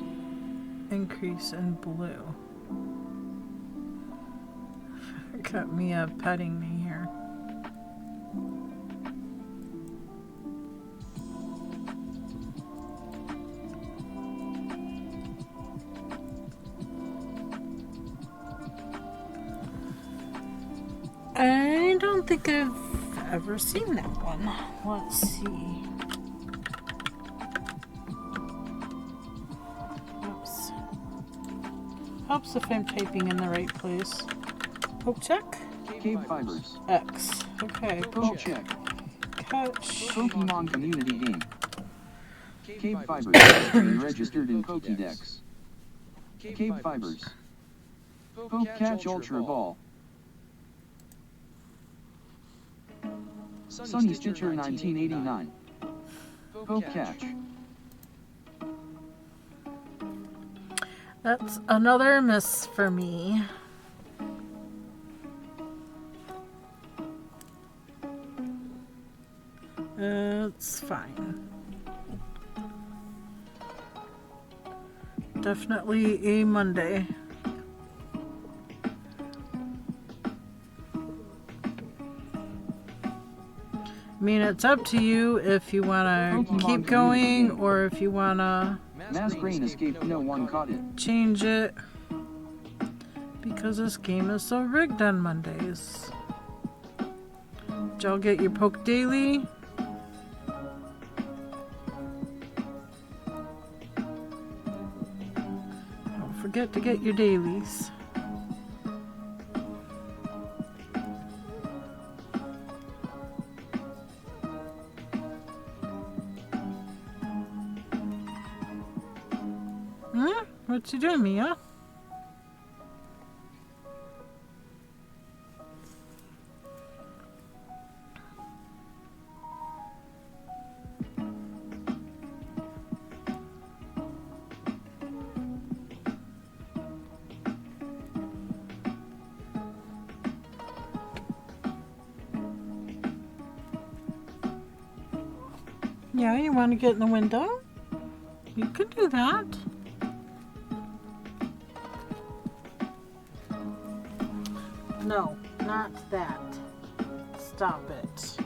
Increase in blue. Got Mia petting me here. I don't think I've ever seen that one. Let's see. Oops. Helps if I'm typing in the right place. Poke check? KBfibers. X. Okay. Poke check. Catch. Pokemon community game. KBfibers has been registered in Pokédex. KBfibers. Poke catch Ultra Ball. Sunny Stitcher 1989. Poke catch. That's another miss for me. It's fine. Definitely a Monday. I mean, it's up to you if you want to keep going or if you want to Mass grain escaped, no one caught it. change it. Because this game is so rigged on Mondays. Did y'all get your Poke Daily? Don't forget to get your dailies. What you doing, Mia? Yeah, you want to get in the window? You could do that. No, not that. Stop it.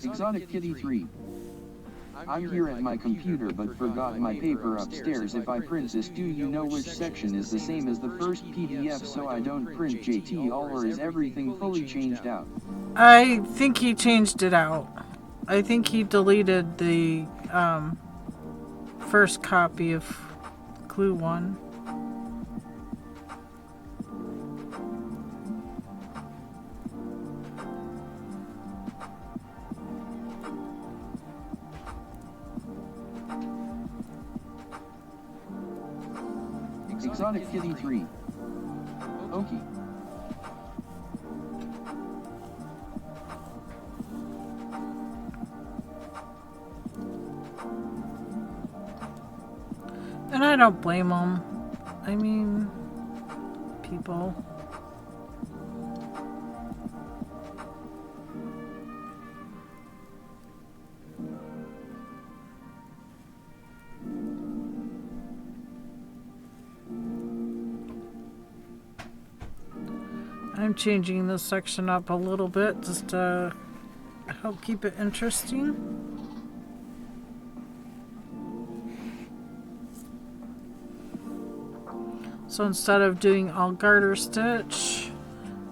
Exotic Kitty 3. I'm here at my computer but forgot my paper upstairs. If I print this, do you know which section is the same as the first PDF so I don't print JT all, or is everything fully changed out? I think he changed it out. I think he deleted the first copy of Clue 1. Exotic Kitty 3. Okie. And I don't blame him. I mean, people. I'm changing this section up a little bit just to help keep it interesting. So instead of doing all garter stitch,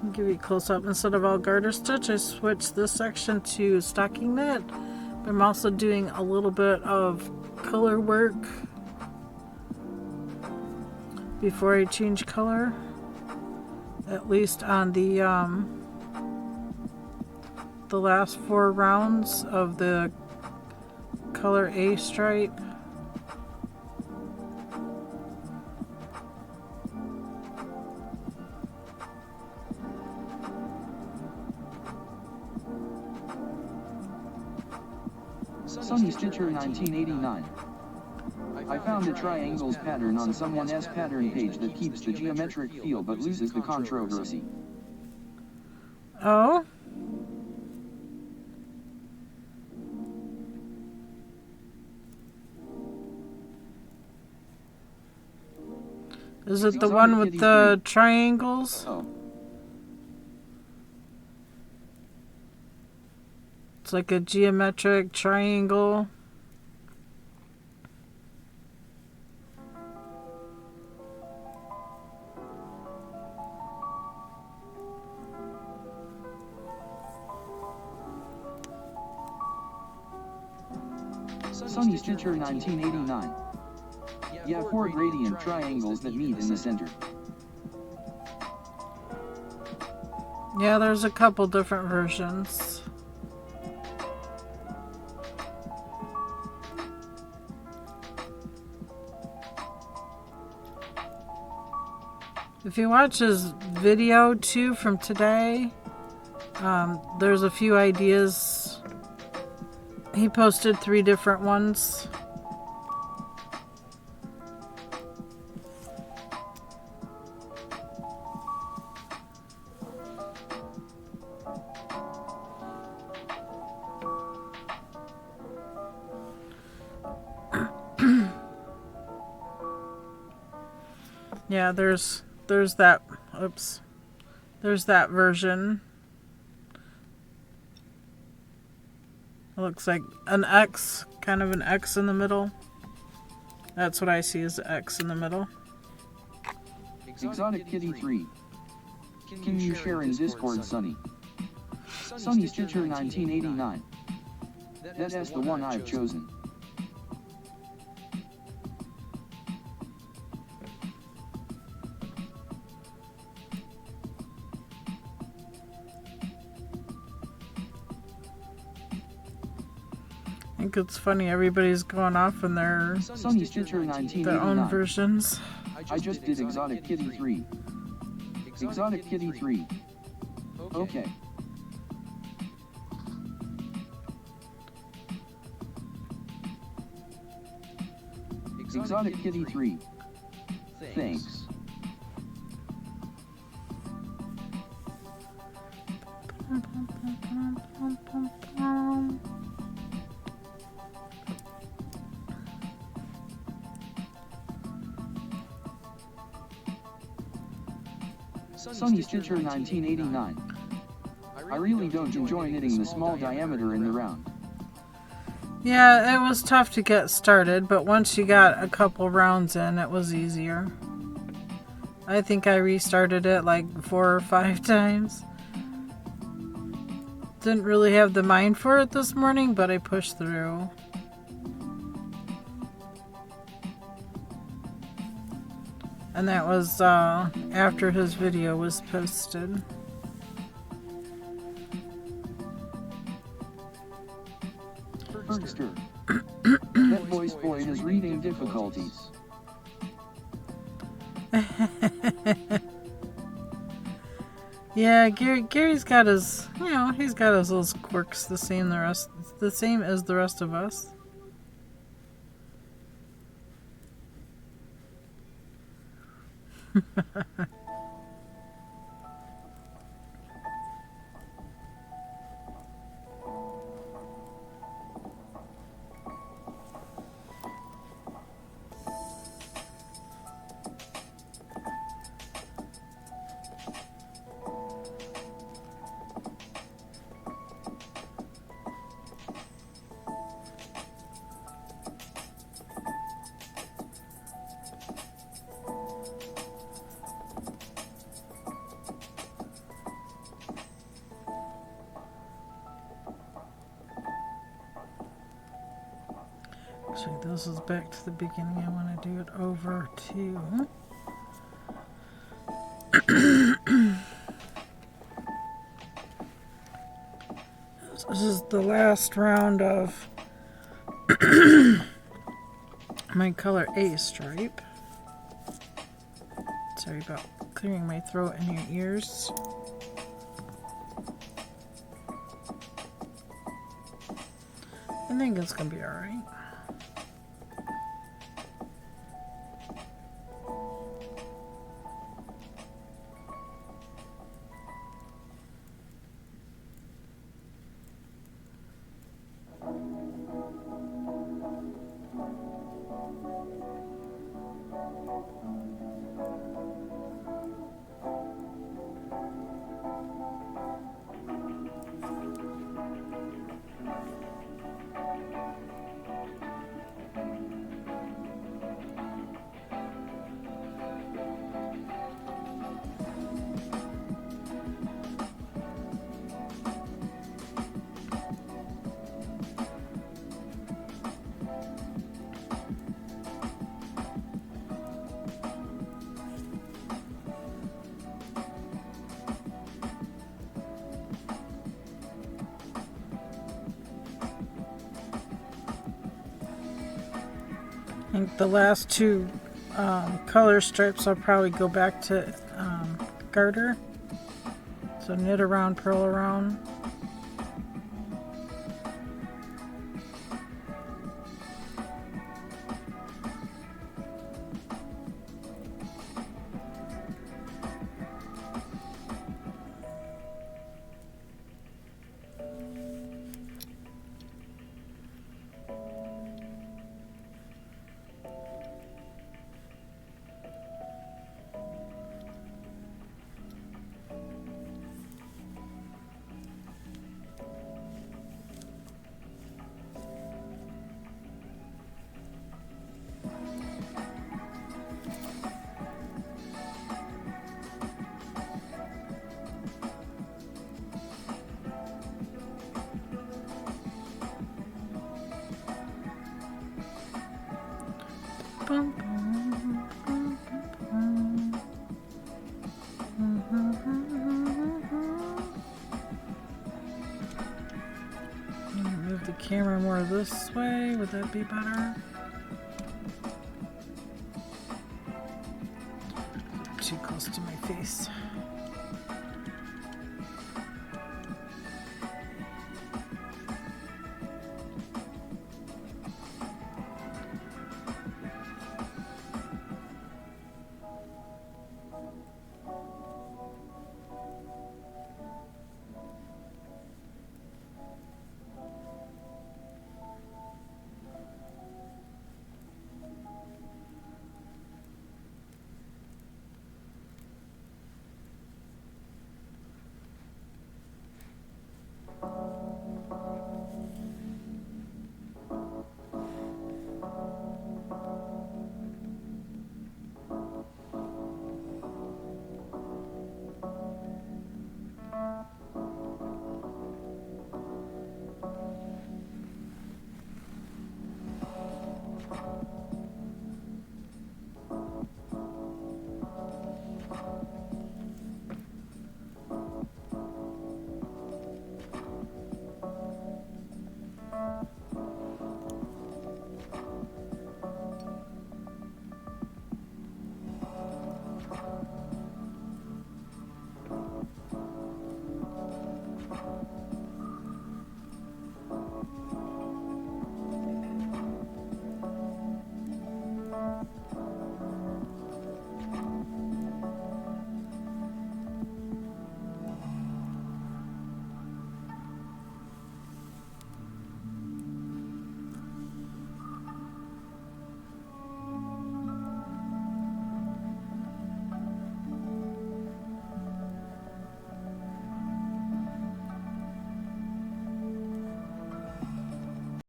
I'll give you a close up. Instead of all garter stitch, I switched this section to stocking knit. But I'm also doing a little bit of color work before I change color. At least on the last 4 rounds of the color A stripe. Sunny Stitcher 1989. I found a triangles pattern on someone's pattern page that keeps the geometric feel but loses the controversy. Oh? Is it the one with the triangles? Oh. It's like a geometric triangle. Sunny Stitcher 1989. Yeah, 4 gradient triangles that meet in the center. Yeah, there's a couple different versions. If you watch his video too from today, there's a few ideas. He posted 3 different ones. Yeah, there's that, oops, there's that version. It looks like an X, kind of an X in the middle. That's what I see as the X in the middle. Exotic Kitty 3. Can you share in Discord, Sunny? Sunny Stitcher 1989. That's the one I've chosen. I think it's funny, everybody's going off in their Sunny Stitcher 1989. their own versions. I just did Exotic Kitty 3. Exotic Kitty 3. Okay. Exotic Kitty 3. Thanks. Sunny Stitcher 1989. I really don't enjoy knitting the small diameter in the round. Yeah, it was tough to get started, but once you got a couple rounds in, it was easier. I think I restarted it like 4 or 5 times. Didn't really have the mind for it this morning, but I pushed through. And that was after his video was posted. Bergster. That voice boy has reading difficulties. Yeah, Gary's got his, he's got his little quirks the same as the rest of us. Actually, this is back to the beginning. I want to do it over too. This is the last round of my color A stripe. Sorry about clearing my throat and your ears. I think it's gonna be alright. I think the last two color strips I'll probably go back to garter. So knit around, purl around. Move the camera more this way. Would that be better? Too close to my face.